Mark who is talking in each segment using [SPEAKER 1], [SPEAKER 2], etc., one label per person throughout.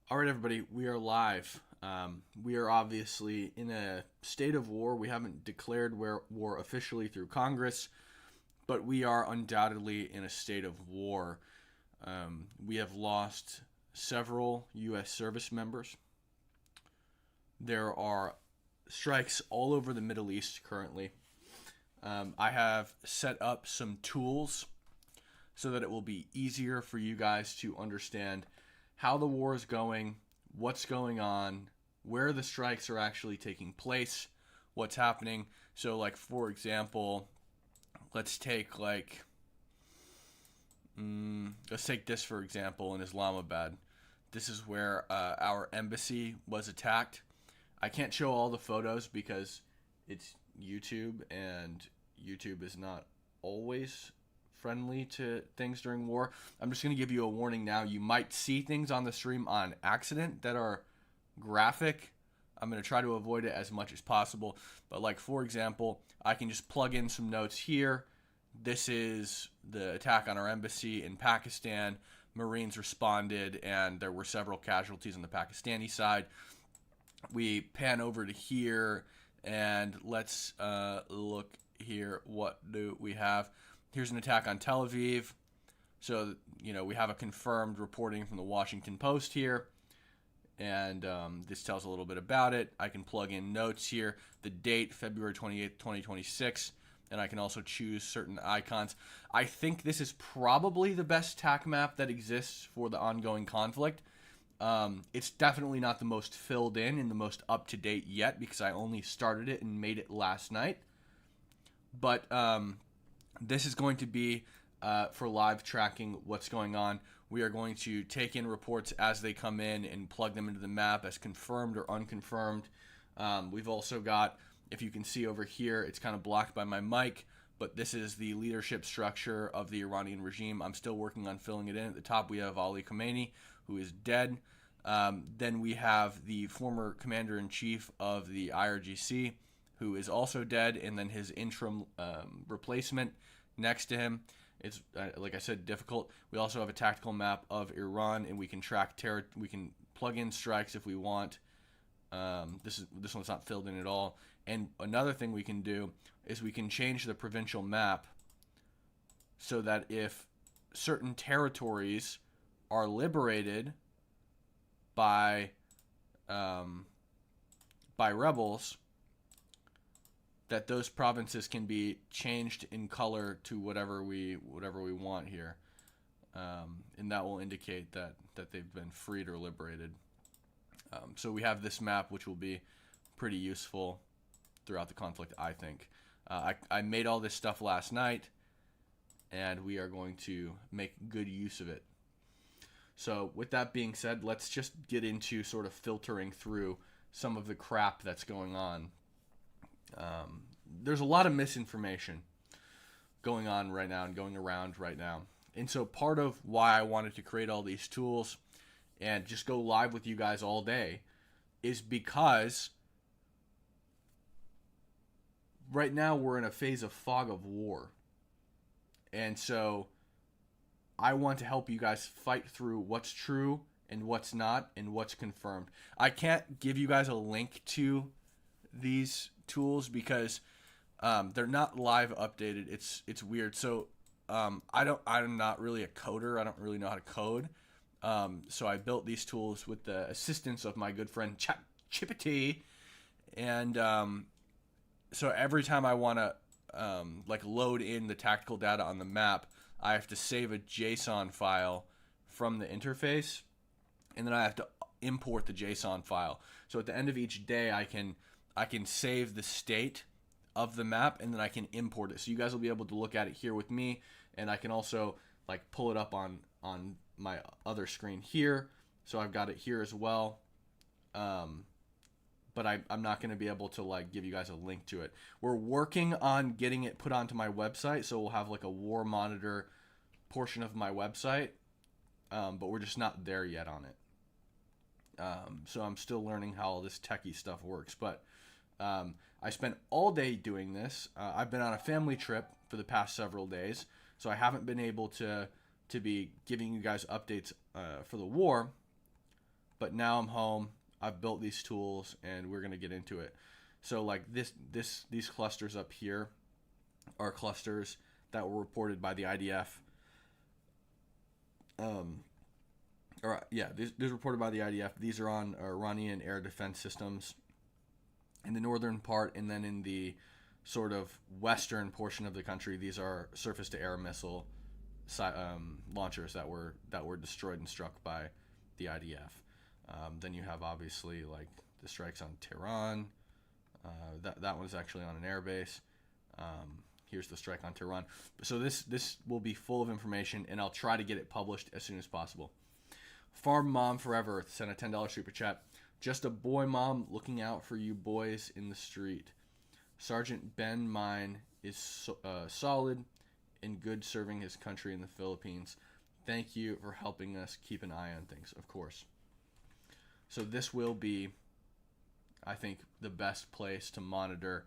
[SPEAKER 1] All right, everybody, we are live. We are obviously in a state of war. We haven't declared war officially through Congress, but we are undoubtedly in a state of war. We have lost several U.S. service members. There are strikes all over the Middle East currently. I have set up some tools so that it will be easier for you guys to understand how the war is going, what's going on, where the strikes are actually taking place, what's happening. So, like, for example, let's take let's take this for example in Islamabad. This is where our embassy was attacked. I can't show all the photos because it's YouTube, and YouTube is not always friendly to things during war. I'm just going to give you a warning now. You might see things on the stream on accident that are graphic. I'm going to try to avoid it as much as possible. But, like, for example, I can just plug in some notes here. This is the attack on our embassy in Pakistan. Marines responded, and there were several casualties on the Pakistani side. We pan over to here, and let's look here. What do we have? Here's an attack on Tel Aviv. So, we have a confirmed reporting from the Washington Post here. And this tells a little bit about it. I can plug in notes here. The date, February 28th, 2026. And I can also choose certain icons. I think this is probably the best TAC map that exists for the ongoing conflict. It's definitely not the most filled in and the most up-to-date yet because I only started it and made it last night. But this is going to be for live tracking what's going on. We are going to take in reports as they come in and plug them into the map as confirmed or unconfirmed. We've also got, if you can see over here, it's kind of blocked by my mic, but this is the leadership structure of the Iranian regime. I'm still working on filling it in. At the top, we have Ali Khamenei, who is dead. Then we have the former commander-in-chief of the IRGC, who is also dead, and then his interim replacement next to him. It's like I said, difficult. We also have a tactical map of Iran, and we can track we can plug in strikes if we want. This one's not filled in at all. And another thing we can do is we can change the provincial map so that if certain territories are liberated by rebels, that those provinces can be changed in color to whatever we want here, and that will indicate that they've been freed or liberated. So we have this map, which will be pretty useful throughout the conflict, I think. I made all this stuff last night, and we are going to make good use of it. So with that being said, let's just get into sort of filtering through some of the crap that's going on. There's a lot of misinformation going on right now and going around right now. And so part of why I wanted to create all these tools and just go live with you guys all day is because right now we're in a phase of fog of war. And so I want to help you guys fight through what's true and what's not and what's confirmed. I can't give you guys a link to these tools because they're not live updated. It's weird. So I'm not really a coder. I don't really know how to code. So I built these tools with the assistance of my good friend Chippity, and so every time I want to load in the tactical data on the map, I have to save a JSON file from the interface, and then I have to import the JSON file. So at the end of each day, I can save the state of the map, and then I can import it. So you guys will be able to look at it here with me, and I can also pull it up on my other screen here. So I've got it here as well. But I'm not going to be able to give you guys a link to it. We're working on getting it put onto my website, so we'll have a war monitor portion of my website, but we're just not there yet on it. So I'm still learning how all this techie stuff works, but I spent all day doing this. I've been on a family trip for the past several days, so I haven't been able to be giving you guys updates for the war. But now I'm home. I've built these tools, and we're gonna get into it. So like these clusters up here are clusters that were reported by the IDF. These reported by the IDF. These are on Iranian air defense systems in the northern part, and then in the sort of western portion of the country, these are surface-to-air missile launchers that were destroyed and struck by the IDF. Then you have obviously like the strikes on Tehran. That one's actually on an airbase. Here's the strike on Tehran. So this will be full of information, and I'll try to get it published as soon as possible. Farm Mom Forever sent a $10 super chat. Just a boy mom looking out for you boys in the street. Sergeant Ben Mine is solid and good serving his country in the Philippines. Thank you for helping us keep an eye on things, of course. So this will be, I think, the best place to monitor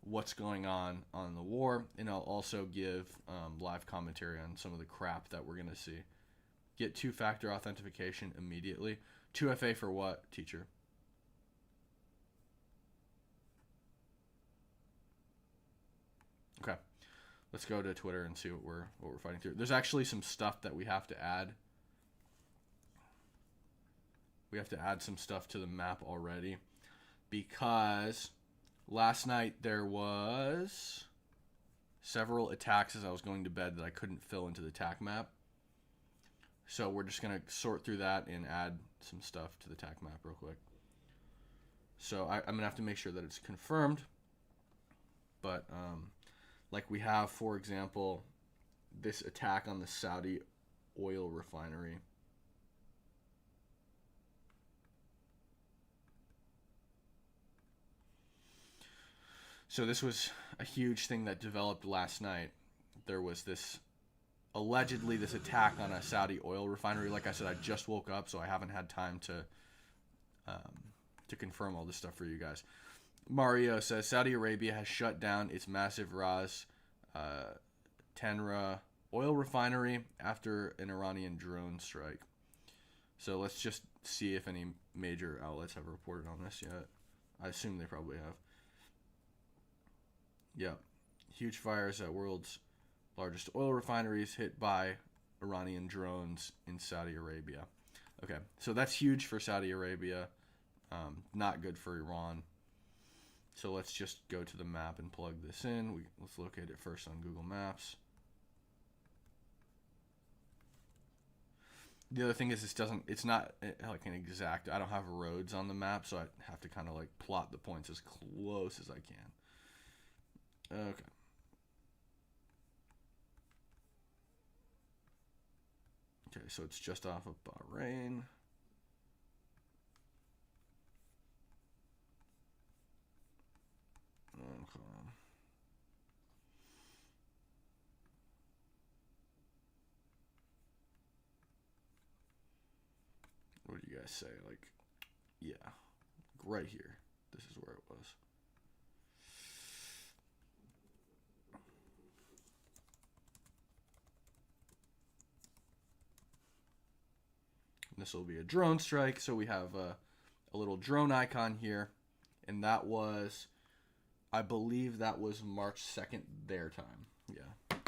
[SPEAKER 1] what's going on the war, and I'll also give live commentary on some of the crap that we're going to see. Get two-factor authentication immediately. 2FA for what, teacher? Okay. Let's go to Twitter and see what we're fighting through. There's actually some stuff that we have to add. We have to add some stuff to the map already because last night there was several attacks as I was going to bed that I couldn't fill into the attack map. So we're just going to sort through that and add some stuff to the attack map real quick. So I'm going to have to make sure that it's confirmed. But like we have, for example, this attack on the Saudi oil refinery. So this was a huge thing that developed last night. There was allegedly this attack on a Saudi oil refinery. Like I said, I just woke up, so I haven't had time to confirm all this stuff for you guys. Mario says Saudi Arabia has shut down its massive Ras Tanra oil refinery after an Iranian drone strike. So let's just see if any major outlets have reported on this yet. I assume they probably have. Yeah. Huge fires at world's largest oil refineries hit by Iranian drones in Saudi Arabia. Okay, so that's huge for Saudi Arabia. Not good for Iran. So let's just go to the map and plug this in. Let's locate it first on Google Maps. The other thing is it's not like an exact, I don't have roads on the map, so I have to kind of like plot the points as close as I can. Okay. Okay, so it's just off of Bahrain. Okay. What do you guys say? Like, yeah, right here. This is where it was. This will be a drone strike. So we have a little drone icon here. And that was, I believe that was March 2nd their time. Yeah.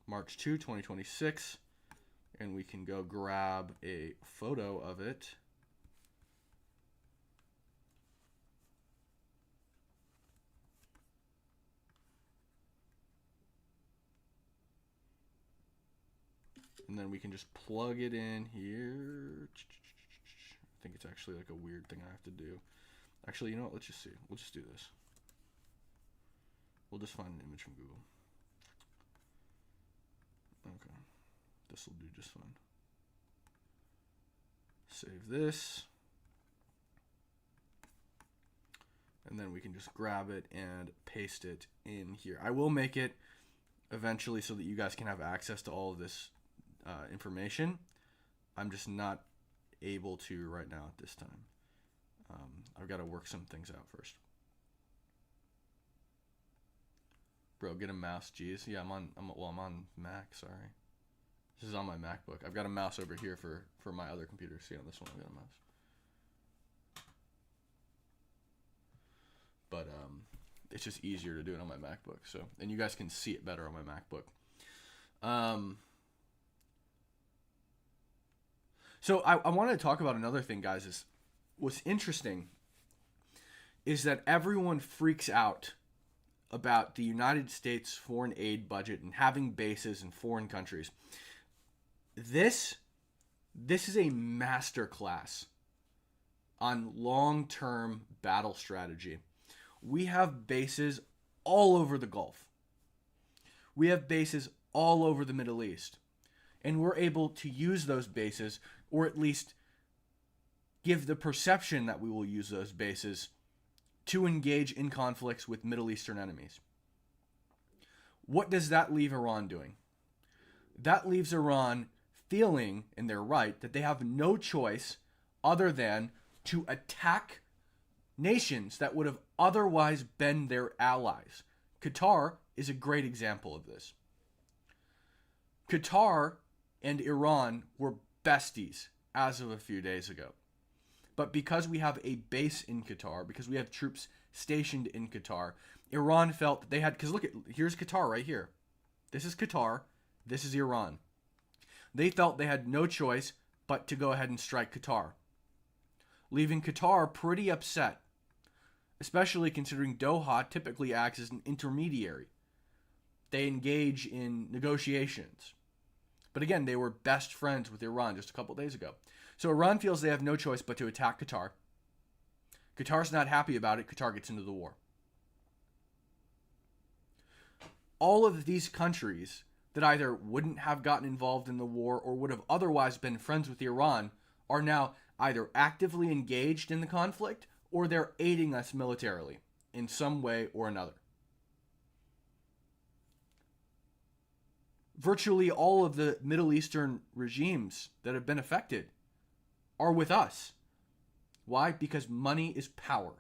[SPEAKER 1] March 2, 2026. And we can go grab a photo of it. And then we can just plug it in here. I think it's actually like a weird thing I have to do. Actually, you know what? Let's just see. We'll just do this. We'll just find an image from Google. Okay. This will do just fine. Save this. And then we can just grab it and paste it in here. I will make it eventually so that you guys can have access to all of this information. I'm just not able to right now at this time. I've got to work some things out first. Bro, get a mouse, jeez. Yeah, I'm on Mac, sorry. This is on my MacBook. I've got a mouse over here for my other computer. See, on this one I've got a mouse. But it's just easier to do it on my MacBook. So, and you guys can see it better on my MacBook. So I wanted to talk about another thing, guys. Is what's interesting is that everyone freaks out about the United States foreign aid budget and having bases in foreign countries. This is a masterclass on long-term battle strategy. We have bases all over the Gulf. We have bases all over the Middle East. And we're able to use those bases, or at least give the perception that we will use those bases to engage in conflicts with Middle Eastern enemies. What does that leave Iran doing? That leaves Iran feeling, and they're right, that they have no choice other than to attack nations that would have otherwise been their allies. Qatar is a great example of this. Qatar and Iran were besties as of a few days ago. But because we have a base in Qatar, because we have troops stationed in Qatar, Iran felt that they had, because look, here's Qatar right here. This is Qatar. This is Iran. They felt they had no choice but to go ahead and strike Qatar, leaving Qatar pretty upset, especially considering Doha typically acts as an intermediary. They engage in negotiations. But again, they were best friends with Iran just a couple days ago. So Iran feels they have no choice but to attack Qatar. Qatar's not happy about it. Qatar gets into the war. All of these countries that either wouldn't have gotten involved in the war or would have otherwise been friends with Iran are now either actively engaged in the conflict or they're aiding us militarily in some way or another. Virtually all of the Middle Eastern regimes that have been affected are with us. Why? Because money is power.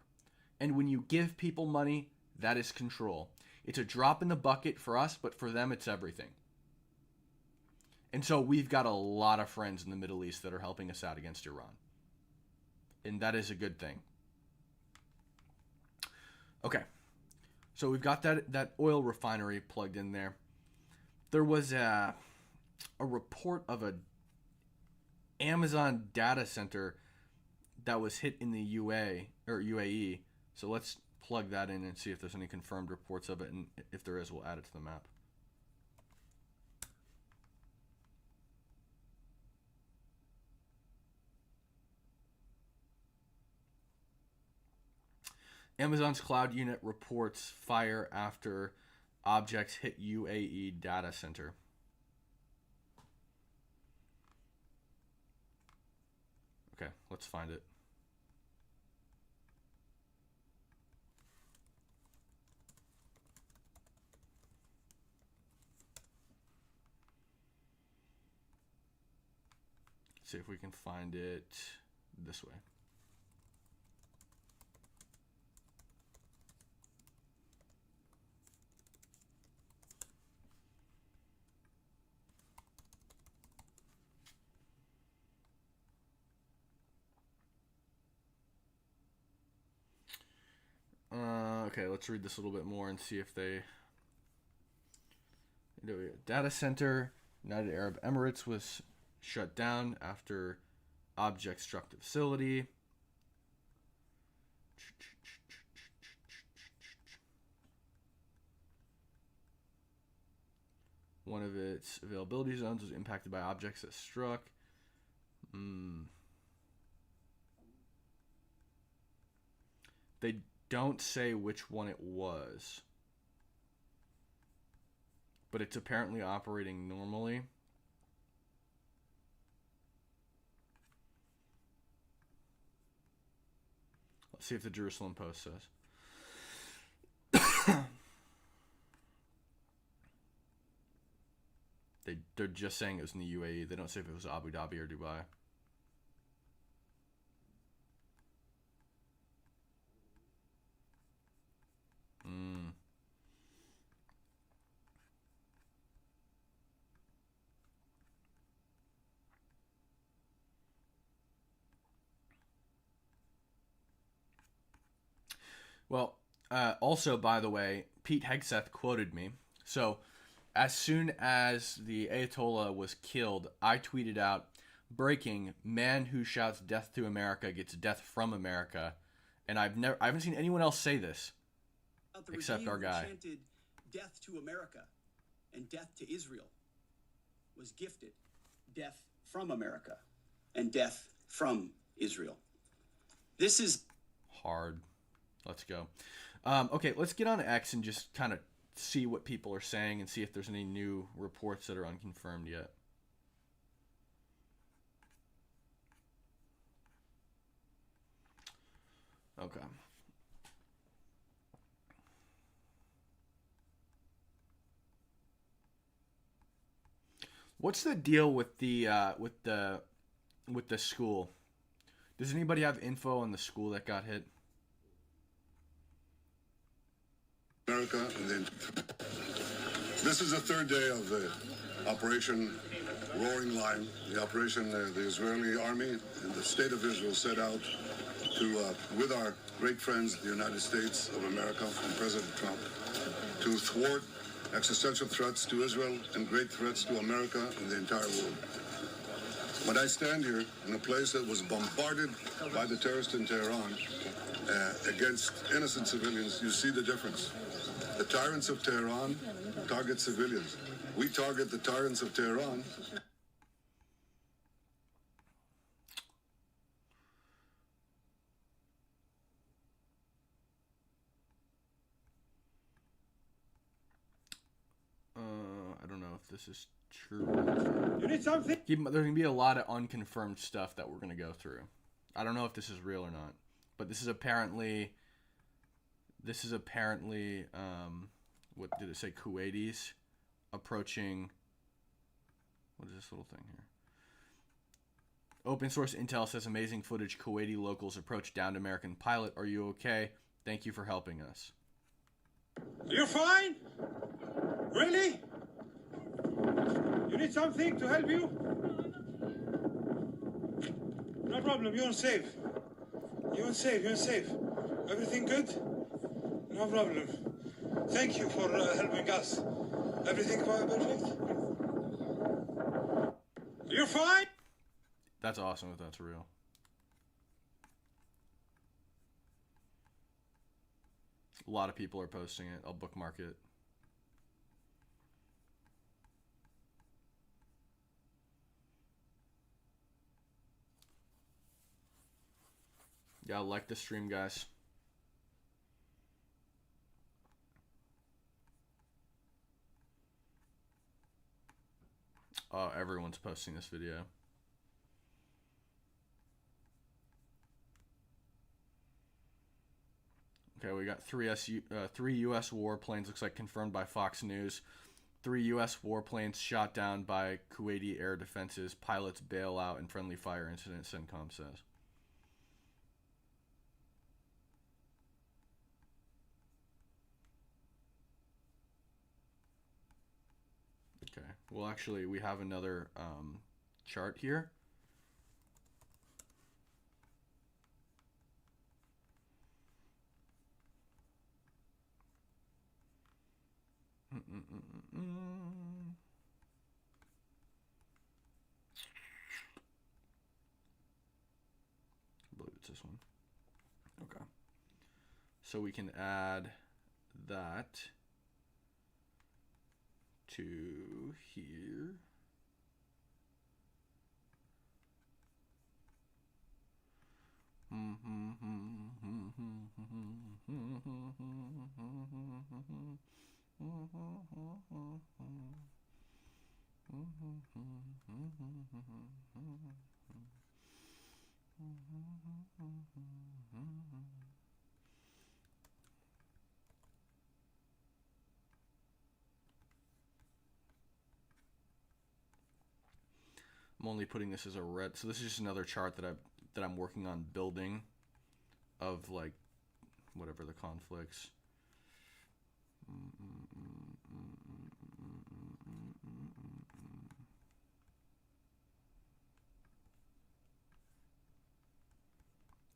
[SPEAKER 1] And when you give people money, that is control. It's a drop in the bucket for us, but for them, it's everything. And so we've got a lot of friends in the Middle East that are helping us out against Iran. And that is a good thing. Okay. So we've got that oil refinery plugged in there. There was a report of a Amazon data center that was hit in the UAE. So let's plug that in and see if there's any confirmed reports of it, and if there is, we'll add it to the map. Amazon's cloud unit reports fire after objects hit UAE data center. Okay, let's find it. See if we can find it this way. Okay, let's read this a little bit more and see if they... Data center, United Arab Emirates was shut down after object struck the facility. One of its availability zones was impacted by objects that struck. They don't say which one it was, but it's apparently operating normally. Let's see if the Jerusalem Post says. They're just saying it was in the UAE. They don't say if it was Abu Dhabi or Dubai. Well, also, by the way, Pete Hegseth quoted me. So, as soon as the Ayatollah was killed, I tweeted out, "Breaking: Man who shouts death to America gets death from America," and I haven't seen anyone else say this except our guy.
[SPEAKER 2] Chanted death to America and death to Israel was gifted death from America and death from Israel. This is
[SPEAKER 1] hard. Let's go. Okay, let's get on X and just kind of see what people are saying and see if there's any new reports that are unconfirmed yet. Okay. What's the deal with the school? Does anybody have info on the school that got hit?
[SPEAKER 3] America, and then this is the third day of the Operation Roaring Lion. The operation, the Israeli army and the state of Israel set out to, with our great friends, the United States of America and President Trump, to thwart existential threats to Israel and great threats to America and the entire world. When I stand here in a place that was bombarded by the terrorists in Tehran against innocent civilians, you see the difference. The tyrants of Tehran target civilians. We target the tyrants of Tehran.
[SPEAKER 1] I don't know if this is true. You need something? There's going to be a lot of unconfirmed stuff that we're going to go through. I don't know if this is real or not, but this is apparently, what did it say? Kuwaitis approaching, what is this little thing here? Open source intel says amazing footage. Kuwaiti locals approach downed American pilot. Are you okay? Thank you for helping us.
[SPEAKER 4] You're fine? Really? You need something to help you? No problem, you're safe. You're safe, you're safe. Everything good? No problem. Thank you for helping us. Everything perfect? You're fine?
[SPEAKER 1] That's awesome if that's real. A lot of people are posting it. I'll bookmark it. Yeah, like the stream, guys. Oh, everyone's posting this video. Okay, we got three U.S. warplanes, looks like confirmed by Fox News. 3 U.S. warplanes shot down by Kuwaiti air defenses. Pilots bail out in friendly fire incident, CENTCOM says. Okay, well actually we have another chart here. I believe it's this one. Okay. So we can add that to here. I'm only putting this as a red, so this is just another chart that I'm working on building of like whatever the conflicts.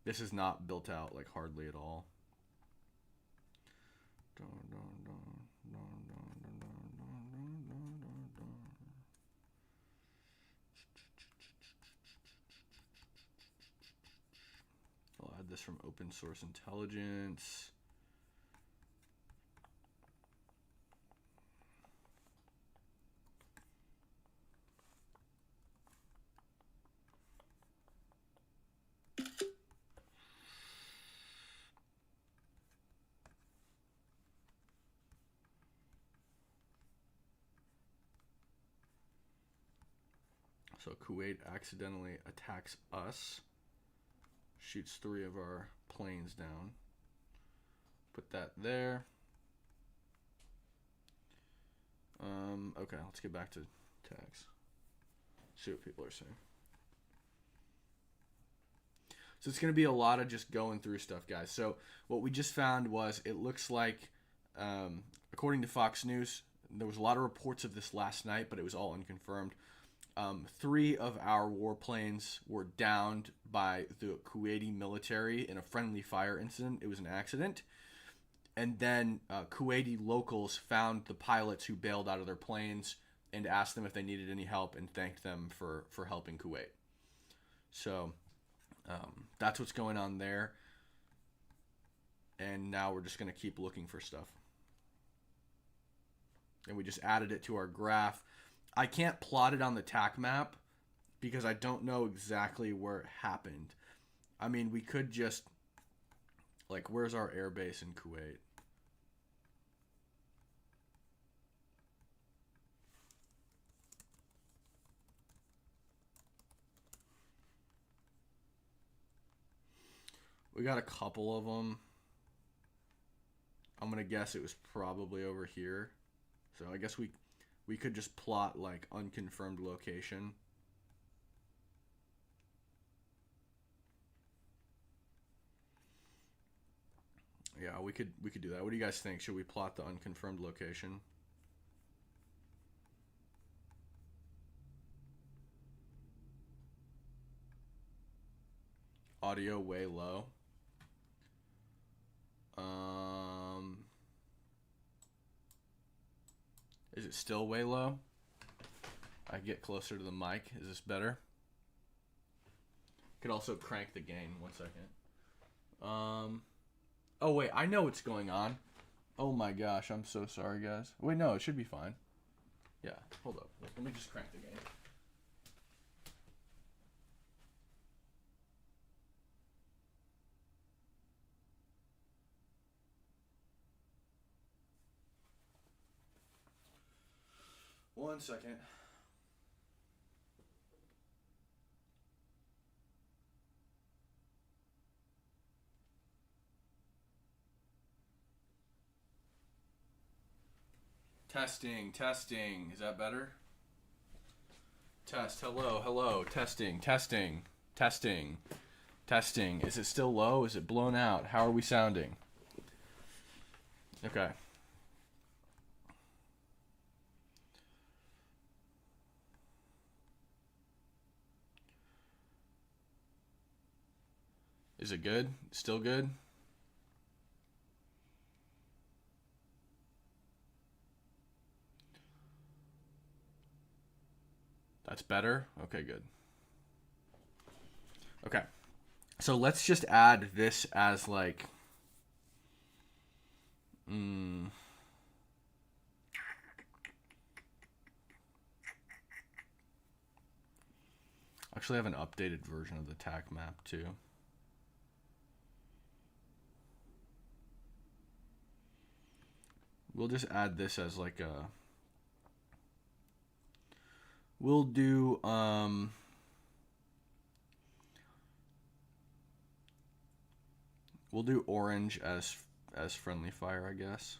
[SPEAKER 1] This is not built out like hardly at all. I'll add this from open source intelligence. So Kuwait accidentally attacks us, shoots 3 of our planes down. Put that there. Okay, let's get back to tags. See what people are saying. So it's going to be a lot of just going through stuff, guys. So what we just found was it looks like, according to Fox News, there was a lot of reports of this last night, but it was all unconfirmed. 3 of our warplanes were downed by the Kuwaiti military in a friendly fire incident. It was an accident. And then Kuwaiti locals found the pilots who bailed out of their planes and asked them if they needed any help and thanked them for helping Kuwait. So that's what's going on there. And now we're just going to keep looking for stuff. And we just added it to our graph. I can't plot it on the TAC map because I don't know exactly where it happened. I mean, we could just, like, where's our air base in Kuwait? We got a couple of them. I'm going to guess it was probably over here. So I guess we could just plot, like, unconfirmed location. Yeah, we could do that. What do you guys think? Should we plot the unconfirmed location? Audio way low. Is it still way low? I get closer to the mic. Is this better? Could also crank the gain. 1 second. Oh wait, I know what's going on. Oh my gosh, I'm so sorry, guys. Wait, no, it should be fine. Yeah, hold up. Let me just crank the gain. One second. Testing, testing. Is that better? Test, hello, hello. Testing, testing, testing, testing. Is it still low? Is it blown out? How are we sounding? Okay. Is it good? Still good? That's better? Okay, good. Okay. So let's just add this as like... Actually, I have an updated version of the TAC map too. We'll just add this as like a... We'll do we'll do orange as friendly fire, I guess.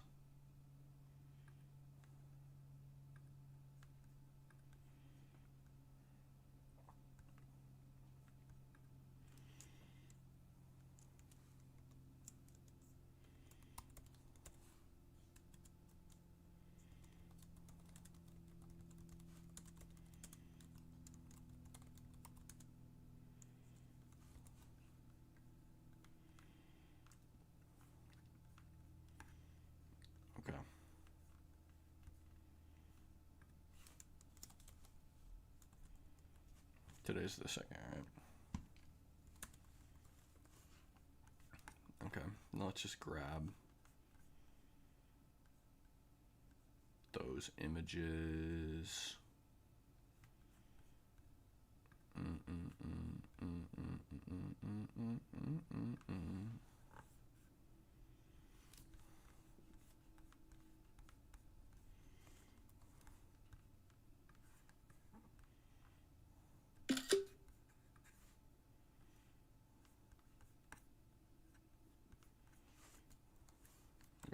[SPEAKER 1] Okay. Today's the 2nd, right? Okay, now let's just grab those images.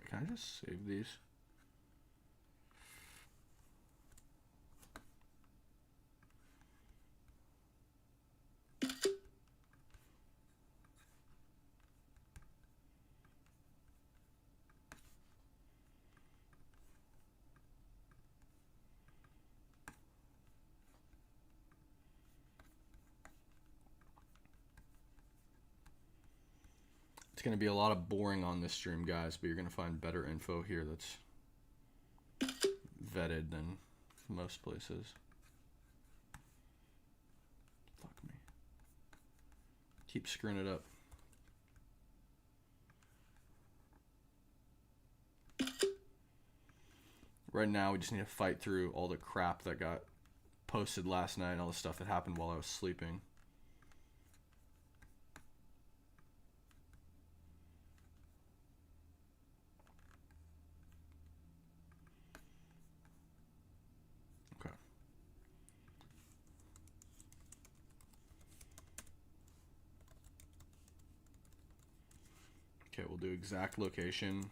[SPEAKER 1] Can I just save these? It's going to be a lot of boring on this stream, guys, but you're going to find better info here that's vetted than most places. Fuck me. Keep screwing it up. Right now, we just need to fight through all the crap that got posted last night and all the stuff that happened while I was sleeping. Okay. Okay, we'll do exact location.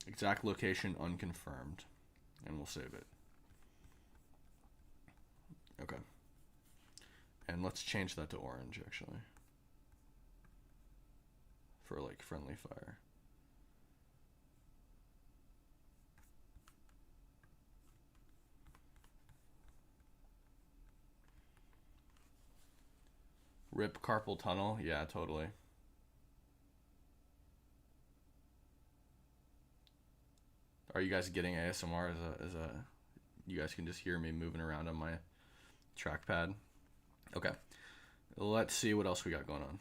[SPEAKER 1] Exact location unconfirmed. And we'll save it. Okay. And let's change that to orange, actually. For, like, friendly fire. Rip carpal tunnel? Yeah, totally. Are you guys getting ASMR as a you guys can just hear me moving around on my trackpad? Okay. Let's see what else we got going on.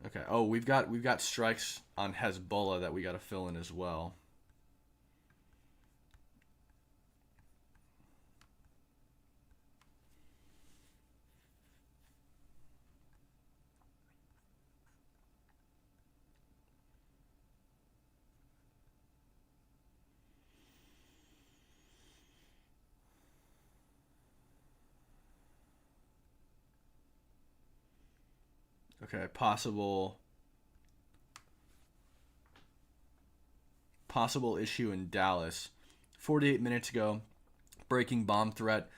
[SPEAKER 1] Okay. Oh, we've got strikes on Hezbollah that we got to fill in as well. Okay, possible issue in Dallas. 48 minutes ago, breaking bomb threat.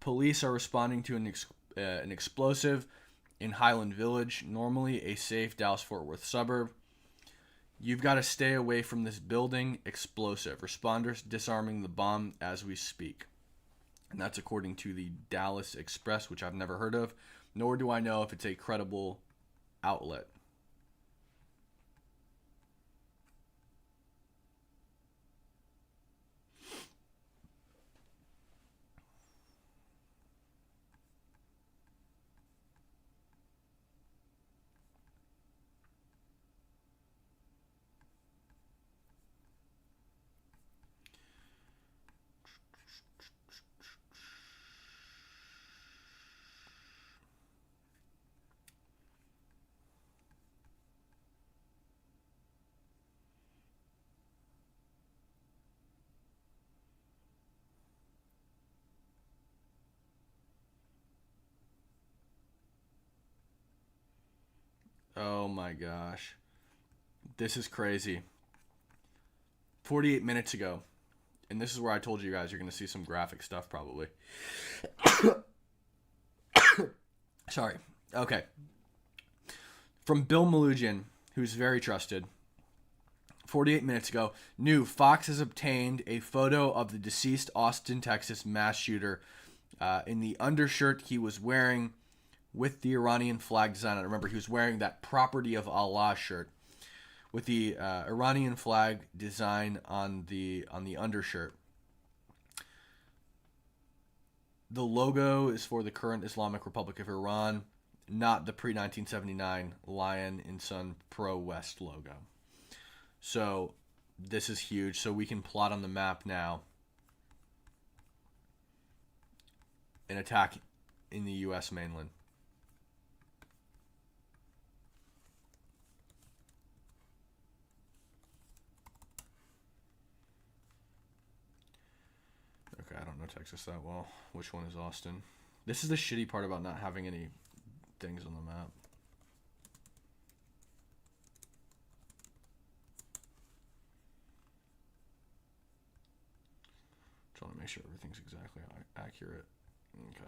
[SPEAKER 1] Police are responding to an explosive in Highland Village, normally a safe Dallas-Fort Worth suburb. You've got to stay away from this building. Explosive. Responders disarming the bomb as we speak. And that's according to the Dallas Express, which I've never heard of, nor do I know if it's a credible outlet. Oh my gosh. This is crazy. 48 minutes ago. And this is where I told you guys you're going to see some graphic stuff probably. Sorry. Okay. From Bill Malugian, who's very trusted. 48 minutes ago, new Fox has obtained a photo of the deceased Austin, Texas mass shooter in the undershirt he was wearing with the Iranian flag design. I remember he was wearing that Property of Allah shirt with the Iranian flag design on the undershirt. The logo is for the current Islamic Republic of Iran, not the pre-1979 Lion in Sun Pro-West logo. So this is huge. So we can plot on the map now an attack in the U.S. mainland. Okay, I don't know Texas that well. Which one is Austin? This is the shitty part about not having any things on the map. Trying to make sure everything's exactly accurate. Okay.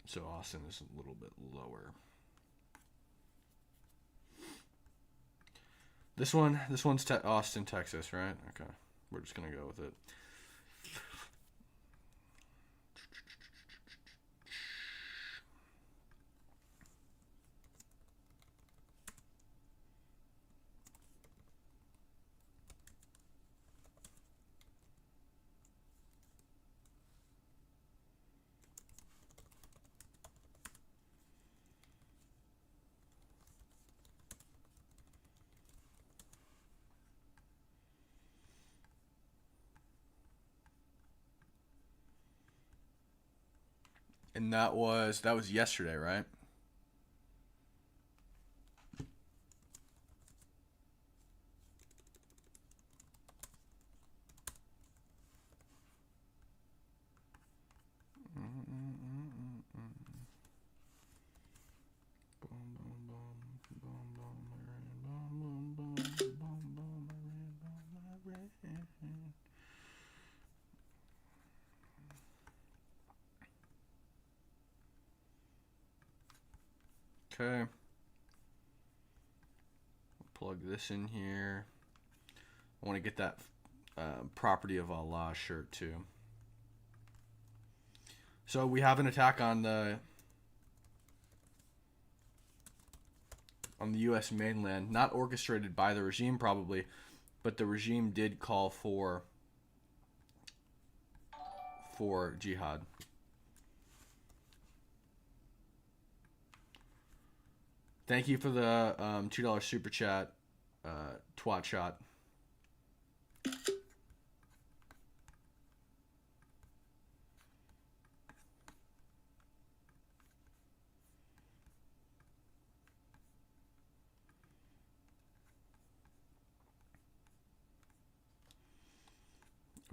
[SPEAKER 1] So Austin is a little bit lower. This one's Austin, Texas, right? Okay. We're just gonna go with it. And that was yesterday, right? Okay. Plug this in here. I want to get that Property of Allah shirt too. So we have an attack on the U.S. mainland, not orchestrated by the regime probably, but the regime did call for jihad. Thank you for the $2 super chat, twat shot.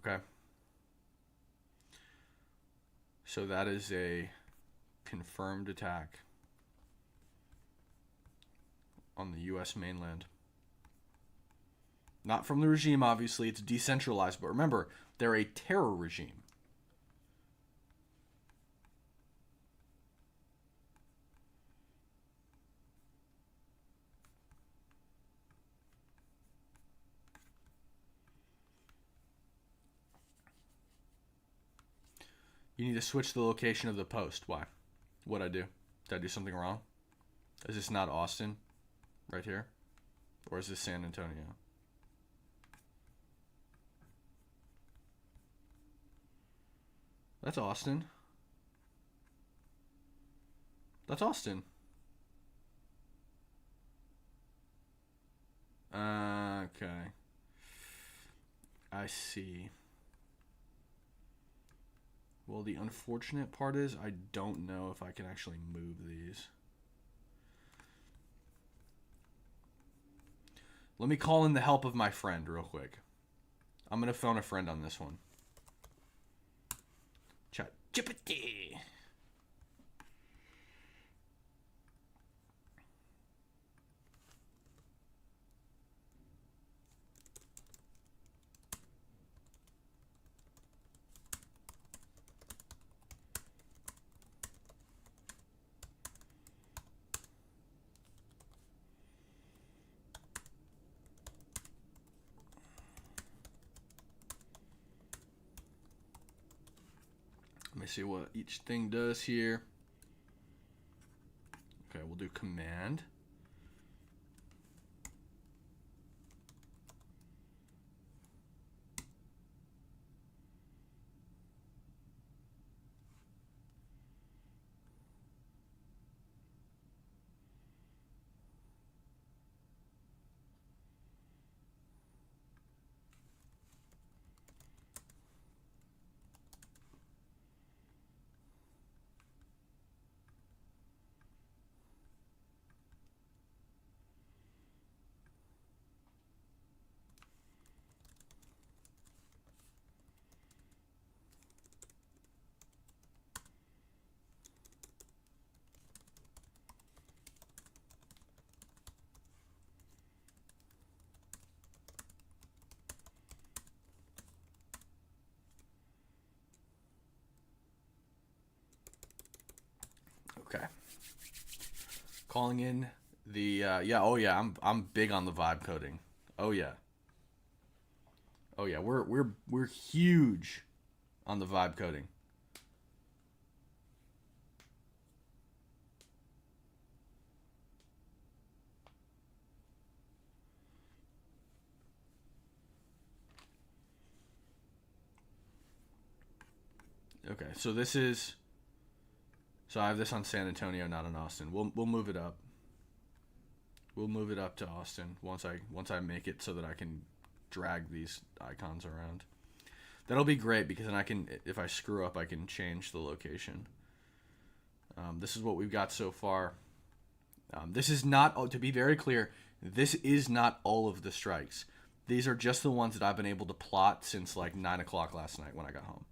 [SPEAKER 1] Okay. So that is a confirmed attack on the U.S. mainland. Not from the regime, obviously. It's decentralized. But remember, they're a terror regime. You need to switch the location of the post. Why? What'd I do? Did I do something wrong? Is this not Austin? Right here? Or is this San Antonio? That's Austin. That's Austin. Okay. I see. Well, the unfortunate part is I don't know if I can actually move these. Let me call in the help of my friend real quick. I'm going to phone a friend on this one. Chat. Chippity. Let me see what each thing does here. Okay, we'll do command. Okay. Calling in the I'm big on the vibe coding. Oh yeah. We're huge on the vibe coding. Okay, so I have this on San Antonio, not on Austin. We'll move it up. We'll move it up to Austin once I make it so that I can drag these icons around. That'll be great because then I can, if I screw up, I can change the location. This is what we've got so far. This is not, to be very clear, this is not all of the strikes. These are just the ones that I've been able to plot since like 9 o'clock last night when I got home.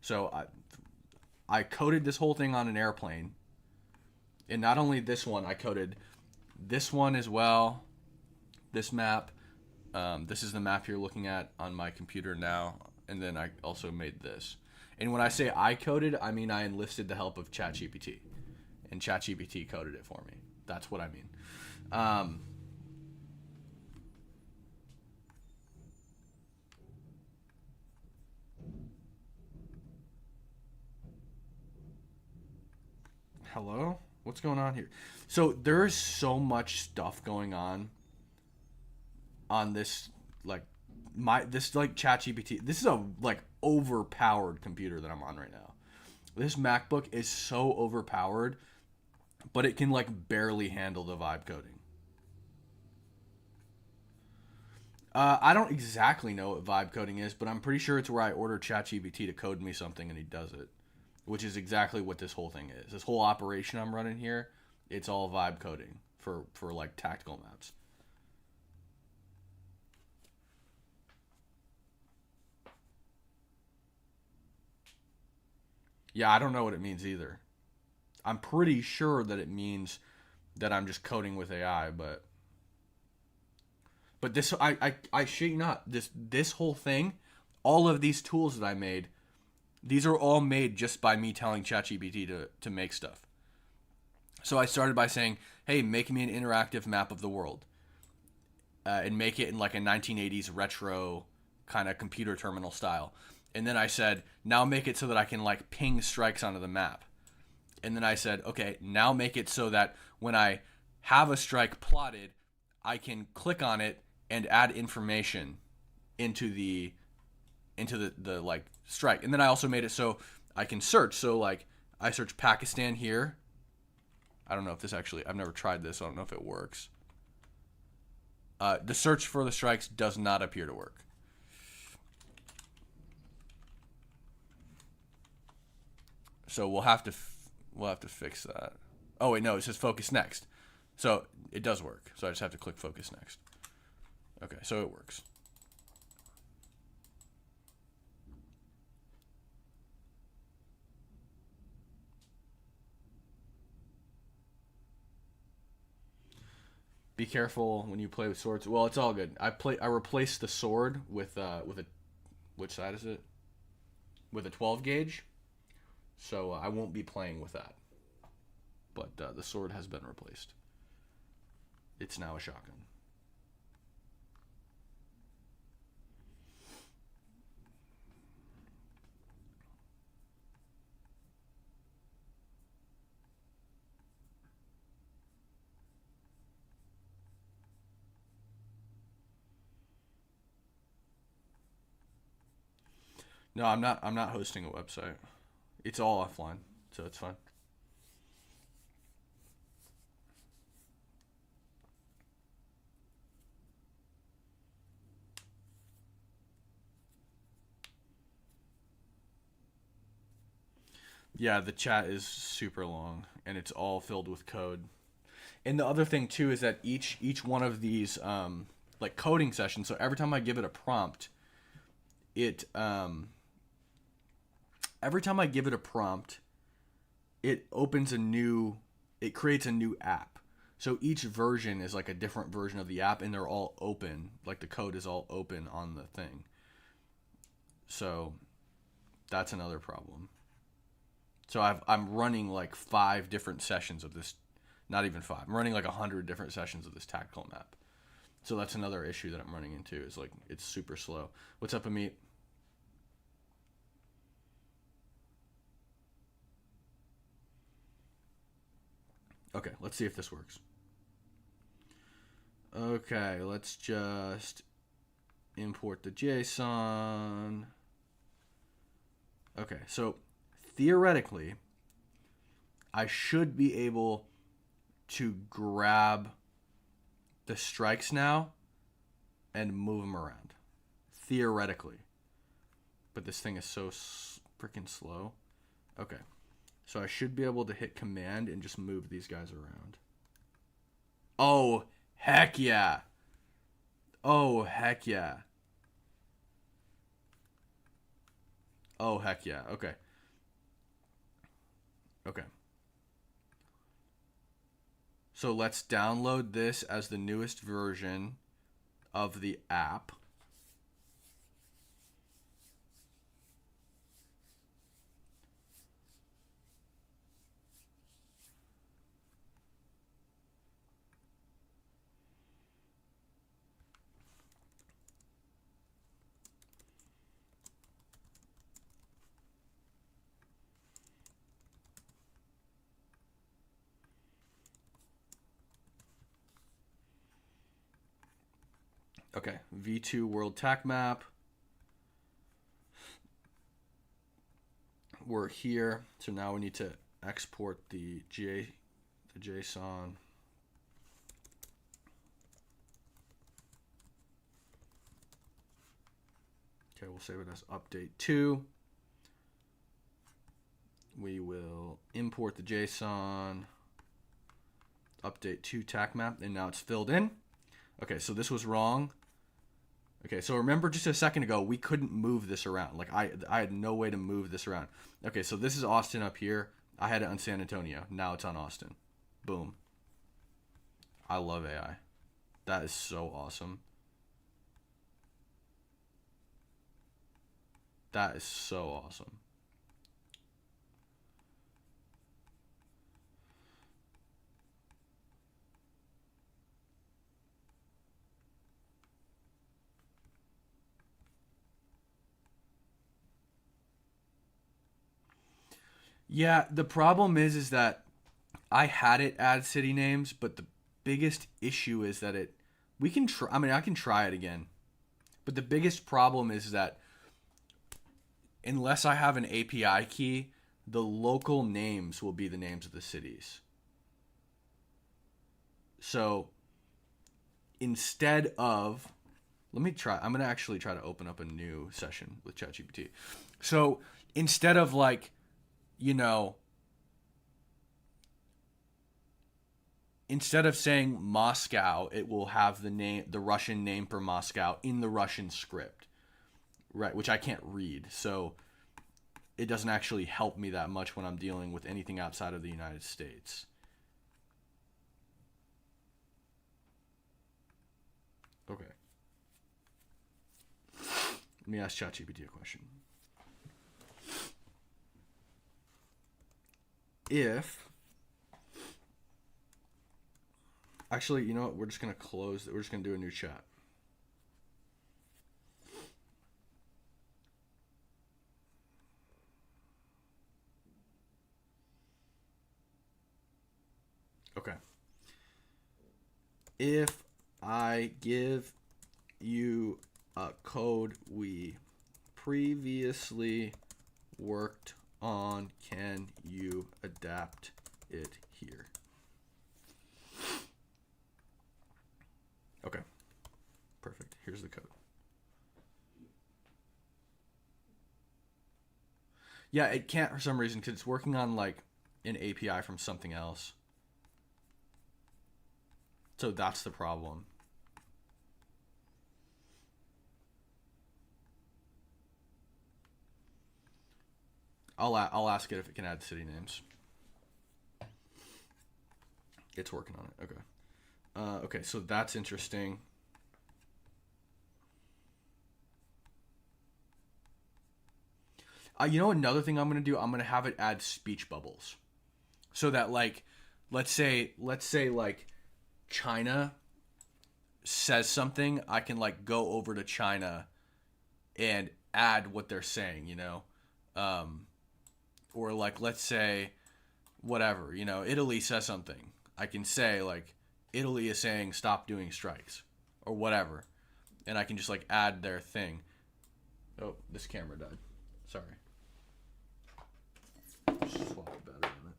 [SPEAKER 1] So I coded this whole thing on an airplane. And not only this one, I coded this one as well. This map. This is the map you're looking at on my computer now. And then I also made this. And when I say I coded, I mean I enlisted the help of ChatGPT. And ChatGPT coded it for me. That's what I mean. Hello? What's going on here? So there's so much stuff going on this ChatGPT. This is a like overpowered computer that I'm on right now. This MacBook is so overpowered, but it can like barely handle the vibe coding. I don't exactly know what vibe coding is, but I'm pretty sure it's where I order ChatGPT to code me something and he does it. Which is exactly what this whole thing is. This whole operation I'm running here, it's all vibe coding for like tactical maps. Yeah, I don't know what it means either. I'm pretty sure that it means that I'm just coding with AI, but this I shit you not, this whole thing, all of these tools that I made, these are all made just by me telling ChatGPT to make stuff. So I started by saying, hey, make me an interactive map of the world. And make it in like a 1980s retro kind of computer terminal style. And then I said, now make it so that I can like ping strikes onto the map. And then I said, okay, now make it so that when I have a strike plotted, I can click on it and add information into the like strike. And then I also made it so I can search. So like I search Pakistan here. I don't know if this actually, I've never tried this, so I don't know if it works. The search for the strikes does not appear to work. So we'll have to fix that. Oh wait, no, it says focus next. So it does work. So I just have to click focus next. Okay, so it works. Be careful when you play with swords. Well, it's all good. I replaced the sword with a, which side is it? With a 12 gauge. So I won't be playing with that. But the sword has been replaced. It's now a shotgun. No, I'm not. I'm not hosting a website. It's all offline, so it's fine. Yeah, the chat is super long, and it's all filled with code. And the other thing too is that each one of these like coding sessions. So every time I give it a prompt, it every time I give it a prompt, it opens a new, it creates a new app. So each version is like a different version of the app, and they're all open. Like the code is all open on the thing. So that's another problem. So I'm running like 5 different sessions of this, not even 5. I'm running like 100 different sessions of this tactical map. So that's another issue that I'm running into, is like it's super slow. What's up, Amit? Okay, let's see if this works. Okay, let's just import the JSON. Okay, so theoretically, I should be able to grab the strikes now and move them around. Theoretically. But this thing is so freaking slow. Okay. So I should be able to hit command and just move these guys around. Oh, heck yeah. Oh, heck yeah. Oh, heck yeah. Okay. Okay. So let's download this as the newest version of the app. Okay, V2 World TAC Map. We're here, so now we need to export the JSON. Okay, we'll save it as update 2. We will import the JSON, update 2 TAC map, and now it's filled in. Okay, so this was wrong. Okay, so remember just a second ago, we couldn't move this around. Like I had no way to move this around. Okay, so this is Austin up here. I had it on San Antonio. Now it's on Austin. Boom. I love AI. That is so awesome. That is so awesome. Yeah, the problem is that I had it add city names, but the biggest issue is that we can try, I mean, I can try it again. But the biggest problem is that unless I have an API key, the local names will be the names of the cities. So instead of, let me try, I'm going to actually try to open up a new session with ChatGPT. So instead of like, you know, instead of saying Moscow, it will have the Russian name for Moscow in the Russian script, right? Which I can't read. So it doesn't actually help me that much when I'm dealing with anything outside of the United States. Okay. Let me ask ChatGPT a question. Actually, you know what? We're just going to close it. We're just going to do a new chat. Okay. If I give you a code we previously worked on. Can you adapt it here? Okay, perfect. Here's the code. Yeah, it can't for some reason because it's working on like an API from something else. So that's the problem. I'll ask it if it can add city names. It's working on it. Okay. Okay, so that's interesting. You know, another thing I'm gonna do, I'm gonna have it add speech bubbles, so that like, let's say like China says something, I can like go over to China and add what they're saying, you know, or like let's say whatever, you know, Italy says something, I can say like Italy is saying stop doing strikes or whatever, and I can just like add their thing. Oh, this camera died. Sorry. Just swap the battery on it.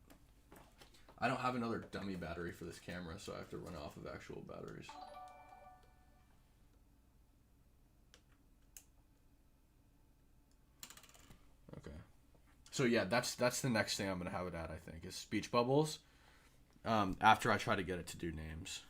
[SPEAKER 1] I don't have another dummy battery for this camera, so I have to run off of actual batteries. Okay. So yeah, that's the next thing I'm gonna have it at, I think, is speech bubbles. After I try to get it to do names.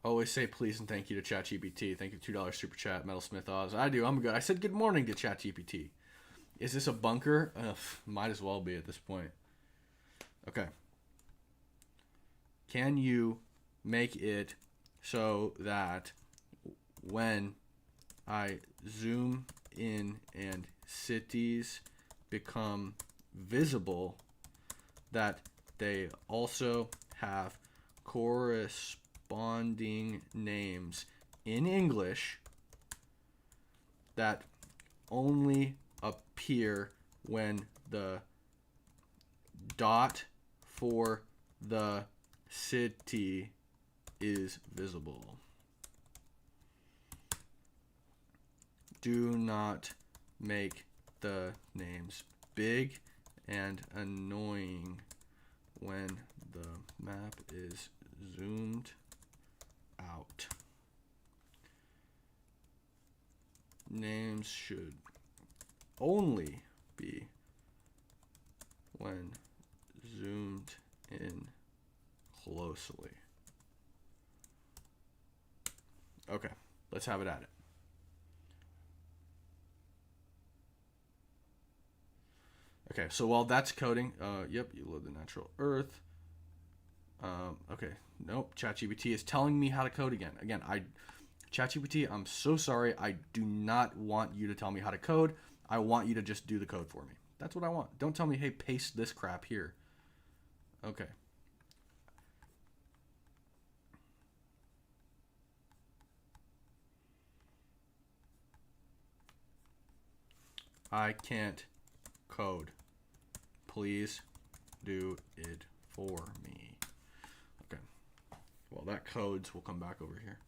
[SPEAKER 1] Always say please and thank you to ChatGPT. Thank you, $2 super chat, Metalsmith Oz. I do. I'm good. I said good morning to ChatGPT. Is this a bunker? Ugh, might as well be at this point. Okay. Can you make it so that when I zoom in and cities become visible, that they also have corresponding names in English that only appear when the dot for the city is visible. Do not make the names big and annoying when the map is zoomed out. Names should only be when zoomed in closely. Okay, let's have it at it. Okay, so while that's coding, yep, you load the natural earth. Okay, nope, ChatGPT is telling me how to code again. ChatGPT, I'm so sorry. I do not want you to tell me how to code. I want you to just do the code for me. That's what I want. Don't tell me, hey, paste this crap here. Okay. I can't code. Please do it for me. Okay. Well, that codes will come back over here.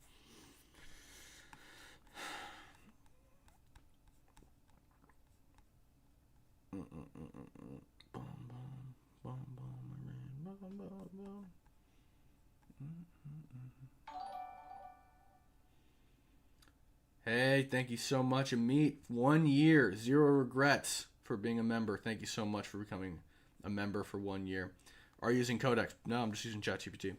[SPEAKER 1] Hey, thank you so much, Amit. 1 year, 0 regrets for being a member. Thank you so much for becoming a member for 1 year. Are you using Codex? No, I'm just using ChatGPT.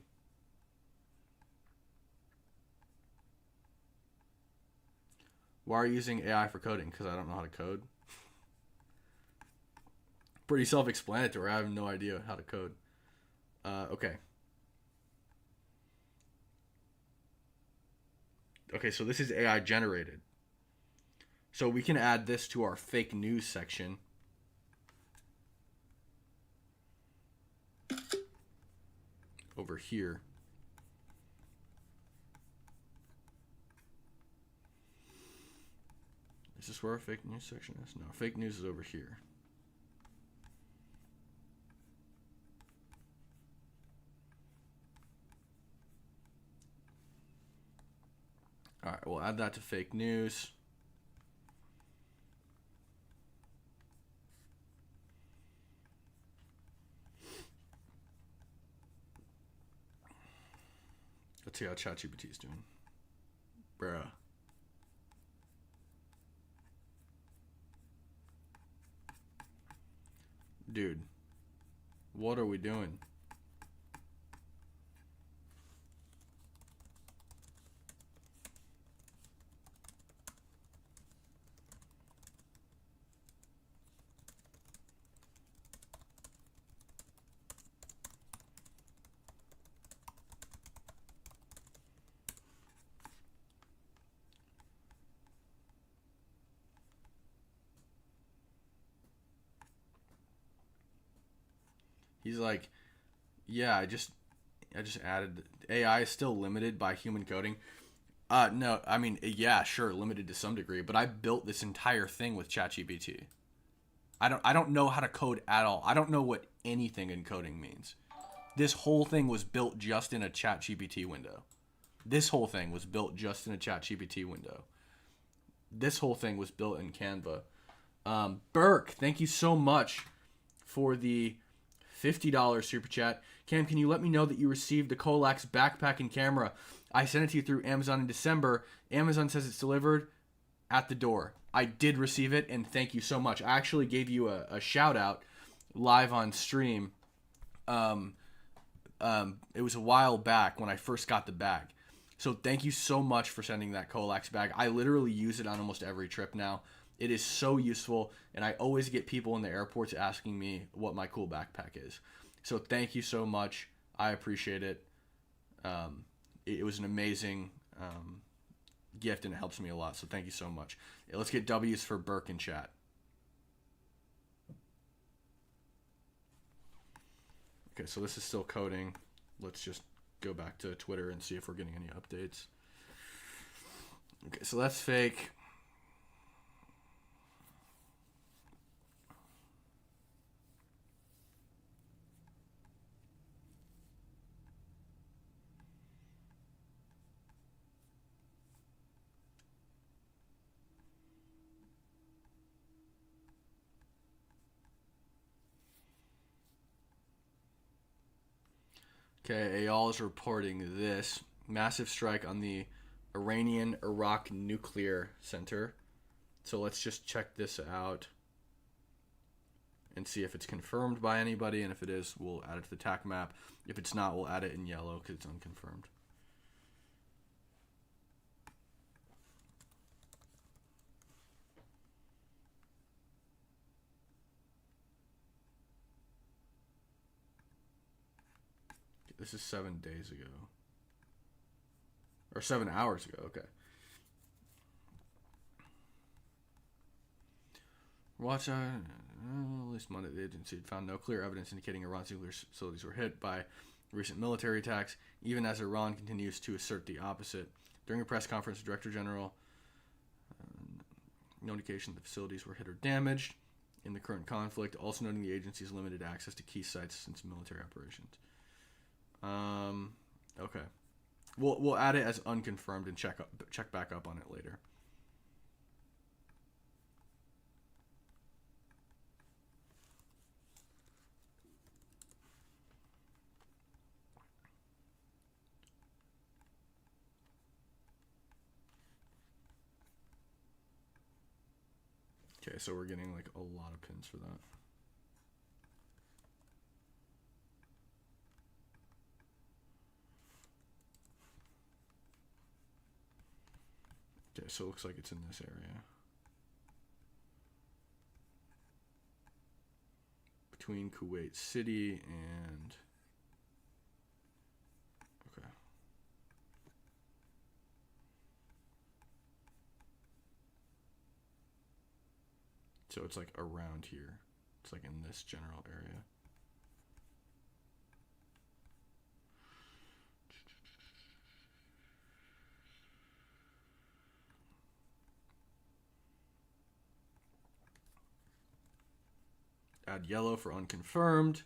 [SPEAKER 1] Why are you using AI for coding? Because I don't know how to code. Pretty self-explanatory. I have no idea how to code. Okay. Okay, so this is AI generated. So we can add this to our fake news section. Over here. Is this where our fake news section is? No, fake news is over here. right, we'll add that to fake news. Let's see how ChatGPT is doing. Bruh. Dude, what are we doing? He's like, yeah, I just added. AI is still limited by human coding. No, I mean, yeah, sure, limited to some degree, but I built this entire thing with ChatGPT. I don't know how to code at all. I don't know what anything in coding means. This whole thing was built just in a ChatGPT window. This whole thing was built just in a ChatGPT window. This whole thing was built in Canva. Burke, thank you so much for the $50 super chat. Cam, can you let me know that you received the Colax backpack and camera? I sent it to you through Amazon in December. Amazon says it's delivered at the door. I did receive it, and thank you so much. I actually gave you a shout out live on stream. It was a while back when I first got the bag. So thank you so much for sending that Colax bag. I literally use it on almost every trip now. It is so useful, and I always get people in the airports asking me what my cool backpack is. So thank you so much. I appreciate it. It was an amazing gift, and it helps me a lot. So thank you so much. Let's get W's for Burke in chat. Okay, so this is still coding. Let's just go back to Twitter and see if we're getting any updates. Okay, so that's fake. Okay, Ayal is reporting this. Massive strike on the Iranian-Iraq nuclear center. So let's just check this out and see if it's confirmed by anybody. And if it is, we'll add it to the TAC map. If it's not, we'll add it in yellow because it's unconfirmed. This is 7 days ago. Or 7 hours ago, okay. Watch out. At least Monday, the agency had found no clear evidence indicating Iran's nuclear facilities were hit by recent military attacks, even as Iran continues to assert the opposite. During a press conference, the Director General no indication the facilities were hit or damaged in the current conflict, also noting the agency's limited access to key sites since military operations. Okay. We'll add it as unconfirmed and check back up on it later. Okay, so we're getting like a lot of pins for that. Okay, so it looks like it's in this area. Between Kuwait City and... Okay. So it's like around here. It's like in this general area. Add yellow for unconfirmed.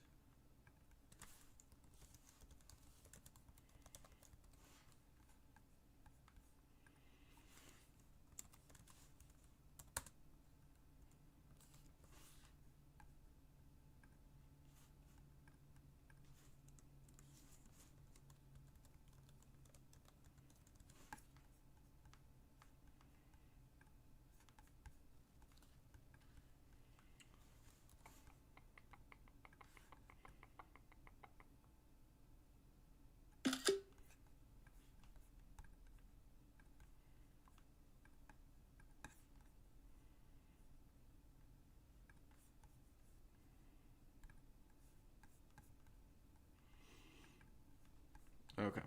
[SPEAKER 1] Okay.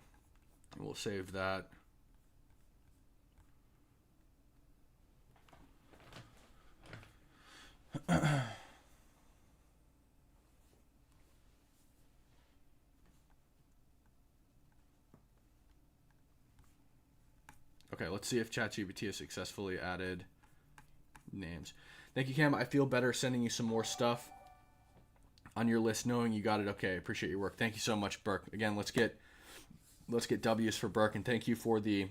[SPEAKER 1] We'll save that. Okay, let's see if ChatGPT has successfully added names. Thank you, Cam. I feel better sending you some more stuff on your list, knowing you got it. Okay, appreciate your work. Thank you so much, Burke. Again, let's get W's for Burke, and thank you for the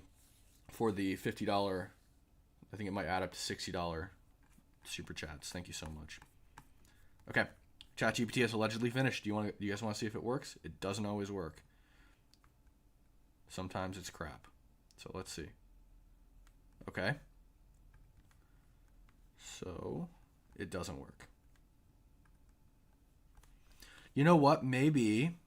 [SPEAKER 1] $50. I think it might add up to $60 super chats. Thank you so much. Okay, ChatGPT has allegedly finished. Do you guys want to see if it works? It doesn't always work. Sometimes it's crap. So let's see. Okay. So it doesn't work. You know what? Maybe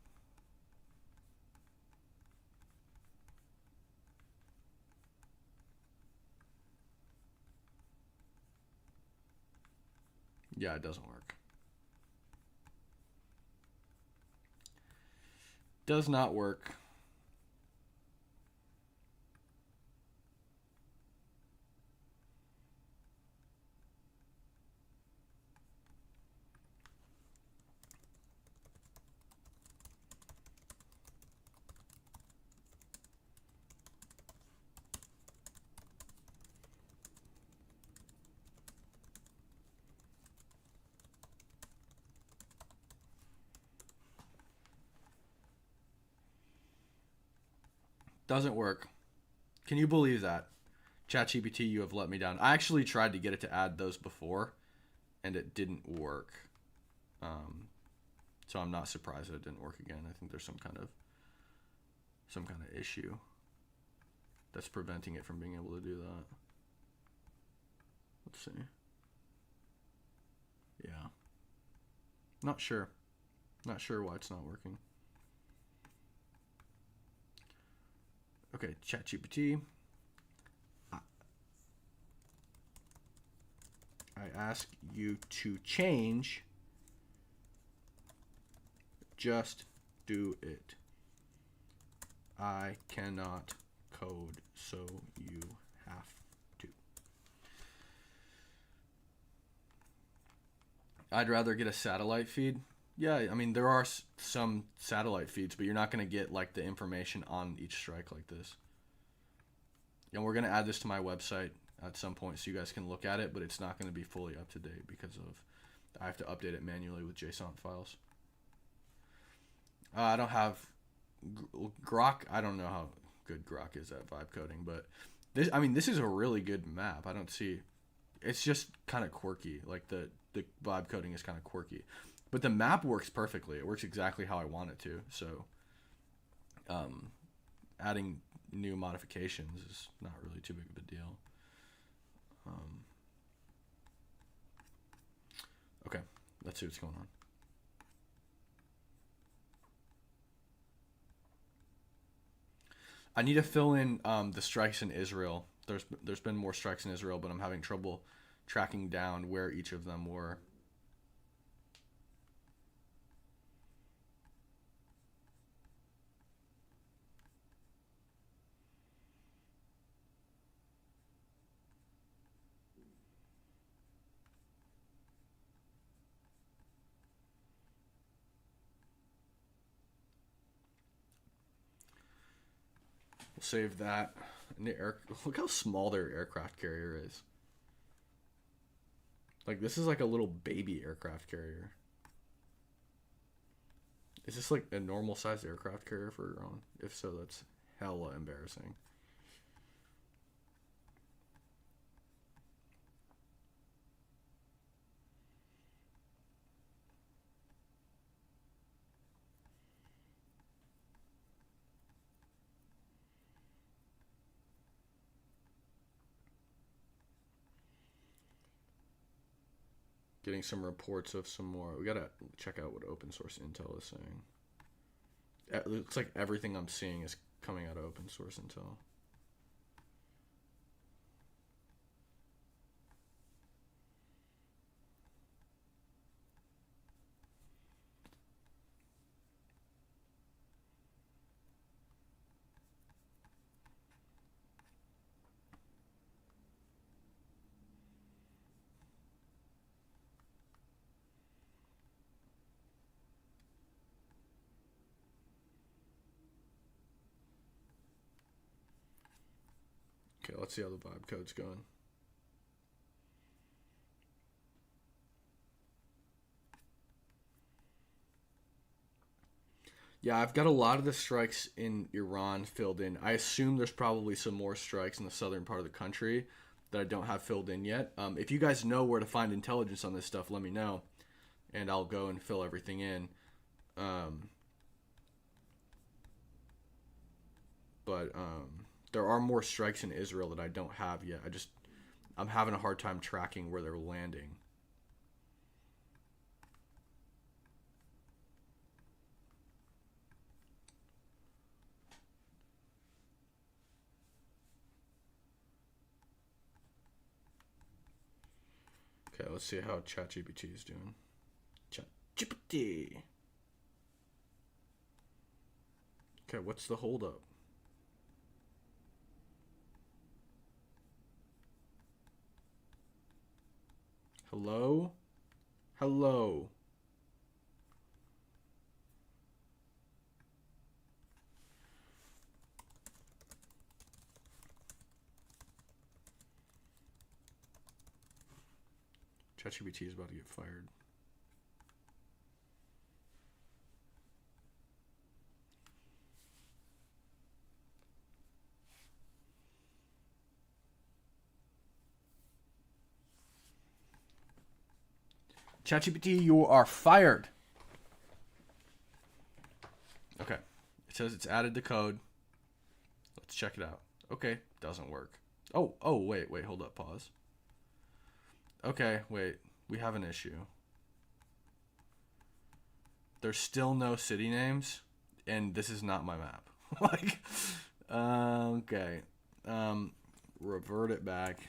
[SPEAKER 1] yeah, it doesn't work. Does not work. Doesn't work. Can you believe that? ChatGPT, you have let me down. I actually tried to get it to add those before, and it didn't work. So I'm not surprised that it didn't work again. I think there's some kind of issue that's preventing it from being able to do that. Let's see. Yeah. Not sure. Not sure why it's not working. Okay, ChatGPT. I ask you to change. Just do it. I cannot code, so you have to. I'd rather get a satellite feed. Yeah, I mean, there are some satellite feeds, but you're not going to get like the information on each strike like this. And we're going to add this to my website at some point so you guys can look at it, but it's not going to be fully up to date because of I have to update it manually with JSON files. I don't have Grok. I don't know how good Grok is at vibe coding, but this is a really good map. I don't see. It's just kind of quirky. Like the vibe coding is kind of quirky. But the map works perfectly. It works exactly how I want it to. So adding new modifications is not really too big of a deal. Okay, let's see what's going on. I need to fill in the strikes in Israel. There's been more strikes in Israel, but I'm having trouble tracking down where each of them were. We'll save that. And look how small their aircraft carrier is. Like, this is like a little baby aircraft carrier. Is this like a normal sized aircraft carrier for Iran? If so, that's hella embarrassing. Getting some reports of some more. We gotta check out what open source intel is saying. It looks like everything I'm seeing is coming out of open source intel. Okay, let's see how the vibe code's going. Yeah, I've got a lot of the strikes in Iran filled in. I assume there's probably some more strikes in the southern part of the country that I don't have filled in yet. If you guys know where to find intelligence on this stuff, let me know, and I'll go and fill everything in. But there are more strikes in Israel that I don't have yet. I'm having a hard time tracking where they're landing. Okay, let's see how ChatGPT is doing. ChatGPT. Okay, what's the holdup? Hello? Hello? ChatGPT is about to get fired. ChatGPT, you are fired. Okay. It says it's added the code. Let's check it out. Okay, doesn't work. Oh, wait, hold up, pause. Okay, wait, we have an issue. There's still no city names, and this is not my map. Like, okay. Revert it back.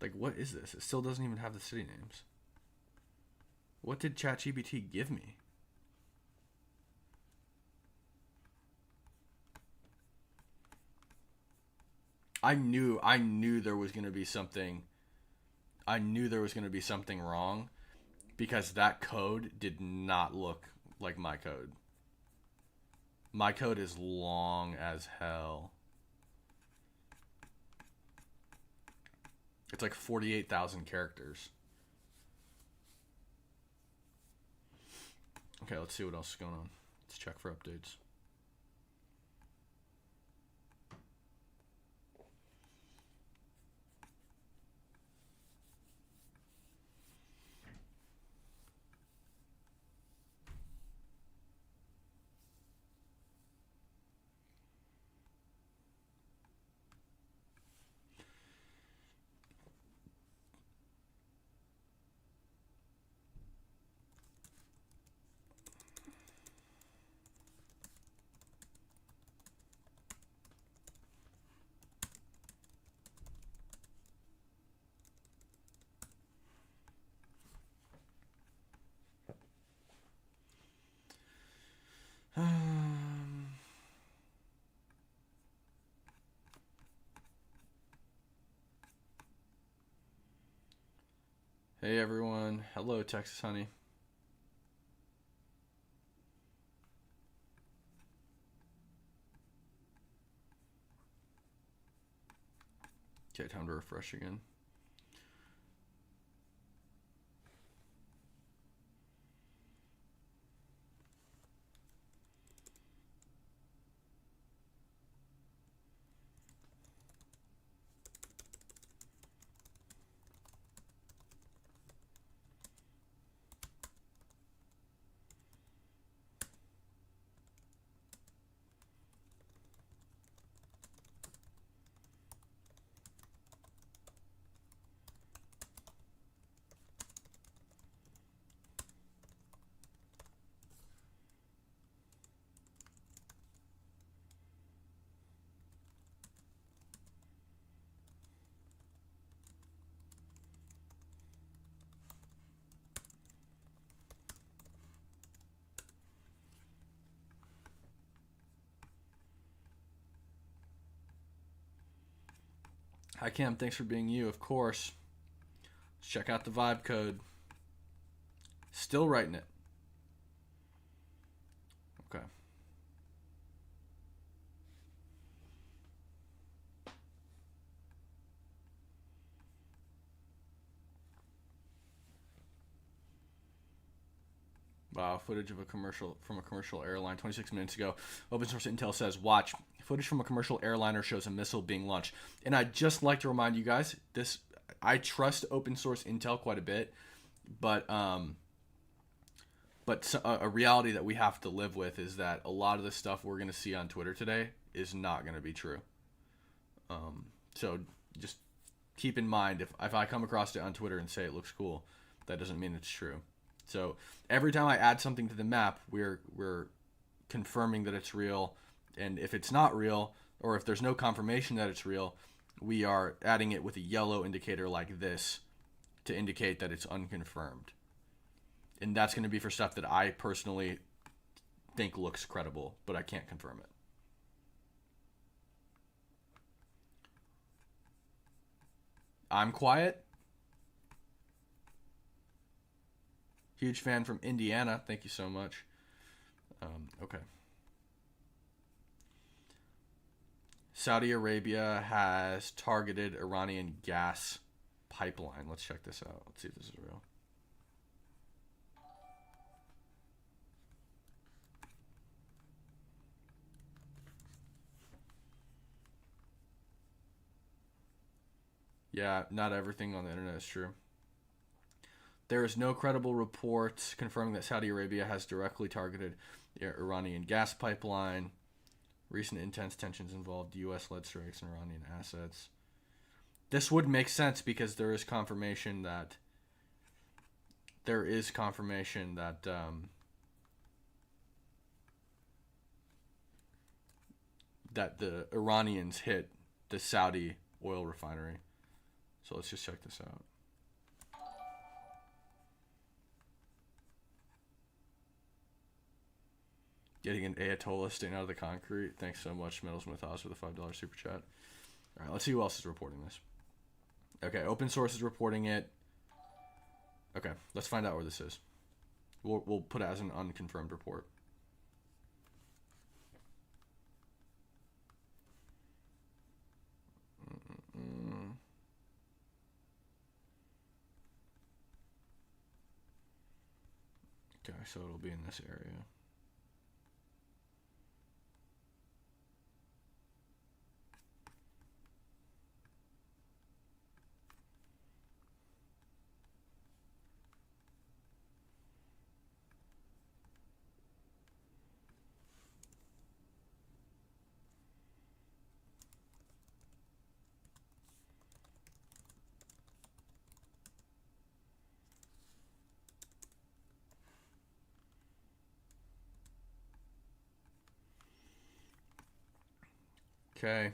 [SPEAKER 1] Like, what is this? It still doesn't even have the city names. What did ChatGPT give me? I knew there was going to be something. I knew there was going to be something wrong because that code did not look like my code. My code is long as hell. It's like 48,000 characters. Okay, let's see what else is going on. Let's check for updates. Hey everyone. Hello, Texas Honey. Okay, time to refresh again. Hi, Cam. Thanks for being you, of course. Let's check out the vibe code. Still writing it. Okay. Wow, footage of a commercial from a commercial airline 26 minutes ago. Open source intel says, watch, footage from a commercial airliner shows a missile being launched. And I'd just like to remind you guys, I trust open source intel quite a bit, but a reality that we have to live with is that a lot of the stuff we're going to see on Twitter today is not going to be true. So just keep in mind, if I come across it on Twitter and say it looks cool, that doesn't mean it's true. So every time I add something to the map, we're confirming that it's real. And if it's not real, or if there's no confirmation that it's real, we are adding it with a yellow indicator like this to indicate that it's unconfirmed. And that's going to be for stuff that I personally think looks credible, but I can't confirm it. I'm quiet. Huge fan from Indiana. Thank you so much. Okay. Saudi Arabia has targeted Iranian gas pipeline. Let's check this out. Let's see if this is real. Yeah, not everything on the internet is true. There is no credible report confirming that Saudi Arabia has directly targeted the Iranian gas pipeline. Recent intense tensions involved U.S.-led strikes on Iranian assets. This would make sense because there is confirmation that that the Iranians hit the Saudi oil refinery. So let's just check this out. Getting an Ayatollah staying out of the concrete. Thanks so much, Metals Mythos, for the $5 super chat. All right, let's see who else is reporting this. Okay, open source is reporting it. Okay, let's find out where this is. We'll put it as an unconfirmed report. Okay, so it'll be in this area. Okay.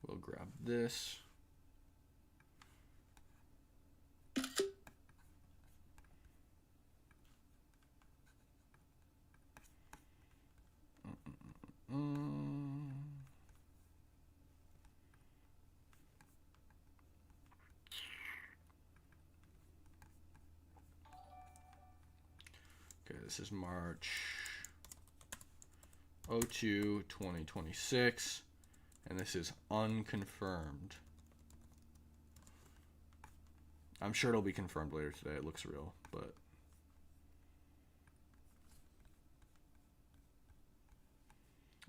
[SPEAKER 1] We'll grab this. Okay, this is March 02, 2026, and this is unconfirmed. I'm sure it'll be confirmed later today. It looks real, but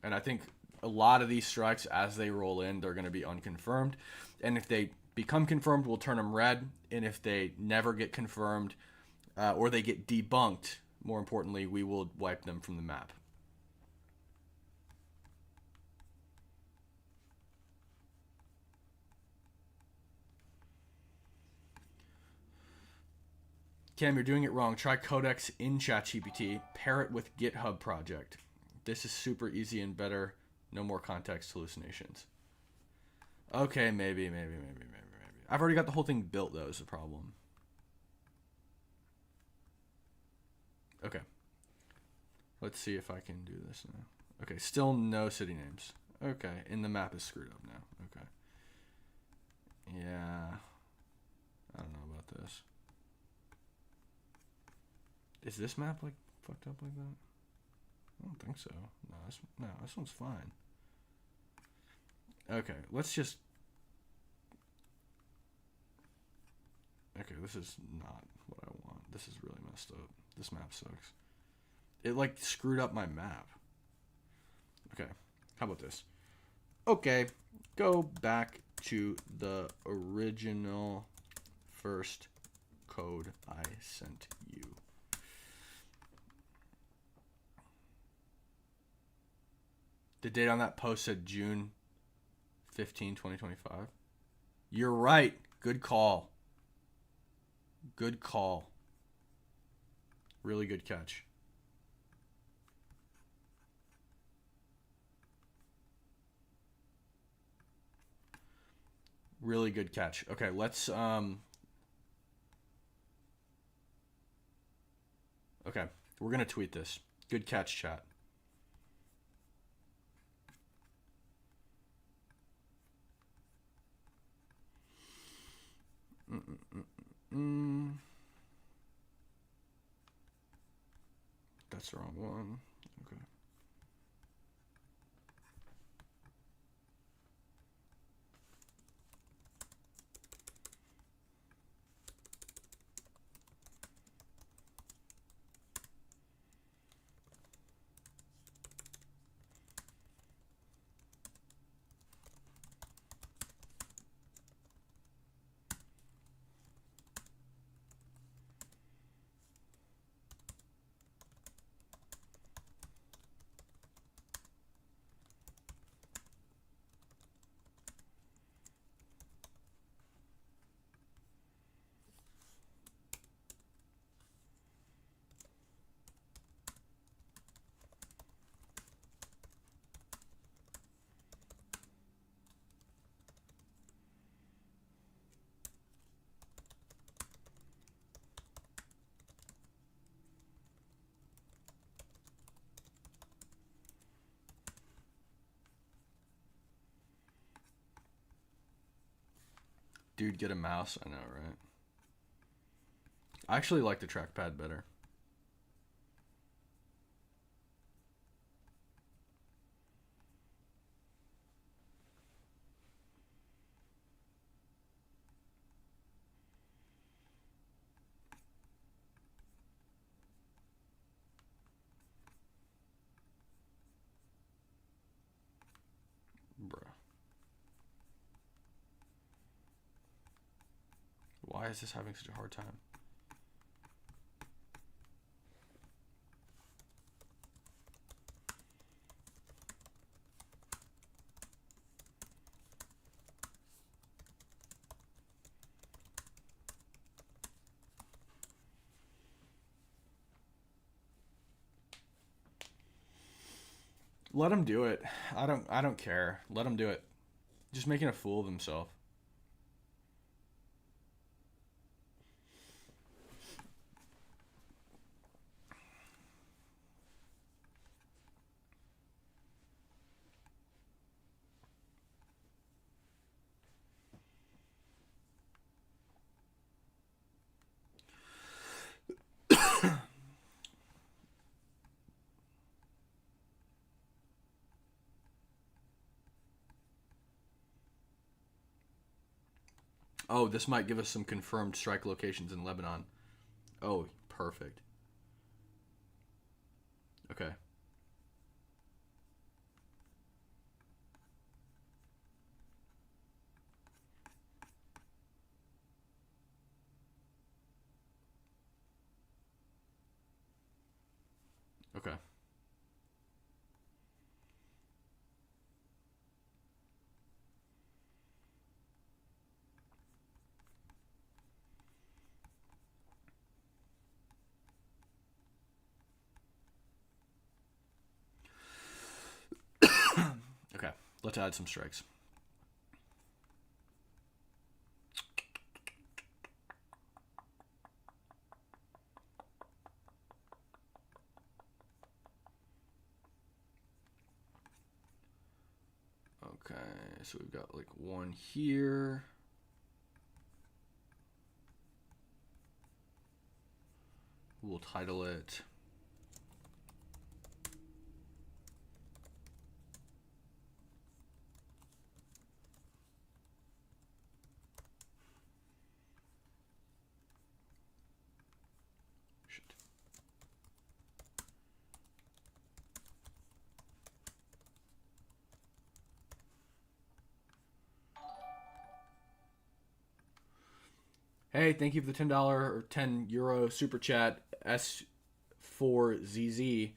[SPEAKER 1] and I think a lot of these strikes, as they roll in, they're going to be unconfirmed, and if they become confirmed, we'll turn them red, and if they never get confirmed or they get debunked, more importantly, we will wipe them from the map. Cam, you're doing it wrong. Try Codex in ChatGPT. Pair it with GitHub project. This is super easy and better. No more context hallucinations. Okay, maybe. I've already got the whole thing built, though, is the problem. Okay. Let's see if I can do this now. Okay, still no city names. Okay, and the map is screwed up now. Okay. Yeah. I don't know about this. Is this map like fucked up like that? I don't think so. No, this one's fine. Okay, let's just... Okay, this is not what I want. This is really messed up. This map sucks. It like screwed up my map. Okay, how about this? Okay, go back to the original first code I sent you. The date on that post said June 15, 2025. You're right. Good call. Good call. Really good catch. Really good catch. Okay, let's okay, we're gonna tweet this. Good catch, chat. That's the wrong one. Okay. Dude, get a mouse. I know, right? I actually like the trackpad better. Bruh. Why is this having such a hard time? Let him do it. I don't care. Let him do it. Just making a fool of himself. Oh, this might give us some confirmed strike locations in Lebanon. Oh, perfect. Okay. Okay. Okay. Let's add some strikes. Okay, so we've got like one here. We'll title it shit. Hey, thank you for the $10 or €10 super chat, S4ZZ.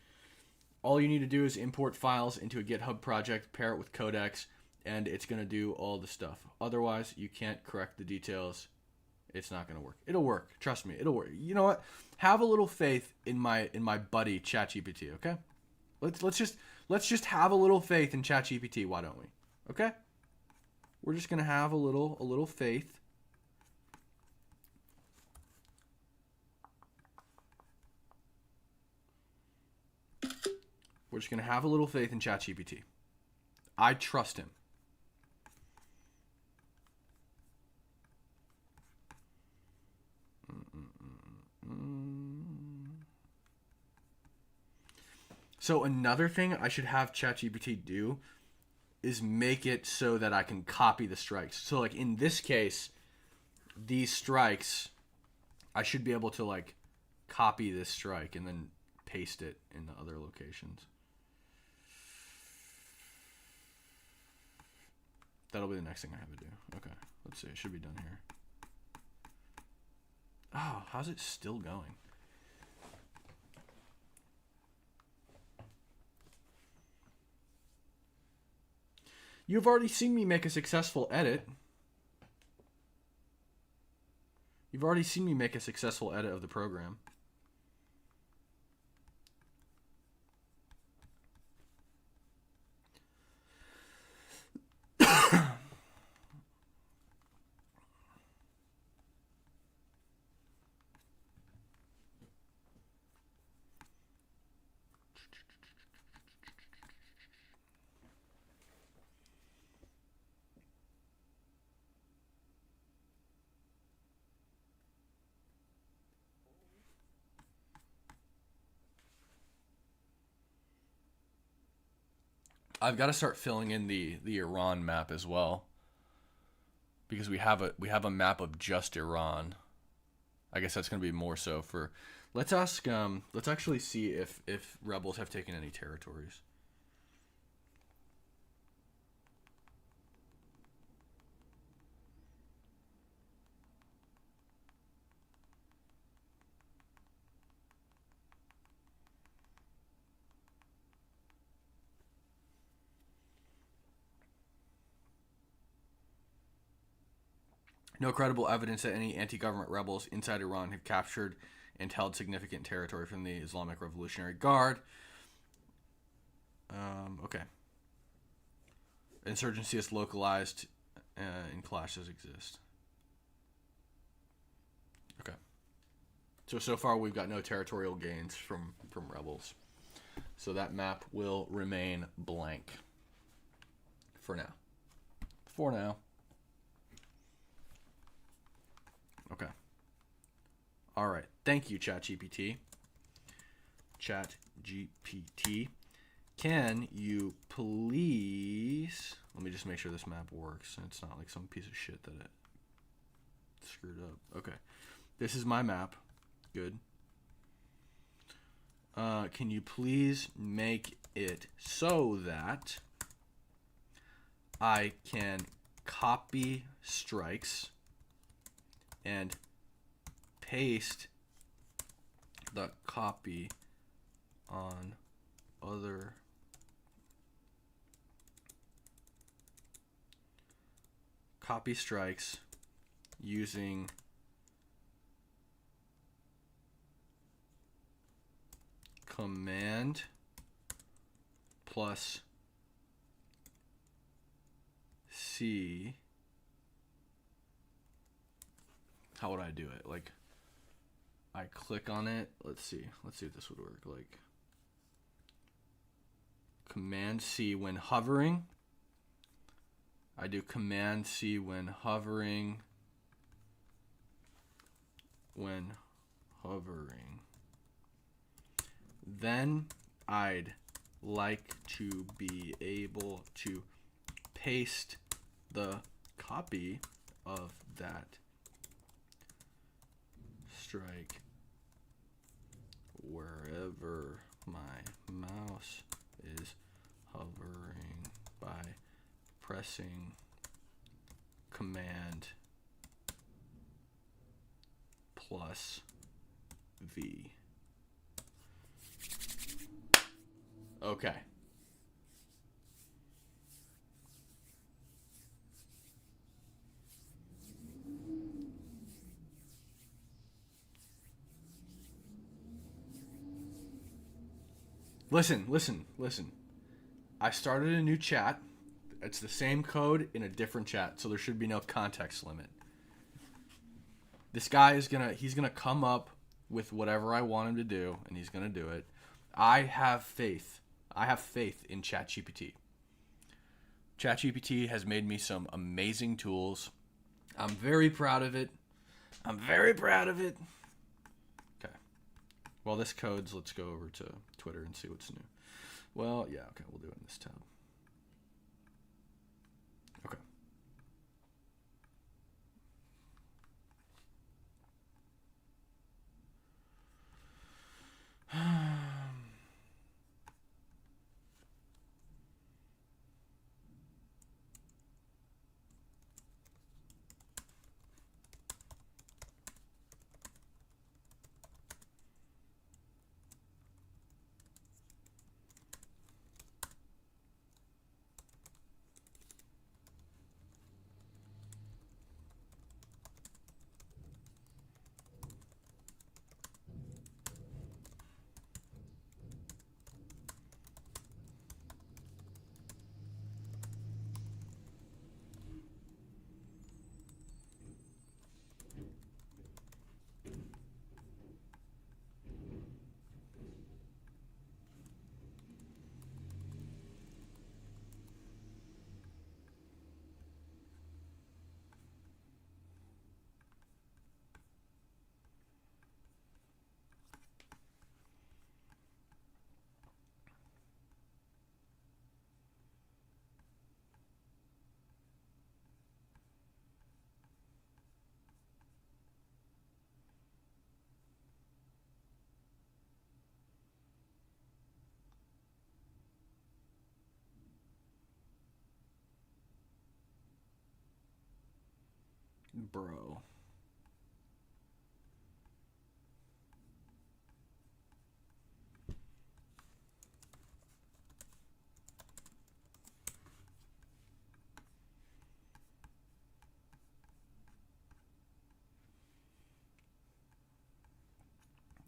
[SPEAKER 1] All you need to do is import files into a GitHub project, pair it with codecs, and it's going to do all the stuff. Otherwise, you can't correct the details. It's not going to work. It'll work. Trust me, it'll work. You know what? Have a little faith in my buddy ChatGPT, okay? Let's just have a little faith in ChatGPT, why don't we? Okay? We're just going to have a little faith. We're just going to have a little faith in ChatGPT. I trust him. So another thing I should have ChatGPT do is make it so that I can copy the strikes. So like in this case, these strikes, I should be able to like copy this strike and then paste it in the other locations. That'll be the next thing I have to do. Okay, let's see. It should be done here. Oh, how's it still going? You've already seen me make a successful edit. You've already seen me make a successful edit of the program. I've got to start filling in the Iran map as well, because we have a map of just Iran. I guess that's going to be more so for. Let's actually see if rebels have taken any territories. No credible evidence that any anti-government rebels inside Iran have captured and held significant territory from the Islamic Revolutionary Guard. Okay. Insurgency is localized and clashes exist. Okay. So far we've got no territorial gains from rebels. So that map will remain blank. For now. Okay. All right. Thank you, ChatGPT. ChatGPT. Can you please... Let me just make sure this map works. It's not like some piece of shit that it screwed up. Okay. This is my map. Good. Can you please make it so that I can copy strikes and paste the copy on other copy strikes using command plus C. How would I do it? Like, I click on it. Let's see if this would work. Like, command C when hovering. I do command C when hovering. then I'd like to be able to paste the copy of that strike wherever my mouse is hovering by pressing Command plus V. Okay. Listen. I started a new chat. It's the same code in a different chat, so there should be no context limit. This guy is he's gonna come up with whatever I want him to do, and he's gonna do it. I have faith. I have faith in ChatGPT. ChatGPT has made me some amazing tools. I'm very proud of it. Okay. Well, this code's, let's go over to Twitter and see what's new. Well, yeah, okay, we'll do it in this tab. Okay. Bro.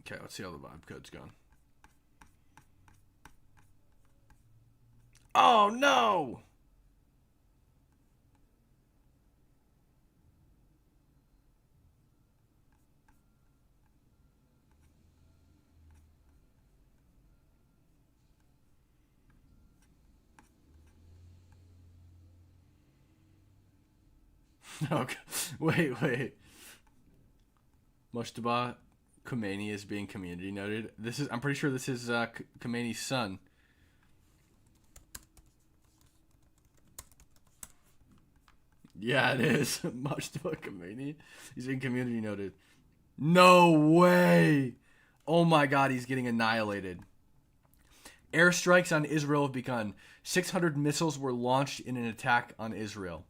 [SPEAKER 1] Okay, let's see how the vibe code's going. Oh, no! Okay. Wait. Moshtaba Khomeini is being community noted. I'm pretty sure this is Khomeini's son. Yeah, it is. Moshtaba Khomeini. He's being community noted. No way. Oh my god, he's getting annihilated. Airstrikes on Israel have begun. 600 missiles were launched in an attack on Israel.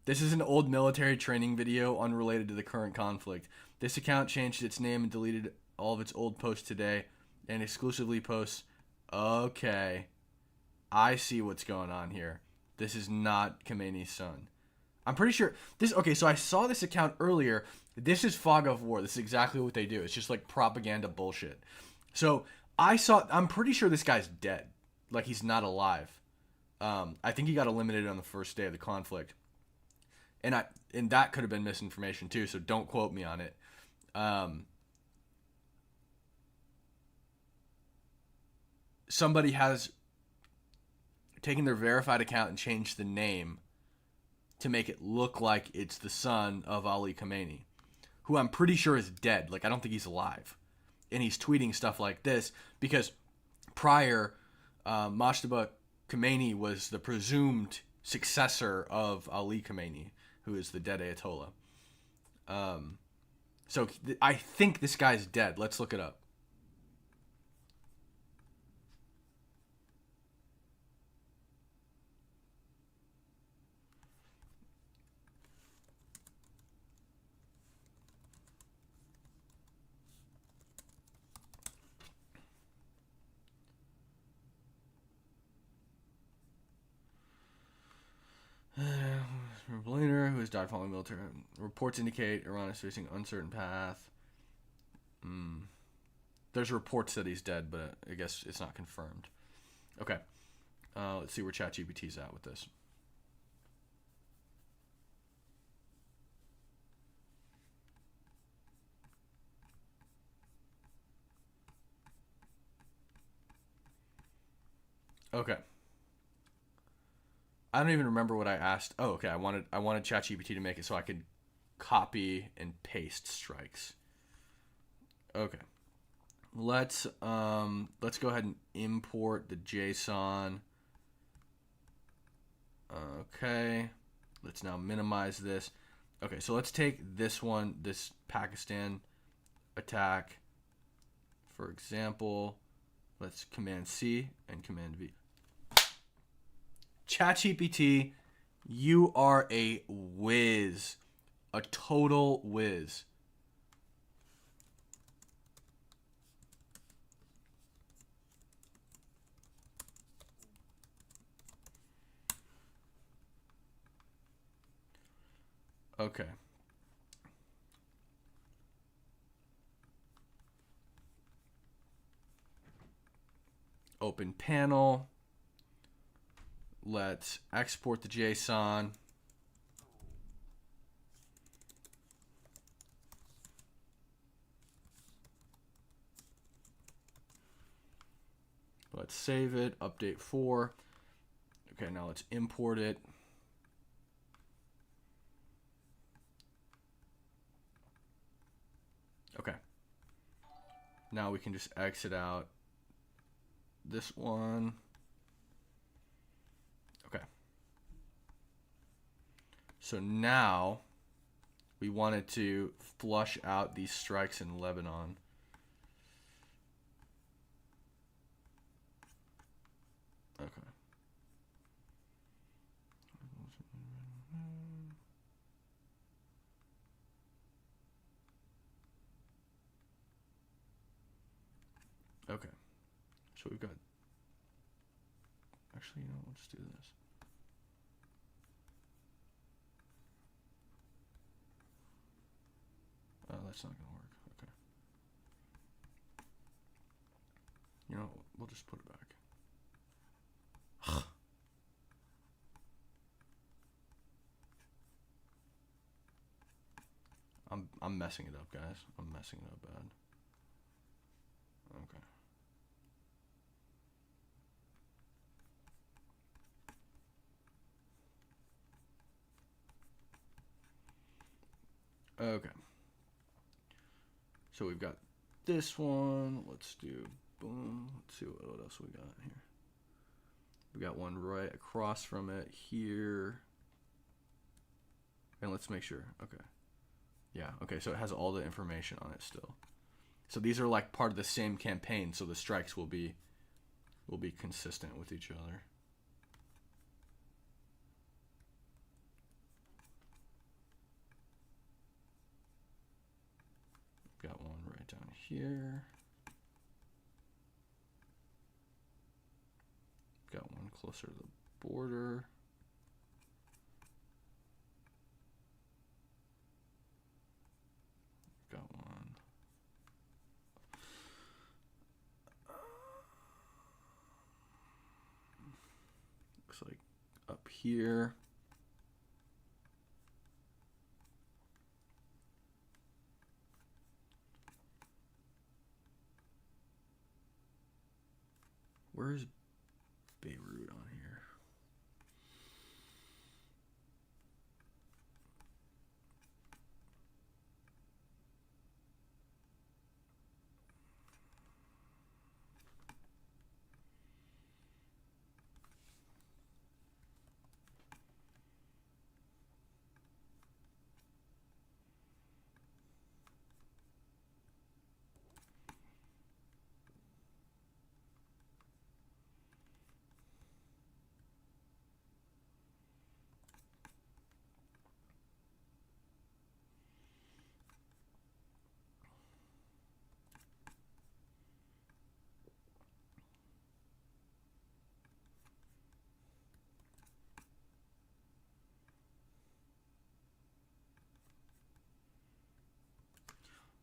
[SPEAKER 1] This is an old military training video unrelated to the current conflict. This account changed its name and deleted all of its old posts today and exclusively posts. Okay. I see what's going on here. This is not Khomeini's son. I'm pretty sure this. Okay, so I saw this account earlier. This is fog of war. This is exactly what they do. It's just like propaganda bullshit. So I'm pretty sure this guy's dead. Like, he's not alive. I think he got eliminated on the first day of the conflict. And that could have been misinformation too, so don't quote me on it. Somebody has taken their verified account and changed the name to make it look like it's the son of Ali Khamenei, who I'm pretty sure is dead. Like, I don't think he's alive. and he's tweeting stuff like this because prior, Mojtaba Khomeini was the presumed successor of Ali Khomeini, who is the dead Ayatollah. So I think this guy's dead. Let's look it up. Leader who has died following military reports indicate Iran is facing uncertain path. There's reports that he's dead, but I guess it's not confirmed. Okay, let's see where ChatGPT's at with this. Okay. I don't even remember what I asked. Oh, okay. I wanted ChatGPT to make it so I could copy and paste strikes. Okay. Let's go ahead and import the JSON. Okay. Let's now minimize this. Okay, so let's take this one, this Pakistan attack, for example. Let's Command C and Command V. ChatGPT, you are a whiz. A total whiz. Okay. Open panel. Let's export the JSON. Let's save it. Update 4. Okay, now let's import it. Okay. Now we can just exit out this one. Okay. So now we wanted to flush out these strikes in Lebanon. Okay. Okay. So we've got... Actually, you know, let's do this. Oh, that's not going to work. Okay. You know, we'll just put it back. I'm messing it up, guys. I'm messing it up bad. Okay. Okay. So we've got this one. Let's do boom. Let's see what else we got here. We got one right across from it here. And let's make sure. Okay. Yeah, okay, so it has all the information on it still. So these are like part of the same campaign, so the strikes will be consistent with each other. Got one right down here. Got one closer to the border. Got one. Looks like up here. Where is Beirut on here?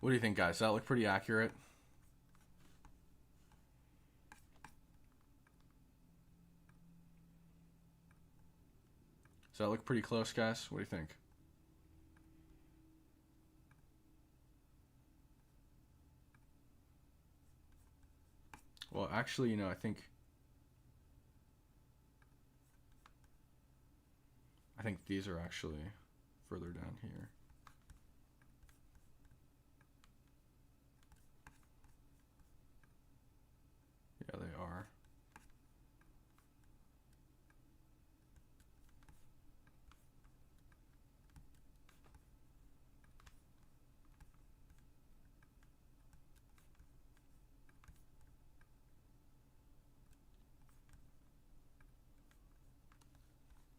[SPEAKER 1] What do you think, guys? Does that look pretty accurate? Does that look pretty close, guys? What do you think? Well, actually, you know, I think these are actually further down here. Yeah, they are.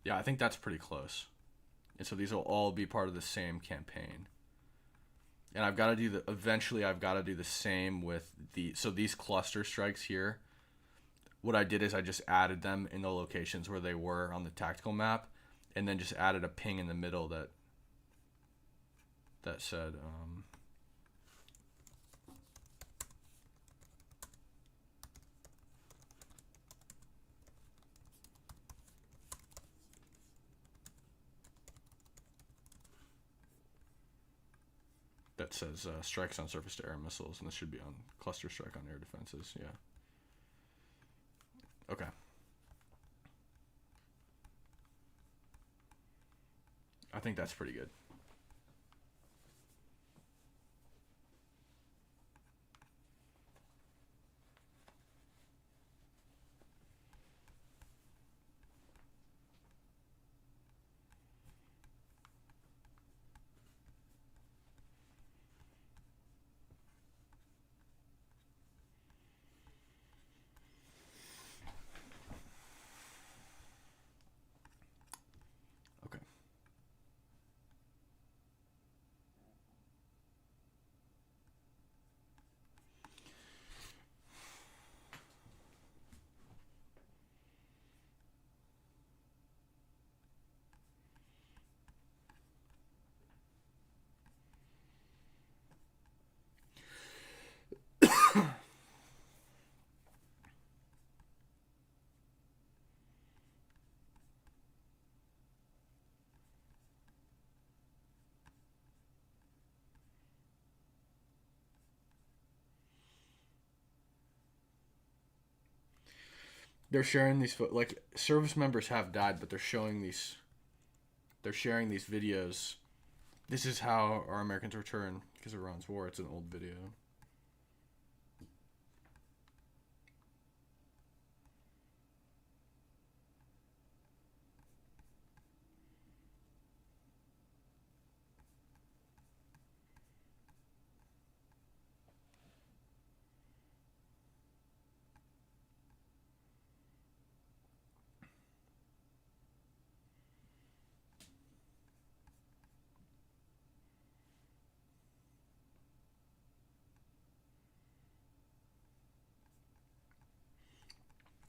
[SPEAKER 1] Yeah, I think that's pretty close. And so these will all be part of the same campaign. And I've got to do eventually I've got to do the same with so these cluster strikes here. What I did is I just added them in the locations where they were on the tactical map, and then just added a ping in the middle that said strikes on surface-to-air missiles, and this should be on cluster strike on air defenses. Yeah. Okay. I think that's pretty good. Okay. They're sharing these like service members have died, but they're sharing these videos. This is how our Americans return because of Iran's war. It's an old video.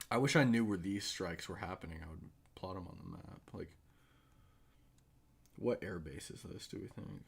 [SPEAKER 1] I wish I knew where these strikes were happening. I would plot them on the map. Like, what air base is this, do we think?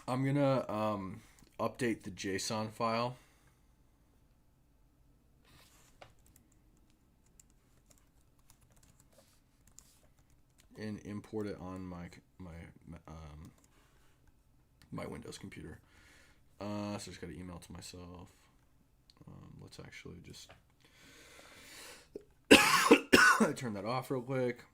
[SPEAKER 1] I'm gonna update the JSON file. And import it on my Windows computer. So I just got to email to myself. Let's actually just turn that off real quick.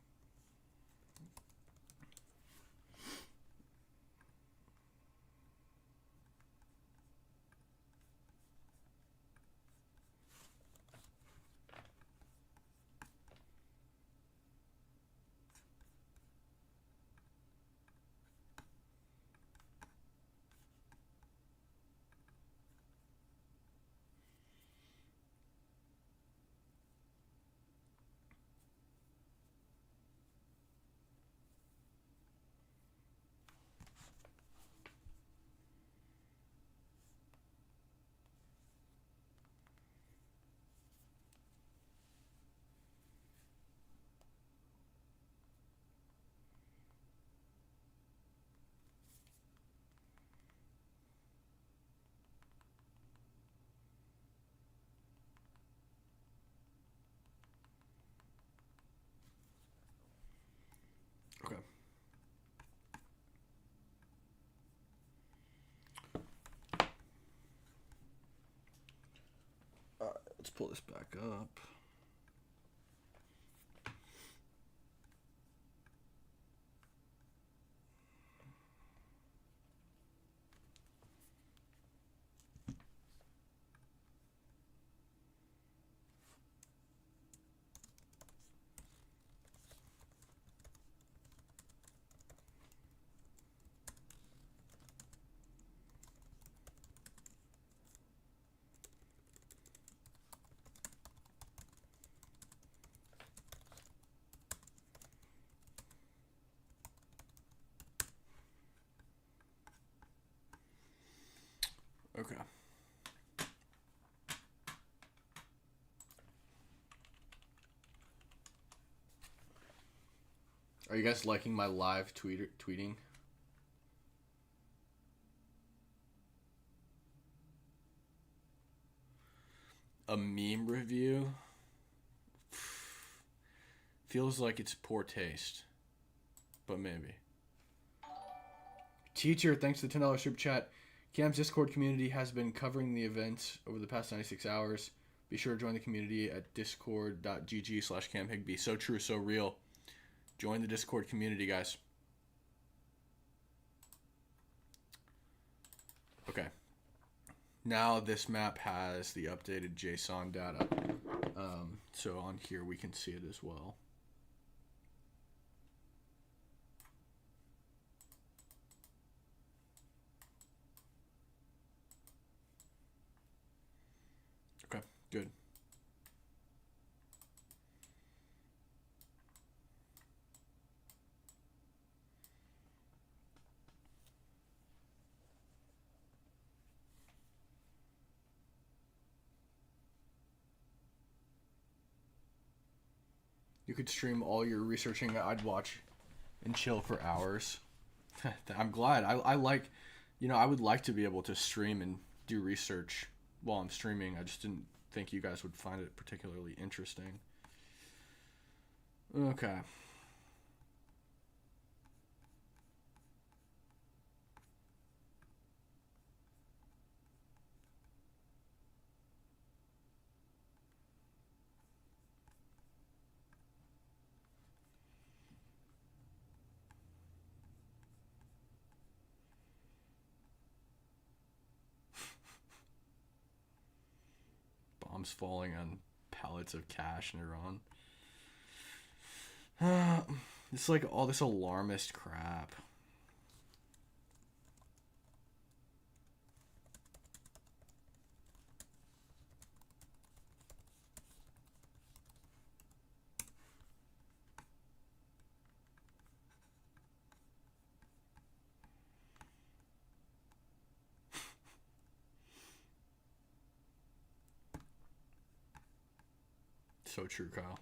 [SPEAKER 1] Let's pull this back up. Okay. Are you guys liking my live tweeting? A meme review? Feels like it's poor taste. But maybe. Teacher, thanks to the $10 super chat. Cam's Discord community has been covering the events over the past 96 hours. Be sure to join the community at discord.gg/CamHigby. So true, so real. Join the Discord community, guys. Okay. Now this map has the updated JSON data. So on here we can see it as well. Okay, good. You could stream all your researching. I'd watch and chill for hours. I'm glad. I like, I would like to be able to stream and do research while I'm streaming. I just didn't think you guys would find it particularly interesting. Okay. Bombs falling on pallets of cash in Iran. It's like all this alarmist crap. So true, Kyle.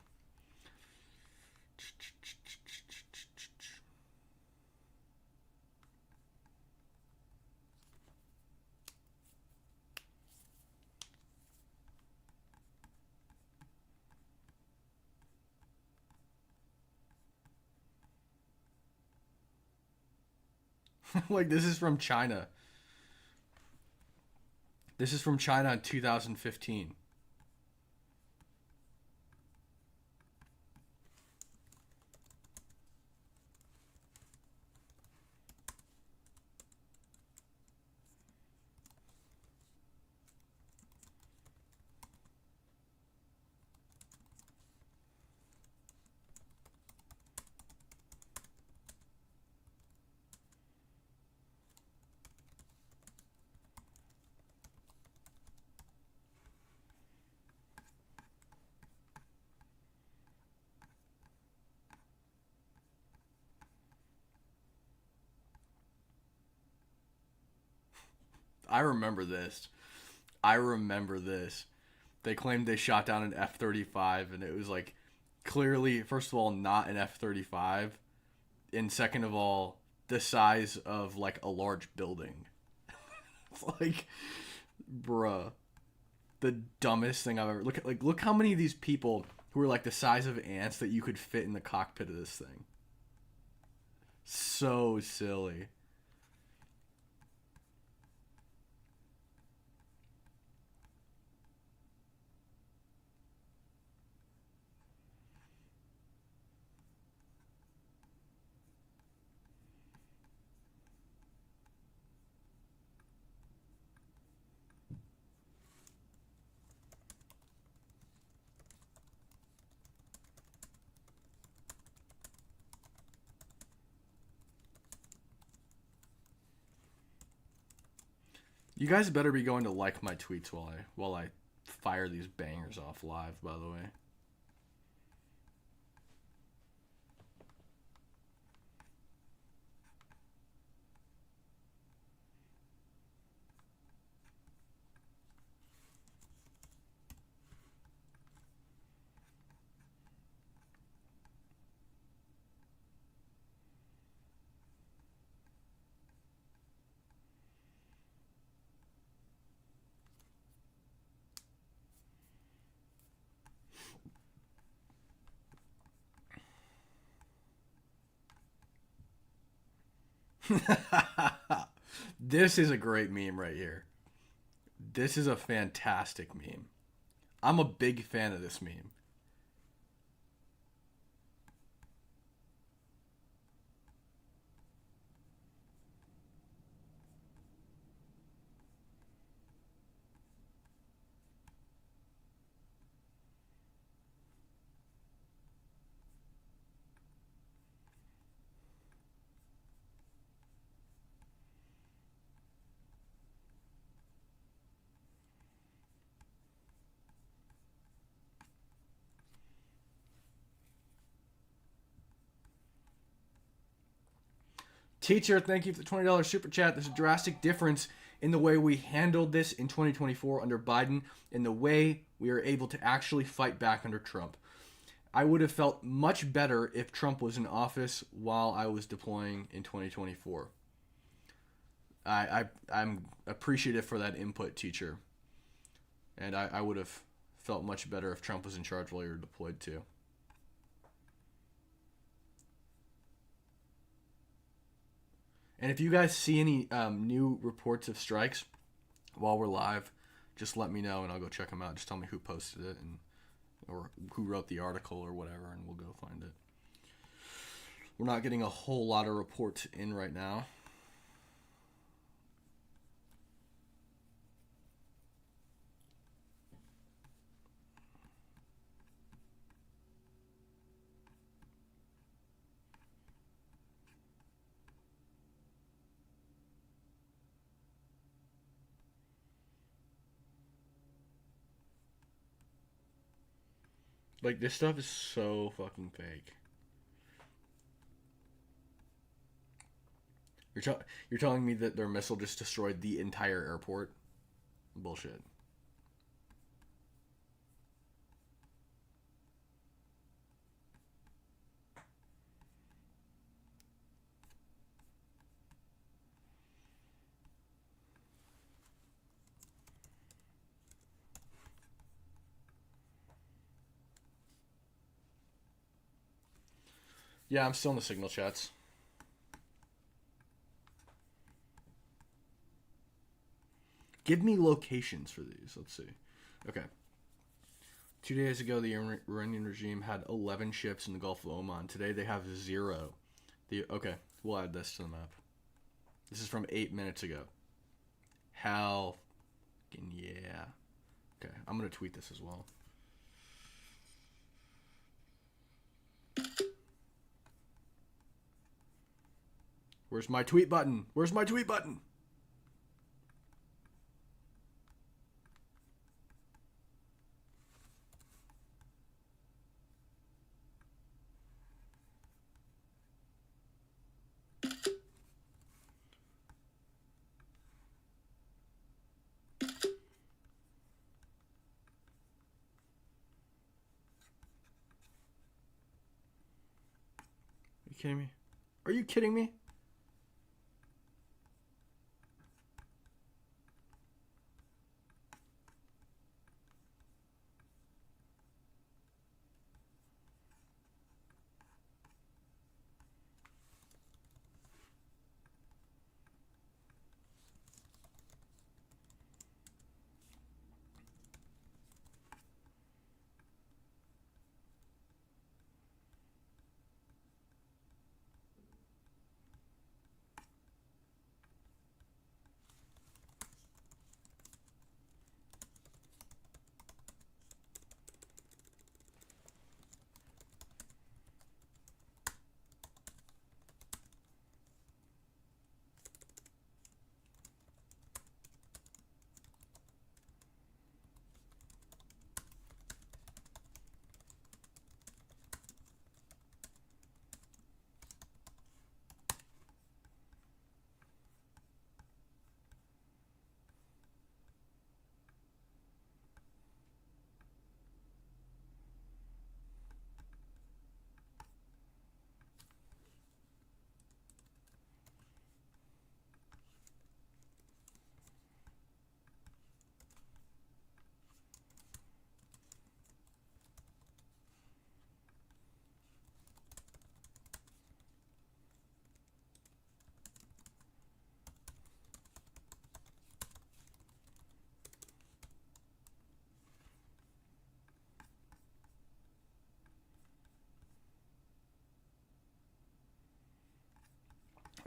[SPEAKER 1] Like, this is from China. This is from China in 2015. I remember this. They claimed they shot down an F-35, and it was like clearly, first of all, not an F-35, and second of all, the size of like a large building. It's like, bruh, the dumbest thing I've ever look how many of these people who are like the size of ants that you could fit in the cockpit of this thing. So silly. You guys better be going to like my tweets while I fire these bangers off live, by the way. This is a great meme right here. This is a fantastic meme. I'm a big fan of this meme. Teacher, thank you for the $20 super chat. There's a drastic difference in the way we handled this in 2024 under Biden and the way we are able to actually fight back under Trump. I would have felt much better if Trump was in office while I was deploying in 2024. I'm appreciative for that input, teacher. And I would have felt much better if Trump was in charge while you were deployed too. And if you guys see any new reports of strikes while we're live, just let me know and I'll go check them out. Just tell me who posted it or who wrote the article or whatever, and we'll go find it. We're not getting a whole lot of reports in right now. Like, this stuff is so fucking fake. You're telling me that their missile just destroyed the entire airport? Bullshit. Yeah, I'm still in the signal chats. Give me locations for these. Let's see. Okay. 2 days ago, the Iranian regime had 11 ships in the Gulf of Oman. Today, they have 0. Okay, we'll add this to the map. This is from 8 minutes ago. Hell. Yeah. Okay, I'm going to tweet this as well. Where's my tweet button? Where's my tweet button? Are you kidding me? Are you kidding me?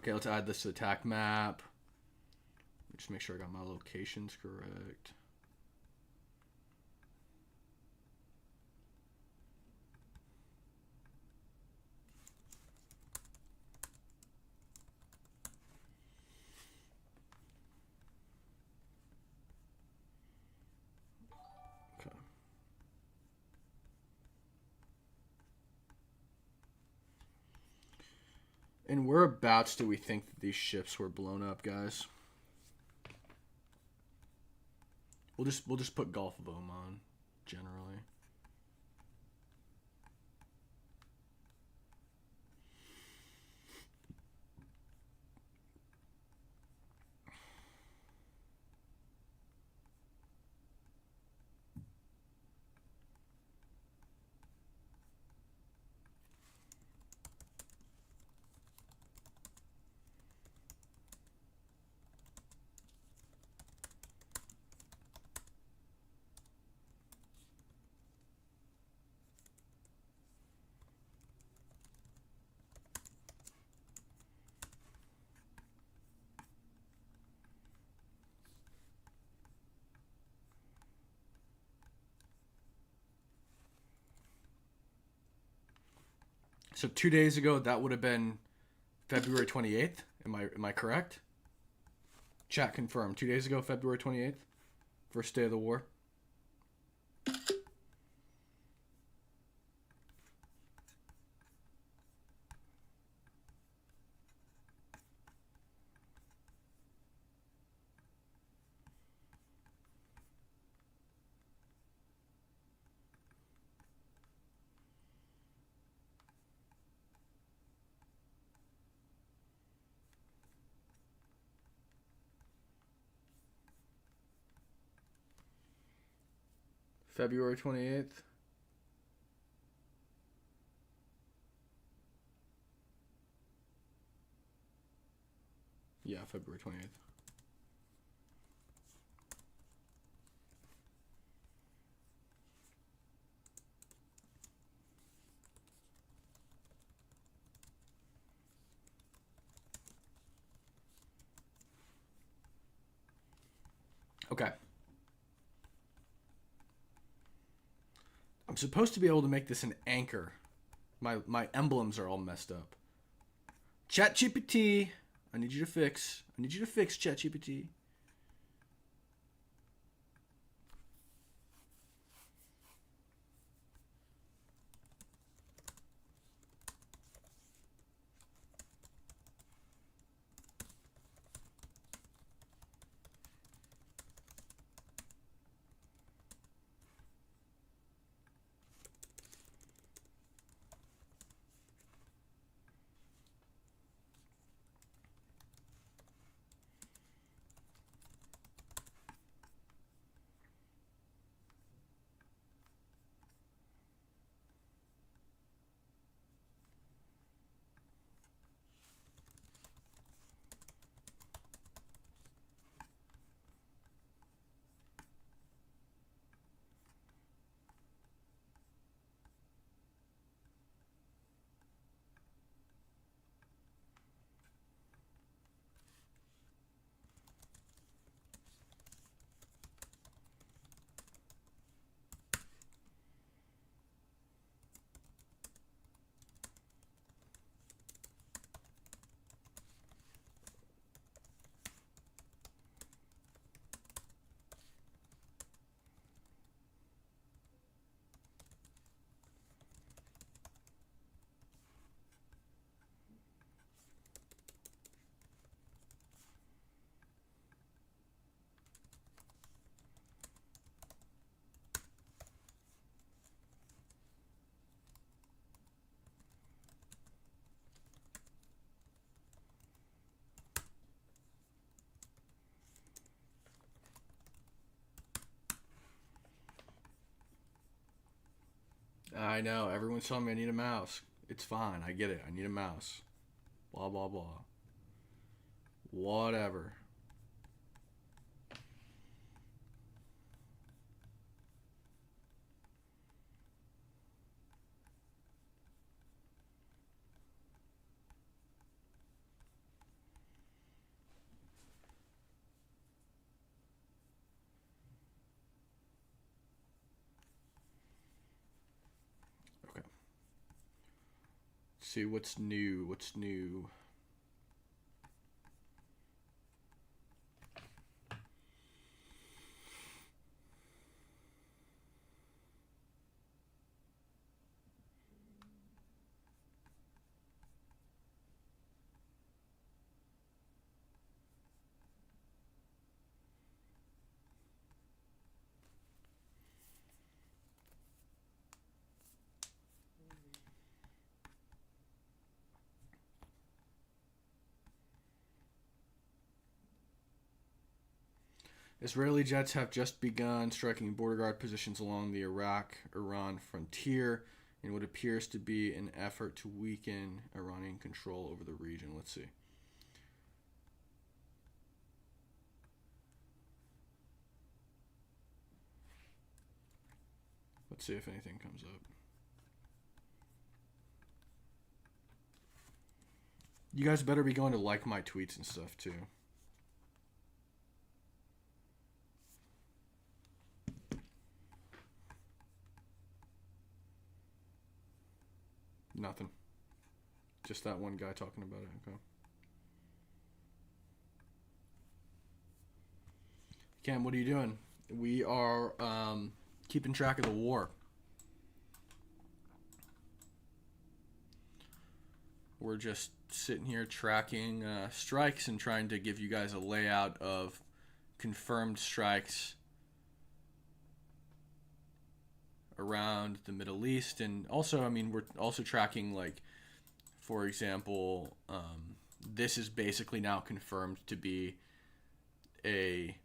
[SPEAKER 1] Okay, let's add this to attack map. Just make sure I got my locations correct. Okay. And whereabouts do we think that these ships were blown up, guys? We'll just put Gulf of Oman generally. So 2 days ago, that would have been February 28th. Am I correct? Chat confirmed. 2 days ago, February 28th, first day of the war. February 28th. Yeah, February 28th. Okay. I'm supposed to be able to make this an anchor. My emblems are all messed up. ChatGPT, I need you to fix. ChatGPT. I know. Everyone's telling me I need a mouse. It's fine. I get it. I need a mouse. Blah, blah, blah. Whatever. see what's new. What's new? Israeli jets have just begun striking border guard positions along the Iraq-Iran frontier in what appears to be an effort to weaken Iranian control over the region. Let's see. Let's see if anything comes up. You guys better be going to like my tweets and stuff too. Nothing. Just that one guy talking about it. Okay. Cam, what are you doing? We are keeping track of the war. We're just sitting here tracking strikes and trying to give you guys a layout of confirmed strikes around the Middle East. And also, I mean, we're also tracking, like, for example, this is basically now confirmed to be an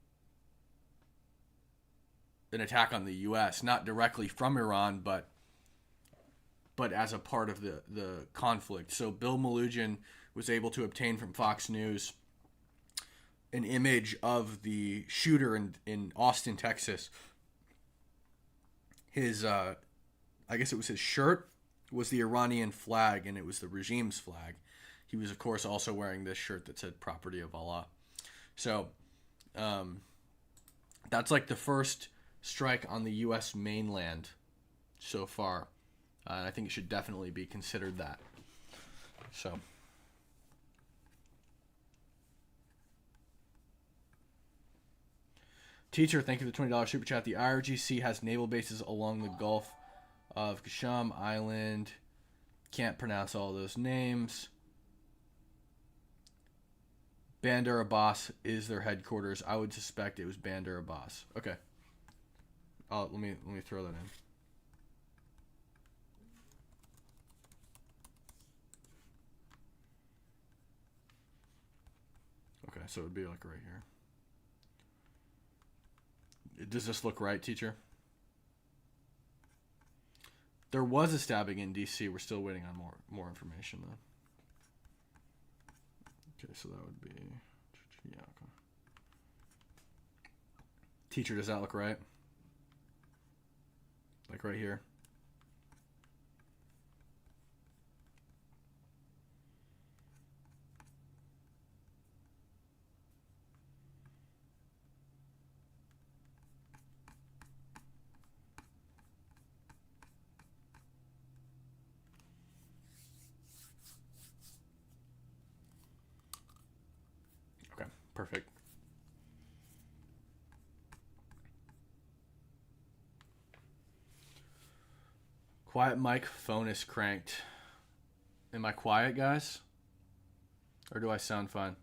[SPEAKER 1] attack on the U.S., not directly from Iran, but as a part of the conflict. So Bill Melugin was able to obtain from Fox News an image of the shooter in Austin, Texas. His, I guess it was his shirt, was the Iranian flag, and it was the regime's flag. He was, of course, also wearing this shirt that said "Property of Allah." So, that's like the first strike on the U.S. mainland so far. And I think it should definitely be considered that. So. Teacher, thank you for the $20 super chat. The IRGC has naval bases along the Gulf of Cashapp Island. Can't pronounce all those names. Bandar Abbas is their headquarters. I would suspect it was Bandar Abbas. Okay. Let me throw that in. Okay, so it would be like right here. Does this look right, teacher? There was a stabbing in D.C. We're still waiting on more information, though. Okay, so that would be... Yeah, okay. Teacher, does that look right? Like right here? Okay, perfect. Quiet mic, phone is cranked. Am I quiet, guys? Or do I sound fine?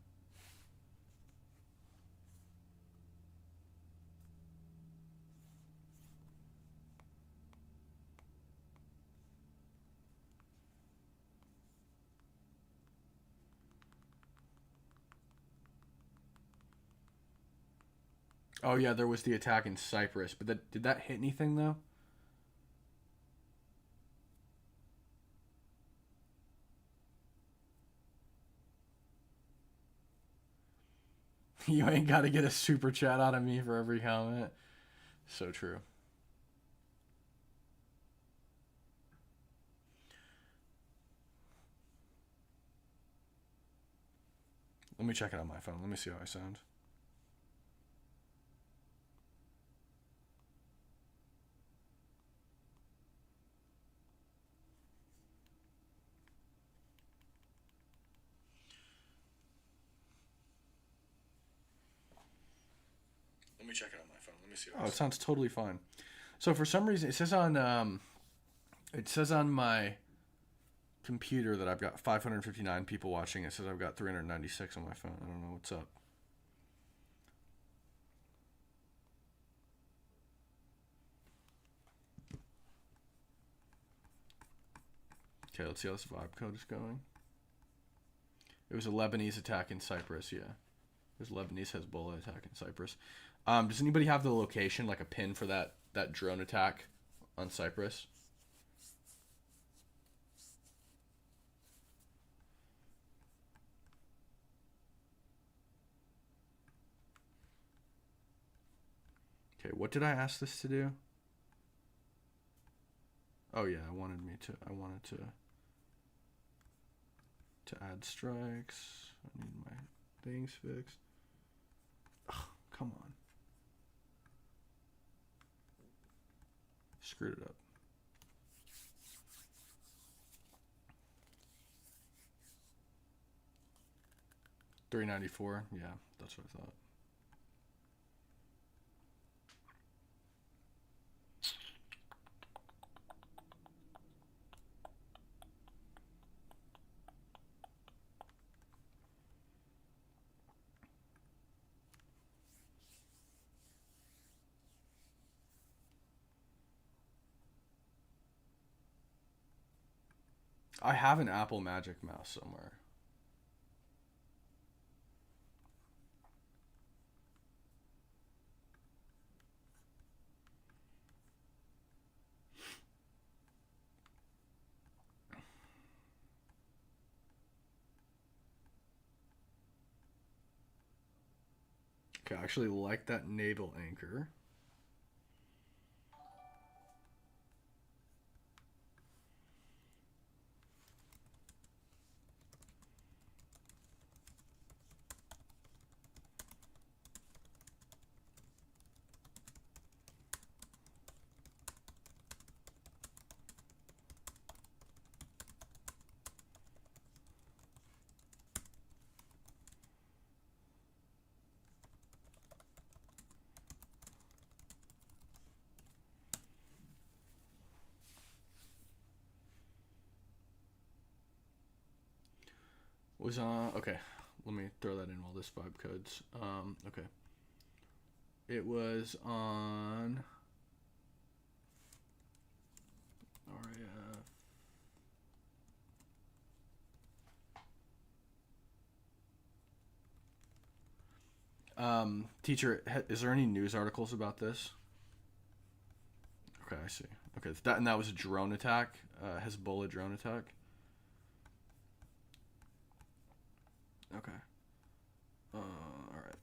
[SPEAKER 1] Oh yeah, there was the attack in Cyprus, but did that hit anything though? You ain't got to get a super chat out of me for every comment. So true. Let me check it on my phone. Let me see how I sound. me check it on my phone. Let me see.
[SPEAKER 5] Oh, it sounds totally fine. So for some reason, it says on my computer that I've got 559 people watching. It says I've got 396 on my phone. I don't know what's up. Okay, let's see how this vibe code is going. It was a Lebanese attack in Cyprus, yeah. There's Lebanese Hezbollah attack in Cyprus. Does anybody have the location, like a pin for that drone attack on Cyprus? Okay, what did I ask this to do? Oh yeah, I wanted to add strikes. I need my things fixed. Oh, come on. Screwed it up. $394. Yeah, that's what I thought. I have an Apple Magic Mouse somewhere. Okay, I actually like that naval anchor. Was on, okay, let me throw that in while this vibe codes. Okay. It was on RAF. Teacher, is there any news articles about this? Okay, I see. Okay, that was a drone attack, Hezbollah drone attack. Okay. All right.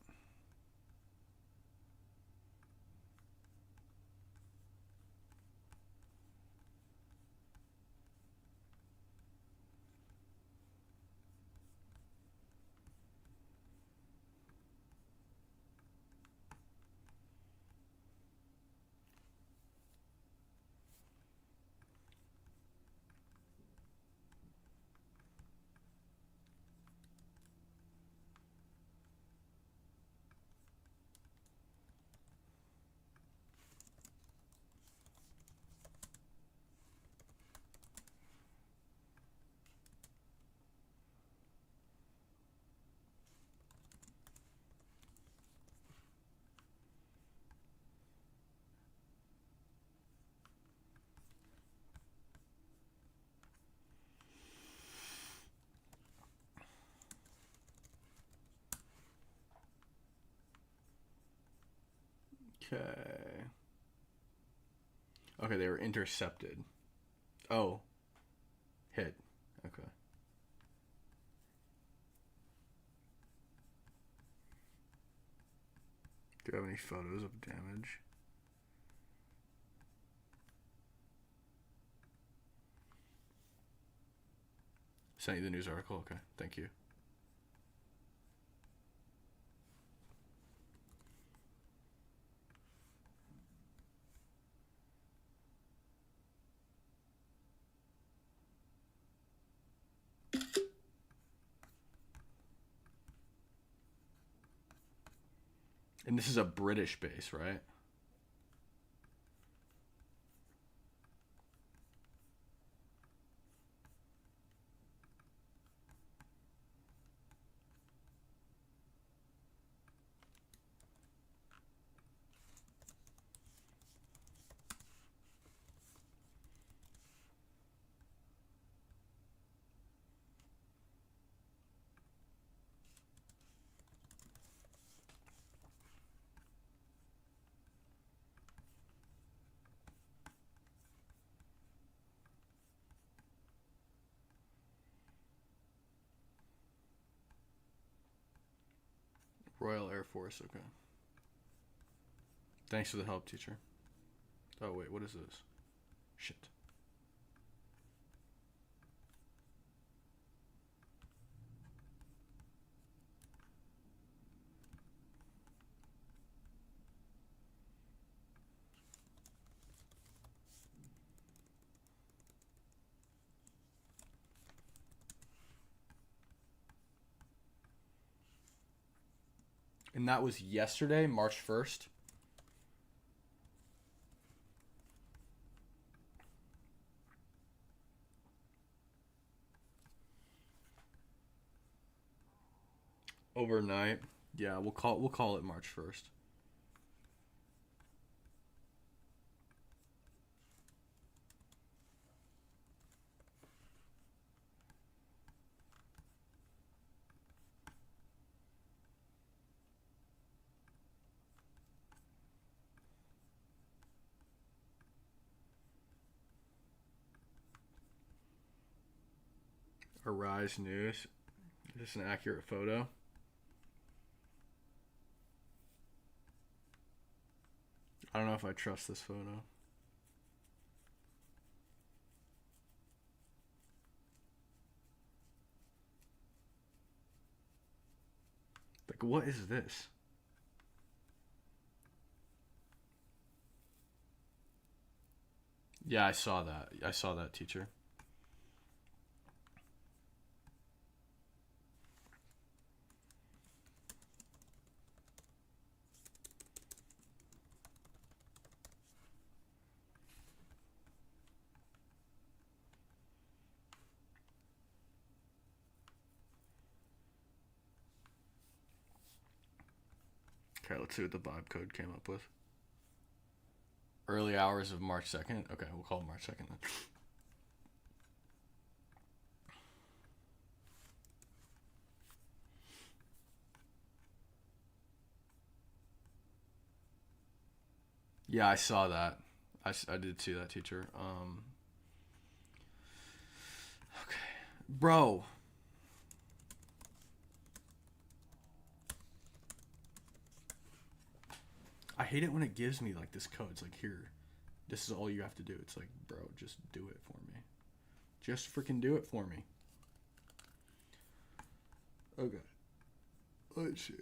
[SPEAKER 5] Okay. Okay, they were intercepted. Oh. Hit. Okay. Do you have any photos of damage? Sent you the news article? Okay, thank you. And this is a British base, right? Royal Air Force, okay. Thanks for the help, teacher. Oh, wait, what is this? Shit. And that was yesterday, March 1st. Overnight. Yeah, we'll call it March 1st. Arise News. Is this an accurate photo? I don't know if I trust this photo. Like, what is this? Yeah, I saw that. I saw that, teacher. Okay, let's see what the vibe code came up with. Early hours of March 2nd. Okay, we'll call it March 2nd then. Yeah, I saw that. I did see that, teacher. Okay. Bro. I hate it when it gives me like this code. It's like, here, this is all you have to do. It's like, bro, just do it for me. Just freaking do it for me. Okay. Let's see.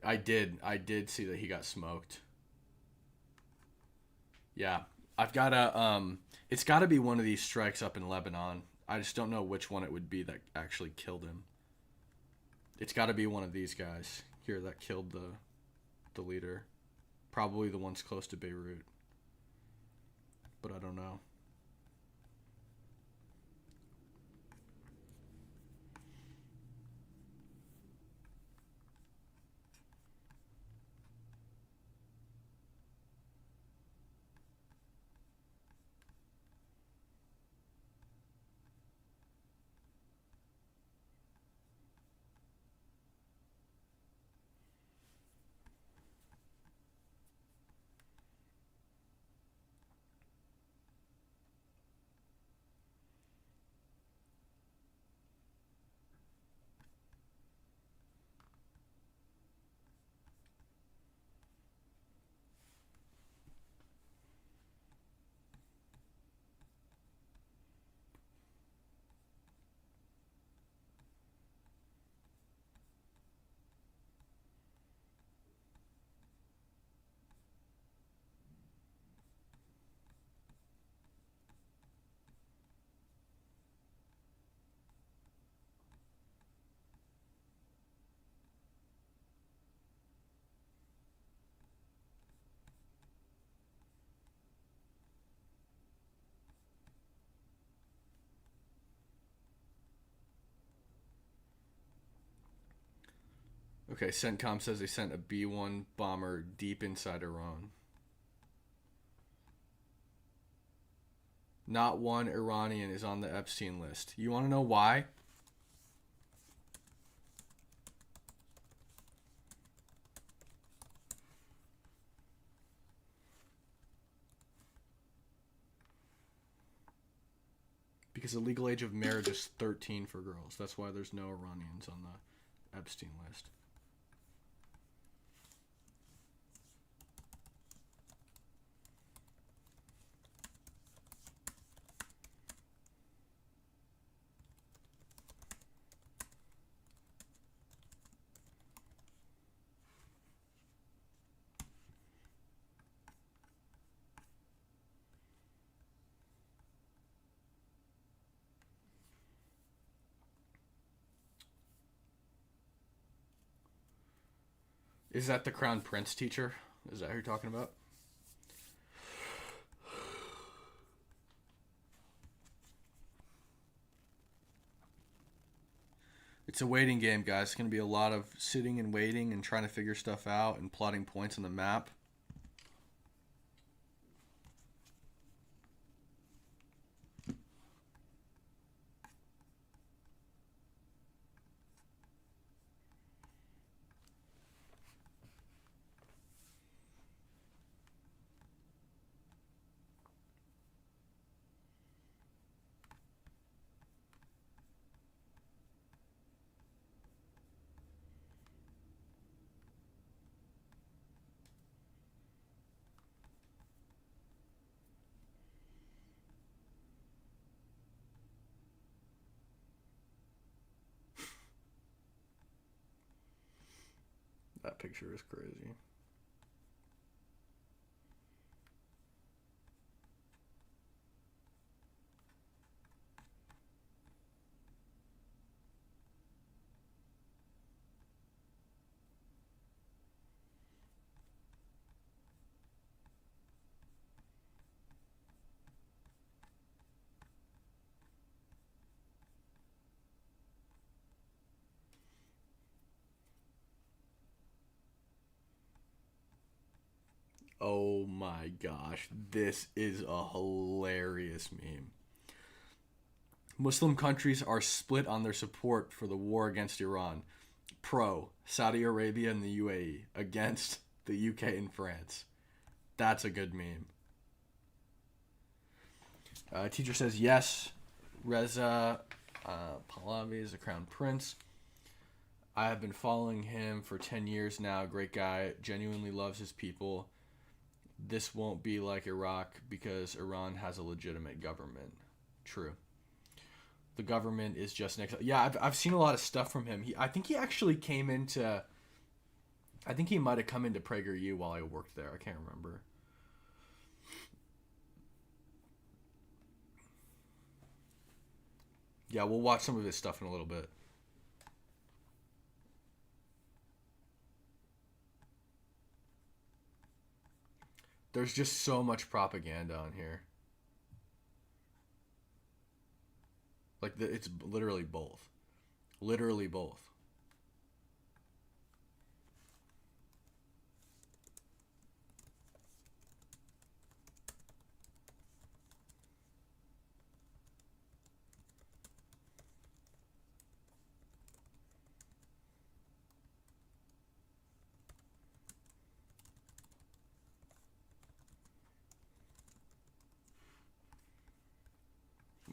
[SPEAKER 5] I did see that he got smoked. Yeah. I've got to it's got to be one of these strikes up in Lebanon. I just don't know which one it would be that actually killed him. It's got to be one of these guys here that killed the leader. Probably the ones close to Beirut. But I don't know. Okay, CENTCOM says they sent a B-1 bomber deep inside Iran. Not one Iranian is on the Epstein list. You want to know why? Because the legal age of marriage is 13 for girls. That's why there's no Iranians on the Epstein list. Is that the Crown Prince teacher? Is that who you're talking about? It's a waiting game, guys. It's going to be a lot of sitting and waiting and trying to figure stuff out and plotting points on the map. That picture is crazy. Oh my gosh, this is a hilarious meme. Muslim countries are split on their support for the war against Iran. Pro, Saudi Arabia and the UAE. Against the UK and France. That's a good meme. Teacher says, yes, Reza Pahlavi is the crown prince. I have been following him for 10 years now. Great guy. Genuinely loves his people. This won't be like Iraq because Iran has a legitimate government. True. The government is just next. Yeah, I've seen a lot of stuff from him. I think he actually came into. I think he might have come into PragerU while I worked there. I can't remember. Yeah, we'll watch some of his stuff in a little bit. There's just so much propaganda on here. Like, it's literally both. Literally both.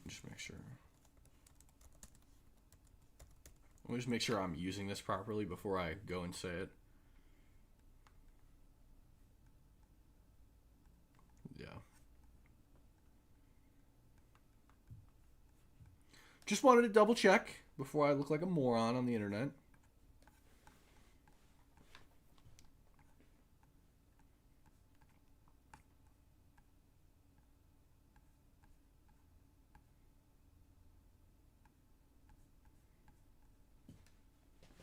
[SPEAKER 5] Just make sure. Let me just make sure I'm using this properly before I go and say it. Yeah. Just wanted to double check before I look like a moron on the internet.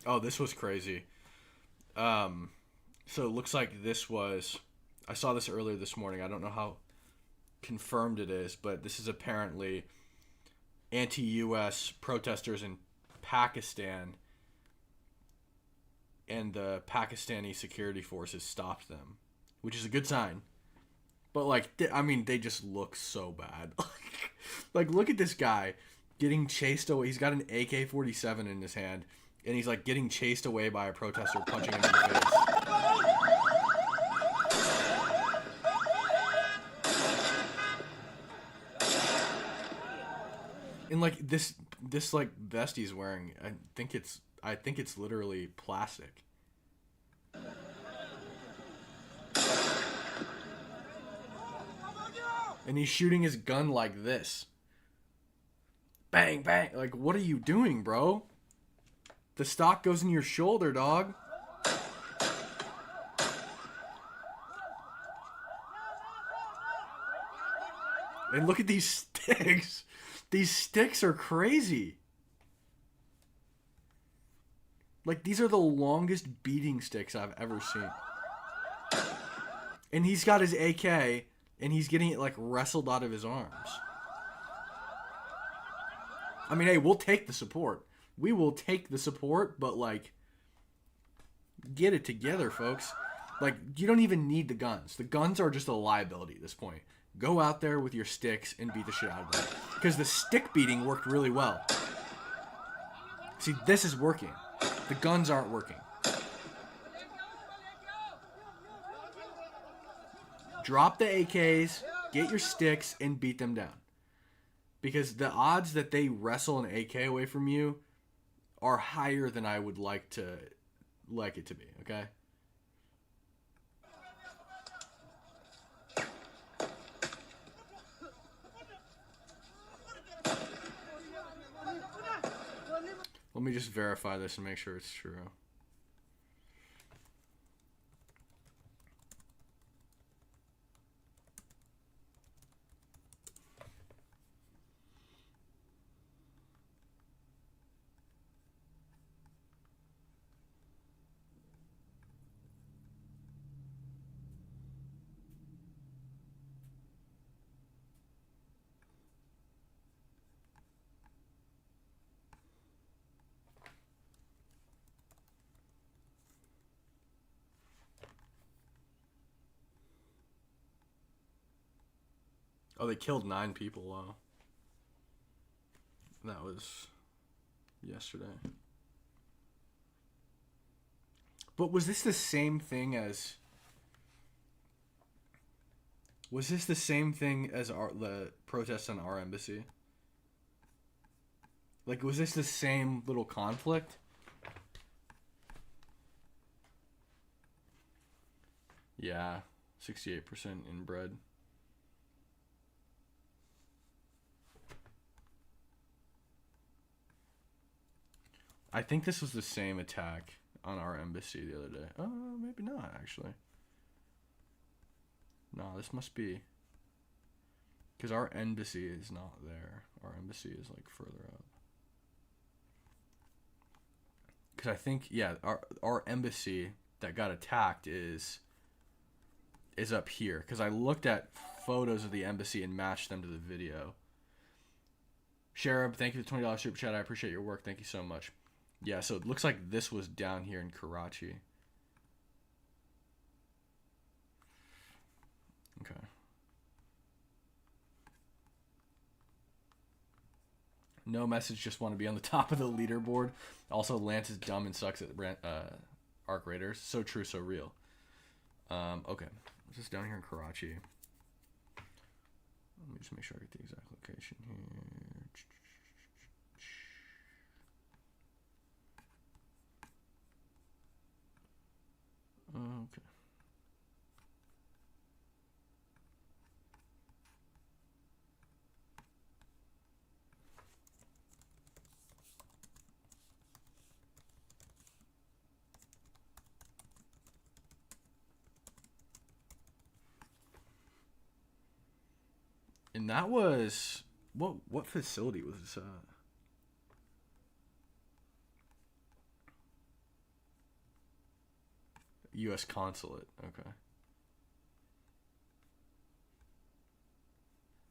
[SPEAKER 5] Oh, this was crazy. So it looks like this was... I saw this earlier this morning. I don't know how confirmed it is, but this is apparently anti-U.S. protesters in Pakistan and the Pakistani security forces stopped them, which is a good sign. But like, they just look so bad. Like, look at this guy getting chased away. He's got an AK-47 in his hand, and he's like getting chased away by a protester punching him in the face. And like this like vest he's wearing, I think it's literally plastic. And he's shooting his gun like this. Bang, bang. Like, what are you doing, bro? The stock goes in your shoulder, dog. And look at these sticks. These sticks are crazy. Like, these are the longest beating sticks I've ever seen. And he's got his AK, and he's getting it, like, wrestled out of his arms. I mean, hey, we'll take the support. We will take the support, but, like, get it together, folks. Like, you don't even need the guns. The guns are just a liability at this point. Go out there with your sticks and beat the shit out of them. Because the stick beating worked really well. See, this is working. The guns aren't working. Drop the AKs, get your sticks, and beat them down. Because the odds that they wrestle an AK away from you are higher than I would like it to be, okay? Let me just verify this and make sure it's true. Oh, they killed 9 people. Wow. That was yesterday. But was this the same thing as... Was this the same thing as the protests on our embassy? Like, was this the same little conflict? Yeah, 68% inbred. I think this was the same attack on our embassy the other day. Oh, maybe not, actually. No, this must be... Because our embassy is not there. Our embassy is, like, further up. Because I think, yeah, our embassy that got attacked is up here. Because I looked at photos of the embassy and matched them to the video. Sharab, thank you for the $20 super chat. I appreciate your work. Thank you so much. Yeah, so it looks like this was down here in Karachi. Okay. No message, just want to be on the top of the leaderboard. Also, Lance is dumb and sucks at Arc Raiders. So true, so real. Okay. This is down here in Karachi. Let me just make sure I get the exact location here. Okay. And that was what facility was this at? U.S. consulate. Okay.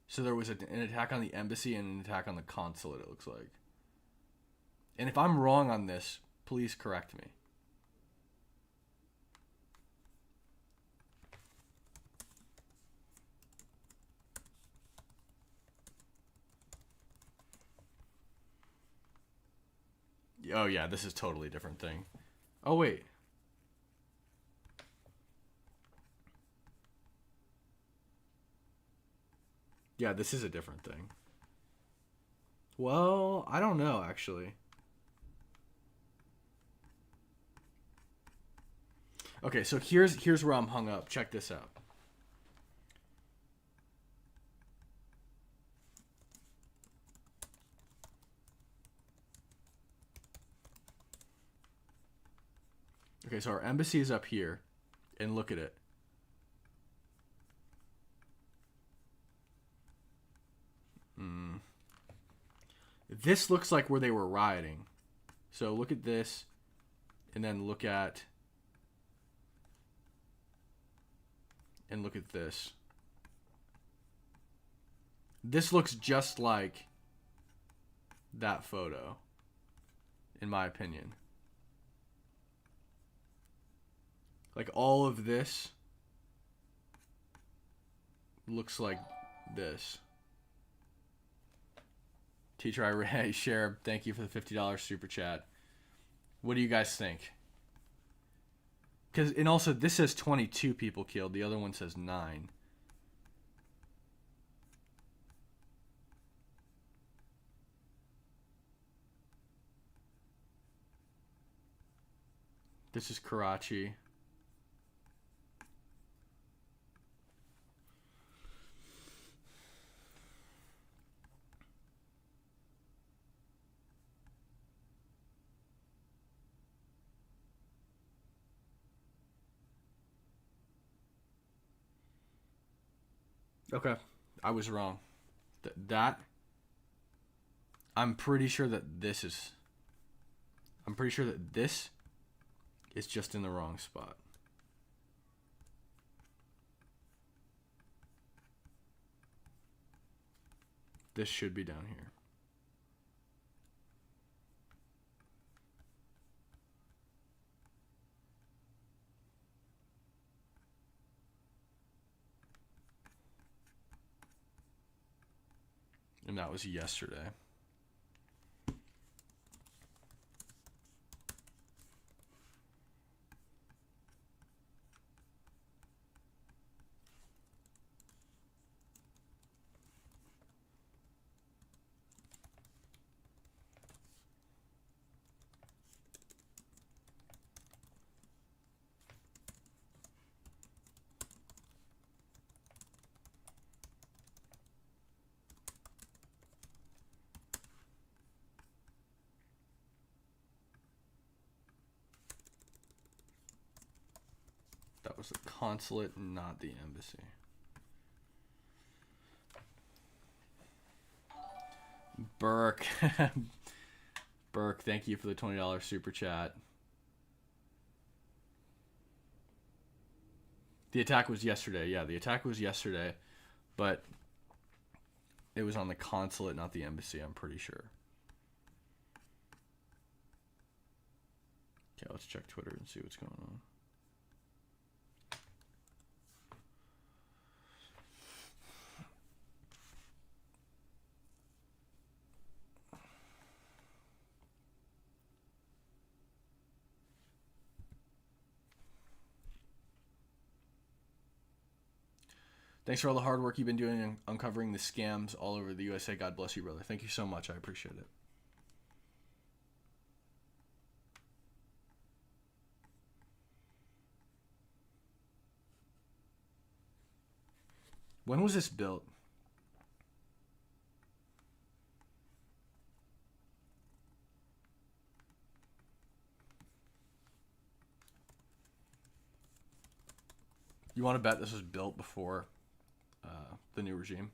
[SPEAKER 5] So there was an attack on the embassy and an attack on the consulate, it looks like. And if I'm wrong on this, please correct me. Oh yeah, this is totally a different thing. Oh wait. Yeah, this is a different thing. Well, I don't know actually. Okay, so here's where I'm hung up. Check this out. Okay, so our embassy is up here, and look at it. This looks like where they were rioting. So look at this, and then look at this. This looks just like that photo, in my opinion. Like all of this looks like this. Teacher I share, thank you for the $50 super chat. What do you guys think? And also this says 22 people killed. The other one says 9. This is Karachi. Okay, I was wrong. That I'm pretty sure that this is just in the wrong spot. This should be down here. And that was yesterday. That was the consulate, not the embassy. Burke. Burke, thank you for the $20 super chat. The attack was yesterday. Yeah, the attack was yesterday, but it was on the consulate, not the embassy, I'm pretty sure. Okay, let's check Twitter and see what's going on. Thanks for all the hard work you've been doing in uncovering the scams all over the USA. God bless you, brother. Thank you so much. I appreciate it. When was this built? You want to bet this was built before the new regime?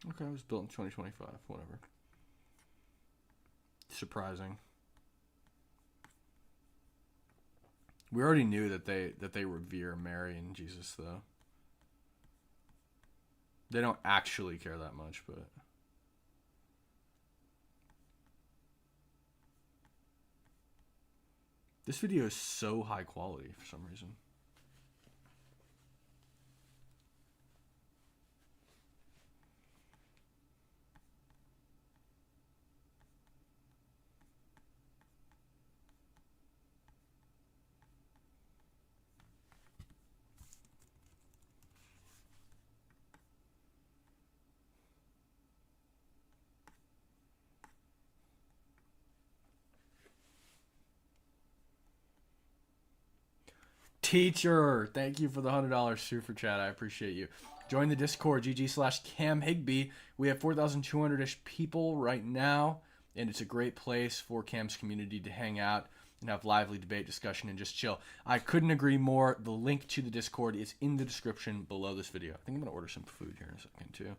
[SPEAKER 5] Okay, it was built in 2025. Whatever. Surprising. We already knew that they revere Mary and Jesus, though.
[SPEAKER 1] They don't actually care that much, but... This video is so high quality for some reason. Teacher, thank you for the $100 super chat. I appreciate you. Join the Discord, GG/Cam Higby. We have 4,200-ish people right now, and it's a great place for Cam's community to hang out and have lively debate, discussion, and just chill. I couldn't agree more. The link to the Discord is in the description below this video. I think I'm going to order some food here in a second, too.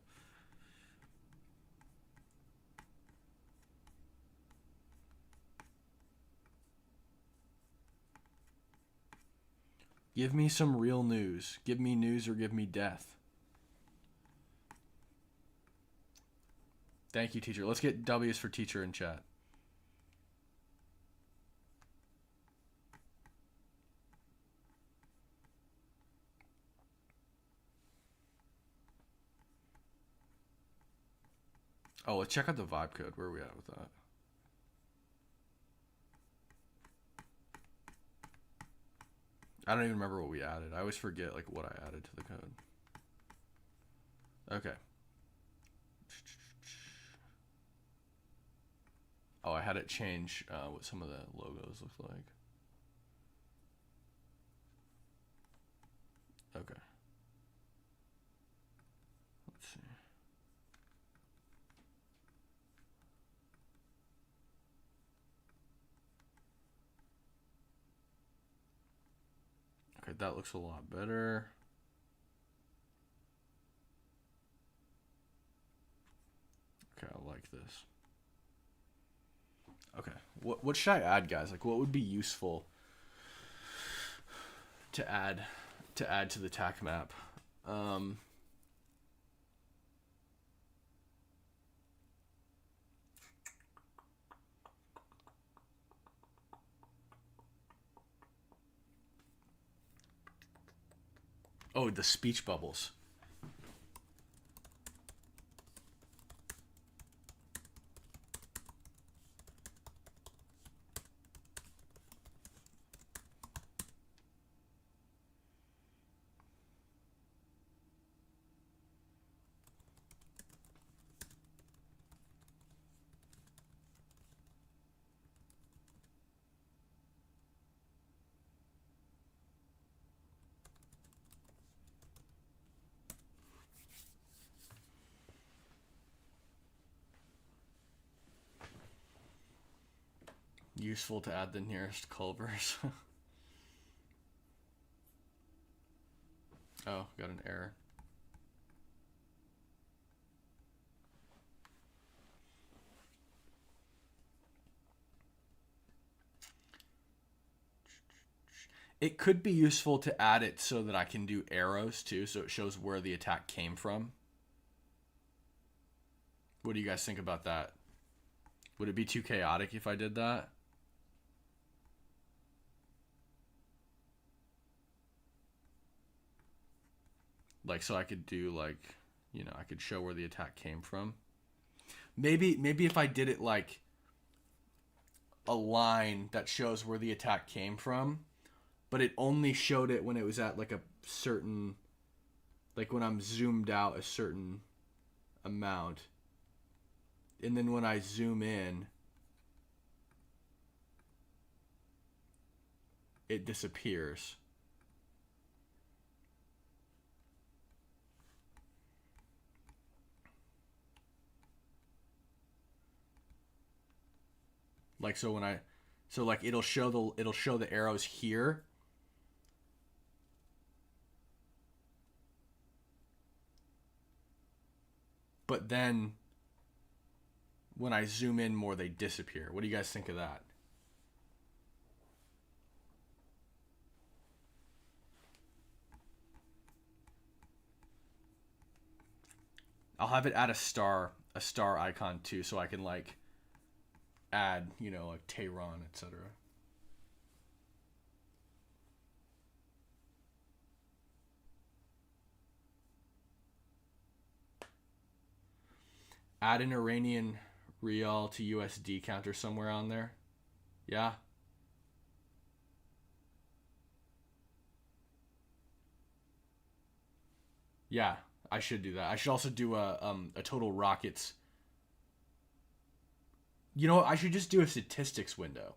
[SPEAKER 1] Give me some real news. Give me news or give me death. Thank you, teacher. Let's get W's for teacher in chat. Oh, let's check out the vibe code. Where are we at with that? I don't even remember what we added. I always forget like what I added to the code. Okay. Oh, I had it change what some of the logos look like. Okay. Let's see. Okay, that looks a lot better. Okay, I like this. Okay, what should I add, guys? Like, what would be useful to add to the TAC map? Oh, the speech bubbles. Useful to add the nearest culvers. Oh, got an error. It could be useful to add it so that I can do arrows too, so it shows where the attack came from. What do you guys think about that? Would it be too chaotic if I did that? Like, so I could do, like, you know, I could show where the attack came from. Maybe if I did it like a line that shows where the attack came from, but it only showed it when it was at like a certain, like when I'm zoomed out a certain amount. And then when I zoom in, it disappears. Like, so when I, so like it'll show the arrows here. But then when I zoom in more, they disappear. What do you guys think of that?
[SPEAKER 5] I'll have it add a star icon too, so I can like add, you know, like Tehran, etc. Add an Iranian rial to USD counter somewhere on there. Yeah. Yeah, I should do that. I should also do a total rockets. You know what? I should just do a statistics window.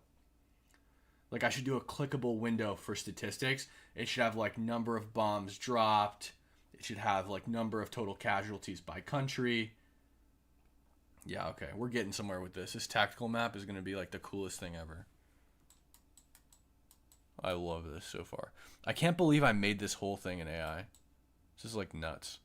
[SPEAKER 5] Like, I should do a clickable window for statistics. It should have like number of bombs dropped. It should have like number of total casualties by country. Yeah, okay. We're getting somewhere with this. This tactical map is going to be like the coolest thing ever. I love this so far. I can't believe I made this whole thing in AI. This is like nuts.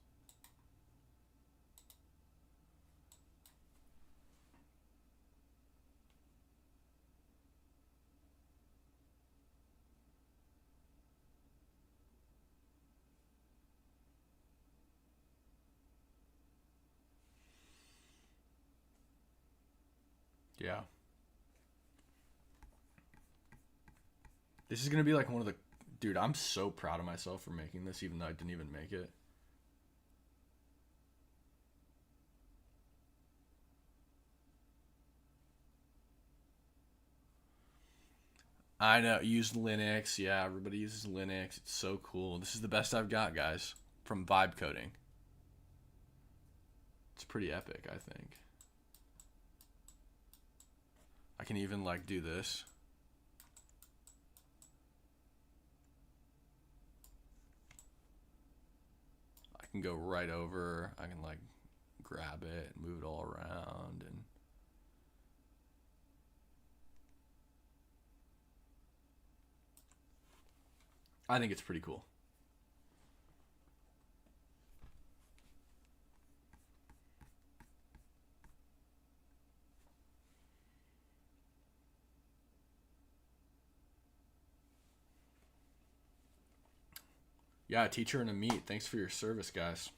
[SPEAKER 5] Yeah. This is going to be like one of the... Dude, I'm so proud of myself for making this, even though I didn't even make it. I know. Use Linux. Yeah, everybody uses Linux. It's so cool. This is the best I've got, guys, from vibe coding. It's pretty epic, I think. I can even, like, do this. I can go right over. I can, like, grab it and move it all around. And I think it's pretty cool. Yeah, teacher and a meet. Thanks for your service, guys.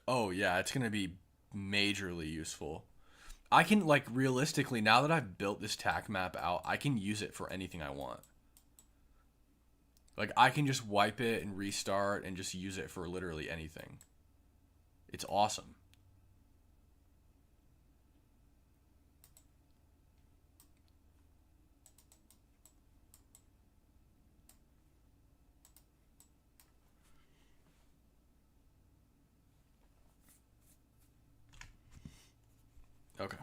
[SPEAKER 5] Oh, yeah, it's going to be majorly useful. I can, like, realistically, now that I've built this TAC map out, I can use it for anything I want. Like, I can just wipe it and restart and just use it for literally anything. It's awesome. Okay.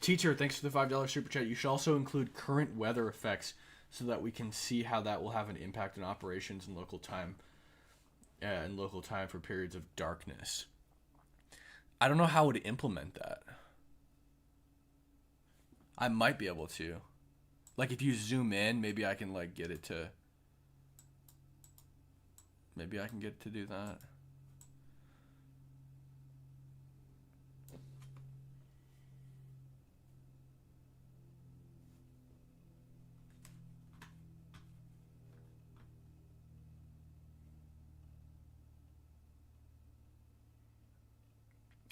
[SPEAKER 5] Teacher, thanks for the $5 super chat. You should also include current weather effects so that we can see how that will have an impact on operations in local time for periods of darkness. I don't know how I would implement that. I might be able to. Like, if you zoom in, maybe I can, like, get it to... Maybe I can get it to do that.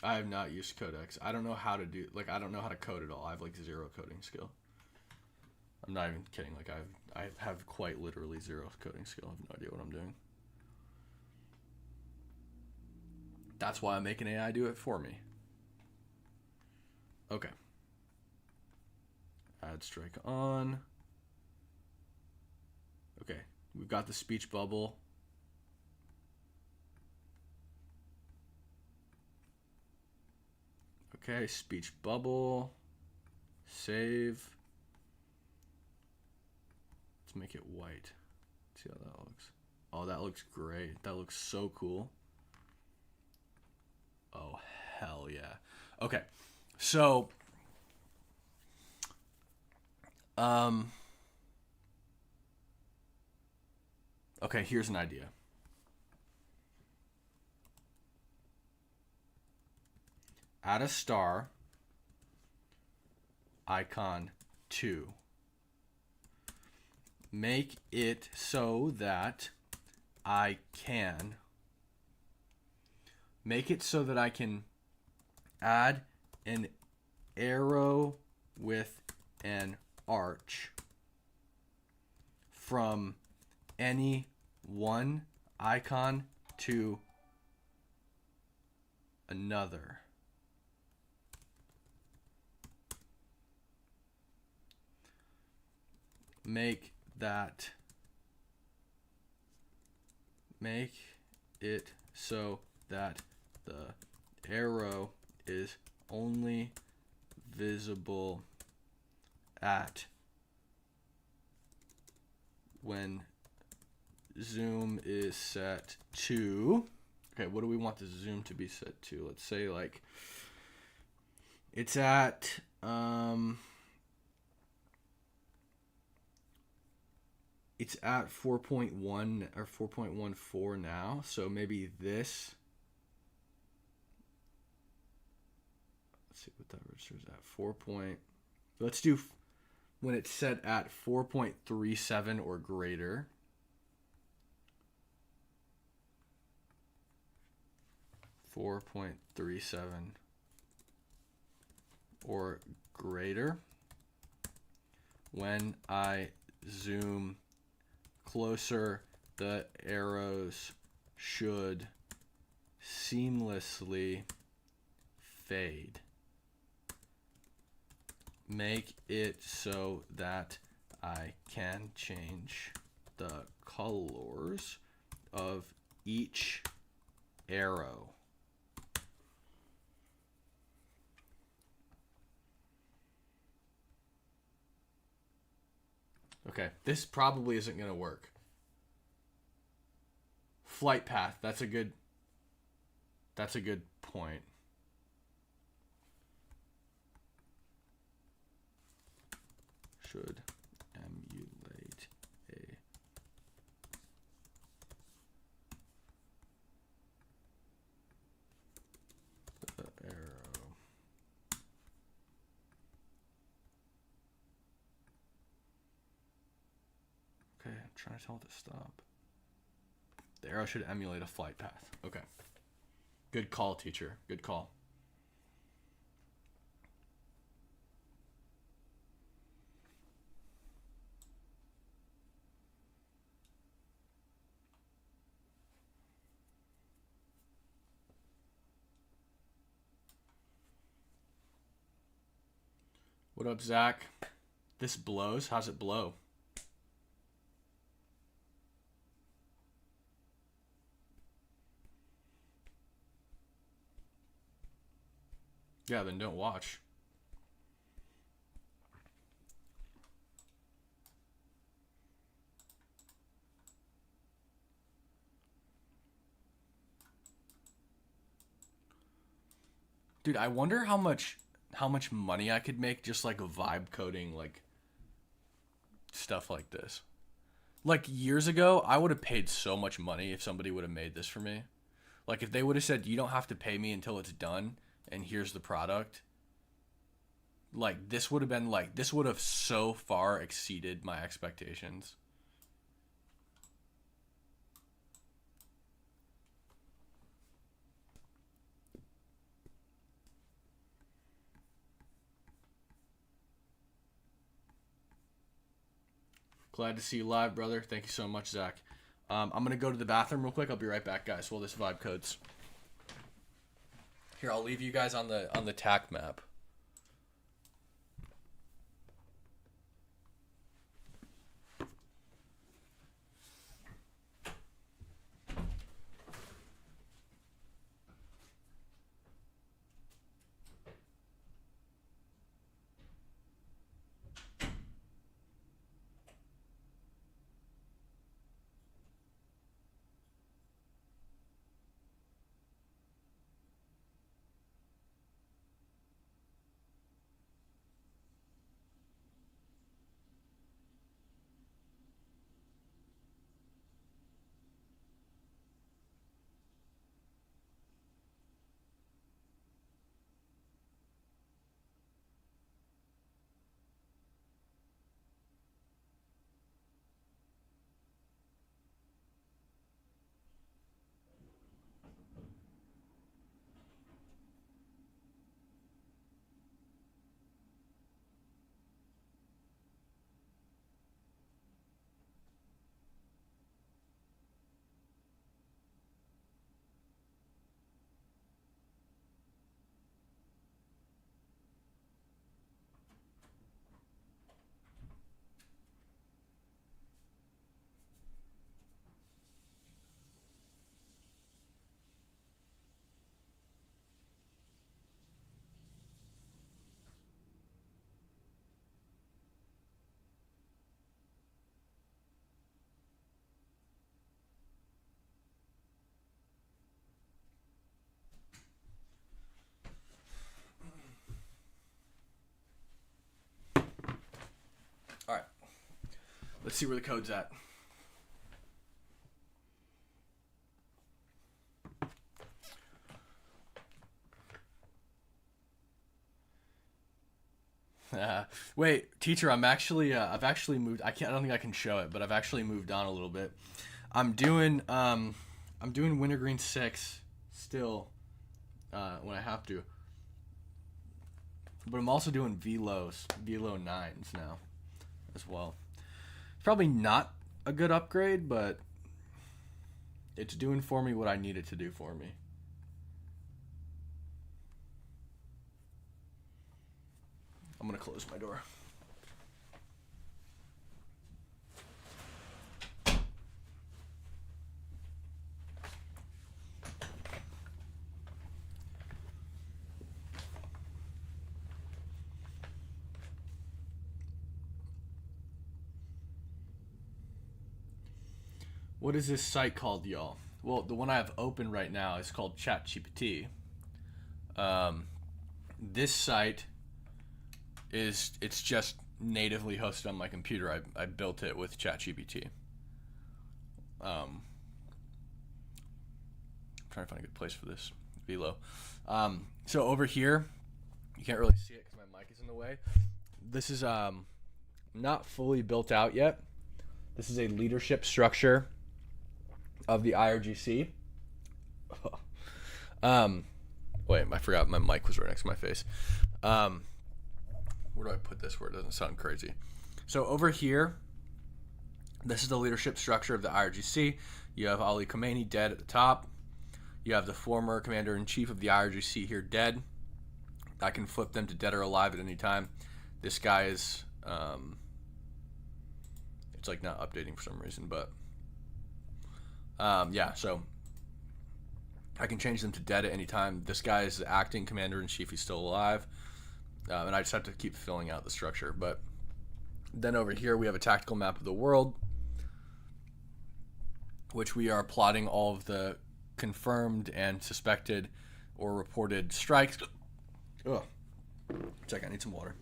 [SPEAKER 5] I have not used Codex. I don't know how to do... Like, I don't know how to code at all. I have, like, zero coding skill. I'm not even kidding. Like, I have quite literally zero coding skill. I have no idea what I'm doing. That's why I'm making AI do it for me. Okay. Add strike on. Okay. We've got the speech bubble. Okay, speech bubble. Save. Let's make it white. See how that looks. Oh, that looks great. That looks so cool. Oh, hell yeah. Okay. So, okay, here's an idea. Add a star icon 2. Make it so that I can add an arrow with an arch from any one icon to another. Make it so that the arrow is only visible at when zoom is set to, okay, what do we want the zoom to be set to? Let's say like it's at 4.1 or 4.14 now, so maybe this, let's see what that registers at. Let's do when it's set at 4.37 or greater. .37 or greater. When I zoom closer, the arrows should seamlessly fade. Make it so that I can change the colors of each arrow. Okay, this probably isn't going to work. Flight path, that's a good point. Should emulate a arrow. Okay, I'm trying to tell it to stop. The arrow should emulate a flight path. Okay. Good call, teacher. Good call. What up, Zach? This blows. How's it blow? Yeah, then don't watch. Dude, I wonder how much money I could make just like a vibe coding like stuff like this. Like years ago, I would have paid so much money if somebody would have made this for me. Like if they would have said, you don't have to pay me until it's done and here's the product. Like this would have so far exceeded my expectations. Glad to see you live, brother. Thank you so much, Zach. I'm going to go to the bathroom real quick. I'll be right back, guys, while this vibe codes. Here, I'll leave you guys on the tack map.
[SPEAKER 1] Let's see where the code's at. Wait, teacher, I've actually moved. I don't think I can show it, but I've actually moved on a little bit. I'm doing Wintergreen 6 still, when I have to. But I'm also doing Velo 9s now as well. It's probably not a good upgrade, but it's doing for me what I need it to do for me. I'm going to close my door. What is this site called, y'all? Well, the one I have open right now is called ChatGPT. This site it's just natively hosted on my computer. I built it with ChatGPT. I'm trying to find a good place for this Velo. So over here, you can't really see it because my mic is in the way. This is not fully built out yet. This is a leadership structure of the IRGC. Wait, I forgot my mic was right next to my face. Where do I put this where it doesn't sound crazy? So over here, this is the leadership structure of the IRGC. You have Ali Khamenei dead at the top. You have the former commander-in-chief of the IRGC here dead. I can flip them to dead or alive at any time. This guy is, it's like not updating for some reason, but yeah, so I can change them to dead at any time. This guy is the acting commander-in-chief. He's still alive. And I just have to keep filling out the structure. But then over here, we have a tactical map of the world, which we are plotting all of the confirmed and suspected or reported strikes. Oh, check, I need some water.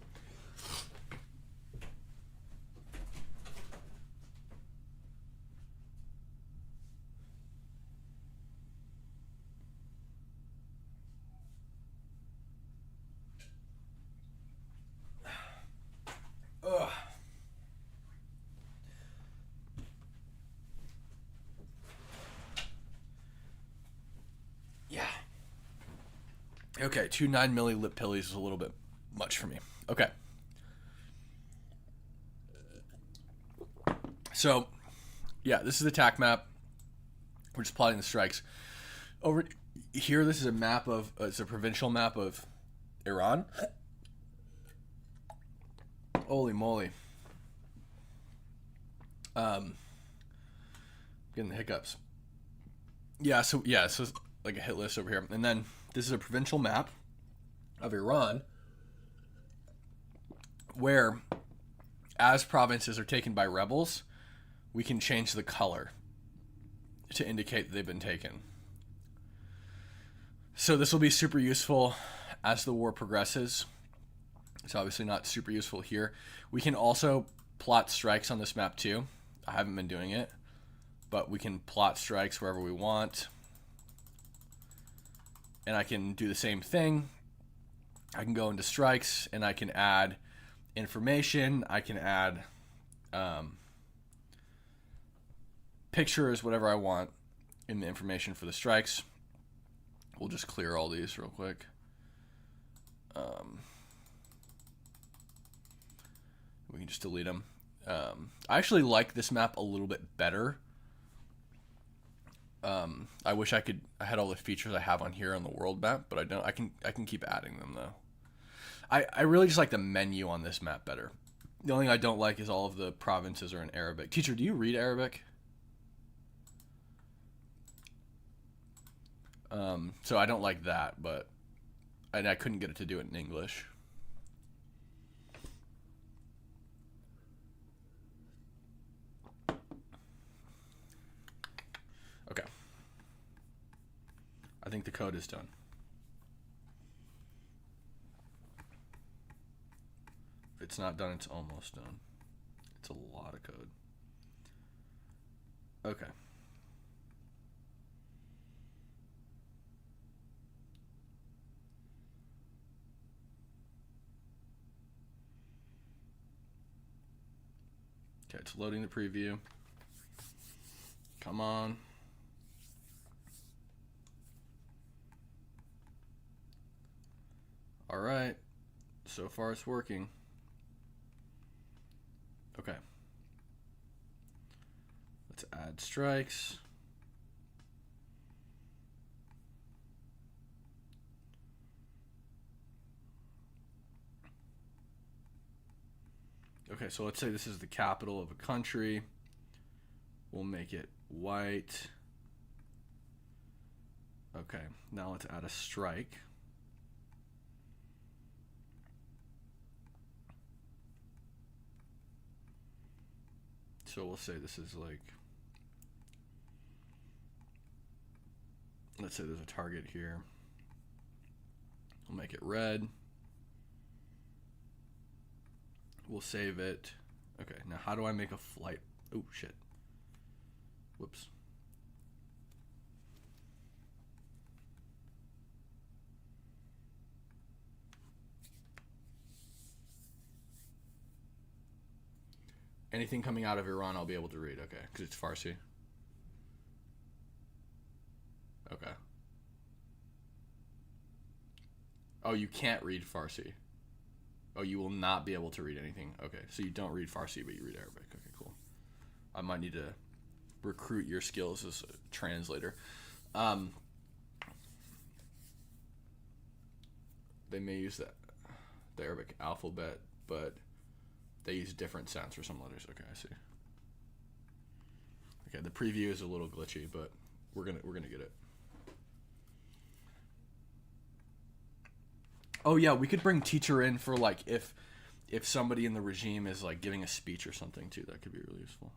[SPEAKER 1] Ugh. Yeah. Okay, 2 9 milli lip pillies is a little bit much for me. Okay. So, yeah, this is the attack map. We're just plotting the strikes. Over here, this is a map of, it's a provincial map of Iran. Holy moly. Getting the hiccups. Yeah, so it's like a hit list over here. And then this is a provincial map of Iran where, as provinces are taken by rebels, we can change the color to indicate that they've been taken. So this will be super useful as the war progresses. It's obviously not super useful here. We can also plot strikes on this map too. I haven't been doing it, but we can plot strikes wherever we want. And I can do the same thing. I can go into strikes and I can add information. I can add pictures, whatever I want in the information for the strikes. We'll just clear all these real quick. We can just delete them. I actually like this map a little bit better. I wish I had all the features I have on here on the world map, but I don't. I can keep adding them though. I really just like the menu on this map better. The only thing I don't like is all of the provinces are in Arabic. Teacher, do you read Arabic? So I don't like that, but I couldn't get it to do it in English. Okay. I think the code is done. If it's not done, it's almost done. It's a lot of code.
[SPEAKER 5] Okay. Okay, it's loading the preview. Come on. All right. So far it's working. Okay. Let's add strikes. Okay, so let's say this is the capital of a country. We'll make it white. Okay, now let's add a strike. So we'll say this is like, let's say there's a target here. We'll make it red. We'll save it. Okay, now how do I make a flight? Oh, shit. Whoops. Anything coming out of Iran I'll be able to read, okay, because it's Farsi. Okay. Oh, you can't read Farsi. Oh, you will not be able to read anything. Okay, so you don't read Farsi, but you read Arabic. Okay, cool. I might need to recruit your skills as a translator. They may use the Arabic alphabet, but they use different sounds for some letters. Okay, I see. Okay, the preview is a little glitchy, but we're gonna get it. Oh yeah, we could bring teacher in for like if somebody in the regime is like giving a speech or something too. That could be really useful.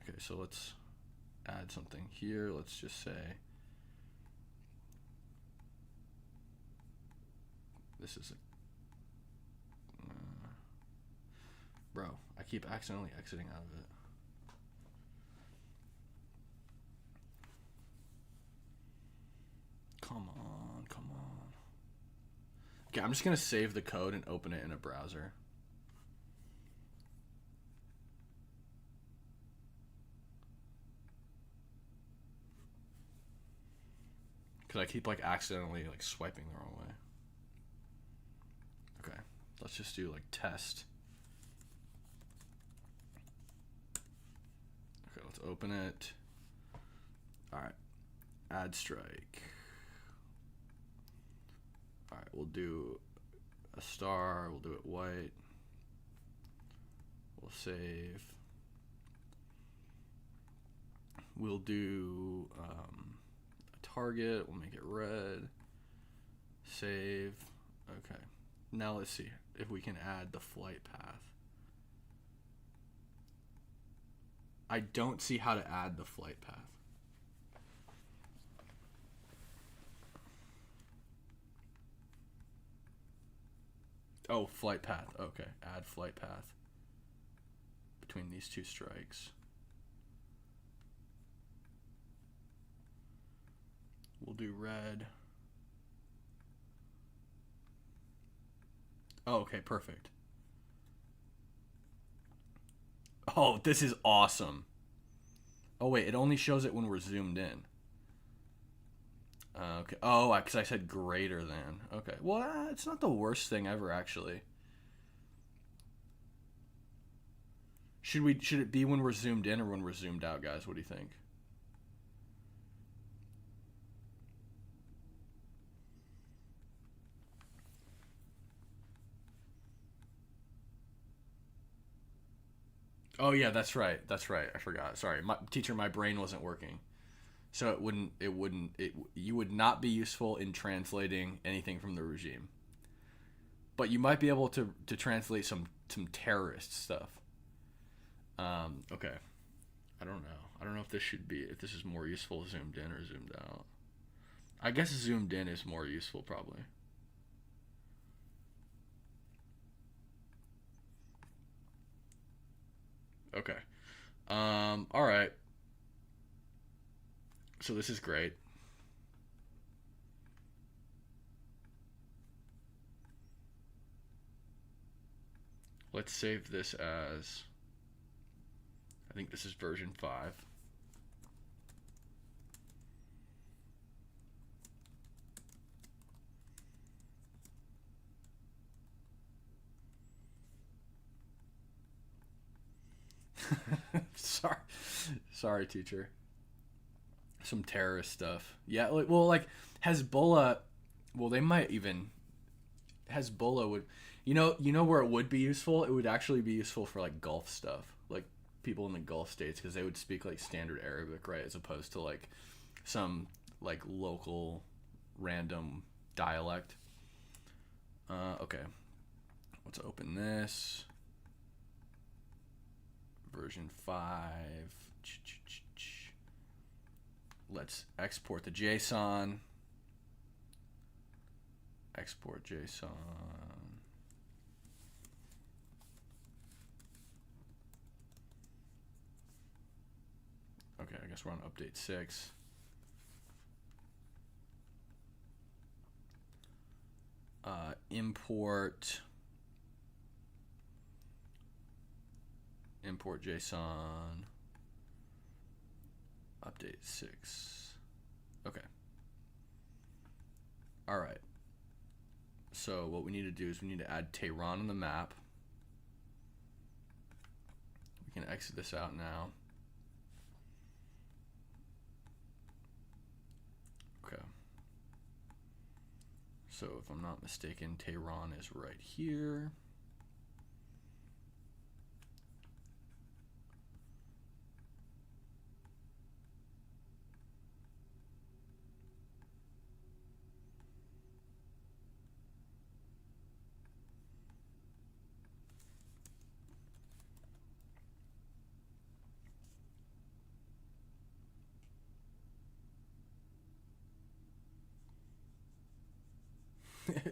[SPEAKER 5] Okay, so let's add something here. Let's just say this is a bro, I keep accidentally exiting out of it. Come on, come on. Okay, I'm just gonna save the code and open it in a browser. Cause I keep like accidentally like swiping the wrong way. Okay, let's just do like test. Okay, let's open it. All right, add strike. All right, we'll do a star. We'll do it white. We'll save. We'll do a target. We'll make it red. Save. Okay. Now let's see if we can add the flight path. I don't see how to add the flight path. Oh, flight path. Okay, add flight path between these two strikes. We'll do red. Oh, okay, perfect. Oh, this is awesome. Oh, wait, it only shows it when we're zoomed in. Okay. Oh, because I said greater than. Okay. Well, it's not the worst thing ever, actually. Should it be when we're zoomed in or when we're zoomed out, guys? What do you think? Oh yeah, that's right. That's right. I forgot. Sorry, my brain wasn't working. So you would not be useful in translating anything from the regime. But you might be able to translate some terrorist stuff. Okay. I don't know. I don't know if this is more useful zoomed in or zoomed out. I guess zoomed in is more useful probably. Okay. All right. So this is great. Let's save this as, I think this is version 5. Sorry, teacher. Some terrorist stuff. Yeah, like Hezbollah. Well, they might even Hezbollah would. You know where it would be useful. It would actually be useful for like Gulf stuff, like people in the Gulf states, because they would speak like standard Arabic, right, as opposed to like some like local random dialect. Okay, let's open this. Version 5. Let's export the JSON. Export JSON. Okay, I guess we're on update 6. Import JSON. Update 6. Okay. All right. So what we need to do is we need to add Tehran on the map. We can exit this out now. Okay. So if I'm not mistaken, Tehran is right here.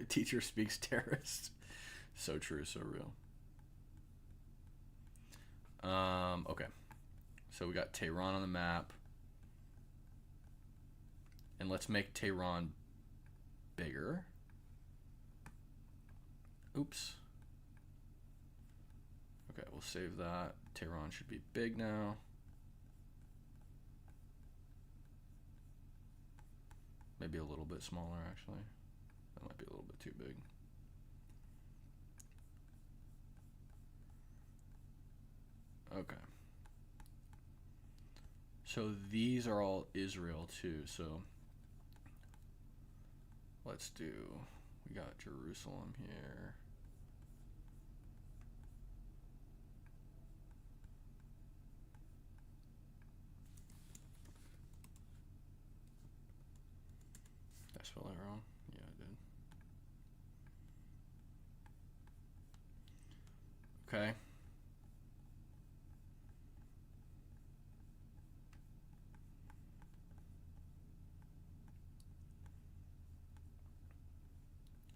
[SPEAKER 5] Teacher speaks terrorist. So true, so real. Okay. So we got Tehran on the map. And let's make Tehran bigger. Oops. Okay, we'll save that. Tehran should be big now. Maybe a little bit smaller, actually. That might be a little bit too big. Okay. So these are all Israel too, so let's do, we got Jerusalem here. Did I spell that wrong? Yeah, I did. Okay.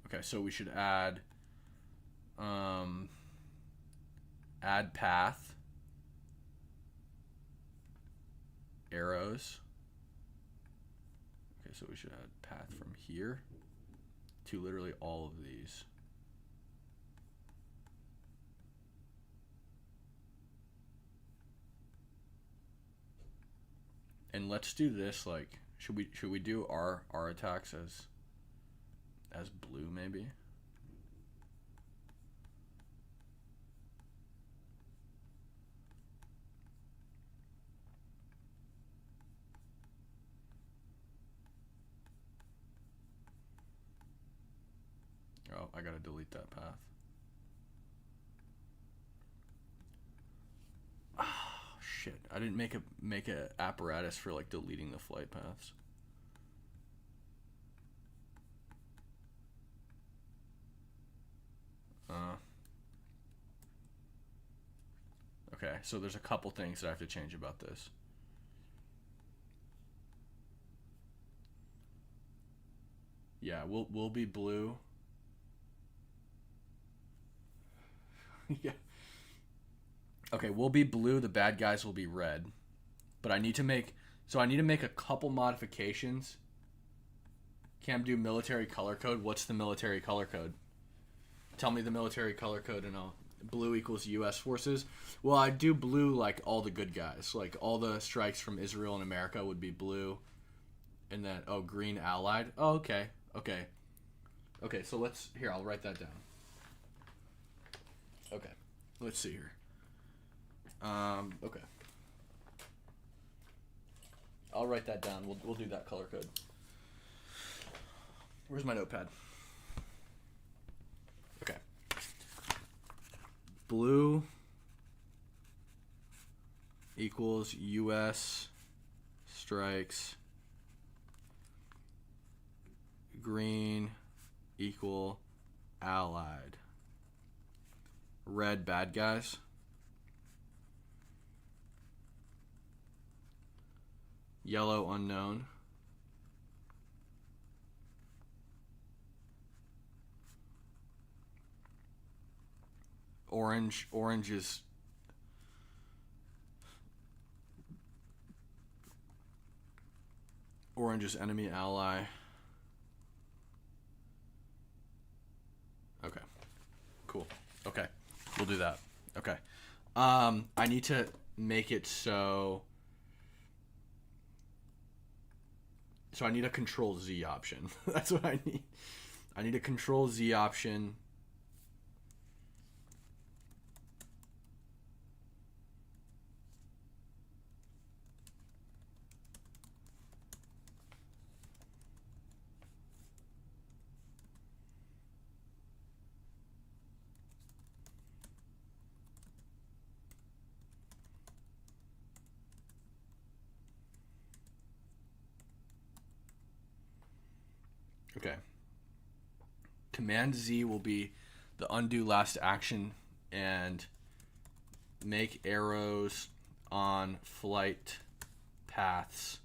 [SPEAKER 5] Okay, so we should add path, arrows. Okay, so we should add path from here to literally all of these. And let's do this, like, should we do our attacks as blue maybe? Oh, I gotta delete that path. Oh, shit. I didn't make a apparatus for like deleting the flight paths. Okay, so there's a couple things that I have to change about this. Yeah, we'll be blue. Yeah.
[SPEAKER 1] Okay, we'll be blue. The bad guys will be red. But I need to make a couple modifications. Cam, do military color code. What's the military color code? Tell me the military color code and I'll... Blue equals U.S. forces. Well, I do blue like all the good guys. Like all the strikes from Israel and America would be blue. And then, green allied. Oh, okay. Okay. Okay, so here, I'll write that down. Okay. Let's see here. Okay. I'll write that down. We'll do that color code. Where's my notepad? Okay. Blue equals U.S. strikes. Green equal allied. Red bad guys. Yellow unknown. Orange is enemy ally. Okay. Cool. Okay. We'll do that. Okay. I need to make it so I need a control Z option. That's what I need. I need a control Z option. Okay. Command Z will be the undo last action and make arrows on flight paths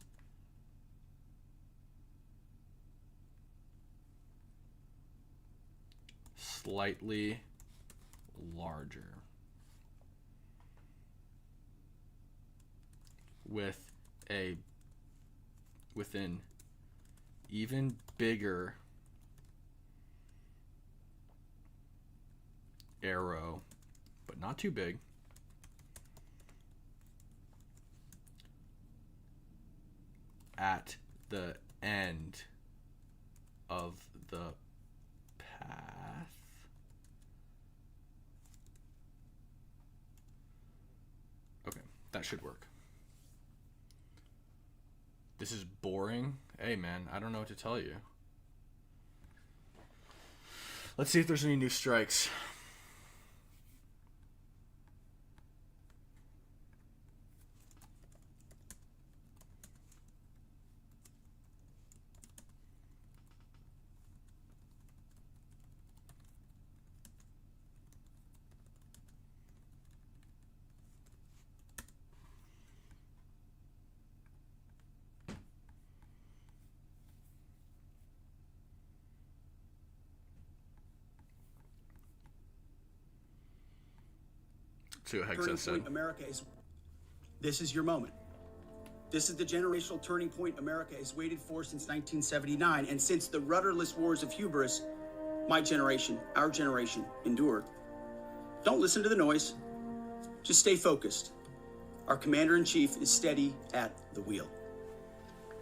[SPEAKER 1] slightly larger with an even bigger arrow, but not too big, at the end of the path. Okay, that should work. This is boring. Hey, man, I don't know what to tell you. Let's see if there's any new strikes. See what Hex said.
[SPEAKER 2] This is your moment. This is the generational turning point America has waited for since 1979, and since the rudderless wars of hubris, my generation, our generation, endured. Don't listen to the noise. Just stay focused. Our commander-in-chief is steady at the wheel.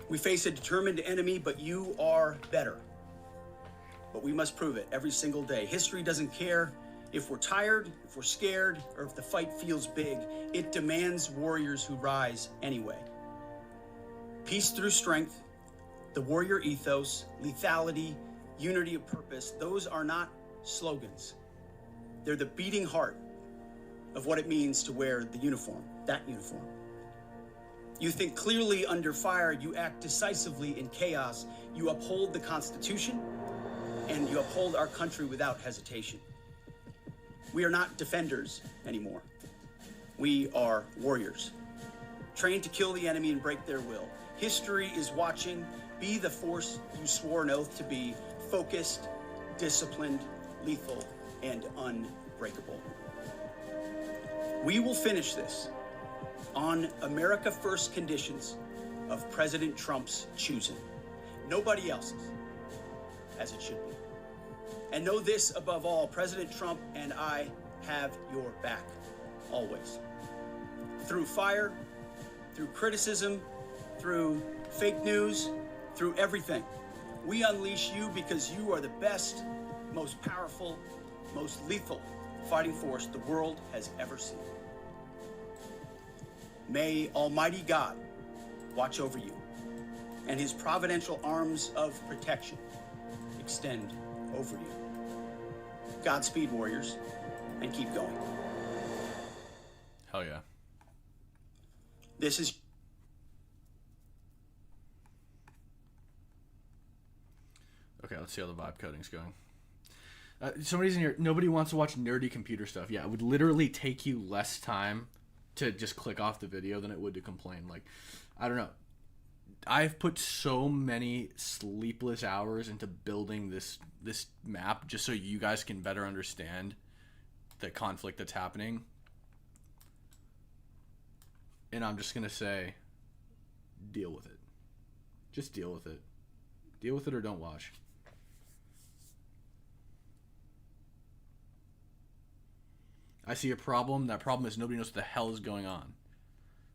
[SPEAKER 2] We face a determined enemy, but you are better. But we must prove it every single day. History doesn't care if we're tired, if we're scared, or if the fight feels big. It demands warriors who rise anyway. Peace through strength, the warrior ethos, lethality, unity of purpose, those are not slogans. They're the beating heart of what it means to wear the uniform, that uniform. You think clearly under fire, you act decisively in chaos, you uphold the Constitution, and you uphold our country without hesitation. We are not defenders anymore. We are warriors, trained to kill the enemy and break their will. History is watching. Be the force you swore an oath to be: focused, disciplined, lethal, and unbreakable. We will finish this on America First conditions of President Trump's choosing. Nobody else's, as it should be. And know this above all, President Trump and I have your back, always. Through fire, through criticism, through fake news, through everything. We unleash you because you are the best, most powerful, most lethal fighting force the world has ever seen. May Almighty God watch over you, and his providential arms of protection extend over you. Godspeed, warriors, and keep going.
[SPEAKER 1] Hell yeah.
[SPEAKER 2] This is...
[SPEAKER 1] Okay, let's see how the vibe coding's going. Somebody's in here. Nobody wants to watch nerdy computer stuff. Yeah, it would literally take you less time to just click off the video than it would to complain. Like, I don't know. I've put so many sleepless hours into building this map just so you guys can better understand the conflict that's happening. And I'm just gonna say, deal with it. Just deal with it. Deal with it or don't watch. I see a problem. That problem is nobody knows what the hell is going on.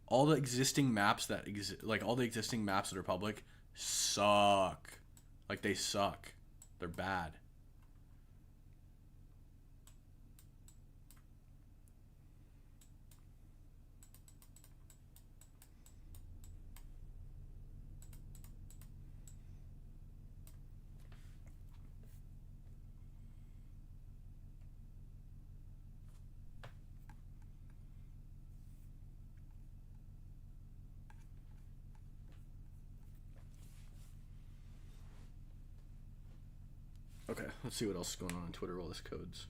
[SPEAKER 1] All the existing maps that all the existing maps that are public suck. Like, they suck. They're bad. Okay, let's see what else is going on Twitter while this codes.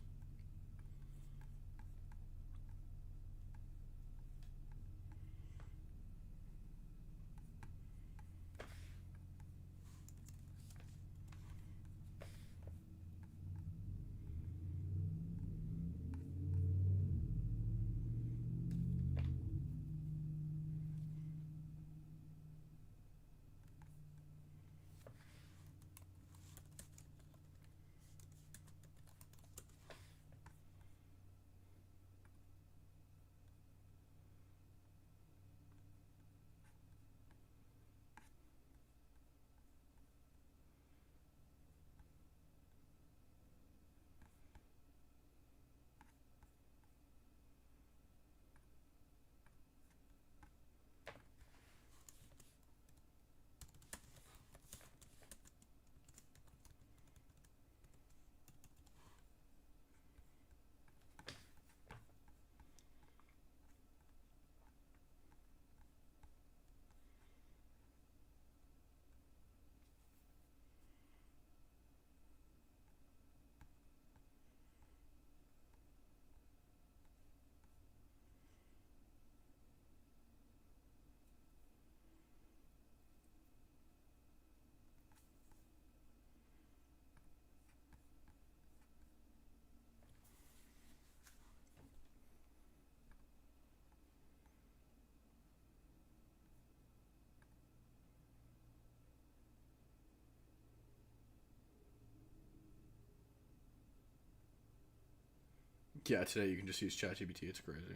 [SPEAKER 1] Yeah, today you can just use ChatGPT. It's crazy.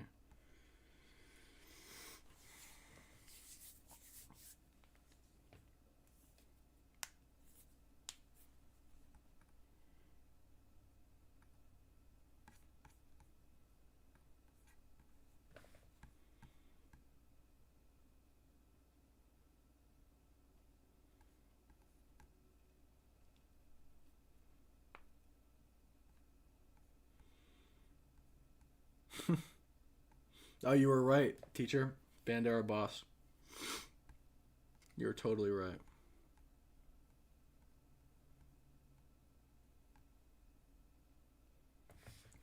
[SPEAKER 1] Oh, you were right, teacher. Bandera boss. You're totally right.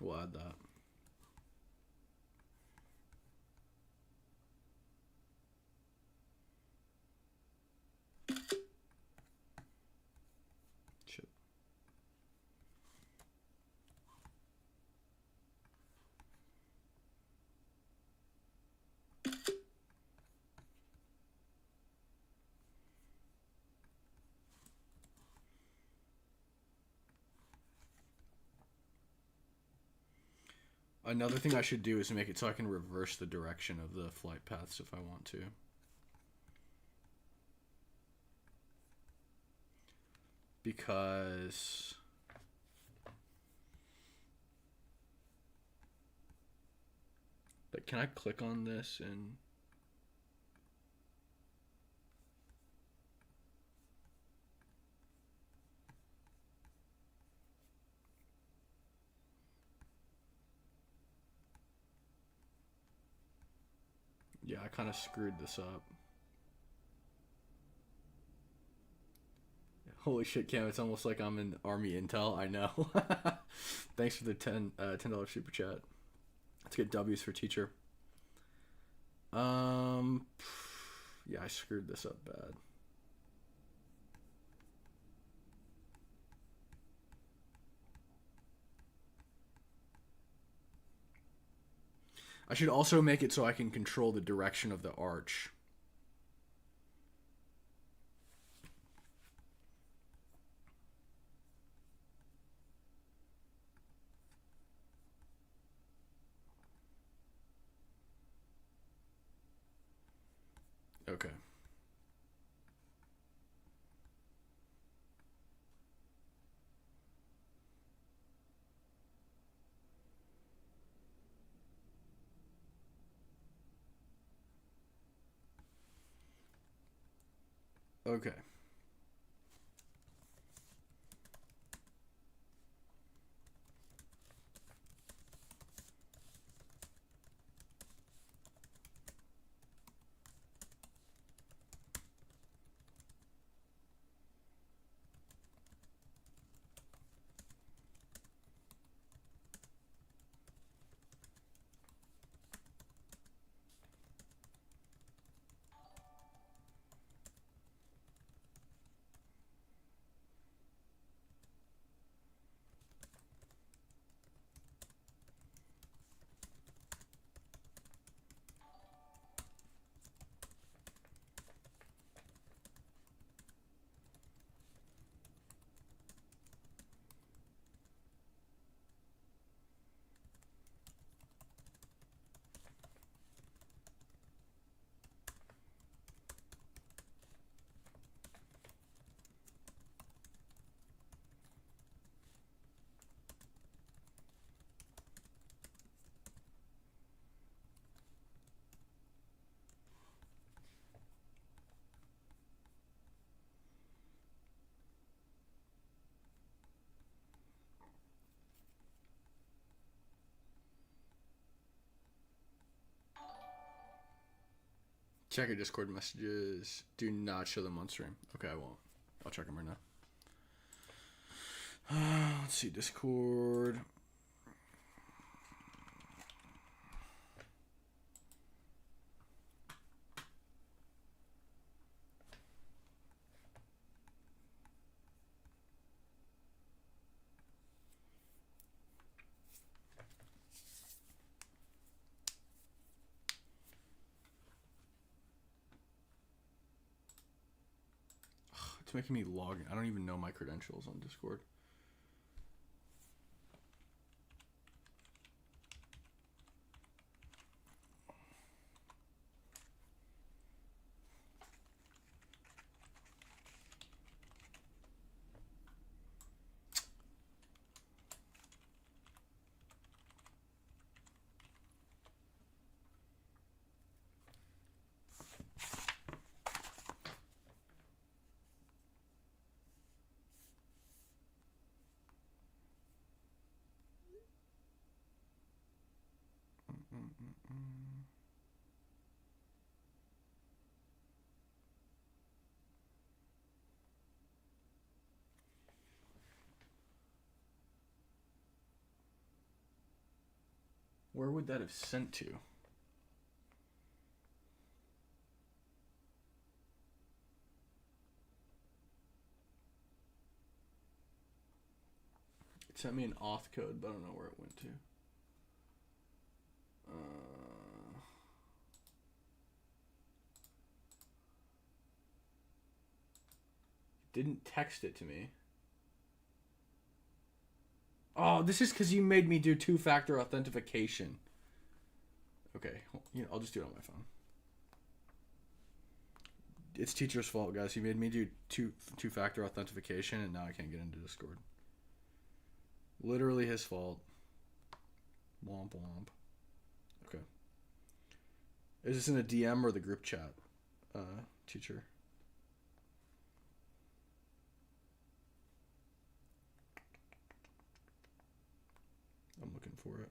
[SPEAKER 1] We'll add that. Shit.
[SPEAKER 5] Another thing I should do is make it so I can reverse the direction of the flight paths if I want to. Because like, can I click on this and yeah, I kind of screwed this up. Holy shit, Cam, it's almost like I'm in Army Intel. I know. Thanks for the $10 super chat. Let's get W's for teacher. Yeah, I screwed this up bad. I should also make it so I can control the direction of the arch. Okay. Okay. Check your Discord messages. Do not show them on stream. Okay, I won't. I'll check them right now. Let's see, Discord. It's making me log in. I don't even know my credentials on Discord. Where would that have sent to? It sent me an auth code, but I don't know where it went to. Didn't text it to me. Oh, this is because you made me do two-factor authentication. Okay, I'll just do it on my phone. It's teacher's fault, guys. He made me do two-factor authentication, and now I can't get into Discord. Literally his fault. Womp womp. Okay. Is this in a DM or the group chat, teacher? I'm looking for it.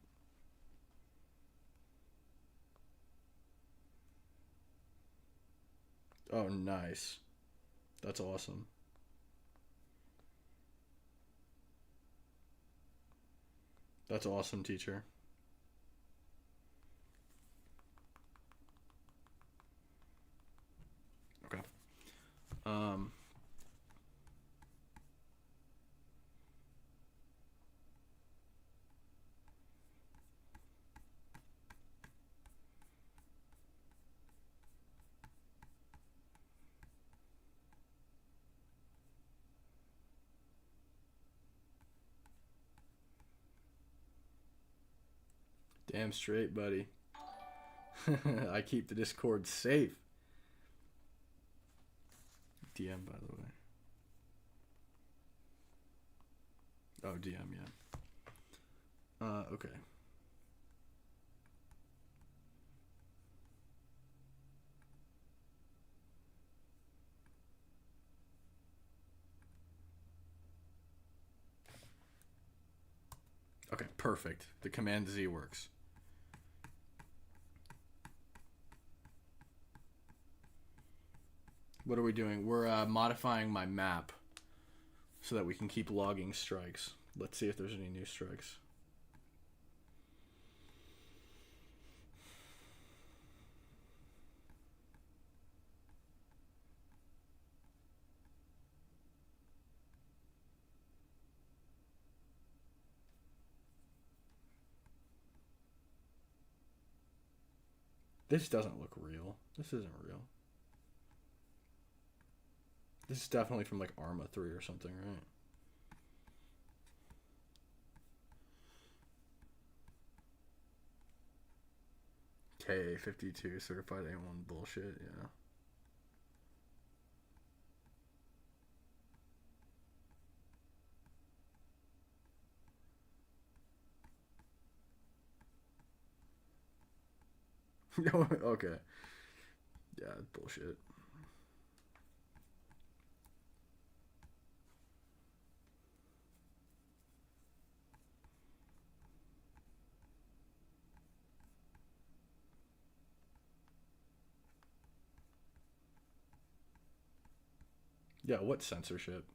[SPEAKER 5] Oh, nice. That's awesome. That's awesome, teacher. Okay. Damn straight, buddy. I keep the Discord safe. DM, by the way. Oh, DM, yeah. Okay. Okay, perfect. The Command Z works. What are we doing? We're modifying my map so that we can keep logging strikes. Let's see if there's any new strikes. This doesn't look real. This isn't real. This is definitely from like Arma 3 or something, right? KA52 certified A1 bullshit, yeah. Okay. Yeah, bullshit. Yeah, what censorship?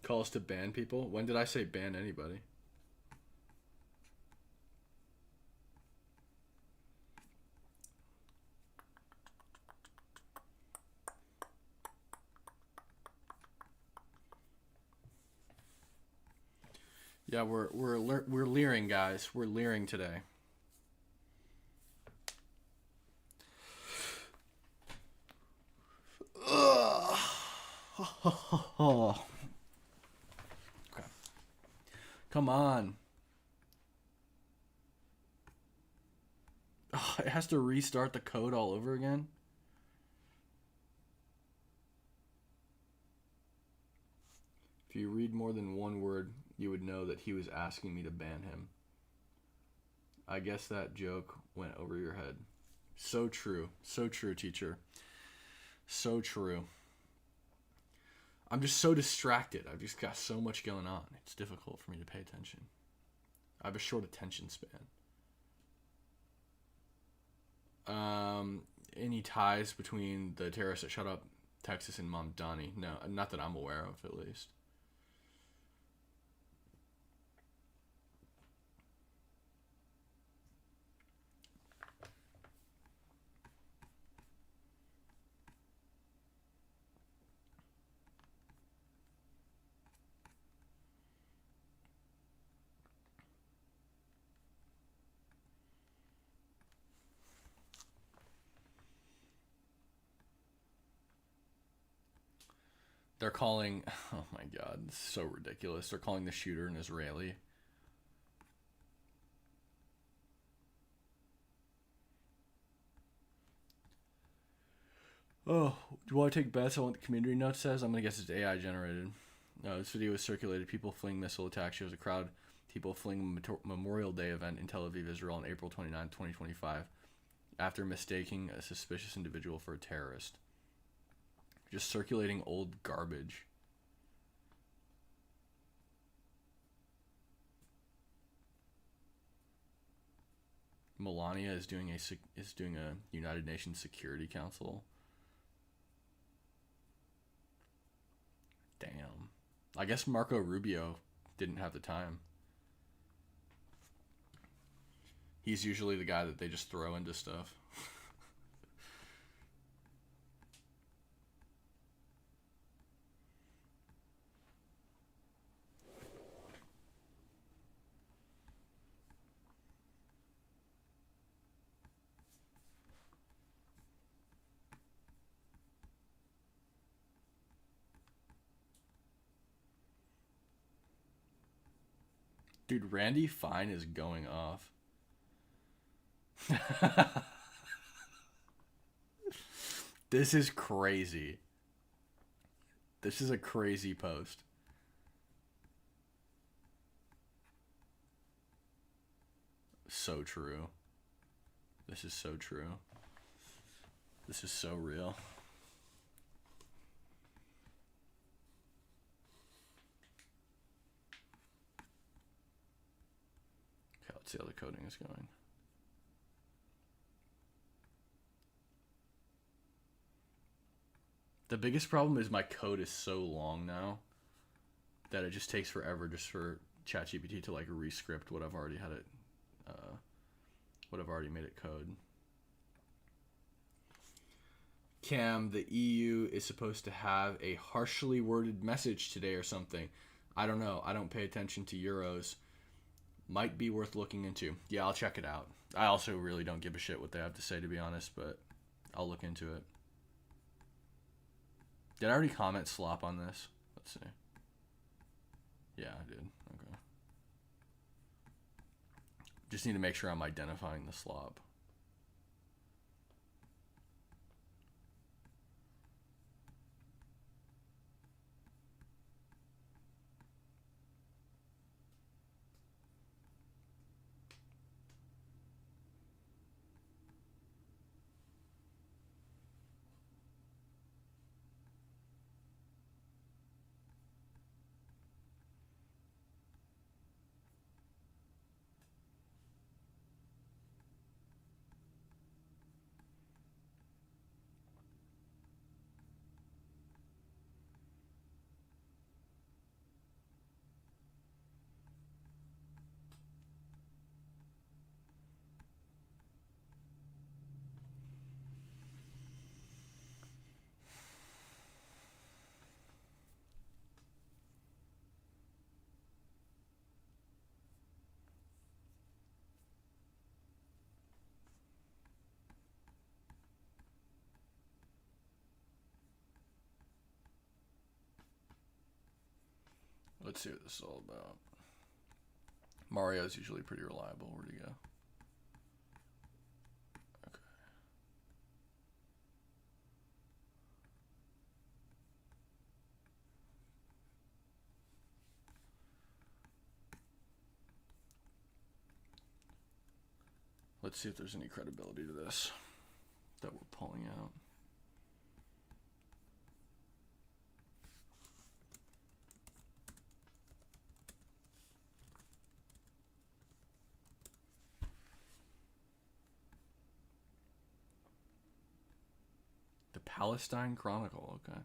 [SPEAKER 5] Call us to ban people? When did I say ban anybody? Yeah, we're leering, guys. We're leering today. Oh. Okay. Come on. Oh, it has to restart the code all over again. If you read more than one word, you would know that he was asking me to ban him. I guess that joke went over your head. So true. So true, teacher. So true. I'm just so distracted. I've just got so much going on. It's difficult for me to pay attention. I have a short attention span. Any ties between the terrorists that shut up Texas and Mamdani? No, not that I'm aware of, at least.
[SPEAKER 1] They're calling, oh my god, this is so ridiculous. They're calling the shooter an Israeli. Oh, do you want to take bets on what the community note says? I'm going to guess it's AI generated. No, this video was circulated. People fleeing missile attack shows a crowd. People fleeing Memorial Day event in Tel Aviv, Israel on April 29, 2025 after mistaking a suspicious individual for a terrorist. Just circulating old garbage. Melania is doing a United Nations Security Council. Damn. I guess Marco Rubio didn't have the time. He's usually the guy that they just throw into stuff. Dude, Randy Fine is going off. This is crazy. This is a crazy post. So true. This is so true. This is so real. Okay, let's see how the coding is going. The biggest problem is my code is so long now that it just takes forever just for ChatGPT to like rescript what I've already had it, what I've already made it code. Cam, the EU is supposed to have a harshly worded message today or something. I don't know. I don't pay attention to Euros. Might be worth looking into. Yeah, I'll check it out. I also really don't give a shit what they have to say, to be honest, but I'll look into it. Did I already comment slop on this? Let's see. Yeah, I did. Okay. Just need to make sure I'm identifying the slop. Let's see what this is all about. Mario's usually pretty reliable. Where'd he go? Okay. Let's see if there's any credibility to this that we're pulling out. Palestine Chronicle, okay. I'm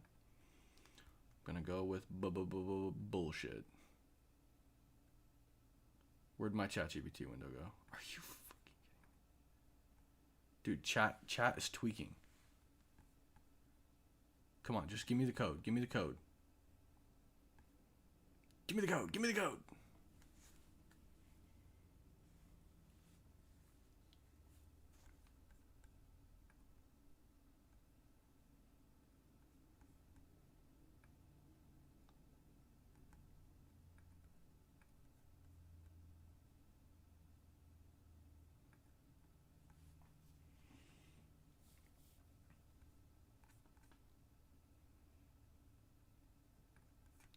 [SPEAKER 1] gonna go with bullshit. Where'd my ChatGPT window go? Are you fucking kidding me? Dude, chat is tweaking. Come on, just give me the code. Give me the code. Give me the code. Give me the code.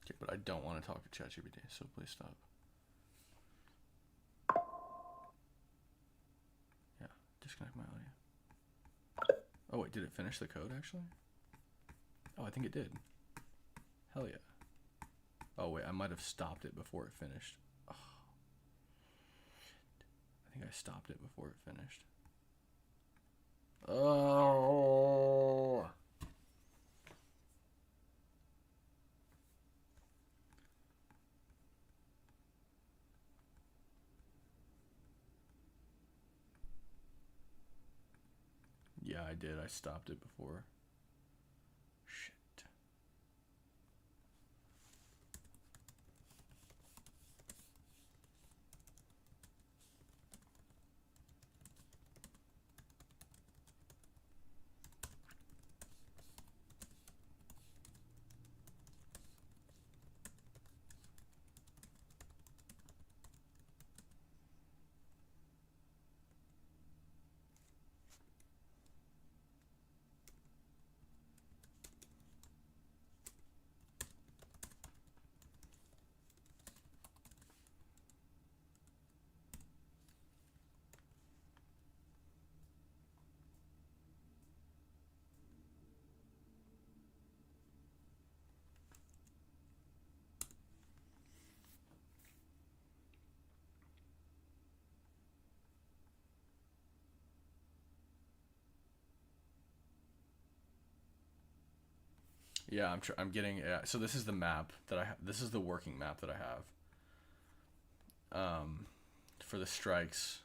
[SPEAKER 5] Okay, but I don't want to talk to ChatGPT, so please stop. Yeah, disconnect my audio. Oh wait, did it finish the code actually? Oh, I think it did. Hell yeah. Oh wait, I might have stopped it before it finished. Oh. I think I stopped it before it finished. Oh. Yeah, I did. I stopped it before. Shit. Yeah, I'm getting. So this is the map that I have. This is the working map that I have. For the strikes.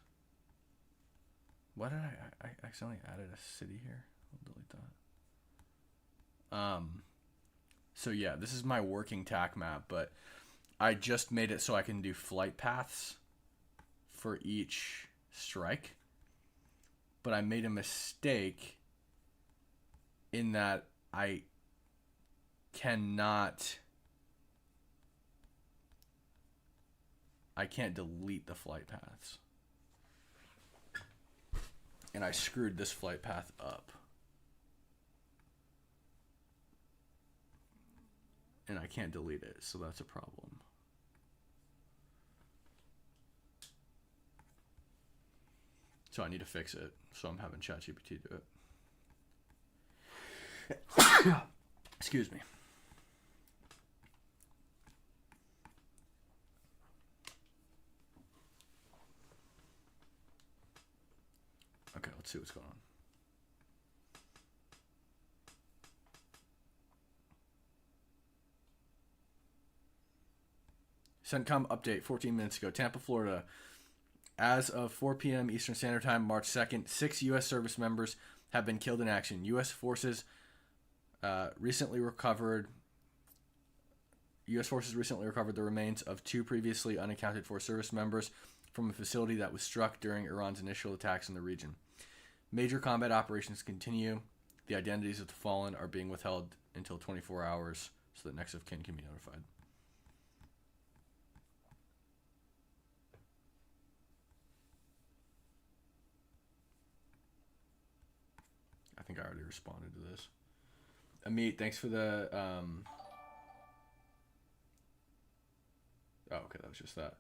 [SPEAKER 5] Why did I accidentally added a city here? I'll delete that. So yeah, this is my working TAC map, but I just made it so I can do flight paths for each strike. But I made a mistake in that I can't delete the flight paths. And I screwed this flight path up. And I can't delete it, so that's a problem. So I need to fix it. So I'm having ChatGPT do it. Excuse me. Okay, let's see what's going on. CENTCOM update 14 minutes ago. Tampa, Florida. As of 4 p.m. Eastern Standard Time, March 2nd, 6 U.S. service members have been killed in action. U.S. forces recently recovered the remains of 2 previously unaccounted for service members from a facility that was struck during Iran's initial attacks in the region. Major combat operations continue. The identities of the fallen are being withheld until 24 hours so that next of kin can be notified. I think I already responded to this. Amit, thanks for the... Oh, okay, that was just that.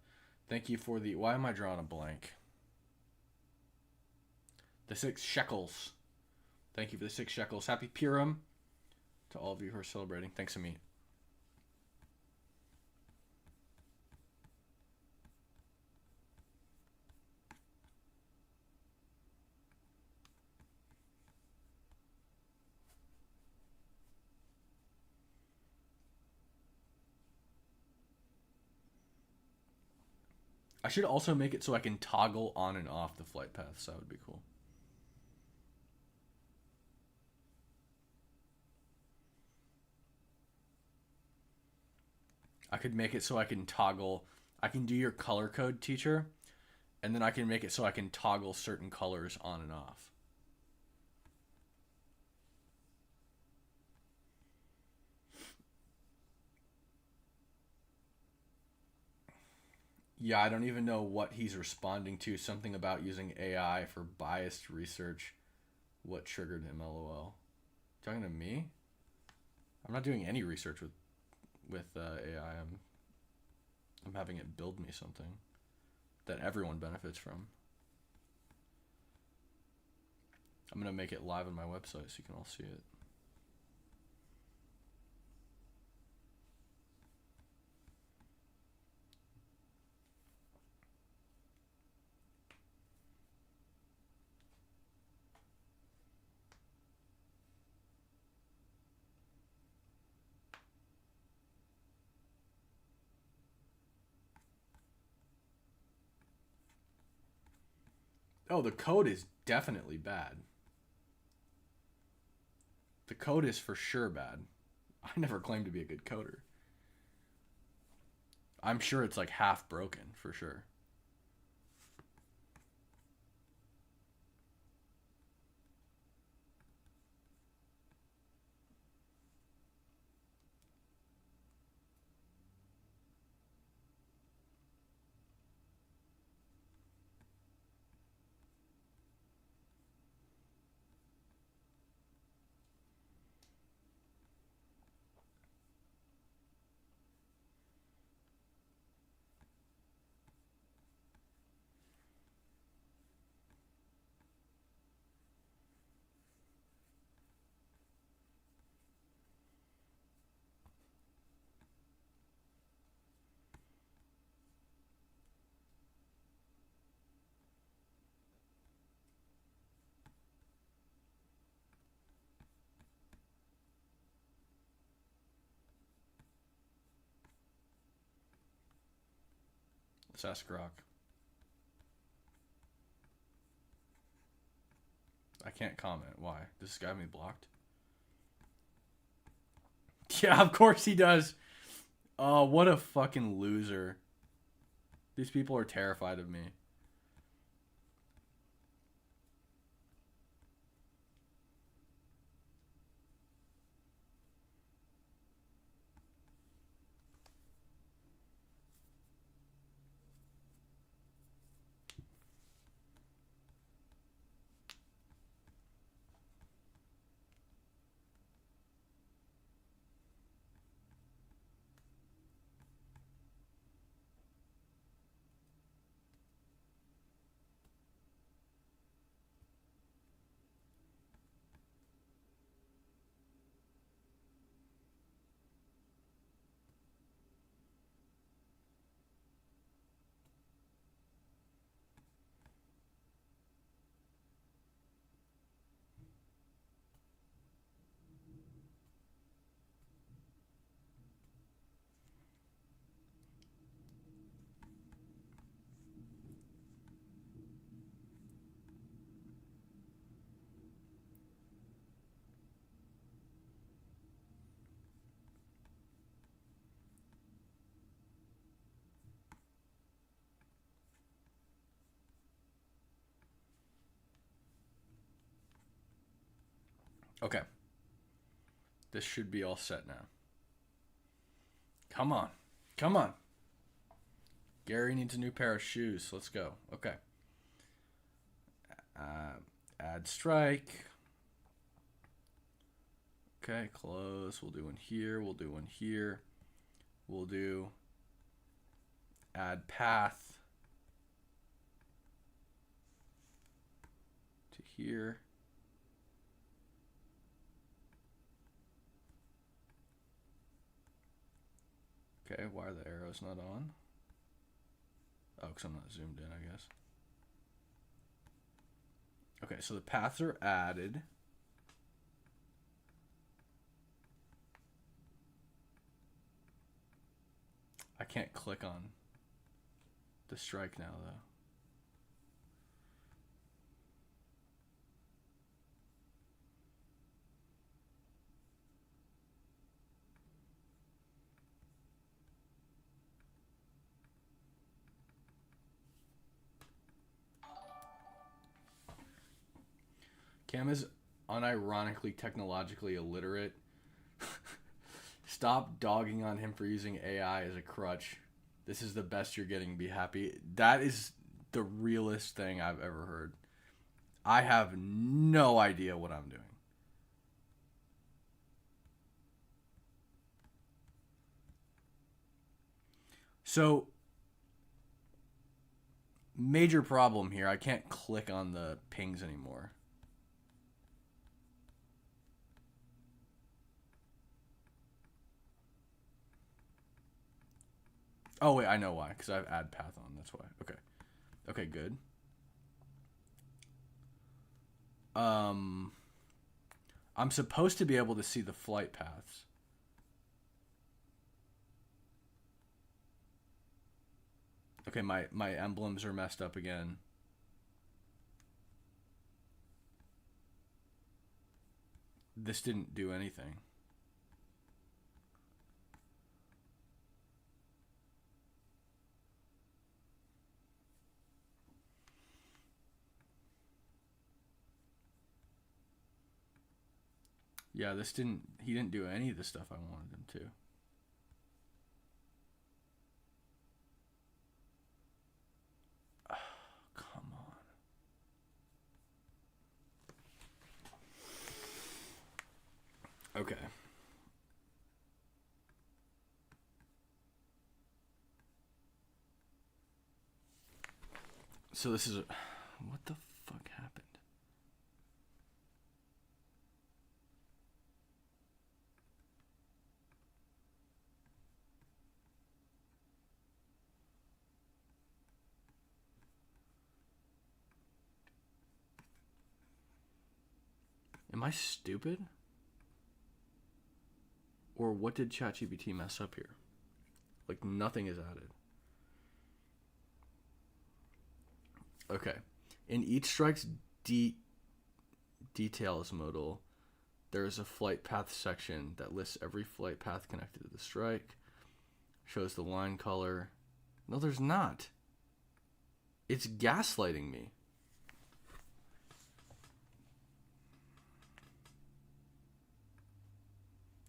[SPEAKER 5] Thank you for the... Why am I drawing a blank? The 6 shekels. Thank you for the 6 shekels. Happy Purim to all of you who are celebrating. Thanks, Amit. I should also make it so I can toggle on and off the flight paths. That would be cool. I could make it so I can toggle. I can do your color code, teacher, and then I can make it so I can toggle certain colors on and off. Yeah, I don't even know what he's responding to. Something about using AI for biased research. What triggered him, LOL. Talking to me? I'm not doing any research with AI. I'm having it build me something that everyone benefits from. I'm gonna make it live on my website so you can all see it. Oh, the code is definitely bad. The code is for sure bad. I never claimed to be a good coder. I'm sure it's like half broken, for sure. Let's ask Grok. I can't comment. Why? Does this guy have me blocked? Yeah, of course he does. Oh, what a fucking loser. These people are terrified of me. Okay. This should be all set now. Come on. Come on. Gary needs a new pair of shoes. Let's go. Okay. Add strike. Okay, close. We'll do one here. We'll do one here. We'll do add path to here. Okay, why are the arrows not on? Oh, because I'm not zoomed in, I guess. Okay, so the paths are added. I can't click on the strike now, though. Cam is unironically technologically illiterate. Stop dogging on him for using AI as a crutch. This is the best you're getting. Be happy. That is the realest thing I've ever heard. I have no idea what I'm doing.
[SPEAKER 1] So, major problem here. I can't click on the pings anymore. Oh, wait, I know why. Because I have add path on. That's why. Okay. Okay, good. I'm supposed to be able to see the flight paths. Okay, my emblems are messed up again. This didn't do anything. Yeah, he didn't do any of the stuff I wanted him to. Oh, come on. Okay. So this is what the fuck happened? Am I stupid? Or what did ChatGPT mess up here? Like, nothing is added. Okay. In each strike's details modal, there is a flight path section that lists every flight path connected to the strike, shows the line color. No, there's not. It's gaslighting me.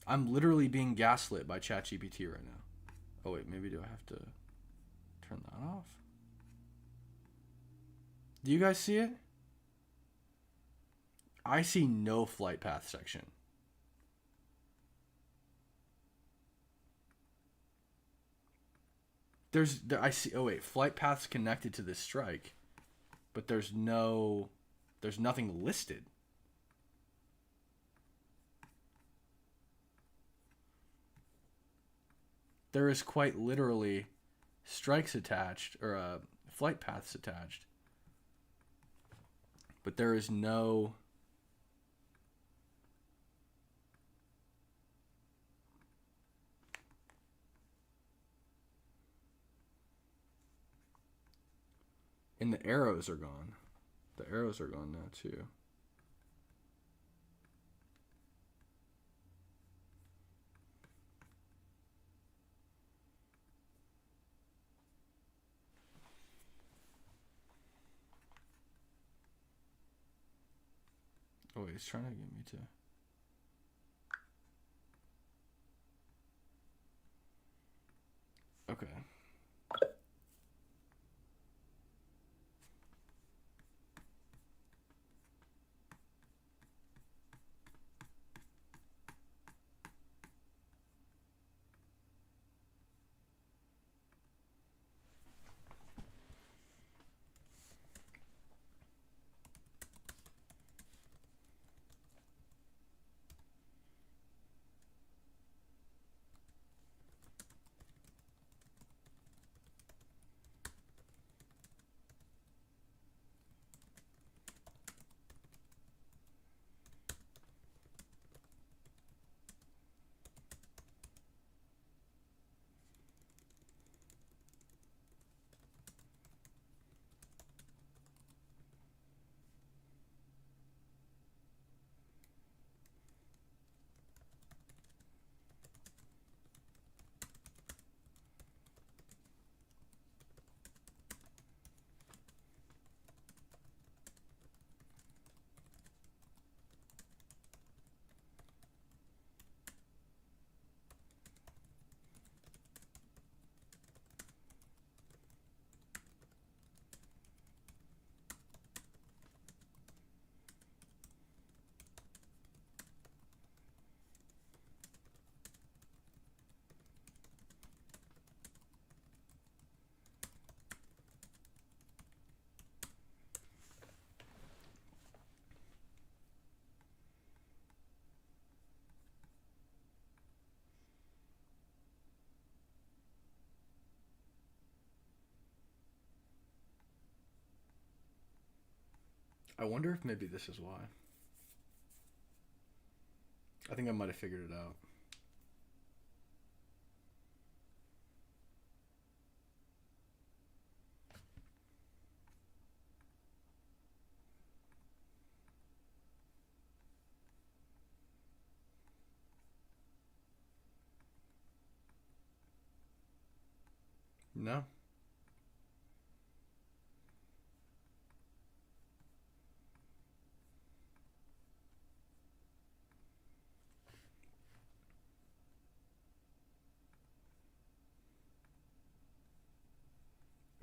[SPEAKER 1] I'm literally being gaslit by ChatGPT right now. Oh, wait, maybe do I have to turn that off? Do you guys see it? I see no flight path section. I see, oh wait, flight paths connected to this strike, but there's nothing listed. There is quite literally strikes attached, or flight paths attached, but there is no... And the arrows are gone. The arrows are gone now too. Oh, wait, he's trying to get me to... Okay.
[SPEAKER 5] I wonder if maybe this is why. I think I might have figured it out. No.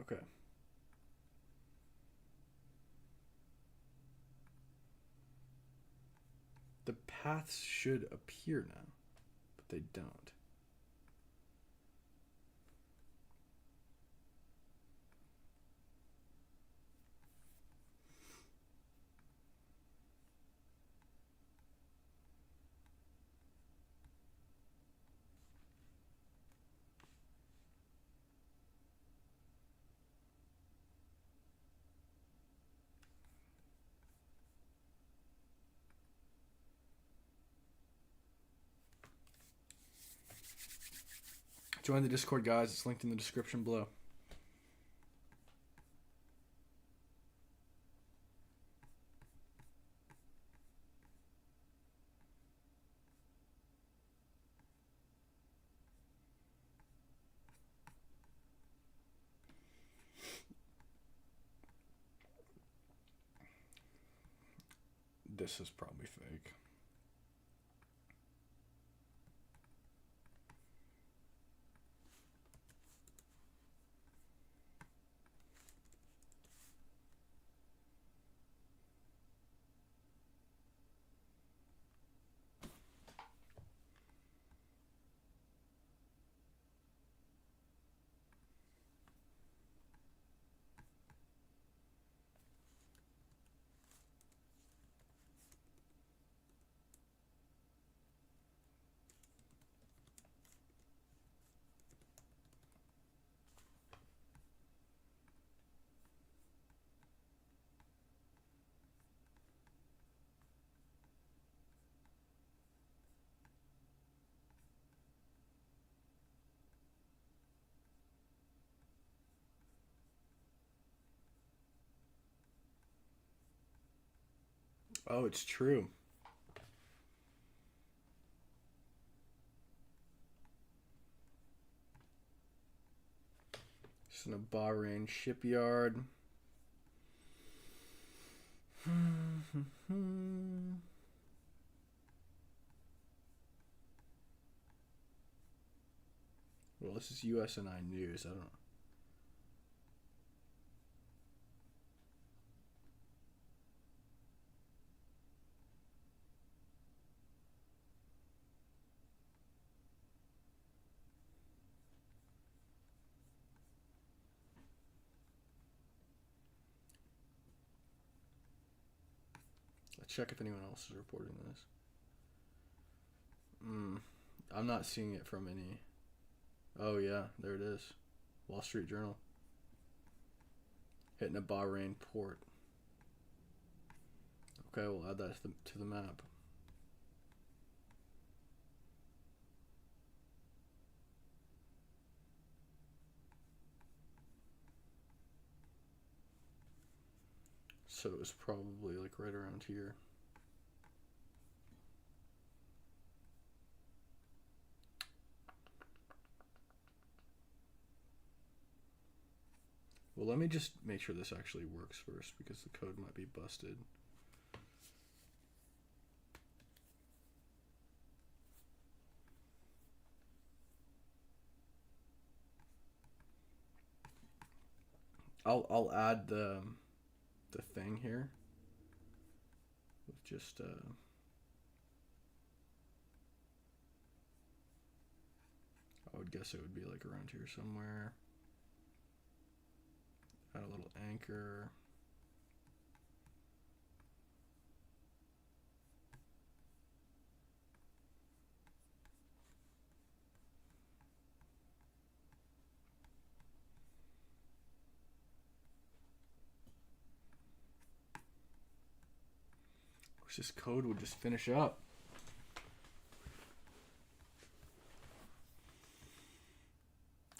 [SPEAKER 5] Okay. The paths should appear now, but they don't. Join the Discord, guys. It's linked in the description below. This is probably fake. Oh, it's true. It's in a Bahrain shipyard. Well, this is USNI News. I don't know. Let's check if anyone else is reporting this. I'm not seeing it from any. Oh, yeah, there it is. Wall Street Journal. Hitting a Bahrain port. Okay, we'll add that to the map. So it was probably like right around here. Well, let me just make sure this actually works first because the code might be busted. I'll add the thing here with just I would guess it would be like around here somewhere. Add a little anchor. Wish this code would just finish up.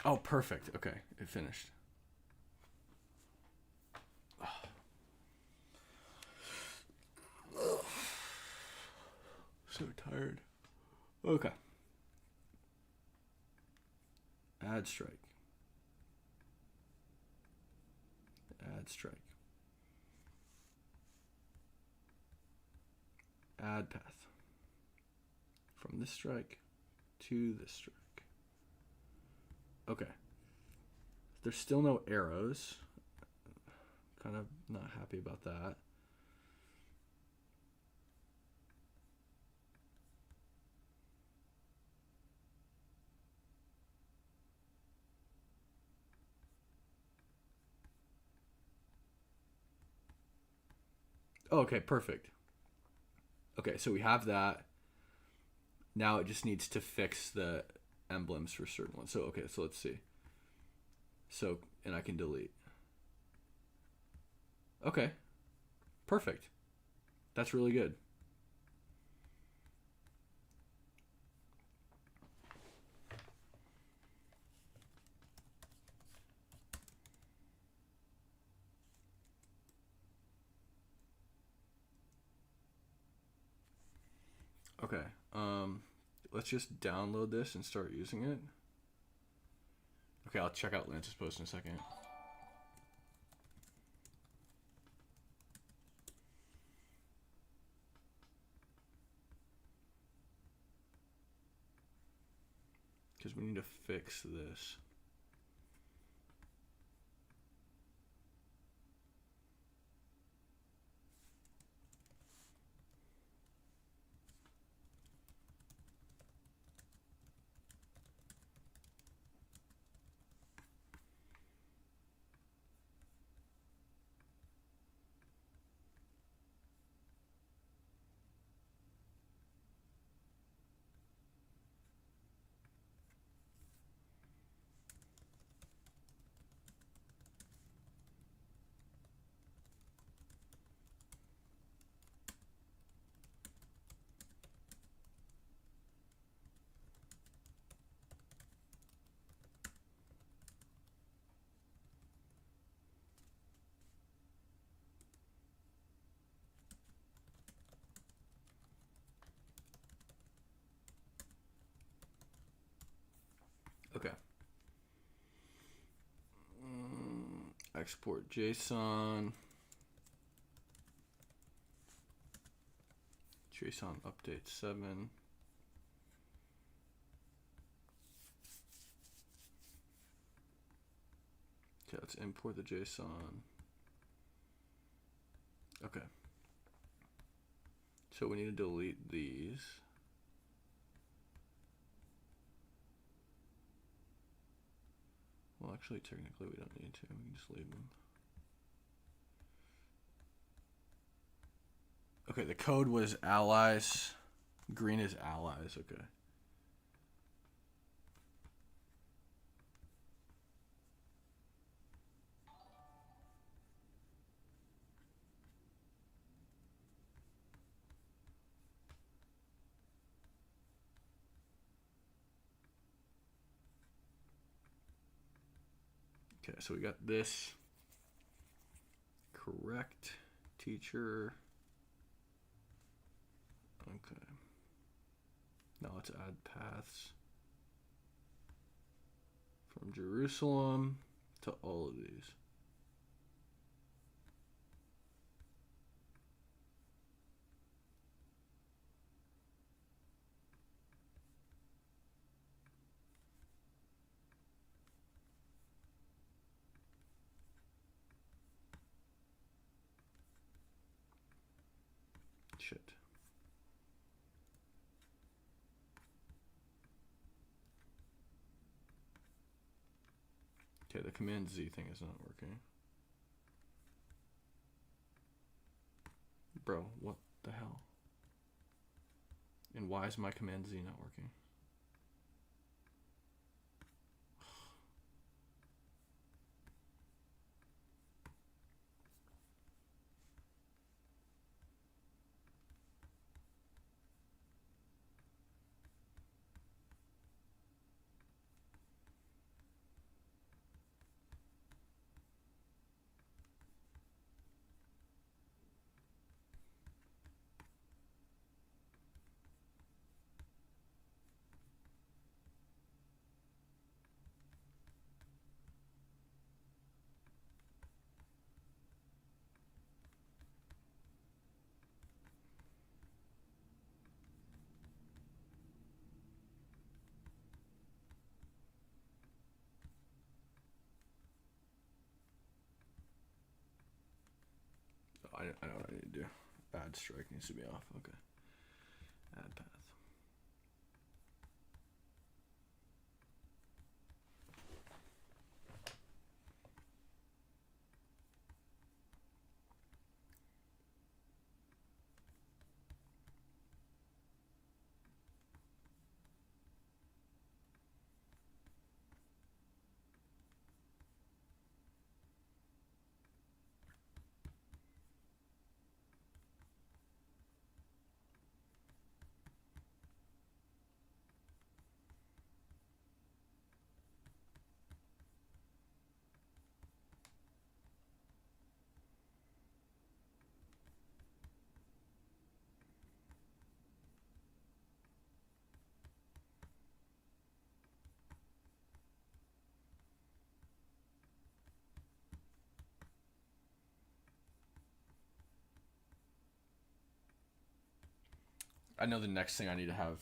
[SPEAKER 5] Oh, perfect. Okay, it finished. So tired. Okay. Add strike. Add strike. Add path. From this strike to this strike. Okay. There's still no arrows. Kind of not happy about that. Okay, perfect. Okay, so we have that. Now it just needs to fix the emblems for certain ones. So, okay, so let's see. So, and I can delete. Okay. Perfect. That's really good. Okay. Let's just download this and start using it. Okay, I'll check out Lance's post in a second. Because we need to fix this. Okay. Export JSON. JSON update 7. Okay, let's import the JSON. Okay. So we need to delete these. Well, actually, technically, we don't need to. We can just leave them. Okay, the code was allies. Green is allies. Okay. Okay, so we got this. Correct teacher. Okay. Now let's add paths from Jerusalem to all of these. Shit. Okay, the Command Z thing is not working. Bro, what the hell? And why is my Command Z not working? I know what I need to do. Add strike needs to be off. Okay. Add path. I know the next thing I need to have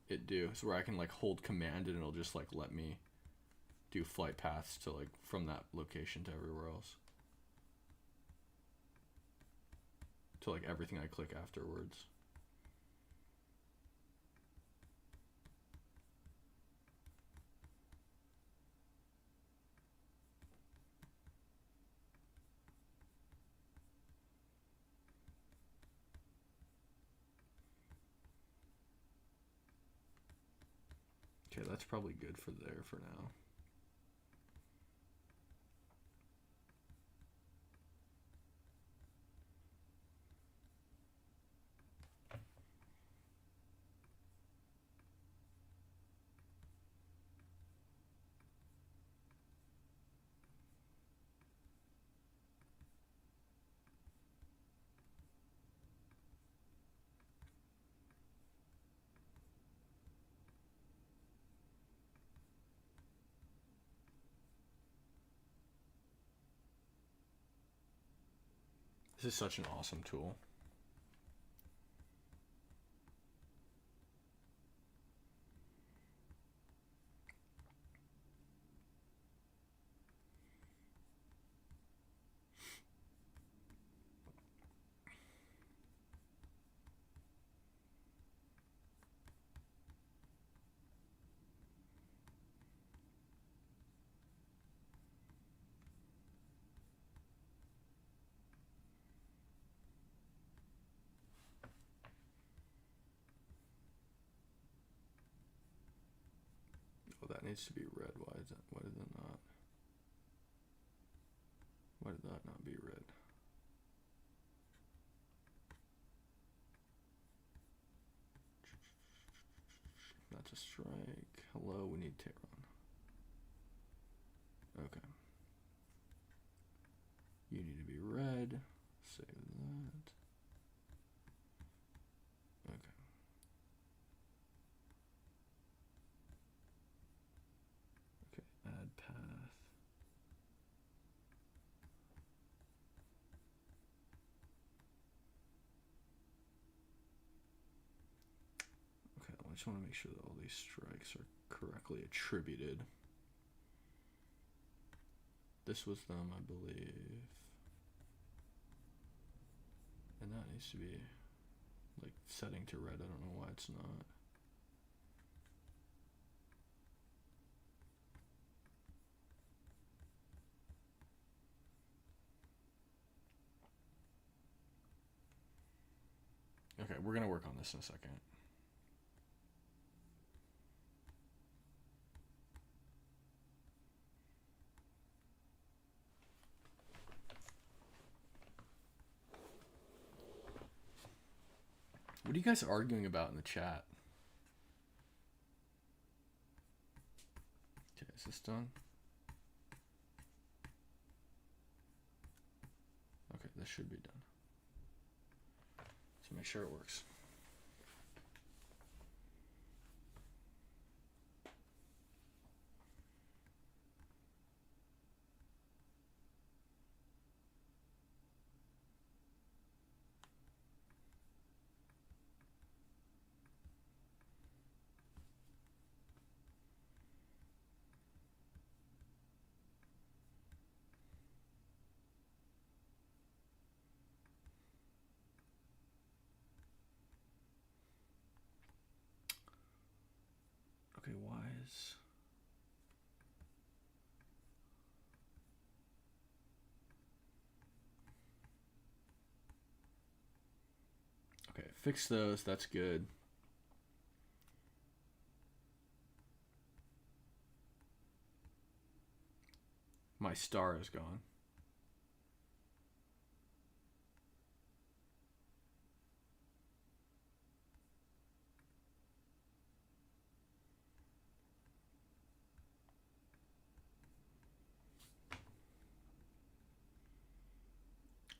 [SPEAKER 5] it do is where I can like hold command and it'll just like let me do flight paths to like from that location to everywhere else. To like everything I click afterwards. Okay, that's probably good for there for now. This is such an awesome tool. Oh, that needs to be red. Why is that? Why did that not? Why did that not be red? That's a strike. Hello, we need Tehran. Okay. You need to be red. Save that. Okay. Okay, add path. Okay, I just want to make sure that all these strikes are correctly attributed. This was them, I believe. And that needs to be like setting to red. I don't know why it's not. Okay, we're gonna work on this in a second. What are you guys arguing about in the chat? Okay, is this done? Okay, this should be done. So make sure it works. Okay, why is... Okay, fix those. That's good. My star is gone.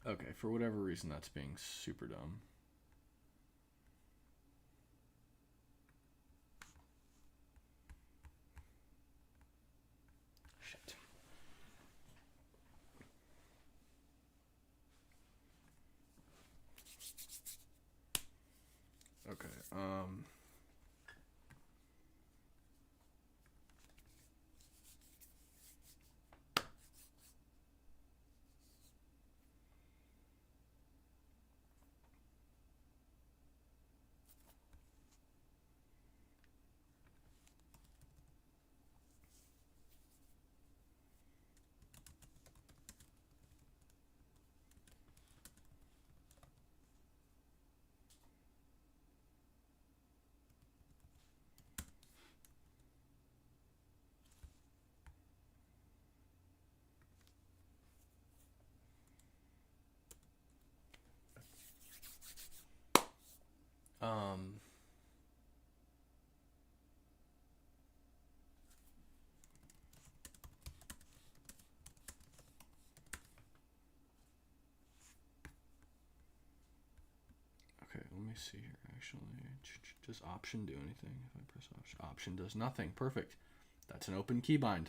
[SPEAKER 5] Okay, for whatever reason, that's being super dumb. Shit. Okay, um, okay, let me see here, actually. Does option do anything? If I press option, option does nothing. Perfect. That's an open keybind.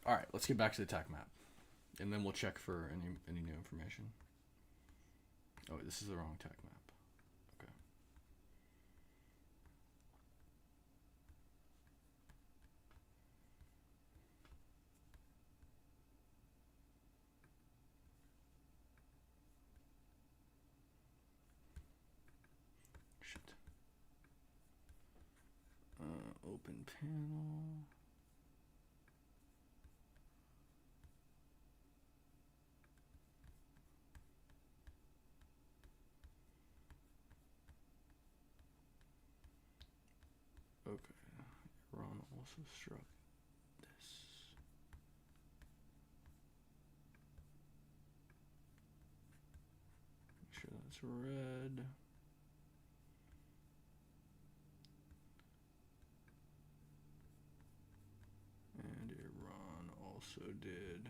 [SPEAKER 5] All right, let's get back to the attack map, and then we'll check for any new information. Oh, this is the wrong attack map. Okay. Shit. Open panel. Okay, Iran also struck this. Make sure that's red. also did.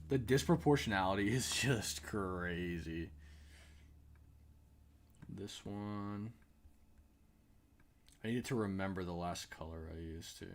[SPEAKER 5] The disproportionality is just crazy. This one. I needed to remember the last color I used too.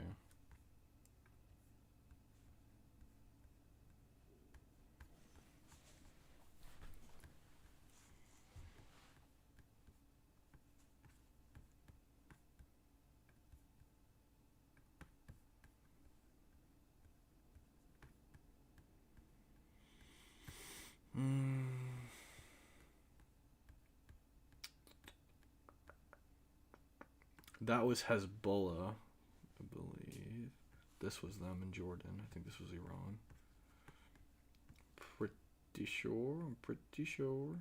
[SPEAKER 5] That was Hezbollah, I believe. This was them in Jordan. I think this was Iran. Pretty sure. I'm pretty sure.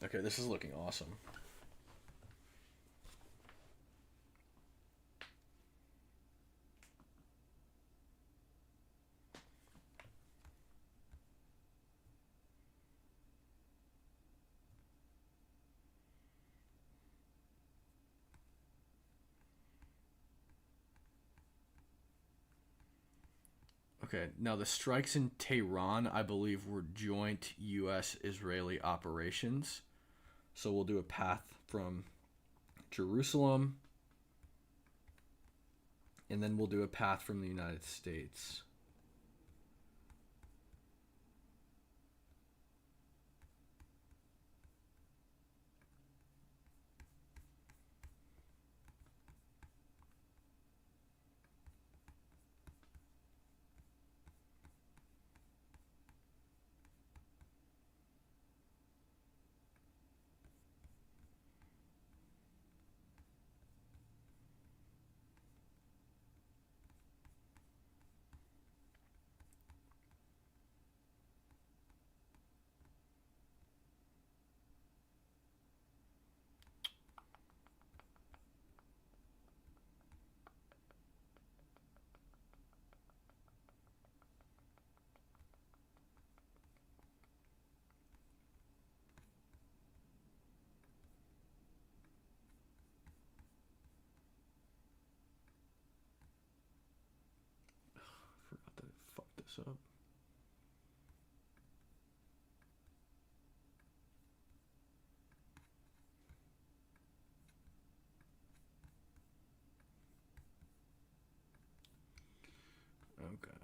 [SPEAKER 5] Okay, this is looking awesome. Okay, now the strikes in Tehran, I believe, were joint U.S.-Israeli operations. So we'll do a path from Jerusalem, and then we'll do a path from the United States. Forgot that I fucked this up. Okay.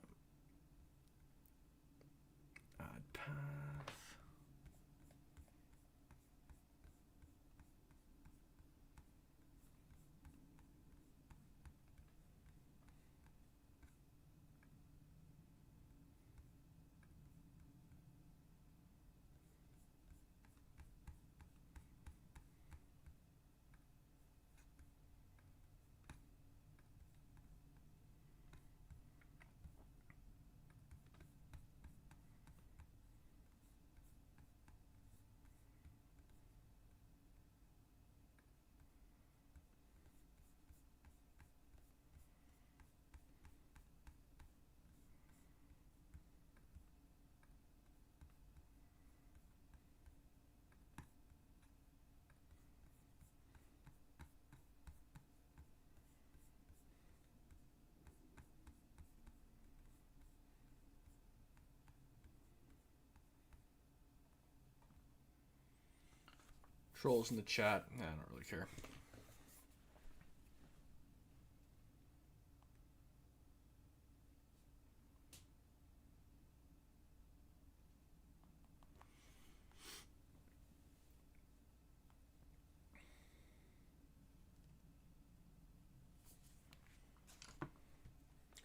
[SPEAKER 5] Add path. Trolls in the chat. I don't really care.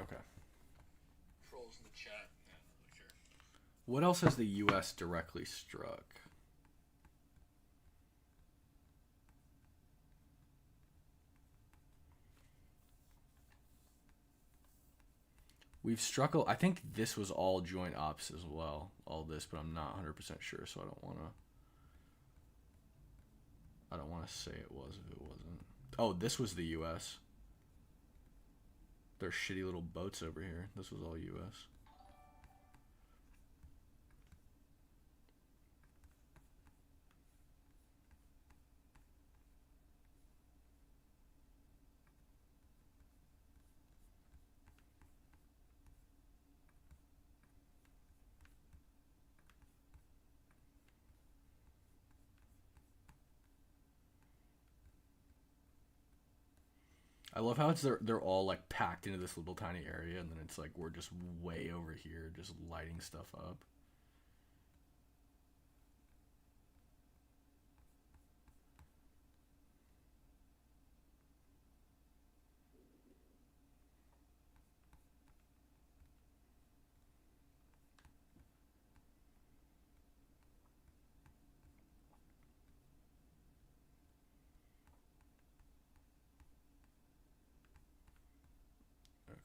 [SPEAKER 5] Okay. Trolls in the chat. I don't really care. What else has the U.S. directly struck? We've struck. I think this was all joint ops as well. All this, but I'm not 100% sure, so I don't want to. I don't want to say it was if it wasn't. Oh, this was the U.S. Their shitty little boats over here. This was all U.S. I love how they're all like packed into this little tiny area, and then it's like we're just way over here, just lighting stuff up.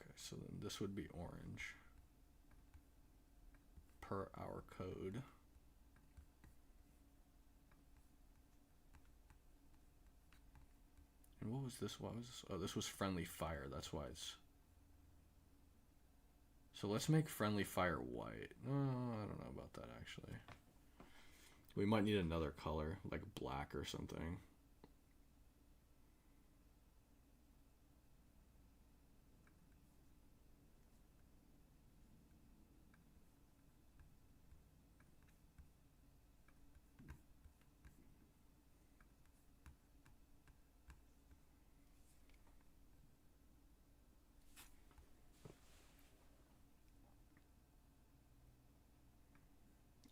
[SPEAKER 5] Okay, so then this would be orange per our code. And what was this? What was this? Oh, this was friendly fire. That's why it's... So let's make friendly fire white. I don't know about that, actually. We might need another color, like black or something.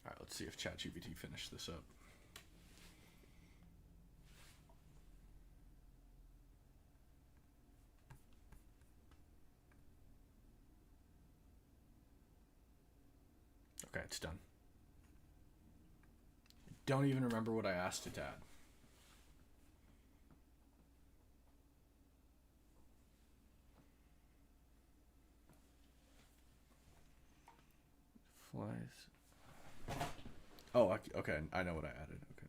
[SPEAKER 5] Alright, let's see if ChatGPT finished this up. Okay, it's done. Don't even remember what I asked it to add. Flies. Oh, okay. I know what I added. Okay.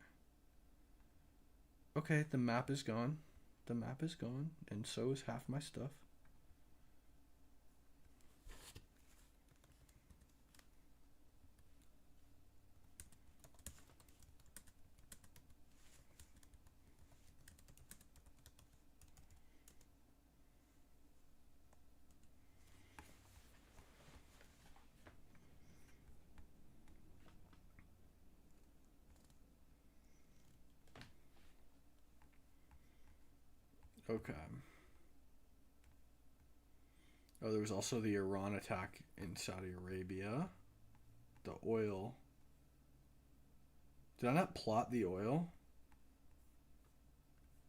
[SPEAKER 5] Okay, the map is gone. The map is gone, and so is half my stuff. Okay. Oh, there was also the Iran attack in Saudi Arabia. The oil. Did I not plot the oil?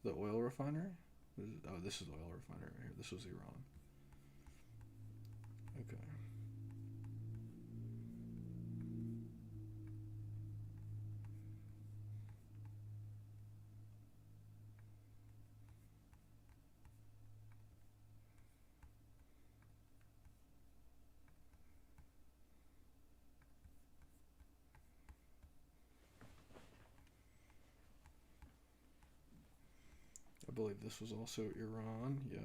[SPEAKER 5] The oil refinery? Oh, this is the oil refinery right here. This was Iran. Okay. I believe this was also Iran. Yep.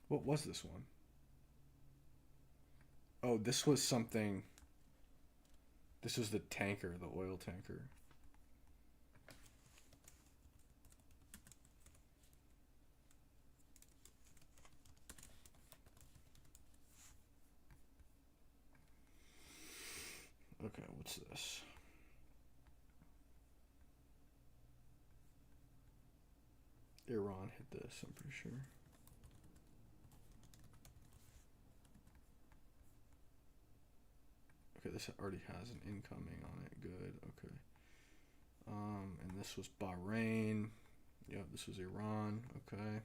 [SPEAKER 5] What was this one? Oh, this was something. This was the tanker, the oil tanker. Okay, what's this? Iran hit this, I'm pretty sure. Okay, this already has an incoming on it. Good, okay. And this was Bahrain. Yep, this was Iran. Okay.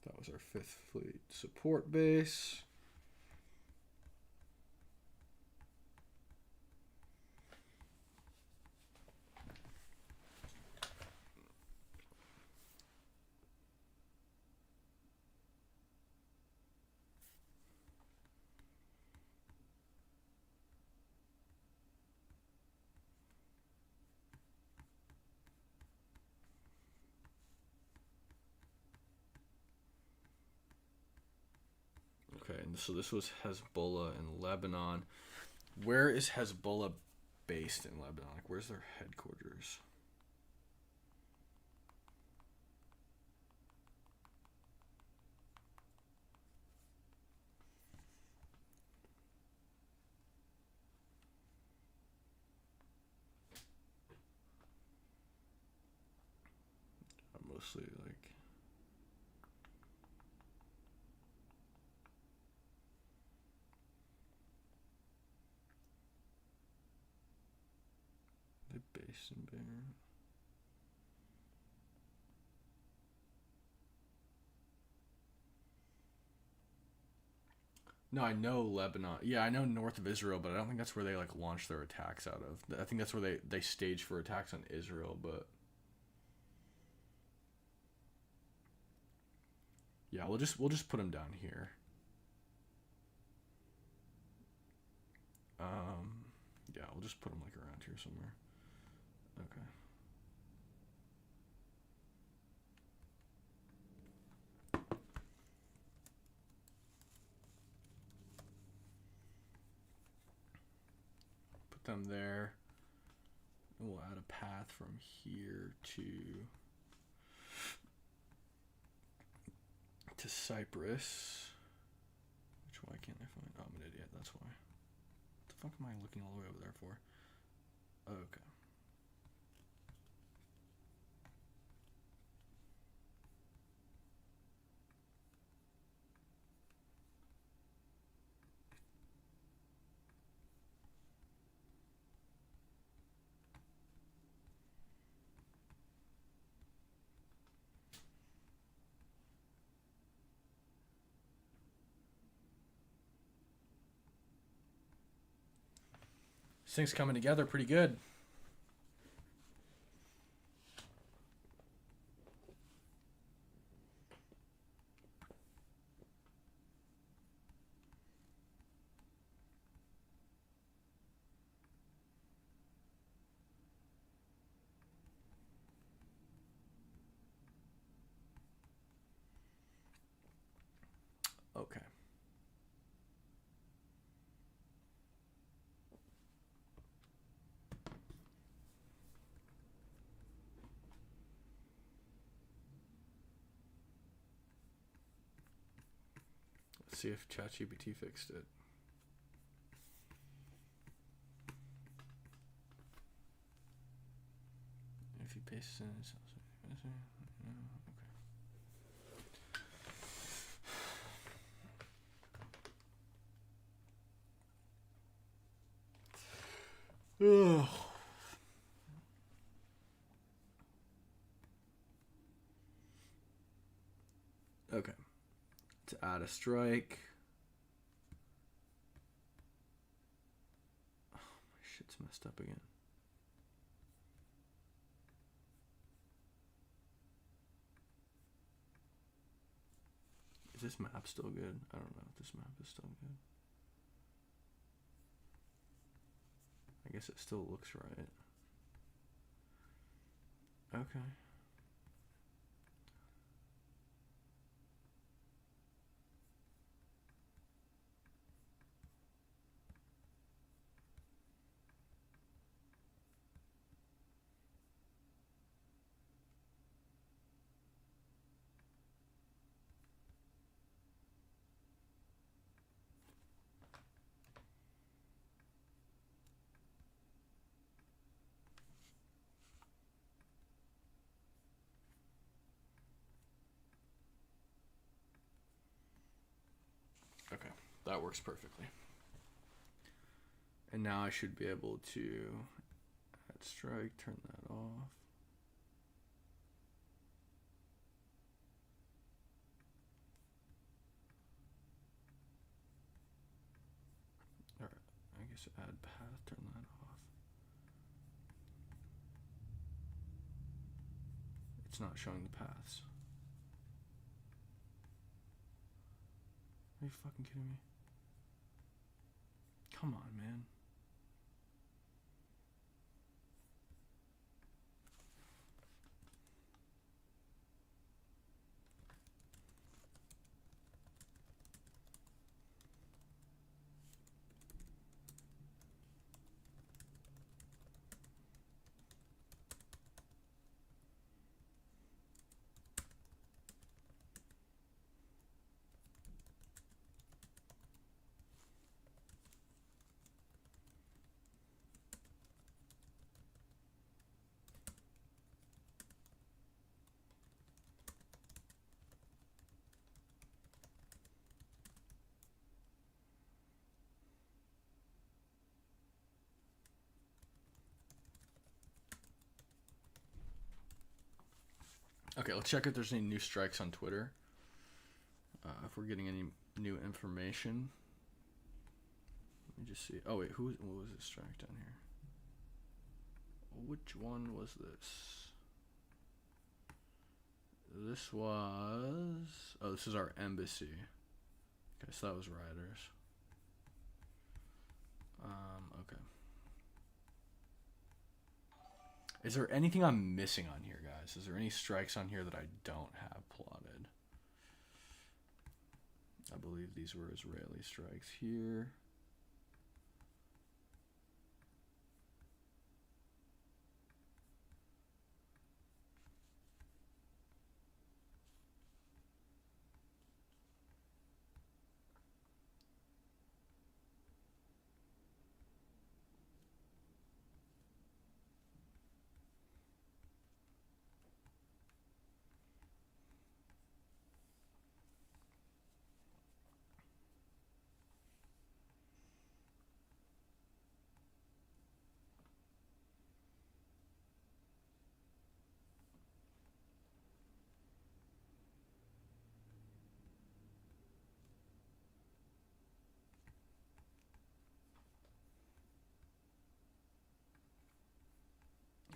[SPEAKER 5] That was our 5th Fleet support base. Okay, and so this was Hezbollah in Lebanon. Where is Hezbollah based in Lebanon? Like, where's their headquarters? Mostly like the base in Beirut. No, I know Lebanon. Yeah, I know north of Israel, but I don't think that's where they like launch their attacks out of. I think that's where they stage for attacks on Israel, but yeah, we'll just put them down here. Yeah, we'll just put them like around here somewhere. Okay. Put them there. And we'll add a path from here to Cyprus. Why can't I find? Oh, I'm an idiot. That's why. What the fuck am I looking all the way over there for? Okay. This thing's coming together pretty good. Okay. Let's see if ChatGPT fixed it. If you paste in, it's also, okay. Ugh. Okay. To add a strike. Oh, my shit's messed up again. Is this map still good? I don't know if this map is still good. I guess it still looks right. Okay. That works perfectly. And now I should be able to add strike, turn that off. Alright, I guess add path, turn that off. It's not showing the paths. Are you fucking kidding me? Come on, man. Okay, let's check if there's any new strikes on Twitter. If we're getting any new information. Let me just see. Oh, wait, what was this strike down here? Which one was this? This was... Oh, this is our embassy. Okay, so that was rioters. Okay. Is there anything I'm missing on here, guys? Is there any strikes on here that I don't have plotted? I believe these were Israeli strikes here.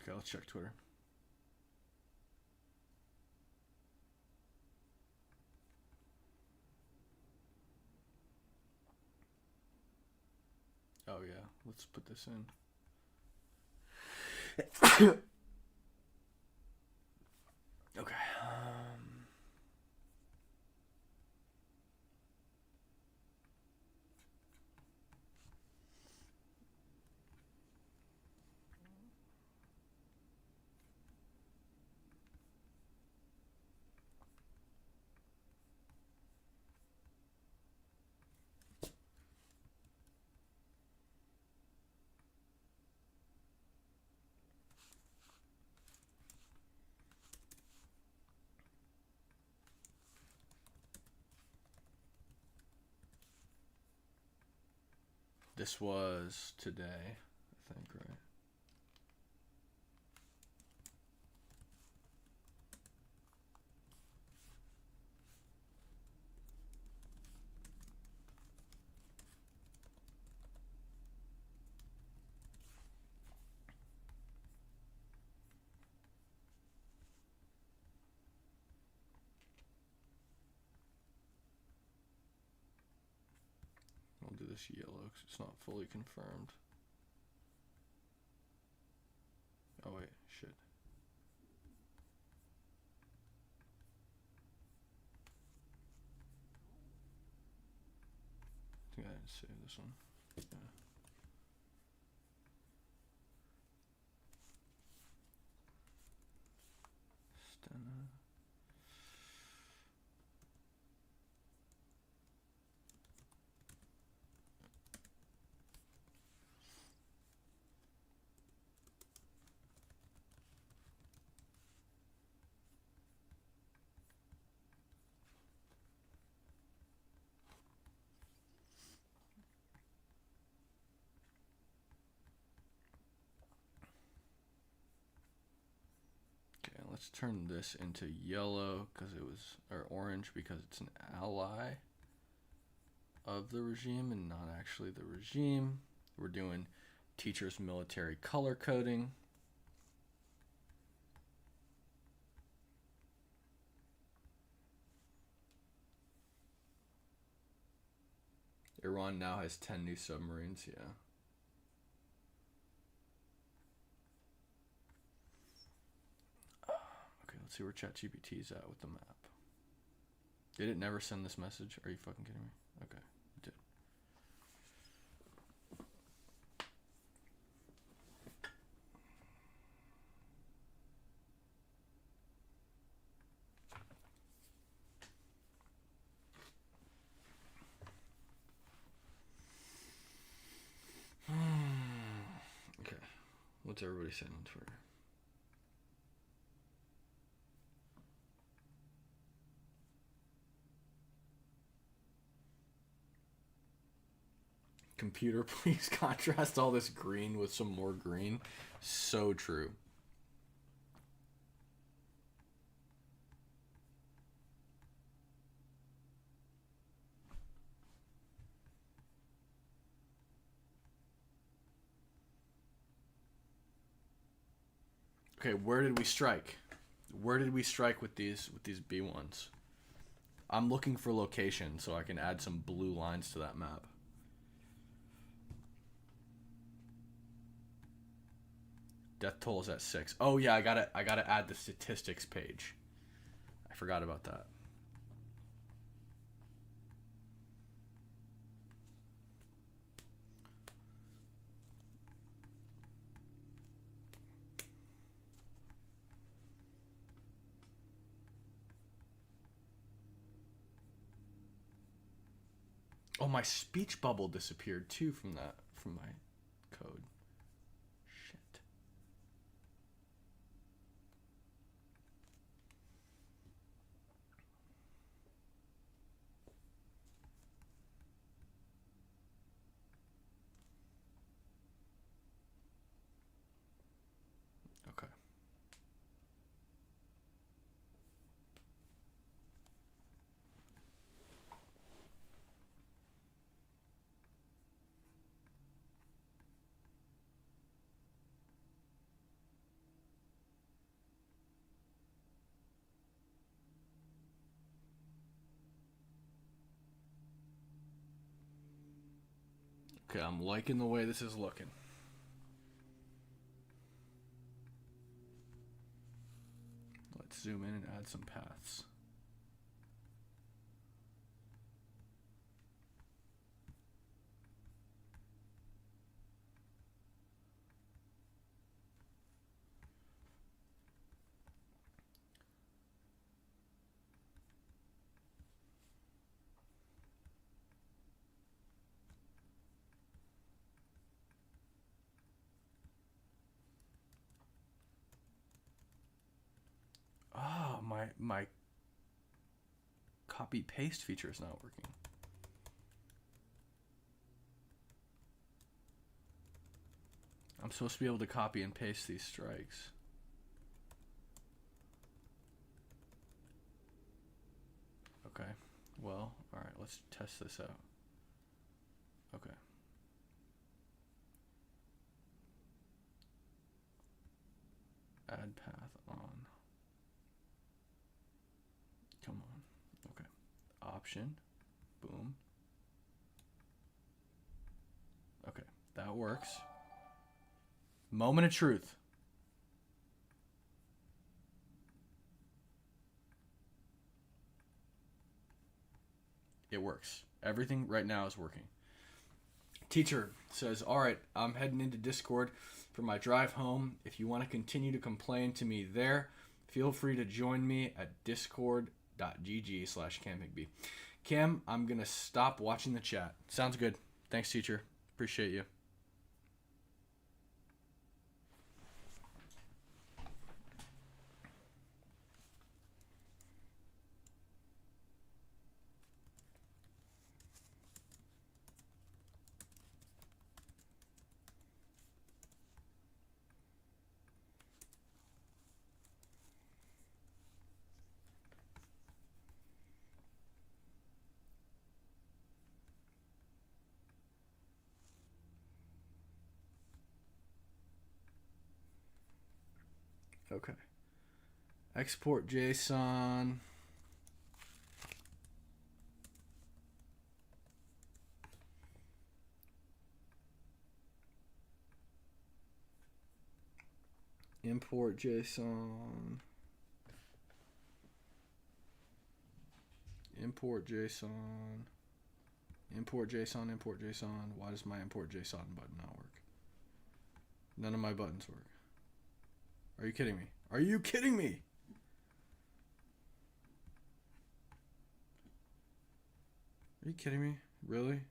[SPEAKER 5] Okay, let's check Twitter. Oh yeah, let's put this in. Okay. This was today, I think, right? I'll do this yellow because it's not fully confirmed. Oh wait, shit. I think I had to save this one. Yeah. Stena. let's turn this into yellow because it was, or orange because it's an ally of the regime and not actually the regime. We're doing teachers military color coding. Iran now has 10 new submarines, yeah. Okay, let's see where ChatGPT is at with the map. Did it never send this message? Are you fucking kidding me? Okay, it did. Okay, what's everybody saying on Twitter? Computer, please contrast all this green with some more green. So true. Okay, where did we strike? Where did we strike with these B1s? I'm looking for location so I can add some blue lines to that map. Death toll is at 6. Oh yeah, I gotta add the statistics page. I forgot about that. Oh, my speech bubble disappeared too from my code. Shit. Okay. Okay, I'm liking the way this is looking. Let's zoom in and add some paths. Oh, my copy paste feature is not working. I'm supposed to be able to copy and paste these strikes. Okay. Well, all right, let's test this out. Okay. Add path on. Come on. Okay. Option. Boom. Okay. That works. Moment of truth. It works. Everything right now is working. Teacher says, all right, I'm heading into Discord for my drive home. If you want to continue to complain to me there, feel free to join me at discord.gg/CamHigby. Cam, I'm going to stop watching the chat. Sounds good. Thanks, teacher. Appreciate you. Okay. Export JSON. Import JSON. Import JSON. Import JSON, import JSON. Why does my import JSON button not work? None of my buttons work. Are you kidding me? Are you kidding me? Are you kidding me? Really?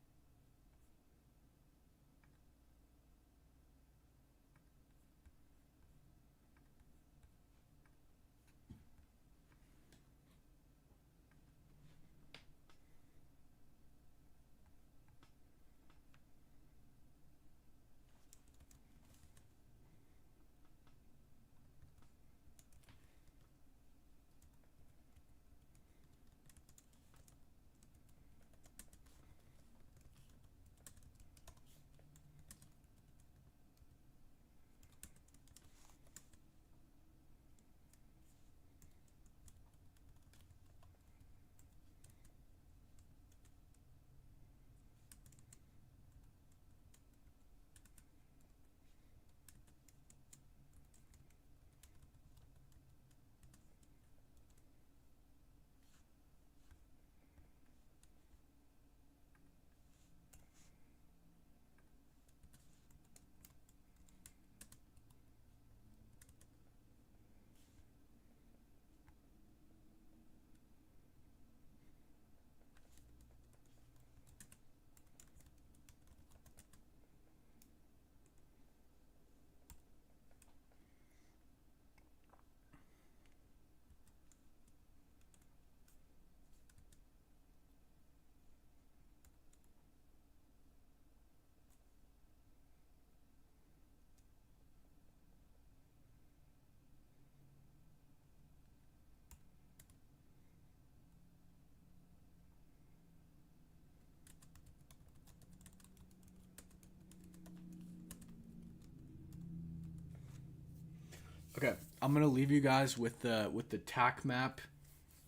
[SPEAKER 5] Okay, I'm gonna leave you guys with the tack map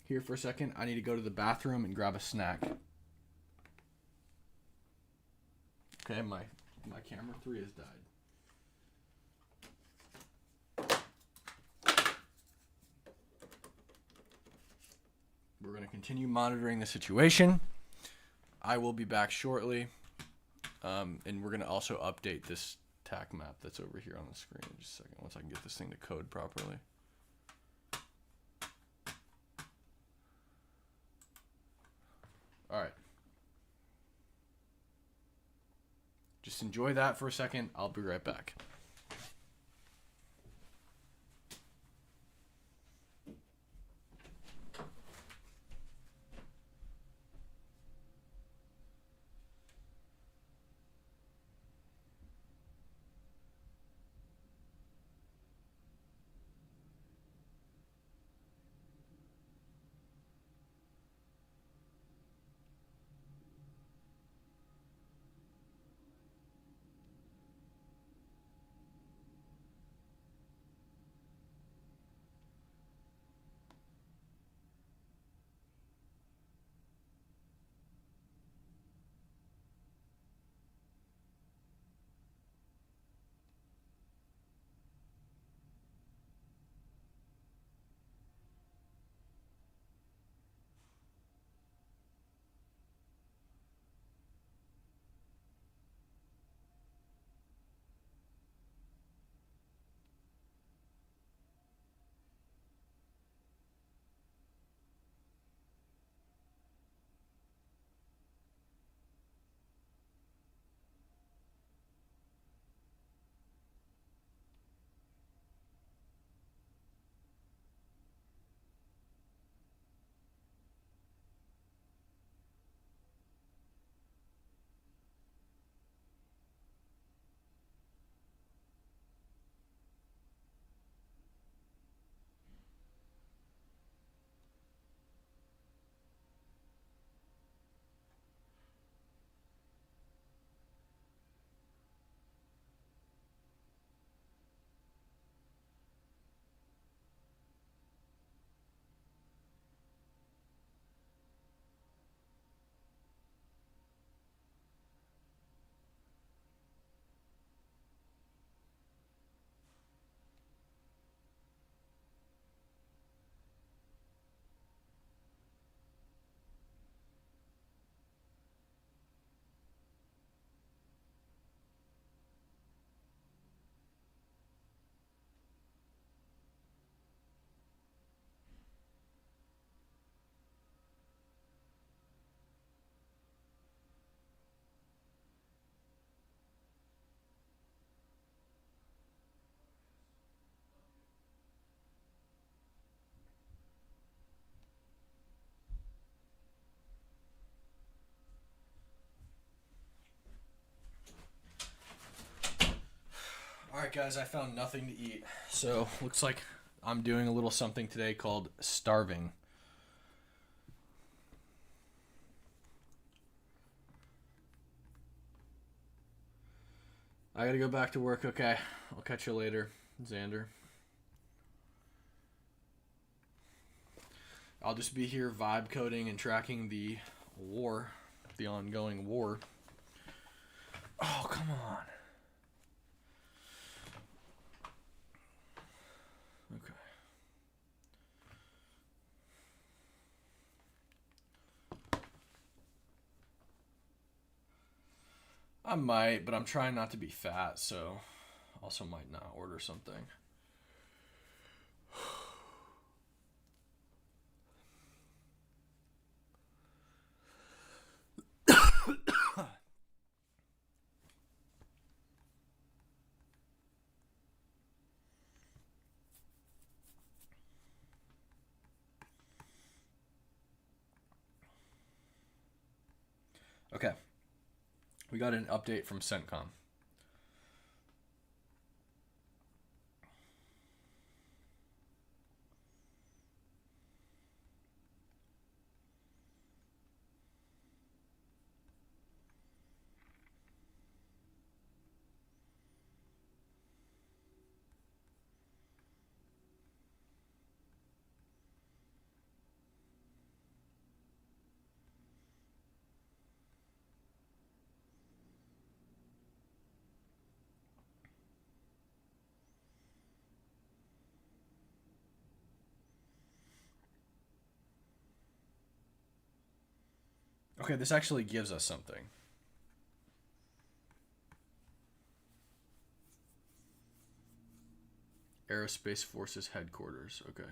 [SPEAKER 5] here for a second. I need to go to the bathroom and grab a snack. Okay, my camera 3 has died. We're gonna continue monitoring the situation. I will be back shortly, and we're gonna also update this tack map that's over here on the screen in just a second, once I can get this thing to code properly. All right. Just enjoy that for a second. I'll be right back.
[SPEAKER 1] Alright guys, I found nothing to eat. So, looks like I'm doing a little something today called starving. I gotta go back to work, okay? I'll catch you later, Xander. I'll just be here vibe coding and tracking the war, the ongoing war. Oh, come on. Okay. I might, but I'm trying not to be fat, so also might not order something. Okay. We got an update from CENTCOM. Okay, this actually gives us something. Aerospace Forces Headquarters. Okay.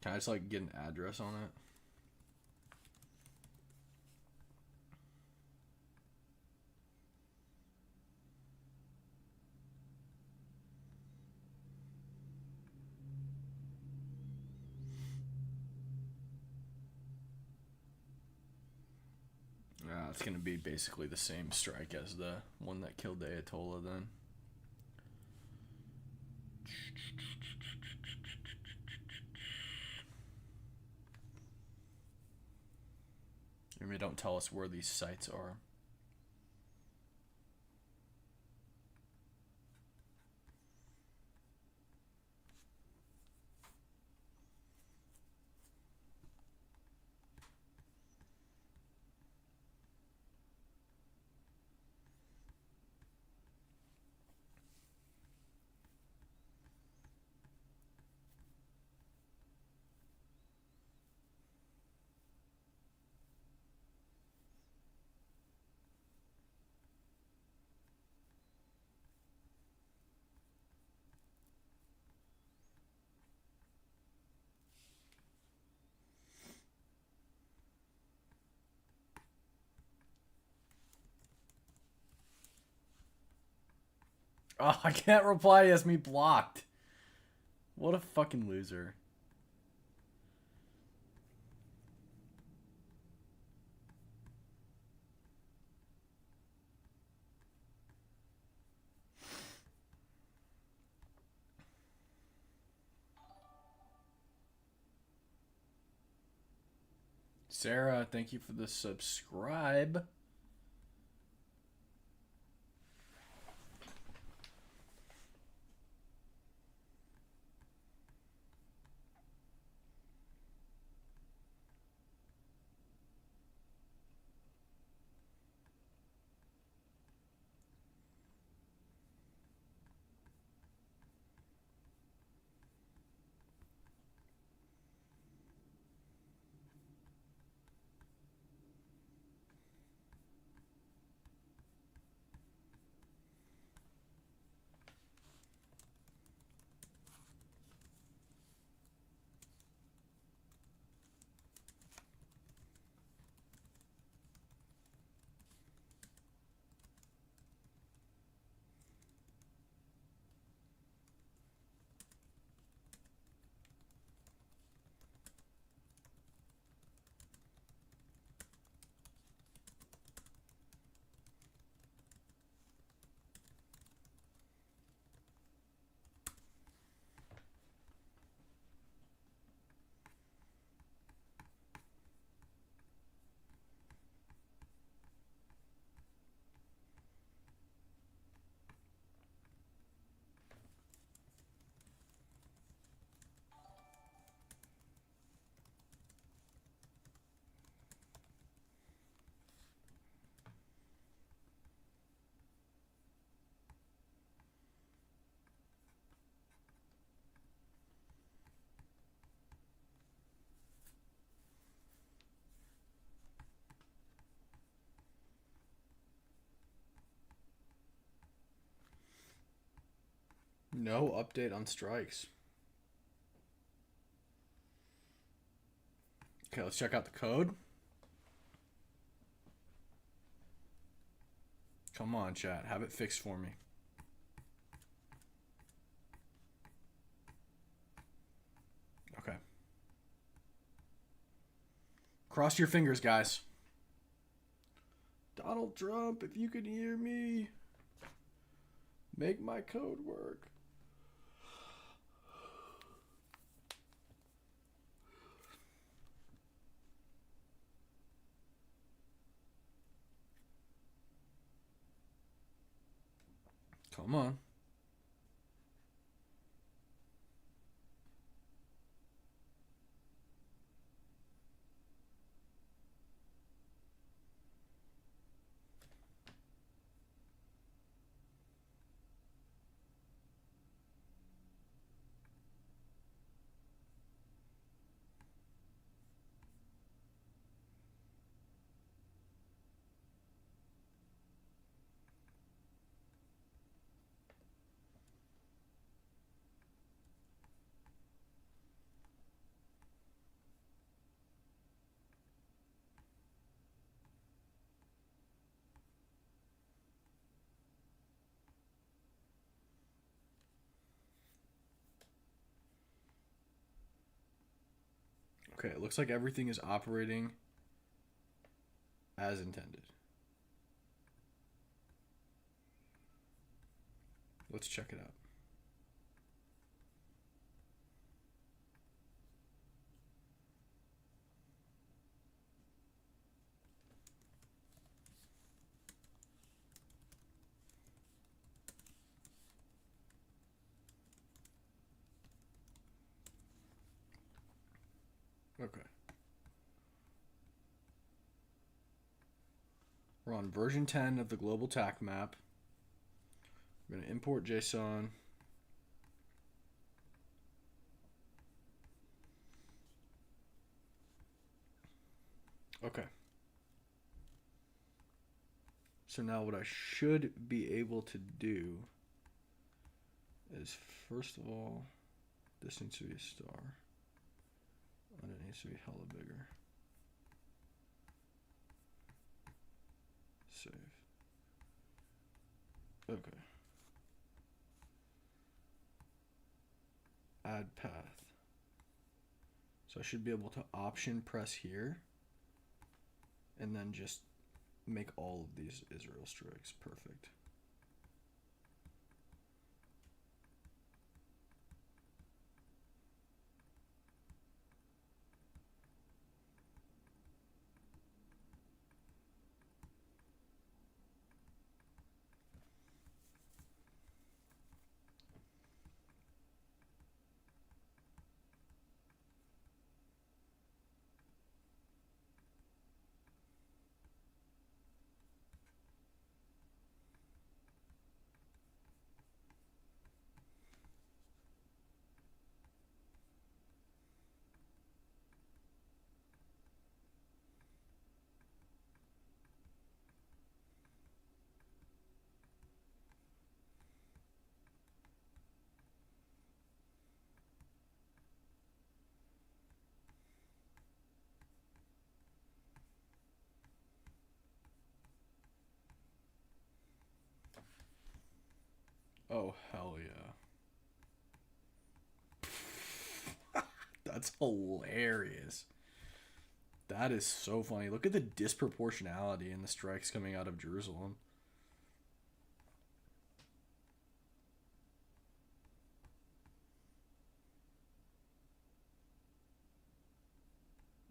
[SPEAKER 1] Can I just like get an address on it? It's gonna be basically the same strike as the one that killed the Ayatollah then. Maybe don't tell us where these sites are. Oh, I can't reply. He has me blocked. What a fucking loser. Sarah, thank you for the subscribe.
[SPEAKER 5] No update on strikes. Okay, let's check out the code. Come on, chat. Have it fixed for me. Okay. Cross your fingers, guys. Donald Trump, if you can hear me, make my code work. Come on. Okay, it looks like everything is operating as intended. Let's check it out. Okay. We're on version 10 of the global TAC map. We're going to import JSON. Okay. So now what I should be able to do is, first of all, this needs to be a star. And it needs to be hella bigger. Save. Okay. Add path. So I should be able to option press here and then just make all of these Israel strikes. Perfect. Oh, hell yeah. That's hilarious. That is so funny. Look at the disproportionality in the strikes coming out of Jerusalem.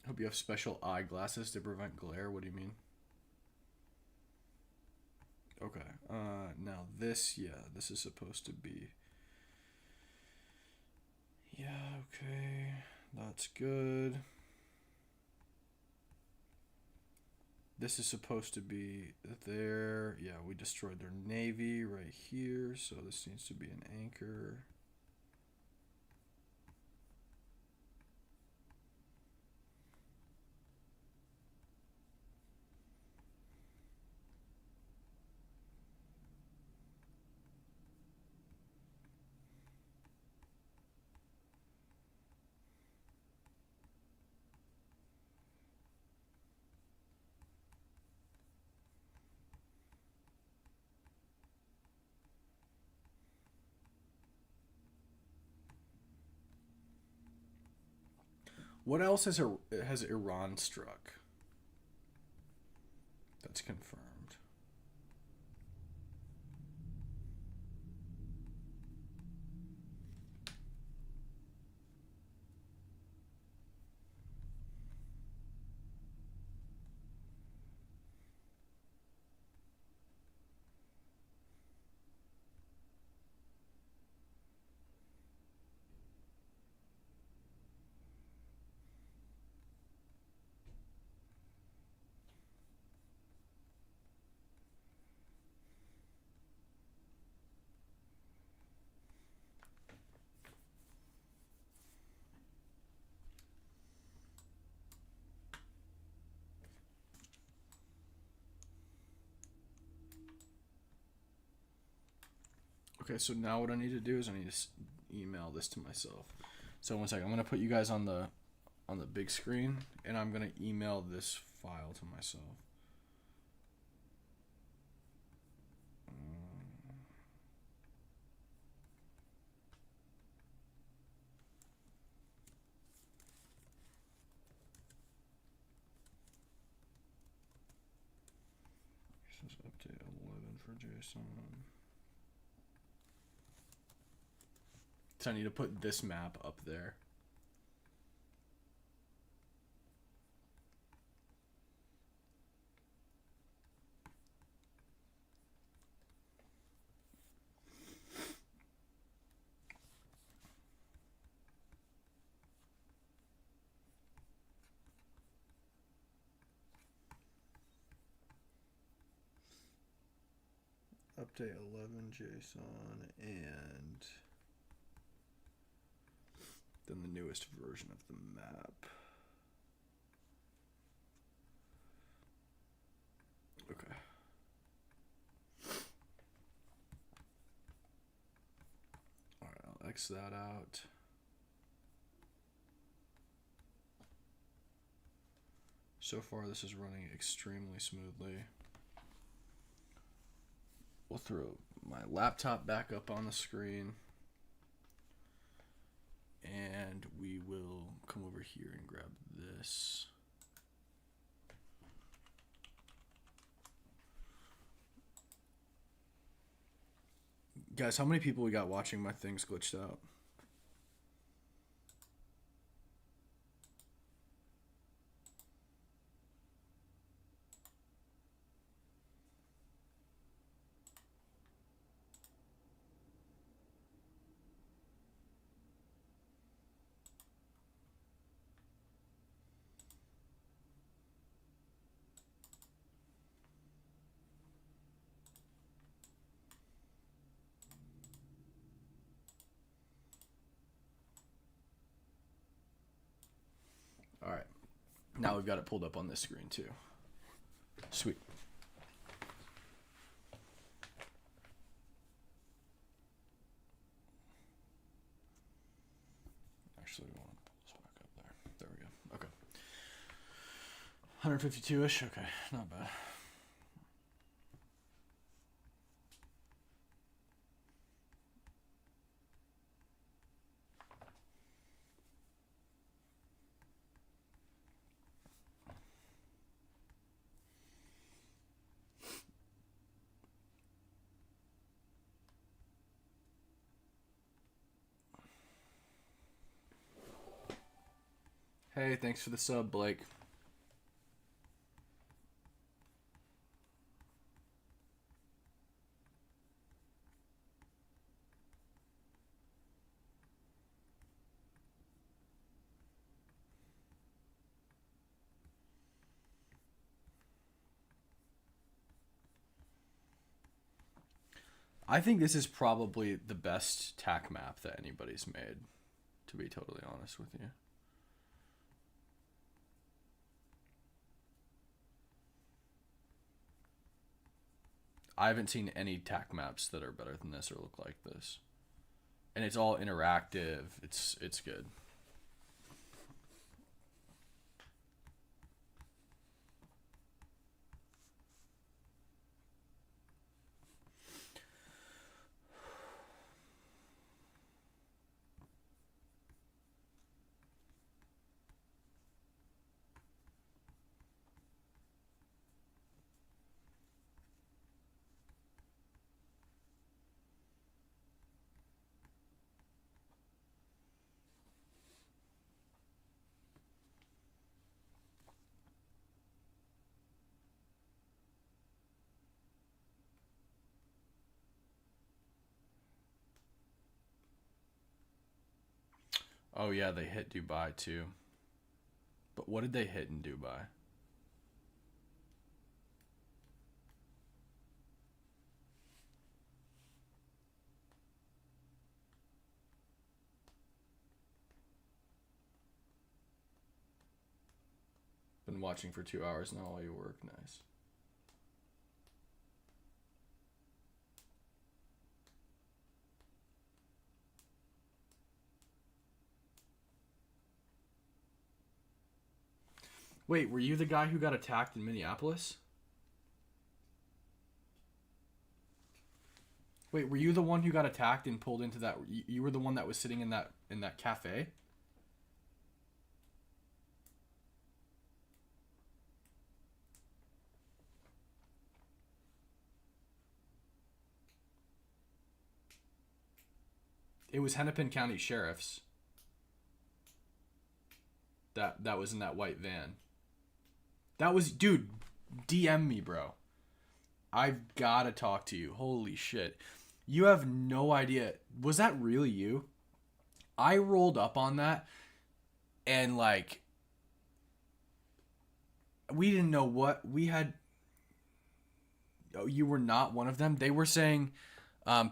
[SPEAKER 5] Hope you have special eyeglasses to prevent glare. What do you mean? Okay. Now this, yeah, this is supposed to be... Yeah, okay. That's good. This is supposed to be there. Yeah, we destroyed their navy right here, so this needs to be an anchor. What else has Iran struck? That's confirmed. Okay, so now what I need to do is I need to email this to myself. So one second, I'm gonna put you guys on the big screen, and I'm gonna email this file to myself. This is update 11 for JSON. So I need to put this map up there. Update 11 JSON and then the newest version of the map. Okay. All right, I'll X that out. So far, this is running extremely smoothly. We'll throw my laptop back up on the screen. And we will come over here and grab this. Guys, how many people we got watching my things glitched out? All right, now we've got it pulled up on this screen too. Sweet. Actually, we want to pull this back up there. There we go. Okay. 152-ish. Okay, not bad. Hey, thanks for the sub, Blake. I think this is probably the best TAC map that anybody's made, to be totally honest with you. I haven't seen any TAC maps that are better than this or look like this. And it's all interactive. It's good. Oh yeah, they hit Dubai too. But what did they hit in Dubai? Been watching for 2 hours now while you work. Nice. Wait, were you the guy who got attacked in Minneapolis? Wait, were you the one who got attacked and pulled into that? You were the one that was sitting in that cafe? It was Hennepin County Sheriff's. That was in that white van. That was, dude, DM me, bro. I've got to talk to you. Holy shit. You have no idea. Was that really you? I rolled up on that and like we didn't know what we had. Oh, you were not one of them. They were saying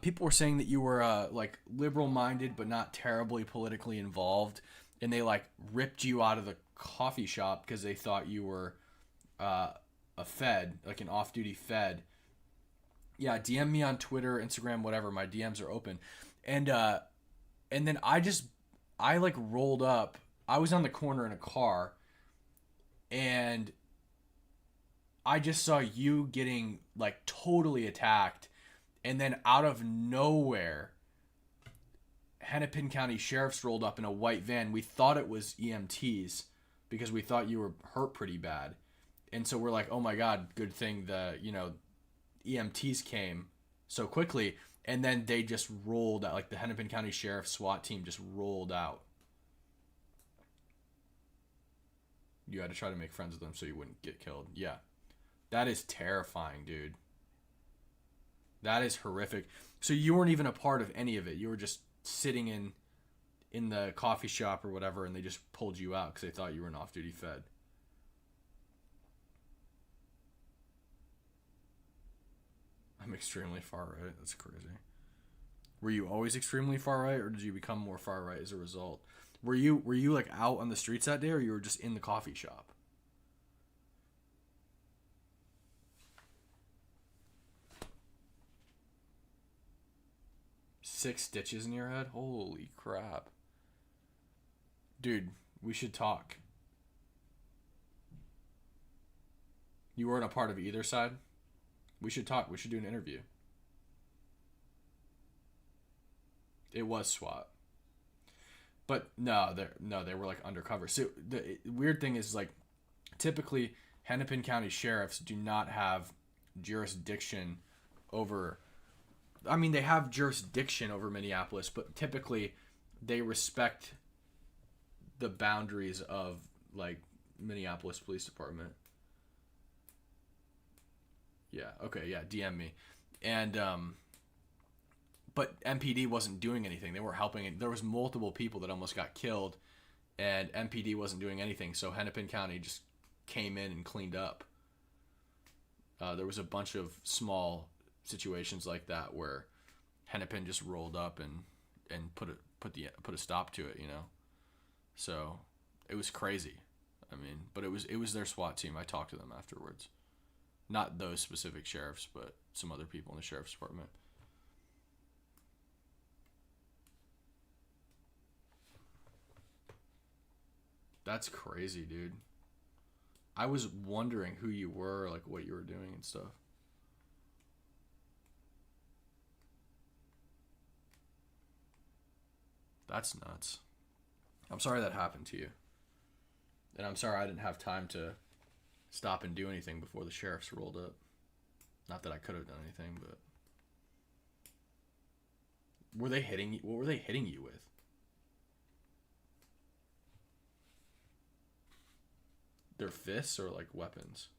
[SPEAKER 5] people were saying that you were like liberal minded but not terribly politically involved, and they like ripped you out of the coffee shop because they thought you were a Fed, like an off-duty Fed. Yeah, DM me on Twitter, Instagram, whatever. My DMs are open. And then I like rolled up. I was on the corner in a car, and I just saw you getting like totally attacked, and then out of nowhere, Hennepin County Sheriff's rolled up in a white van. We thought it was EMTs because we thought you were hurt pretty bad. And so we're like, oh my God, good thing the, EMTs came so quickly. And then they just rolled out, like the Hennepin County Sheriff SWAT team just rolled out. You had to try to make friends with them so you wouldn't get killed. Yeah. That is terrifying, dude. That is horrific. So you weren't even a part of any of it. You were just sitting in the coffee shop or whatever, and they just pulled you out because they thought you were an off-duty Fed. I'm extremely far right. That's crazy. Were you always extremely far right, or did you become more far right as a result? Were you like out on the streets that day, or you were just in the coffee shop? Six stitches in your head? Holy crap. Dude, we should talk. You weren't a part of either side? We should talk. We should do an interview. It was SWAT. But no, they were like undercover. So the weird thing is like typically Hennepin County sheriffs do not have jurisdiction over, I mean, they have jurisdiction over Minneapolis, but typically they respect the boundaries of like Minneapolis Police Department. Yeah, okay, yeah, DM me. And but MPD wasn't doing anything. They weren't helping. There was multiple people that almost got killed, and MPD wasn't doing anything. So Hennepin County just came in and cleaned up. There was a bunch of small situations like that where Hennepin just rolled up and put a stop to it, So it was crazy. I mean, but it was their SWAT team. I talked to them afterwards. Not those specific sheriffs, but some other people in the sheriff's department. That's crazy, dude. I was wondering who you were, like what you were doing and stuff. That's nuts. I'm sorry that happened to you. And I'm sorry I didn't have time to stop and do anything before the sheriffs rolled up. Not that I could have done anything, but what were they hitting you with? Their fists or like weapons?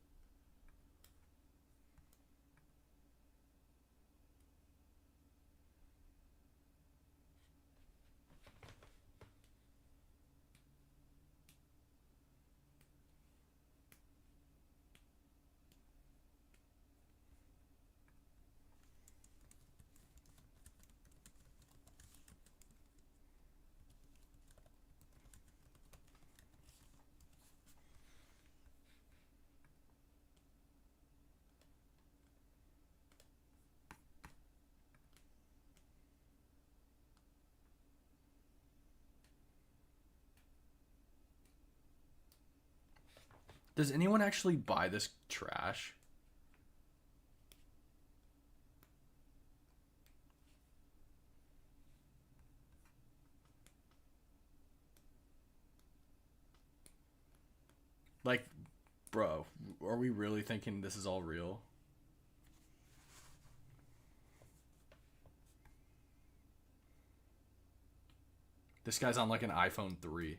[SPEAKER 5] Does anyone actually buy this trash? Like, bro, are we really thinking this is all real? This guy's on like an iPhone 3.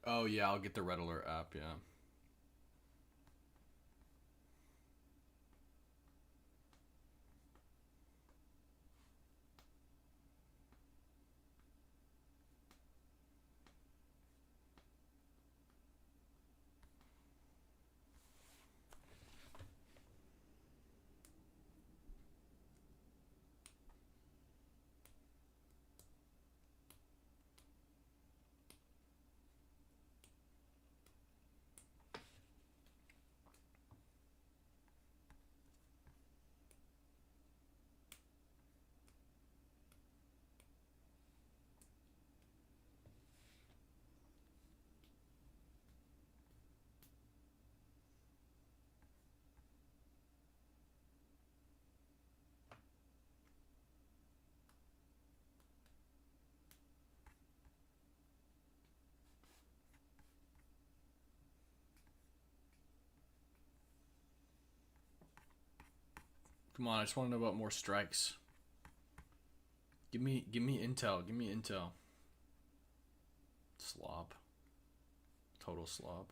[SPEAKER 5] Oh yeah, I'll get the Red Alert app, yeah. Come on, I just want to know about more strikes. Give me intel. Give me intel. Slob. Total slob.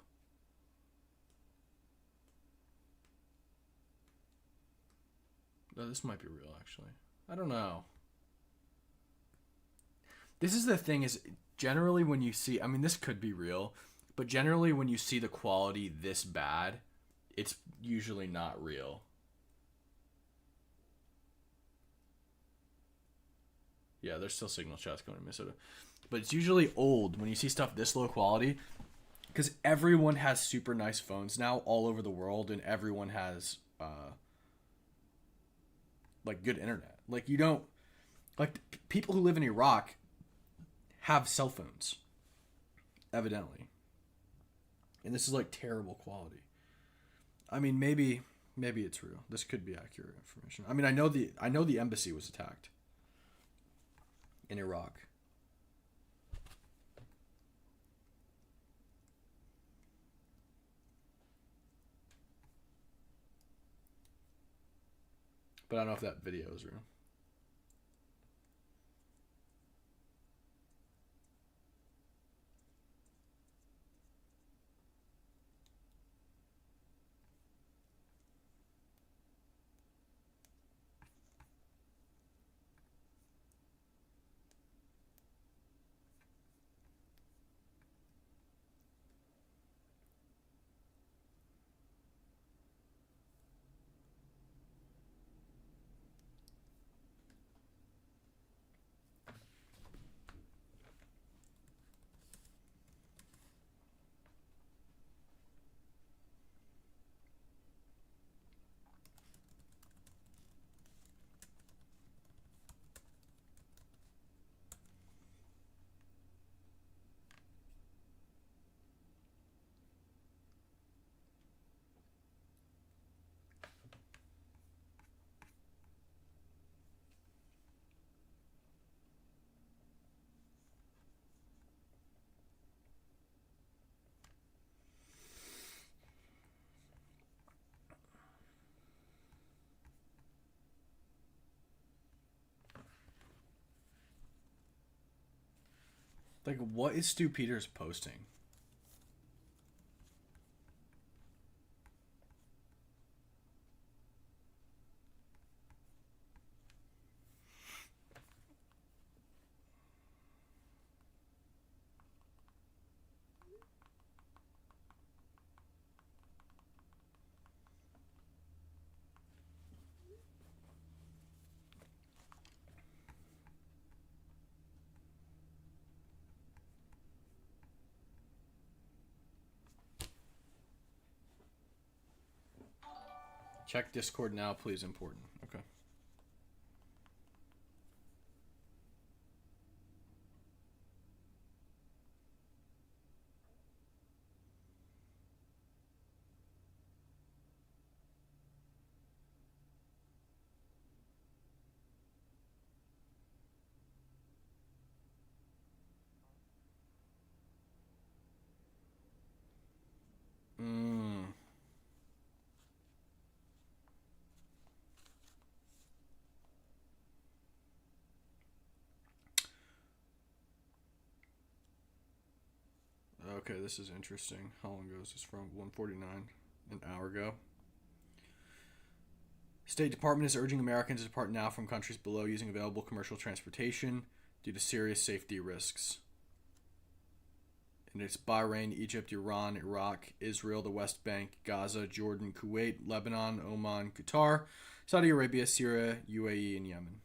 [SPEAKER 5] No, this might be real, actually. I don't know. This is the thing, is generally when you see, I mean, this could be real, but generally when you see the quality this bad, it's usually not real. Yeah, there's still signal shots going in Minnesota. But it's usually old when you see stuff this low quality, because everyone has super nice phones now all over the world, and everyone has like good internet. Like, you don't, like, people who live in Iraq have cell phones, evidently, and this is like terrible quality. I mean, maybe it's real. This could be accurate information. I mean, I know the embassy was attacked in Iraq. But I don't know if that video is real.
[SPEAKER 1] Like, what is Stu Peters posting? Check Discord now, please. Important. Okay. Mm. Okay, this is interesting. How long ago is this from? 1:49, an hour ago. State Department is urging Americans to depart now from countries below using available commercial transportation due to serious safety risks. And it's Bahrain, Egypt, Iran, Iraq, Israel, the West Bank, Gaza, Jordan, Kuwait, Lebanon, Oman, Qatar, Saudi Arabia, Syria, UAE, and Yemen.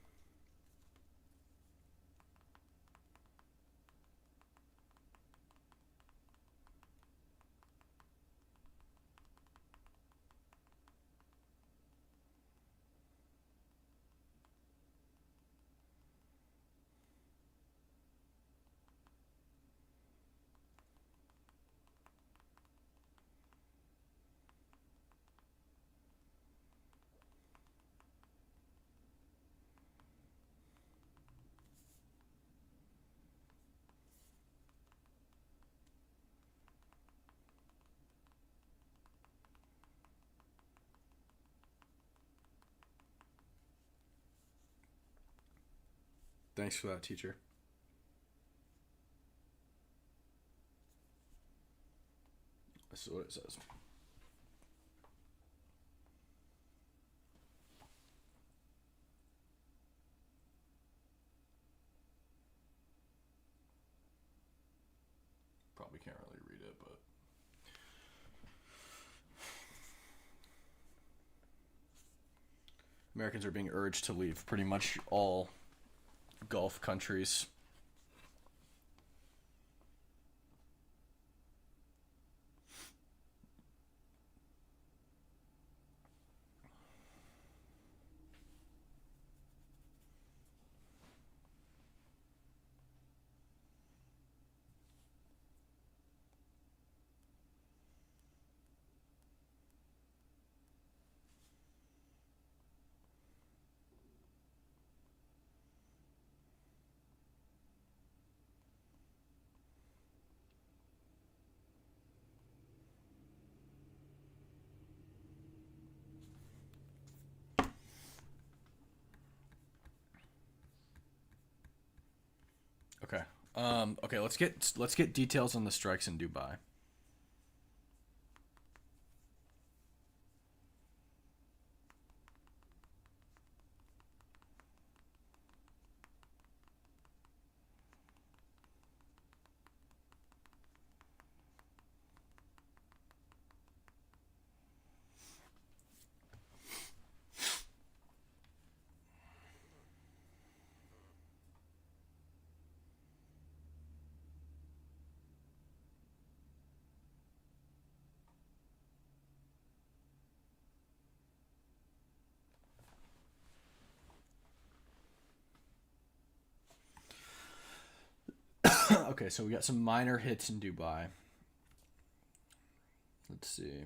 [SPEAKER 1] Thanks for that, teacher. This is what it says. Probably can't really read it, but Americans are being urged to leave pretty much all Gulf countries. Okay. Okay, let's get details on the strikes in Dubai. Okay, so we got some minor hits in Dubai. Let's see.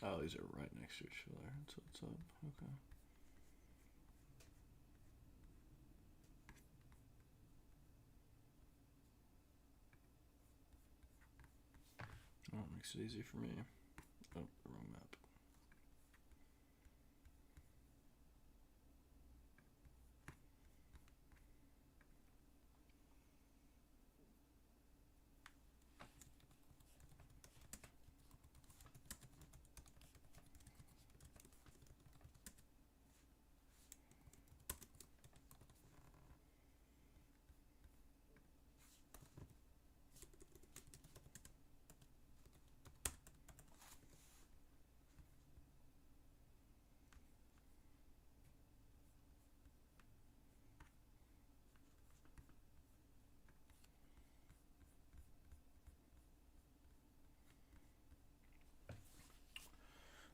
[SPEAKER 5] Oh, these are right next to each other. That's what's up. Okay. Oh, it makes it easy for me. Oh, the wrong map.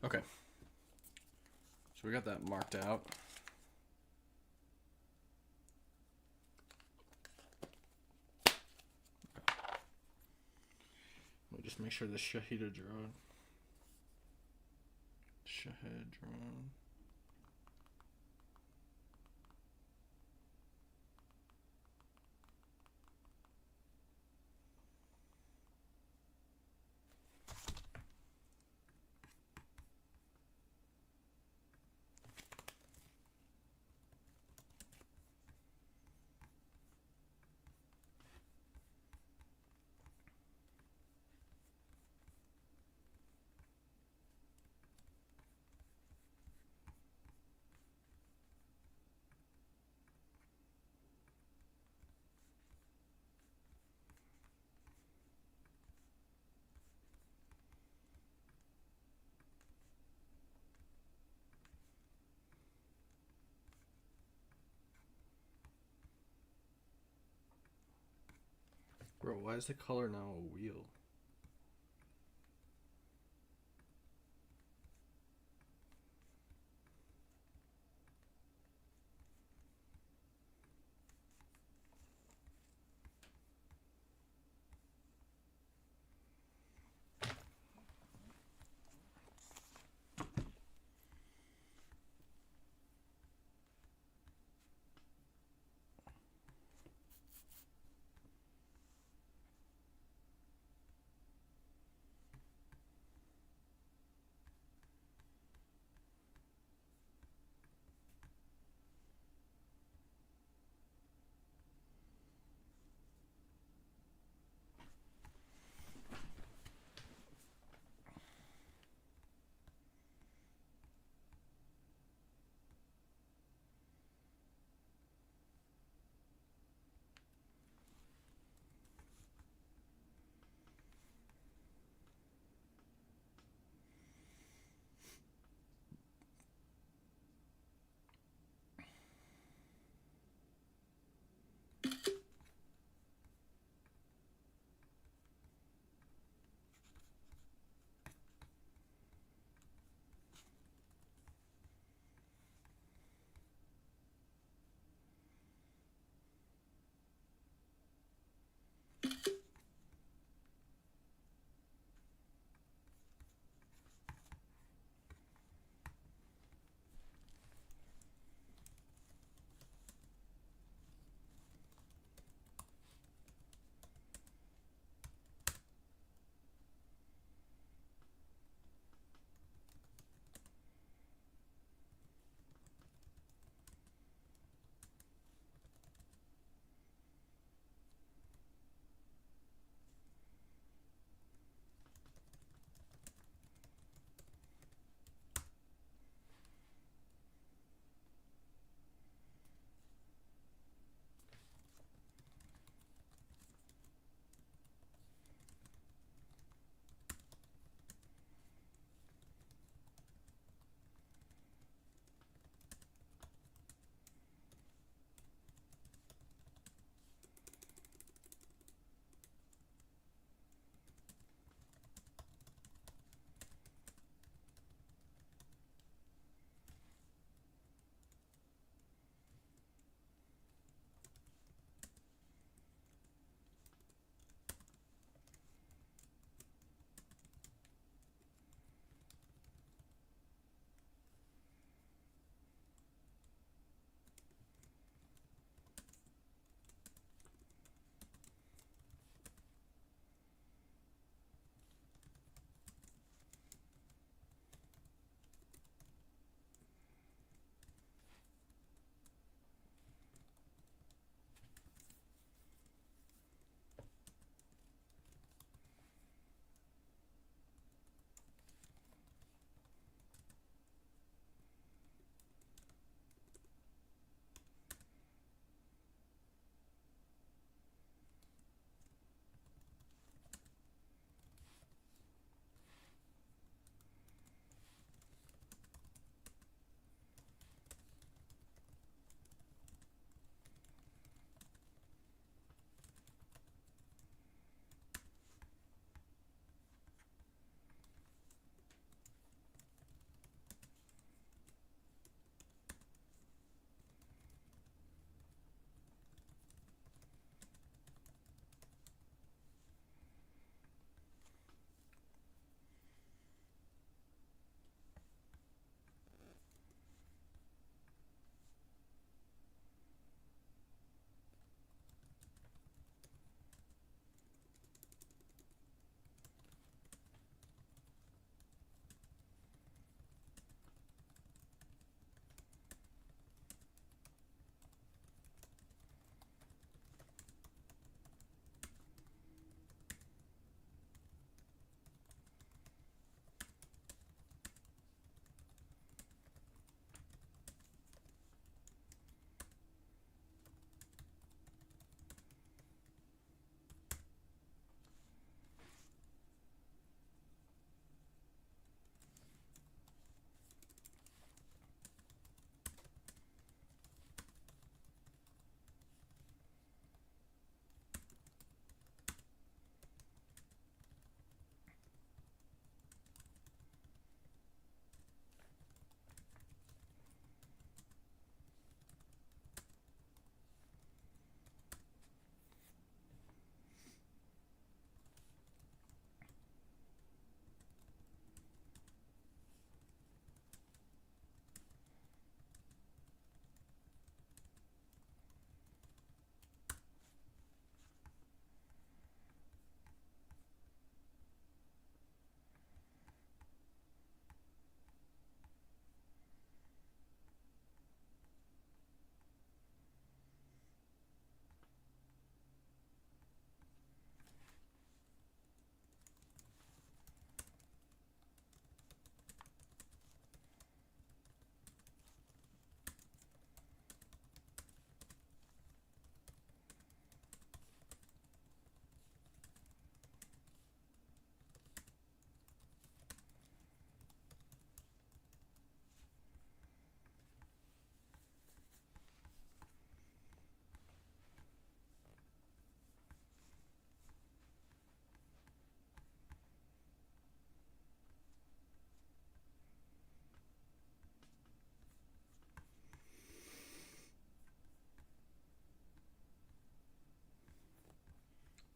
[SPEAKER 5] Okay. So we got that marked out. Let me just make sure the Shahida drone. Shahid drone. Bro, why is the color now a wheel?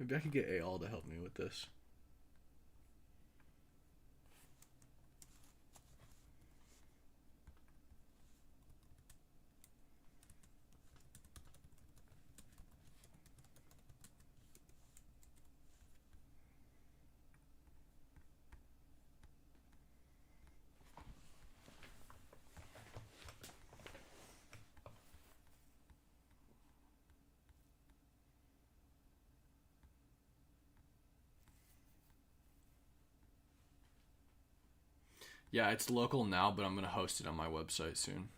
[SPEAKER 5] Maybe I could get AL to help me with this. Yeah, it's local now, but I'm going to host it on my website soon.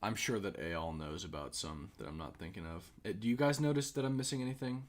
[SPEAKER 5] I'm sure that AL knows about some that I'm not thinking of. Do you guys notice that I'm missing anything?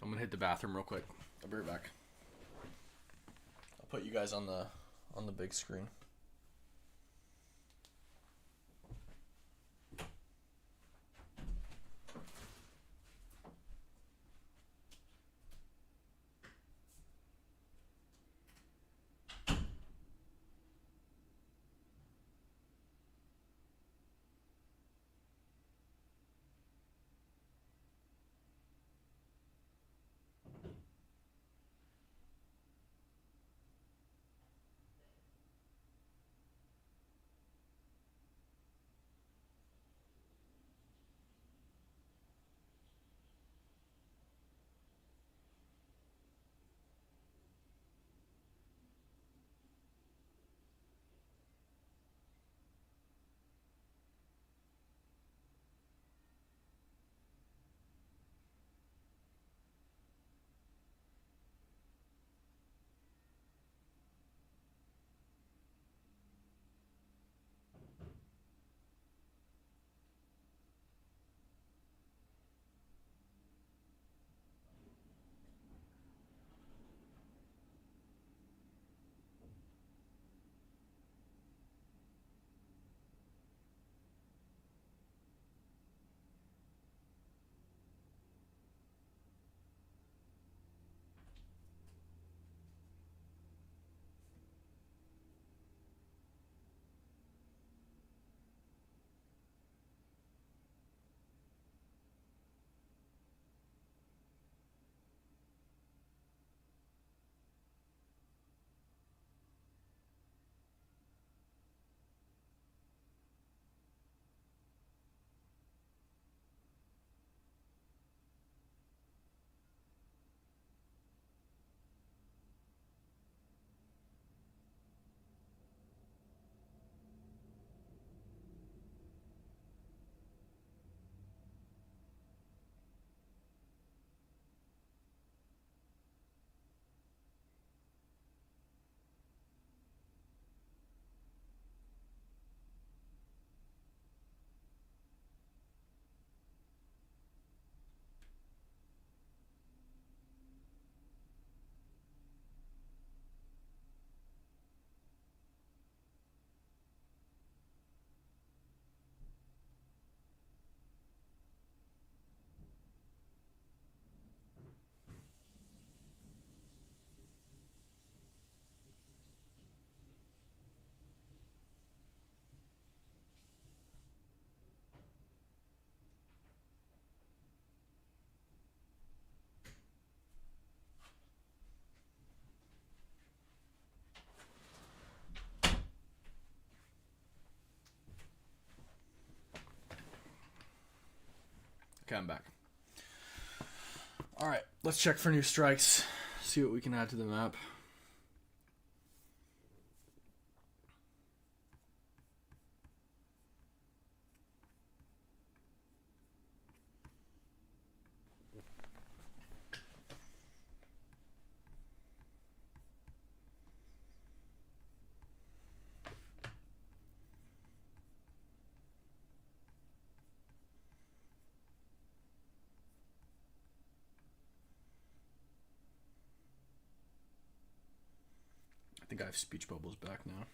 [SPEAKER 5] I'm gonna hit the bathroom real quick. I'll be right back. I'll put you guys on the big screen. Okay, I'm back. All right, let's check for new strikes. See what we can add to the map. I think I have speech bubbles back now.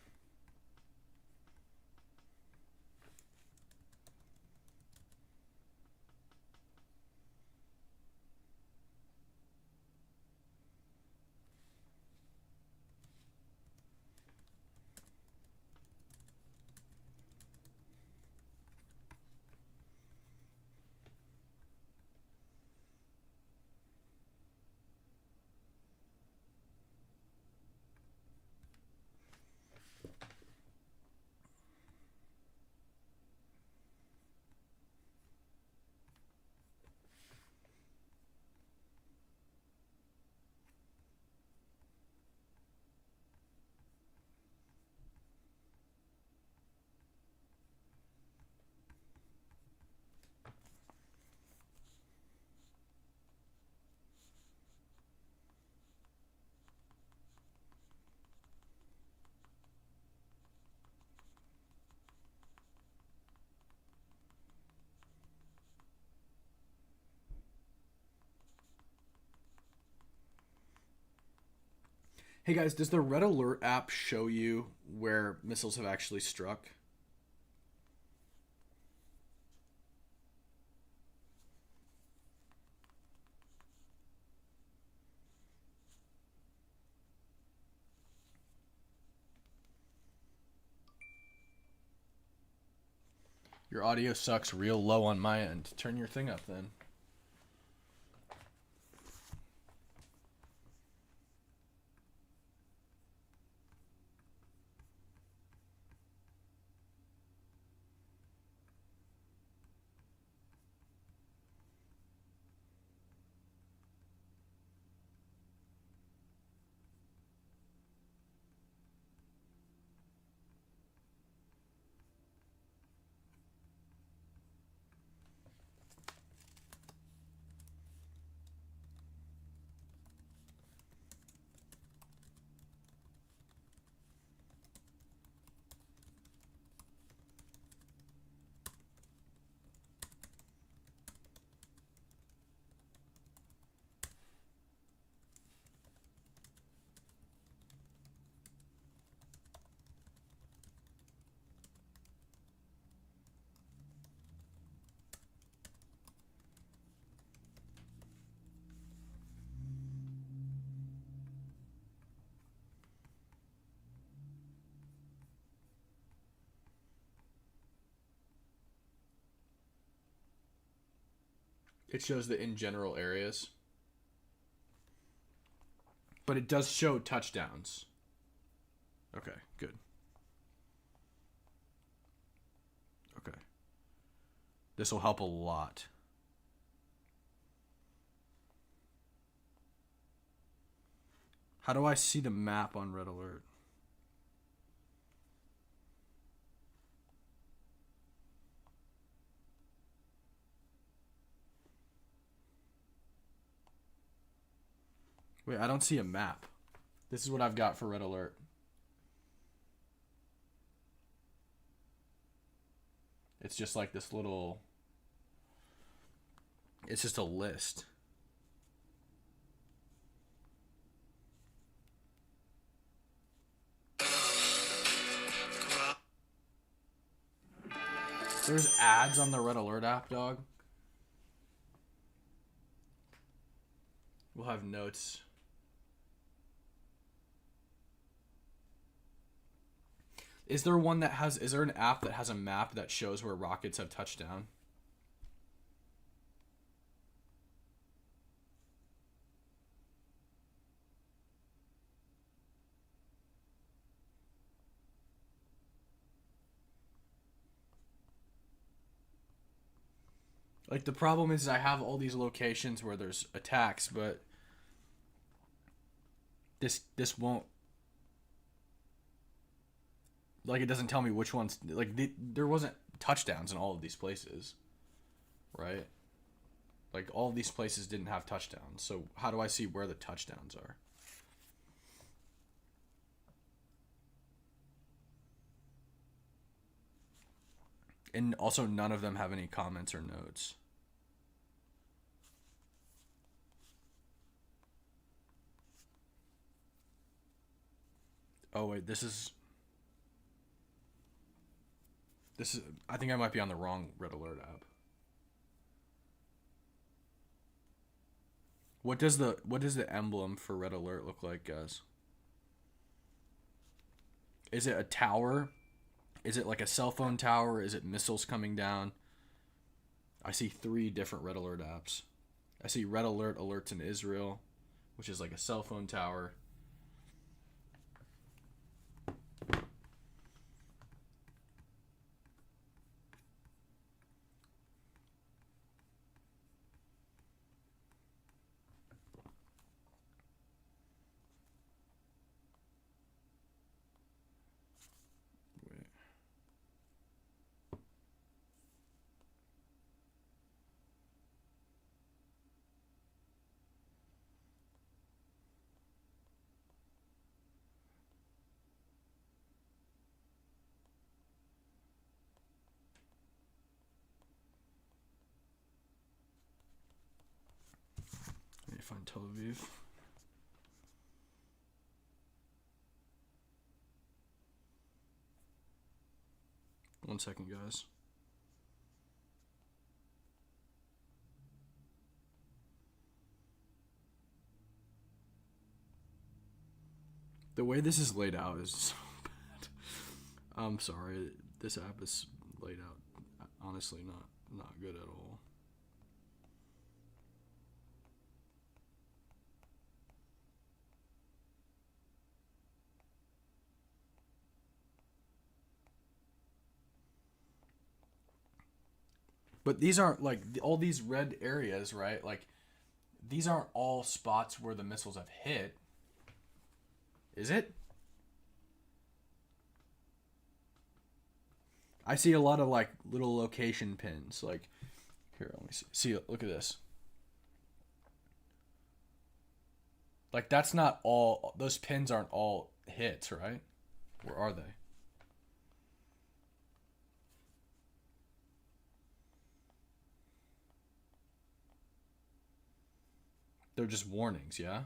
[SPEAKER 5] Hey guys, does the Red Alert app show you where missiles have actually struck? Your audio sucks real low on my end. Turn your thing up then. It shows the in general areas. But it does show touchdowns. Okay, good. Okay. This will help a lot. How do I see the map on Red Alert? Wait, I don't see a map. This is what I've got for Red Alert. It's just like this little... It's just a list. There's ads on the Red Alert app, dog. We'll have notes. Is there one that has... Is there an app that has a map that shows where rockets have touched down? Like, the problem is I have all these locations where there's attacks, but this won't, like, it doesn't tell me which ones, like, there wasn't touchdowns in all of these places, right? Like, all of these places didn't have touchdowns, so how do I see where the touchdowns are? And also, none of them have any comments or notes. Oh, wait, this is, I think I might be on the wrong Red Alert app. What does the emblem for Red Alert look like, guys? Is it a tower? Is it like a cell phone tower? Is it missiles coming down? I see 3 different Red Alert apps. I see Red Alert alerts in Israel, which is like a cell phone tower. Wait. Let me find Tel Aviv. One second, guys. The way this is laid out is so bad. I'm sorry. This app is laid out honestly not good at all. But these aren't like all these red areas, right? Like, these aren't all spots where the missiles have hit. Is it? I see a lot of like little location pins. Like, here, let me see. See, look at this. Like, that's not all. Those pins aren't all hits, right? Where are they? They're just warnings, yeah?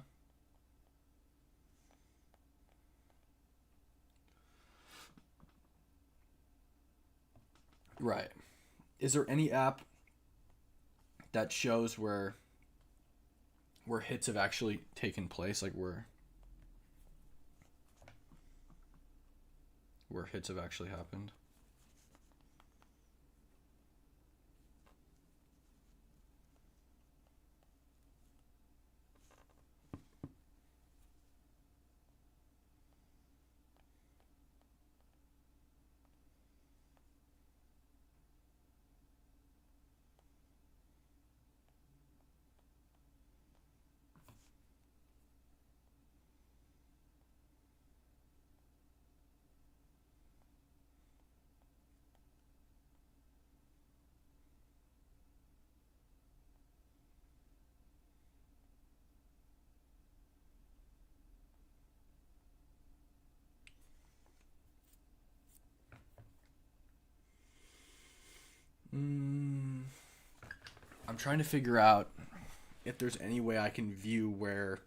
[SPEAKER 5] Right. Is there any app that shows where hits have actually taken place, like where hits have actually happened? I'm trying to figure out if there's any way I can view where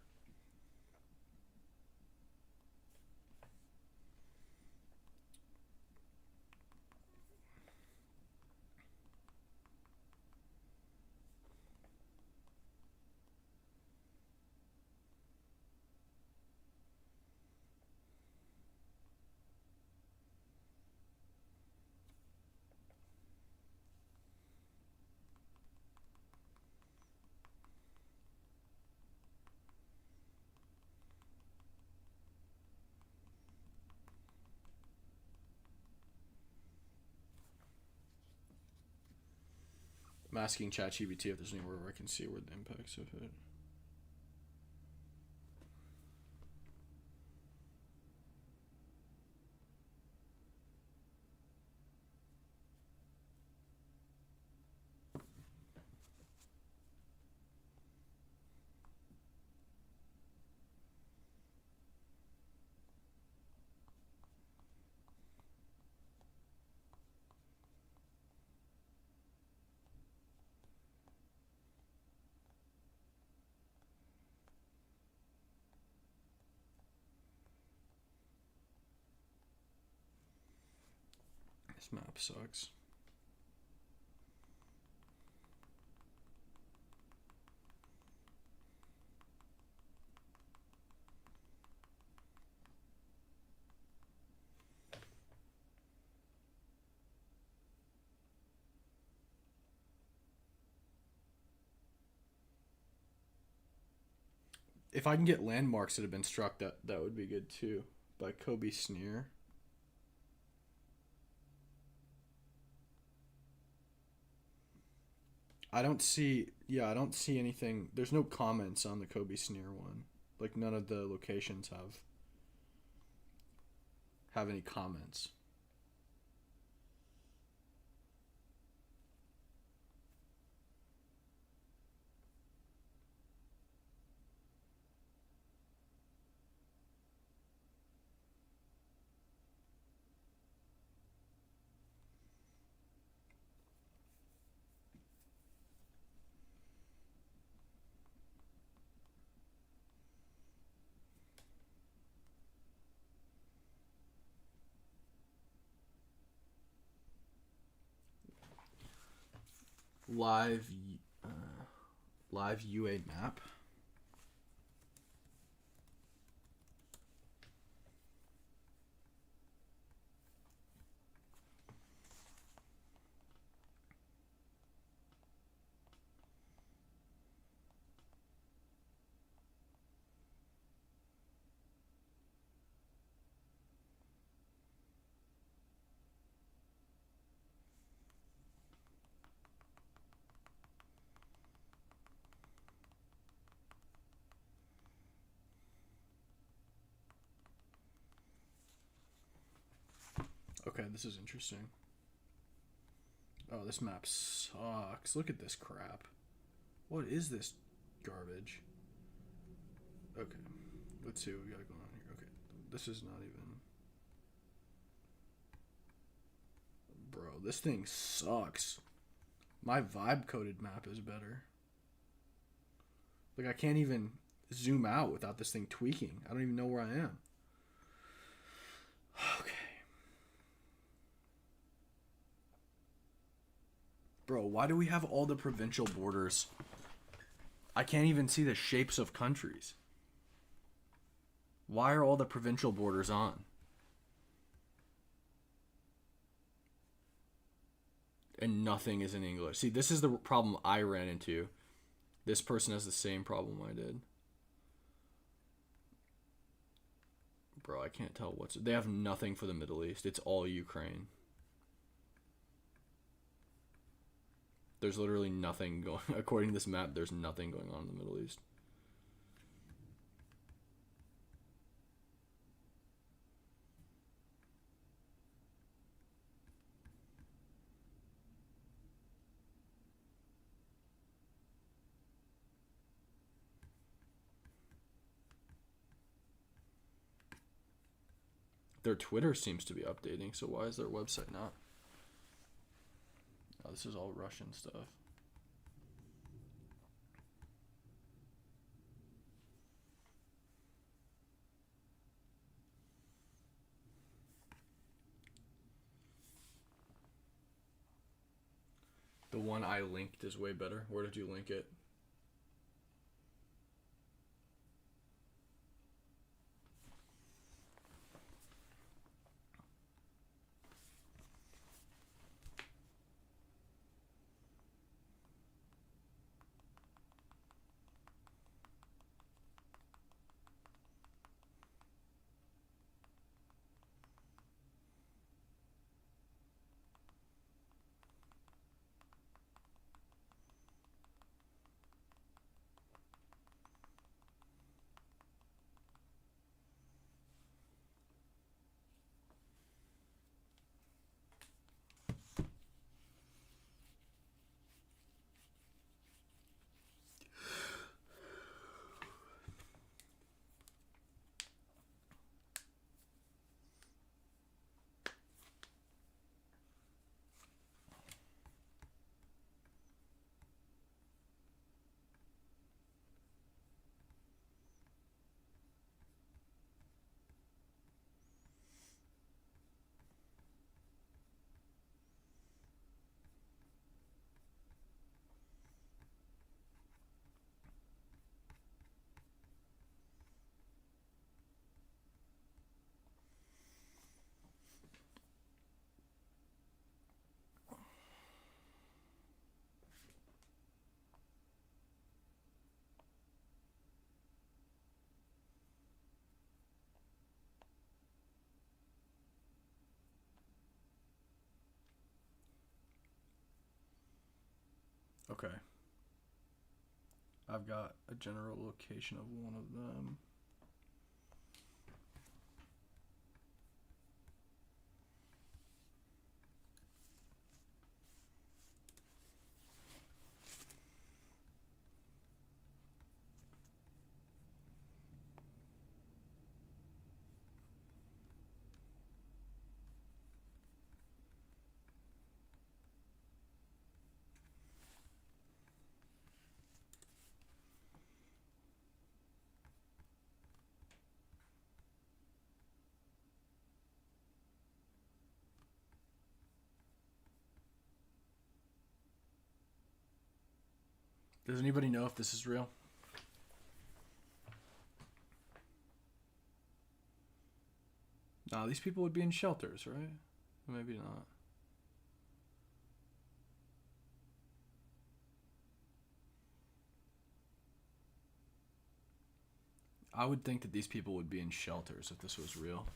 [SPEAKER 5] I'm asking ChatGPT if there's anywhere where I can see where the impacts of it. This map sucks. If I can get landmarks that have been struck, that would be good too. By Kobe Sneer. I don't see anything. There's no comments on the Kobe Sneer one. Like none of the locations have any comments. Live UA map. Okay, this is interesting. Oh, this map sucks. Look at this crap. What is this garbage? Okay, let's see what we got going on here. Okay, this is not even... Bro, this thing sucks. My vibe-coded map is better. Like, I can't even zoom out without this thing tweaking. I don't even know where I am. Okay. Bro, why do we have all the provincial borders? I can't even see the shapes of countries. Why are all the provincial borders on? And nothing is in English. See, this is the problem I ran into. This person has the same problem I did. Bro, I can't tell what's... They have nothing for the Middle East. It's all Ukraine. There's literally nothing going... According to this map, there's nothing going on in the Middle East. Their Twitter seems to be updating, so why is their website not? Oh, this is all Russian stuff. The one I linked is way better. Where did you link it? Okay. I've got a general location of one of them. Does anybody know if this is real? Nah, these people would be in shelters, right? Maybe not. I would think that these people would be in shelters if this was real.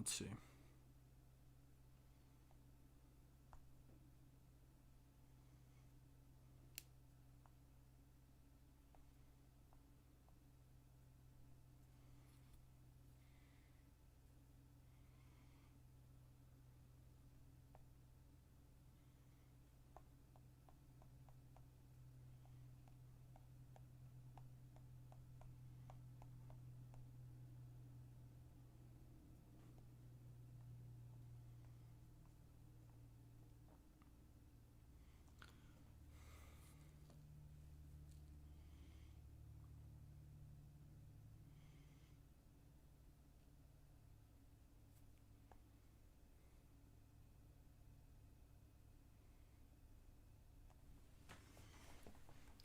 [SPEAKER 5] Let's see.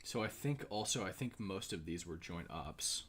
[SPEAKER 5] So I think most of these were joint ops.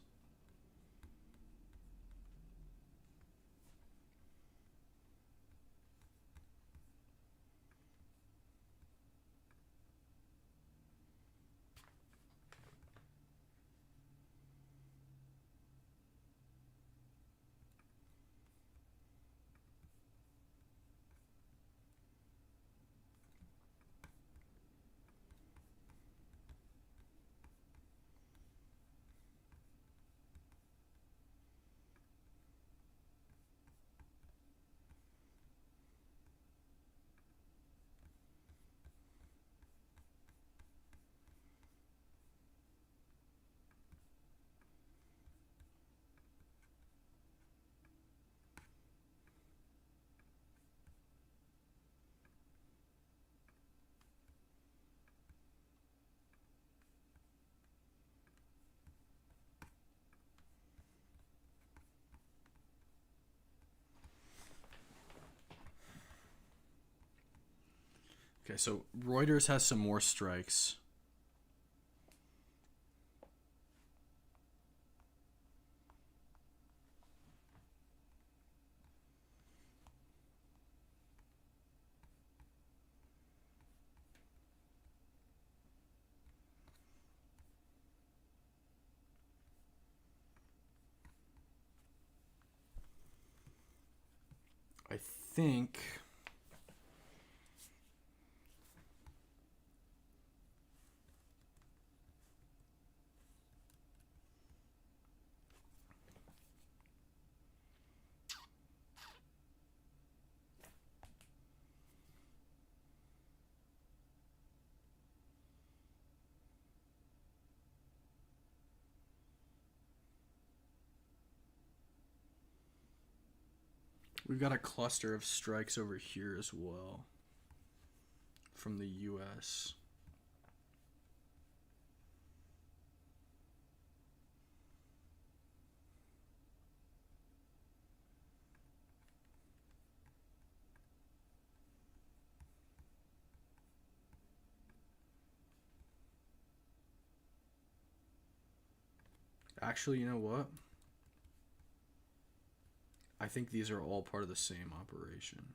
[SPEAKER 5] Okay, so Reuters has some more strikes. I think we've got a cluster of strikes over here as well from the US. Actually, you know what? I think these are all part of the same operation.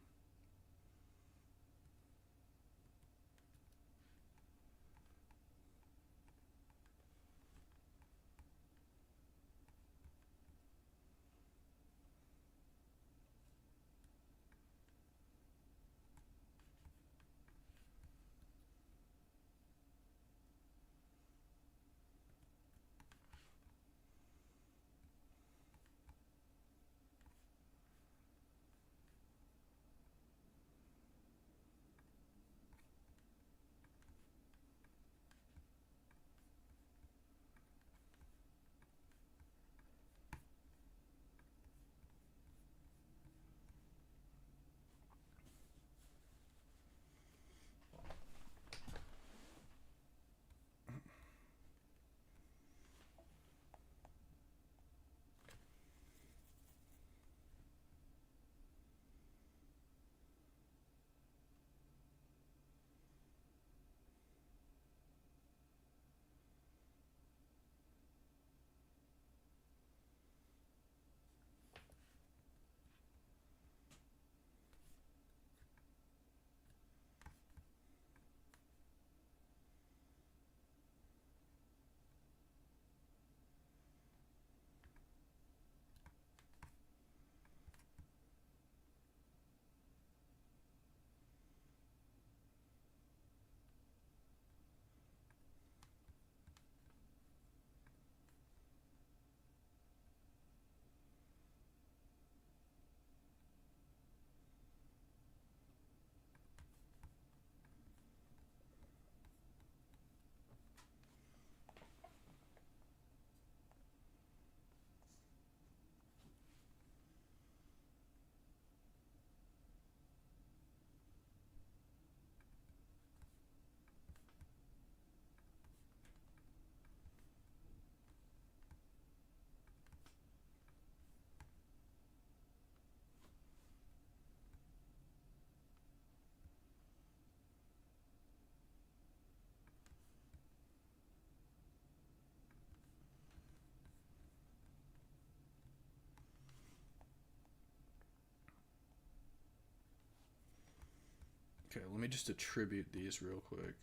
[SPEAKER 5] Okay, let me just attribute these real quick.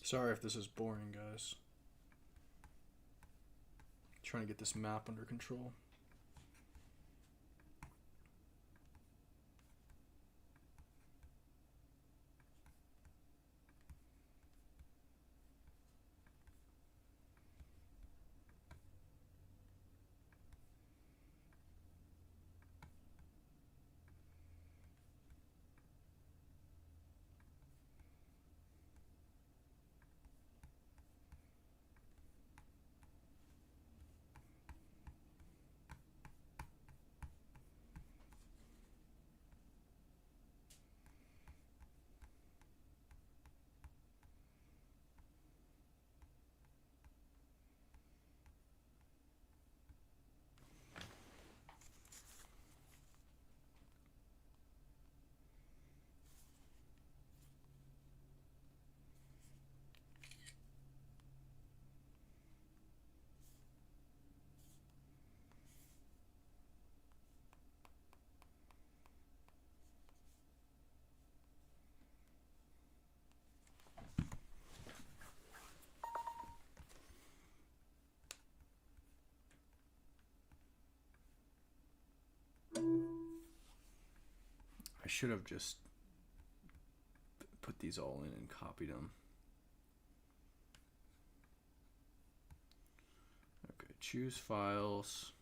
[SPEAKER 5] Sorry if this is boring, guys. Trying to get this map under control. I should have just put these all in and copied them. Okay, choose files.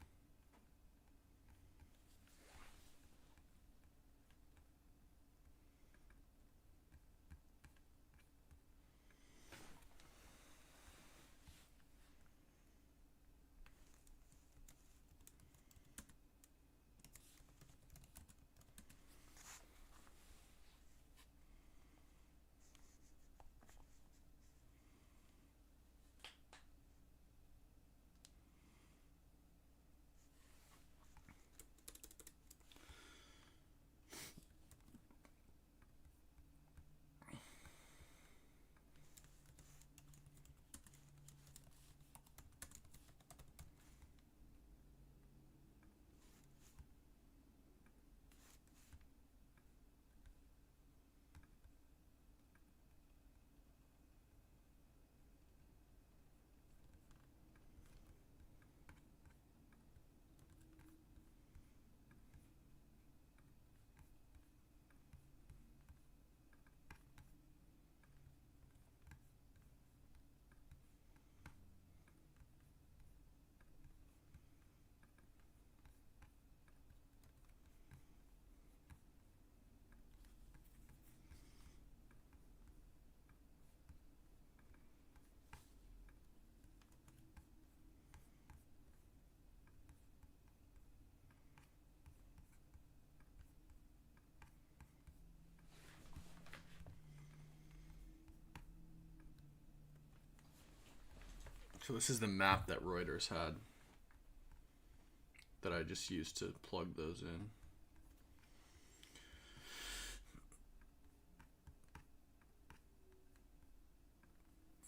[SPEAKER 5] So this is the map that Reuters had that I just used to plug those in.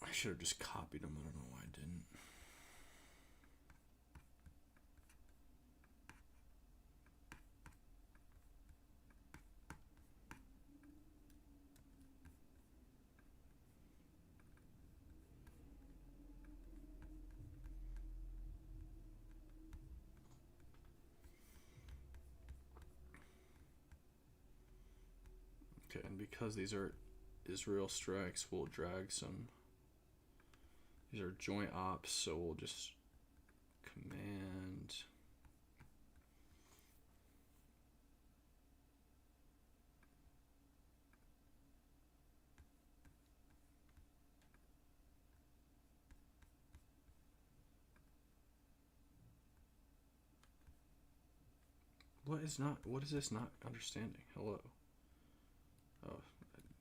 [SPEAKER 5] I should have just copied them. I don't know why I didn't. Okay, and because these are Israel strikes, we'll drag some. These are joint ops, so we'll just command. What is this not understanding? Hello. Oh,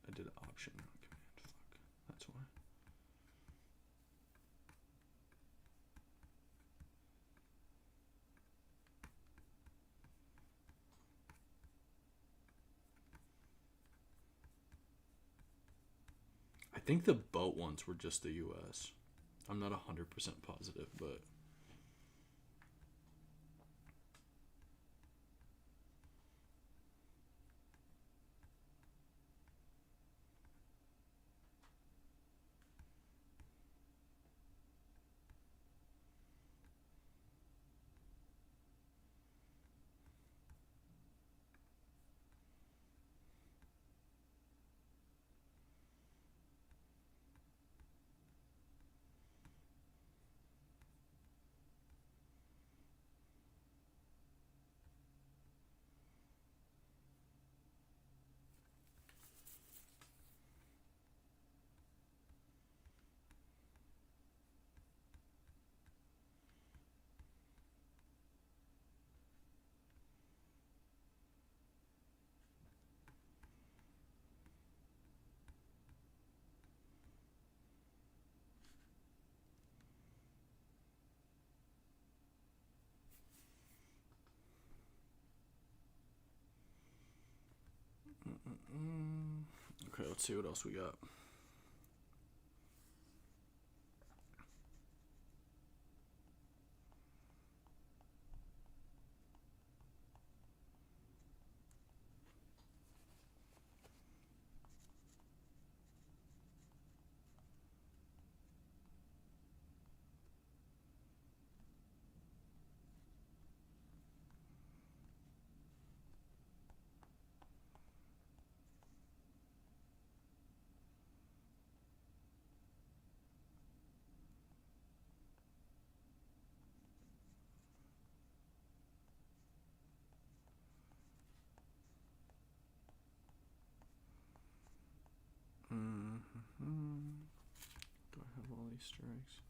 [SPEAKER 5] I did option, not command. Fuck. That's why. I think the boat ones were just the US. I'm not 100% positive, but okay, let's see what else we got. Easter eggs.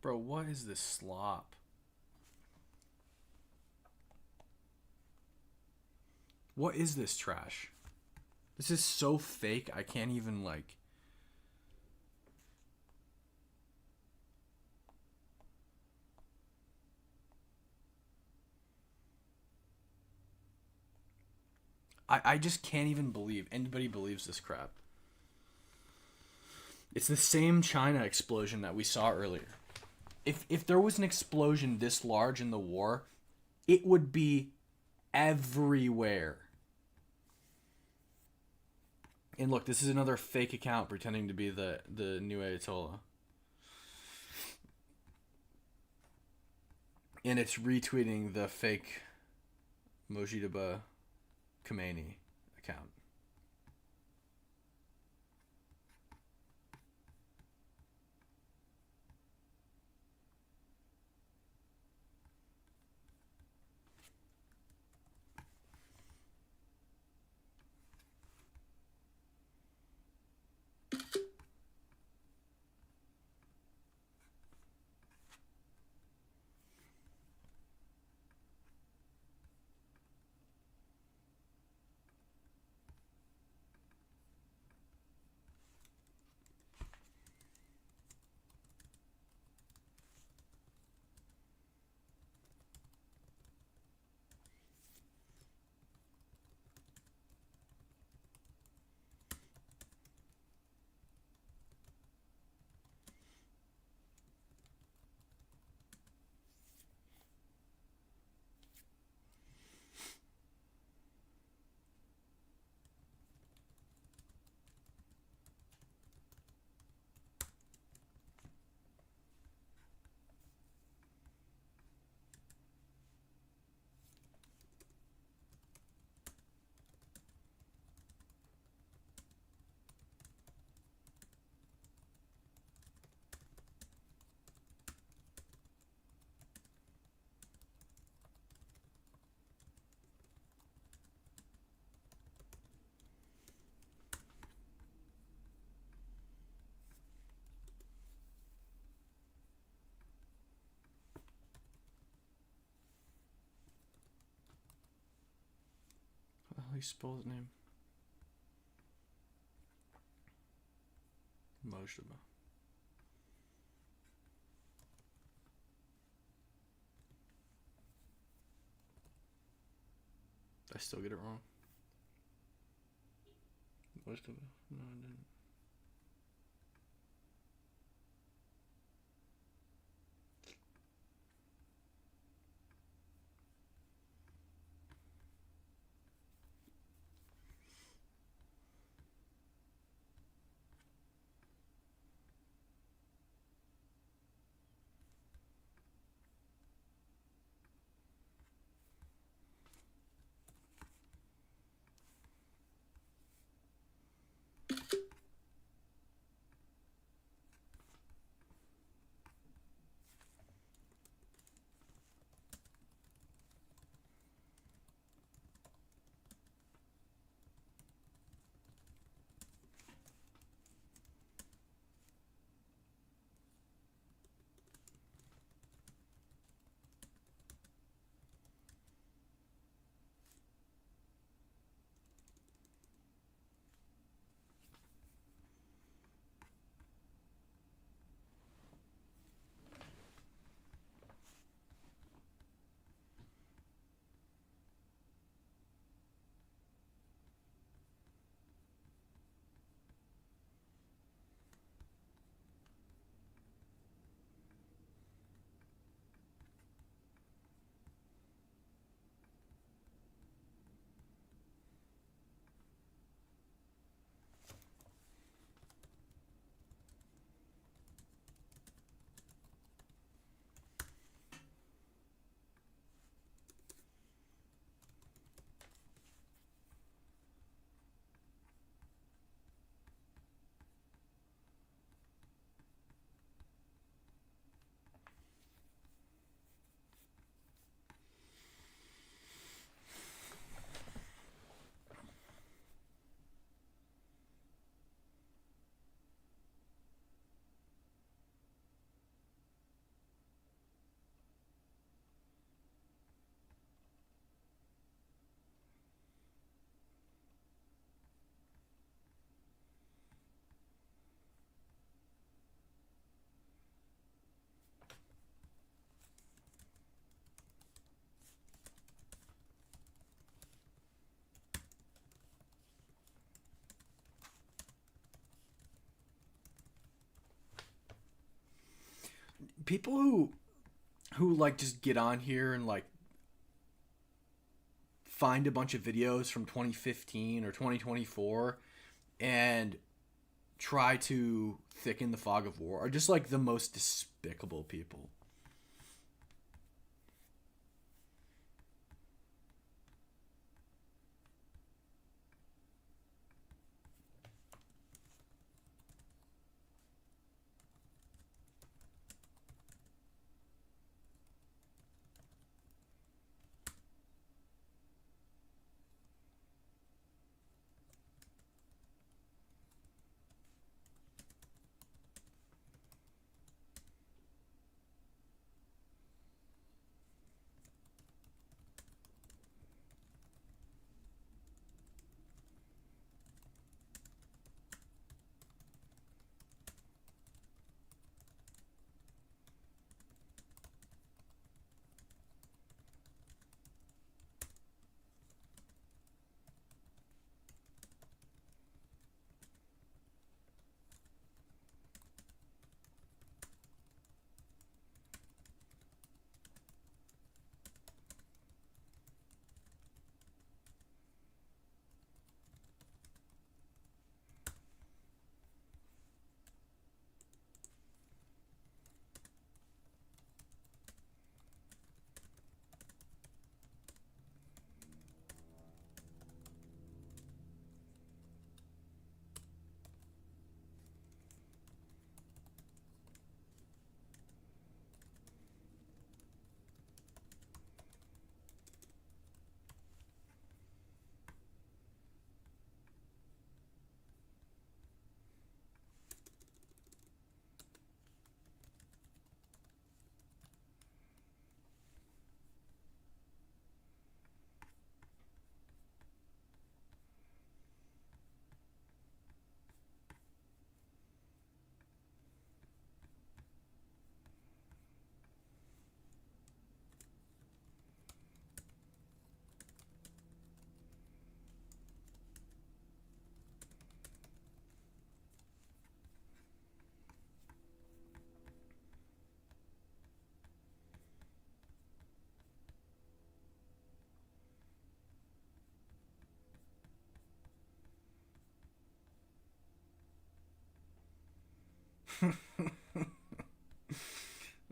[SPEAKER 5] Bro, what is this slop? What is this trash? This is so fake, I can't even, like... I just can't even believe anybody believes this crap. It's the same China explosion that we saw earlier. If there was an explosion this large in the war, it would be everywhere. And look, this is another fake account pretending to be the new Ayatollah. And it's retweeting the fake Mojitaba Khomeini account. How do you spell his name? Mojtaba. I still get it wrong. Mojtaba. No, I didn't. people who like just get on here and like find a bunch of videos from 2015 or 2024 and try to thicken the fog of war are just like the most despicable people.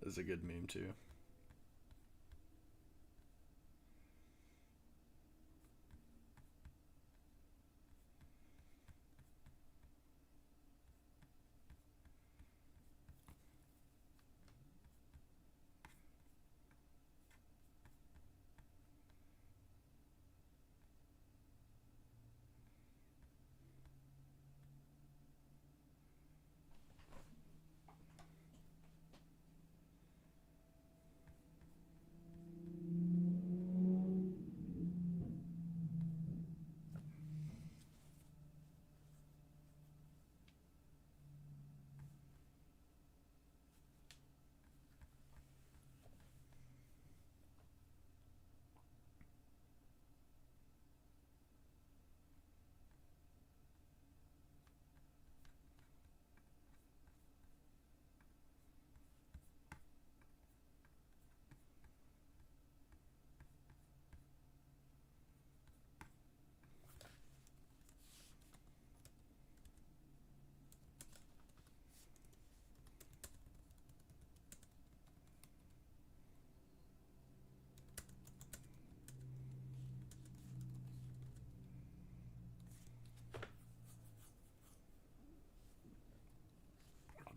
[SPEAKER 5] That's a good meme too.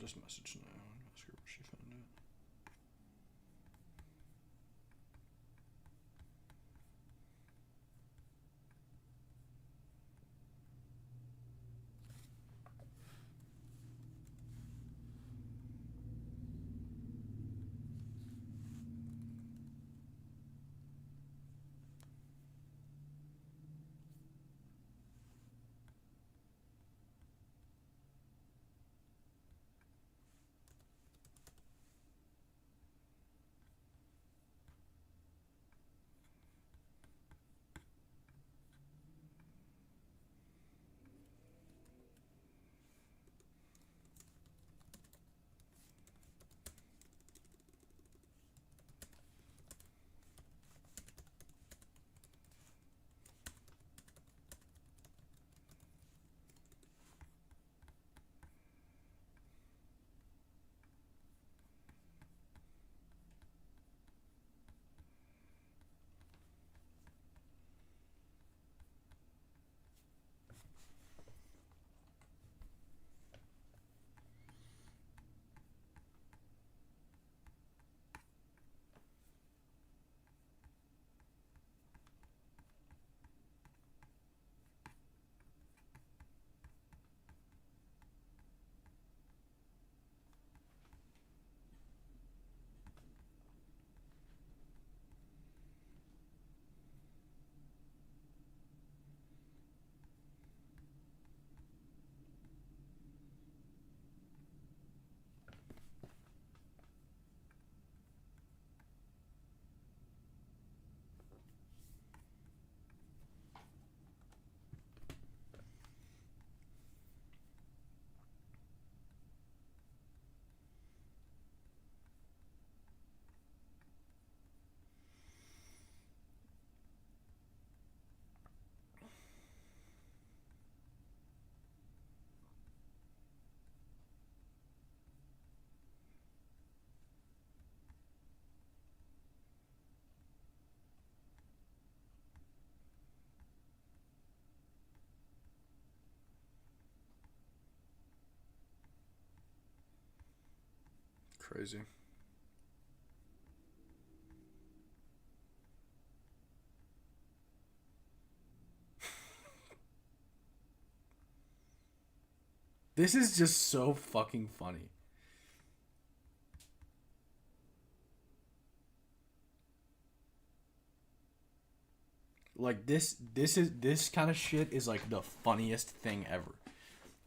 [SPEAKER 5] I'll just message now and ask her where she found it. Crazy. This is just so fucking funny. Like this kind of shit is like the funniest thing ever.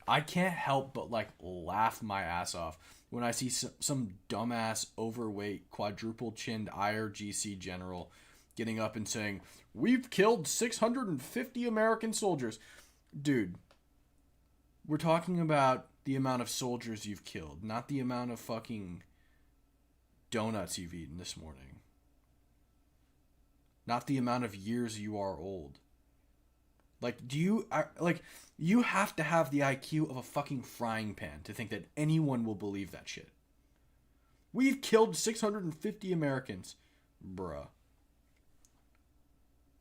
[SPEAKER 5] I can't help but like laugh my ass off when I see some dumbass overweight quadruple chinned IRGC general getting up and saying, "We've killed 650 American soldiers." Dude, we're talking about the amount of soldiers you've killed, not the amount of fucking donuts you've eaten this morning. Not the amount of years you are old. Like, you have to have the IQ of a fucking frying pan to think that anyone will believe that shit. We've killed 650 Americans. Bruh.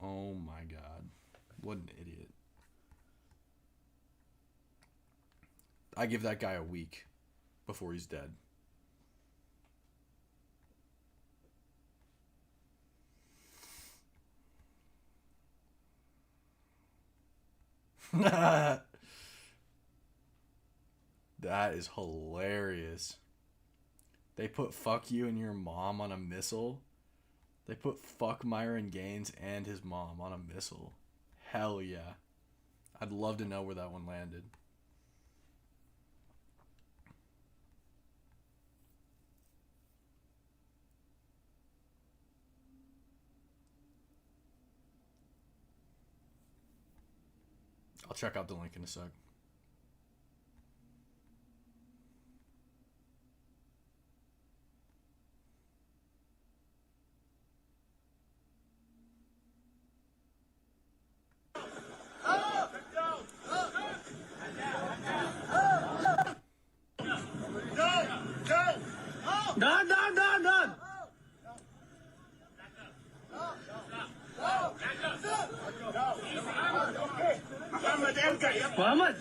[SPEAKER 5] Oh my god. What an idiot. I give that guy a week before he's dead. That is hilarious. They put "fuck you" and your mom on a missile. They put "fuck Myron Gaines" and his mom on a missile. Hell yeah. I'd love to know where that one landed. I'll check out the link in a sec.
[SPEAKER 2] Done. Muhammad.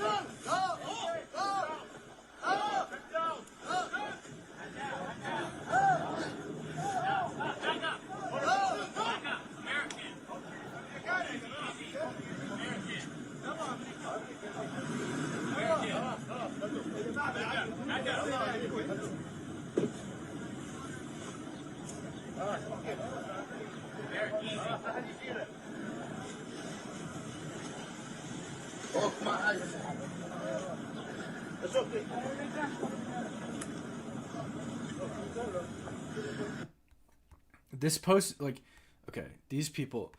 [SPEAKER 5] This post, like, okay, these people,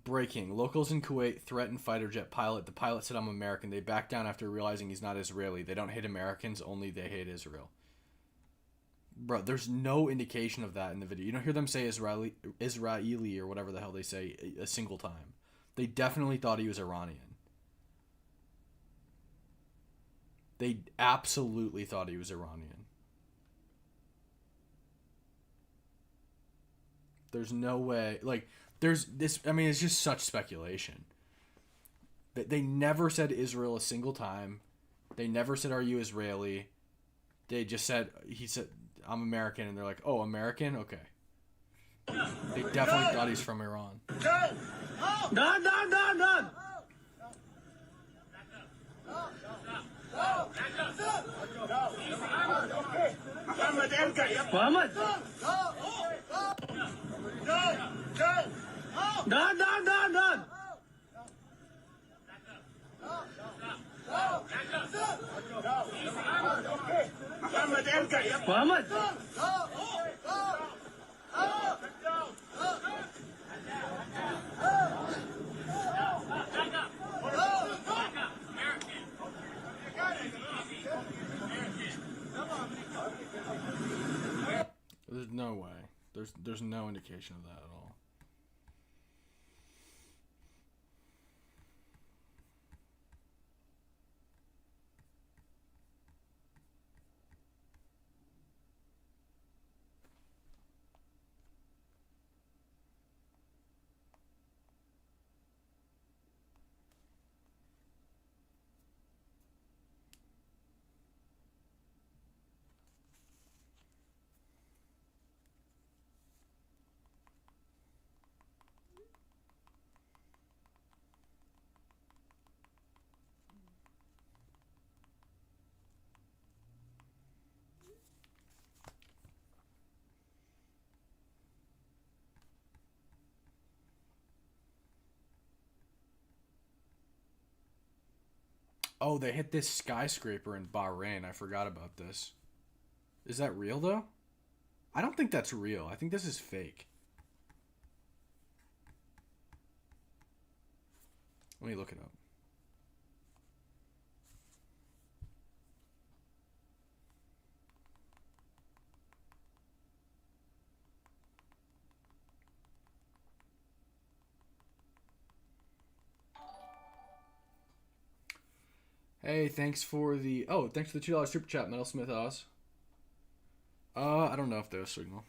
[SPEAKER 5] breaking. Locals in Kuwait threaten fighter jet pilot. The pilot said, "I'm American." They back down after realizing he's not Israeli. They don't hate Americans, only they hate Israel. Bro, there's no indication of that in the video. You don't hear them say Israeli or whatever the hell they say a single time. They definitely thought he was Iranian. They absolutely thought he was Iranian. There's no way. Like, there's this. I mean, it's just such speculation. They never said Israel a single time. They never said, "Are you Israeli?" They just said, he said, "I'm American," and they're like, "Oh, American? Okay." They definitely thought he's from Iran.
[SPEAKER 2] Done. Muhammad. Done. Muhammad.
[SPEAKER 5] There's no way. There's no indication of that at all. Oh, they hit this skyscraper in Bahrain. I forgot about this. Is that real, though? I don't think that's real. I think this is fake. Let me look it up. Hey, thanks for the $2 super chat, Metalsmith Oz. I don't know if there's a signal.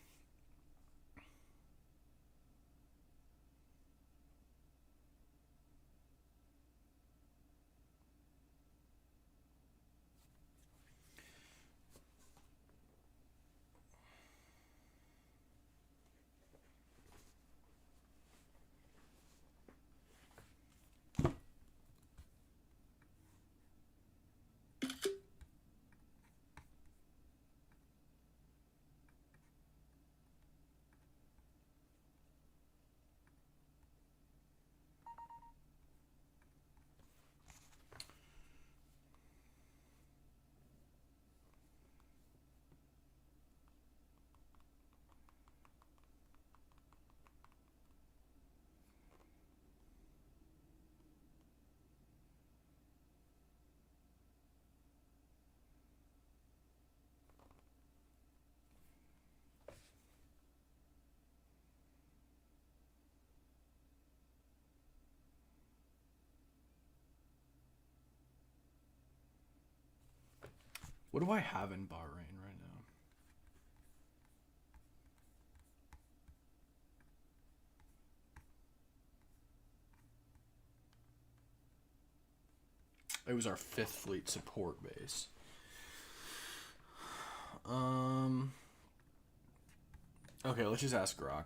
[SPEAKER 5] What do I have in Bahrain right now? It was our 5th Fleet support base. Okay, let's just ask Grok.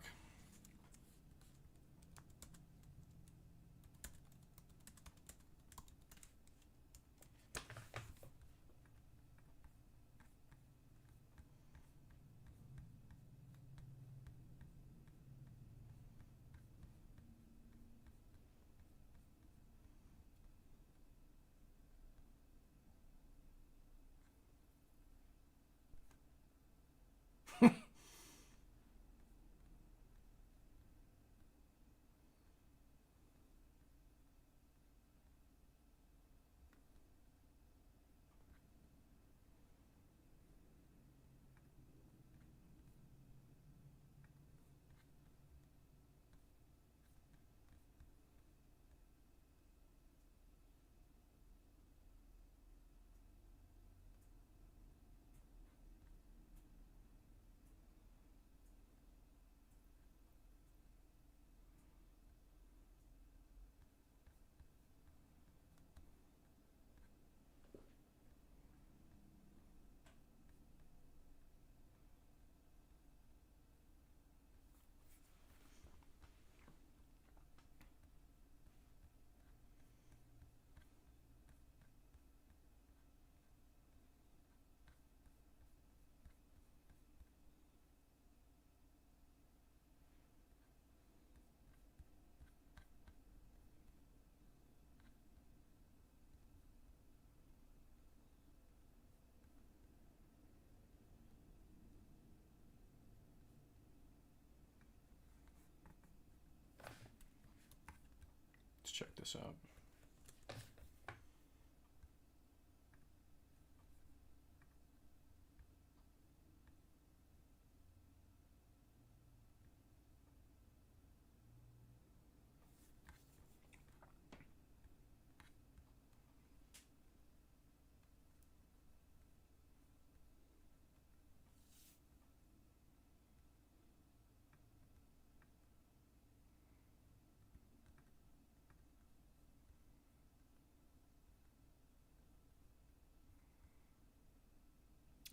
[SPEAKER 5] Let's check this out.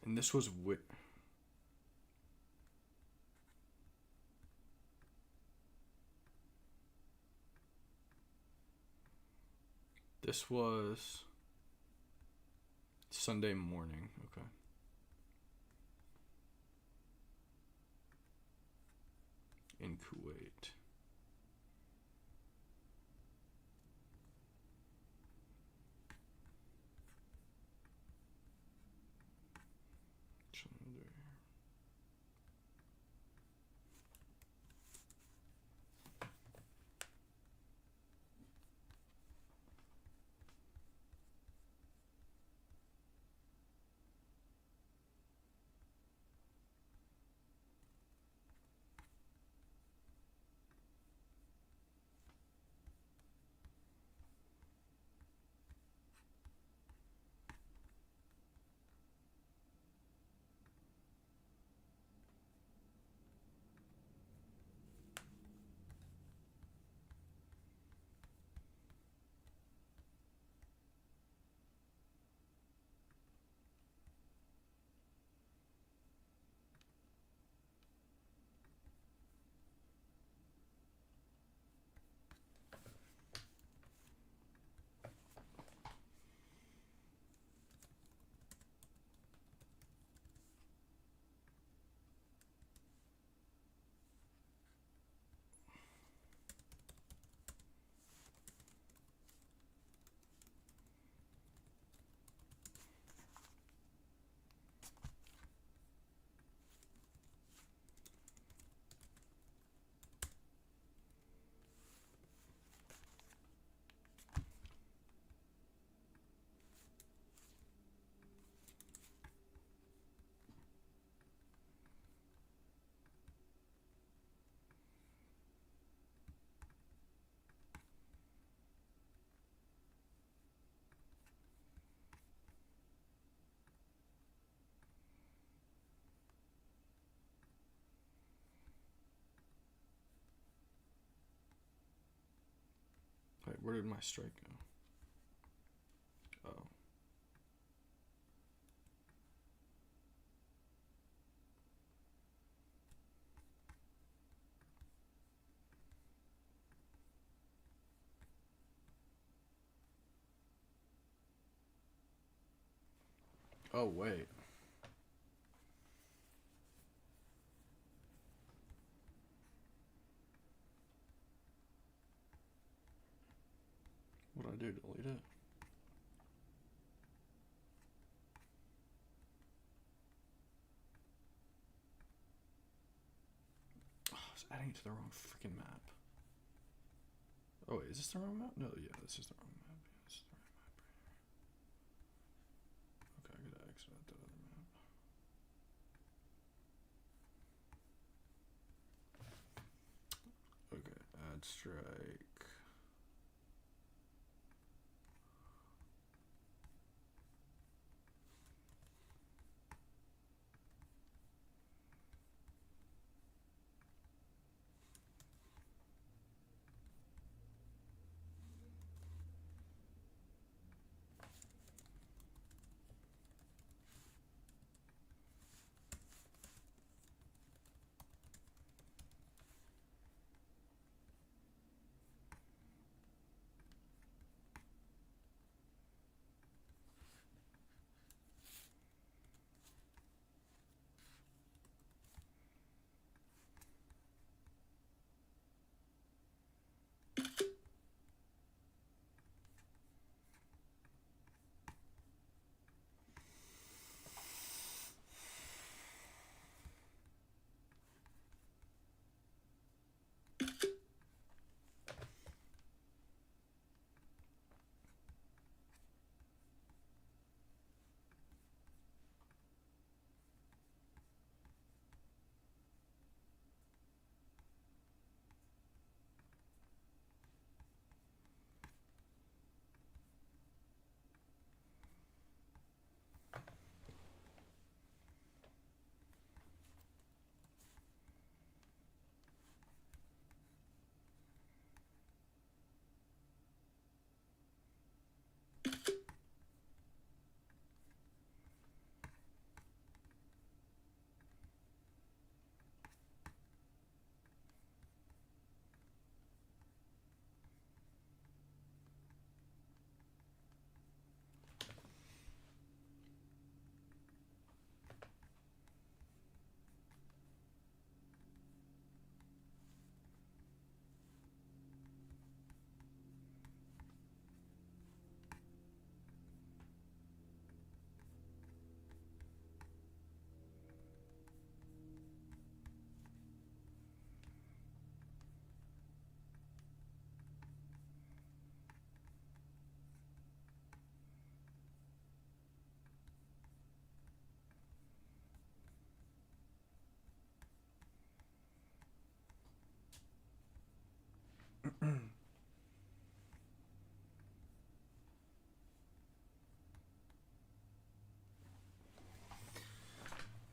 [SPEAKER 5] And this was this was Sunday morning. Okay. In Kuwait. Wait, where did my strike go? Oh. Oh, wait. What did I do? Delete it? Oh, I was adding it to the wrong freaking map. Oh, wait, is this the wrong map? No, yeah, this is the wrong map. Yeah, this is the right map right here. Okay, I gotta exit out that other map. Okay, add strike.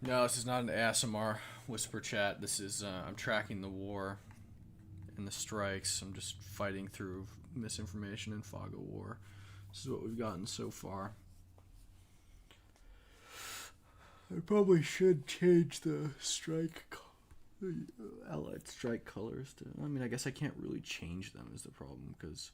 [SPEAKER 5] No, this is not an ASMR whisper chat. This is, I'm tracking the war and the strikes. I'm just fighting through misinformation and fog of war. This is what we've gotten so far. I probably should change the strike, allied strike colors to, I mean, I guess I can't really change them is the problem, because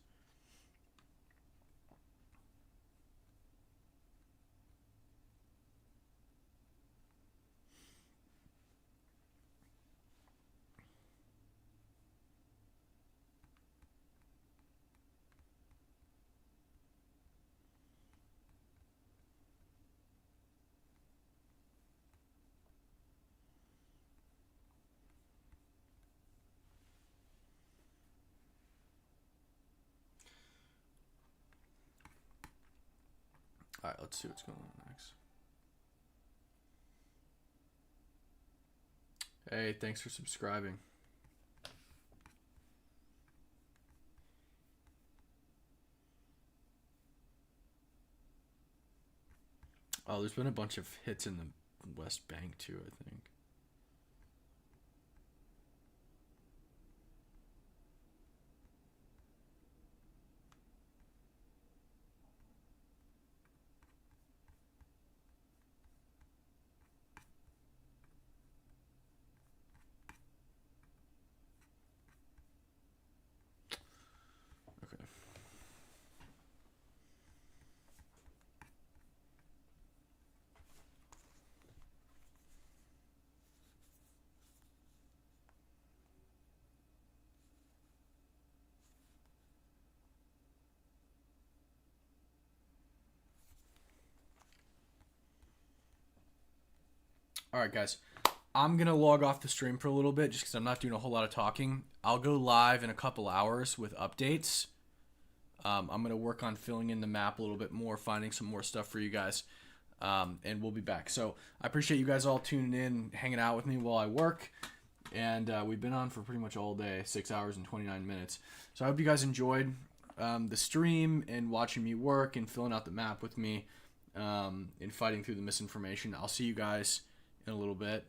[SPEAKER 5] alright, let's see what's going on next. Hey, thanks for subscribing. Oh, there's been a bunch of hits in the West Bank too, I think. All right, guys. I'm going to log off the stream for a little bit just because I'm not doing a whole lot of talking. I'll go live in a couple hours with updates. I'm going to work on filling in the map a little bit more, finding some more stuff for you guys, and we'll be back. So I appreciate you guys all tuning in, hanging out with me while I work, and we've been on for pretty much all day, 6 hours and 29 minutes. So I hope you guys enjoyed the stream and watching me work and filling out the map with me and fighting through the misinformation. I'll see you guys in a little bit.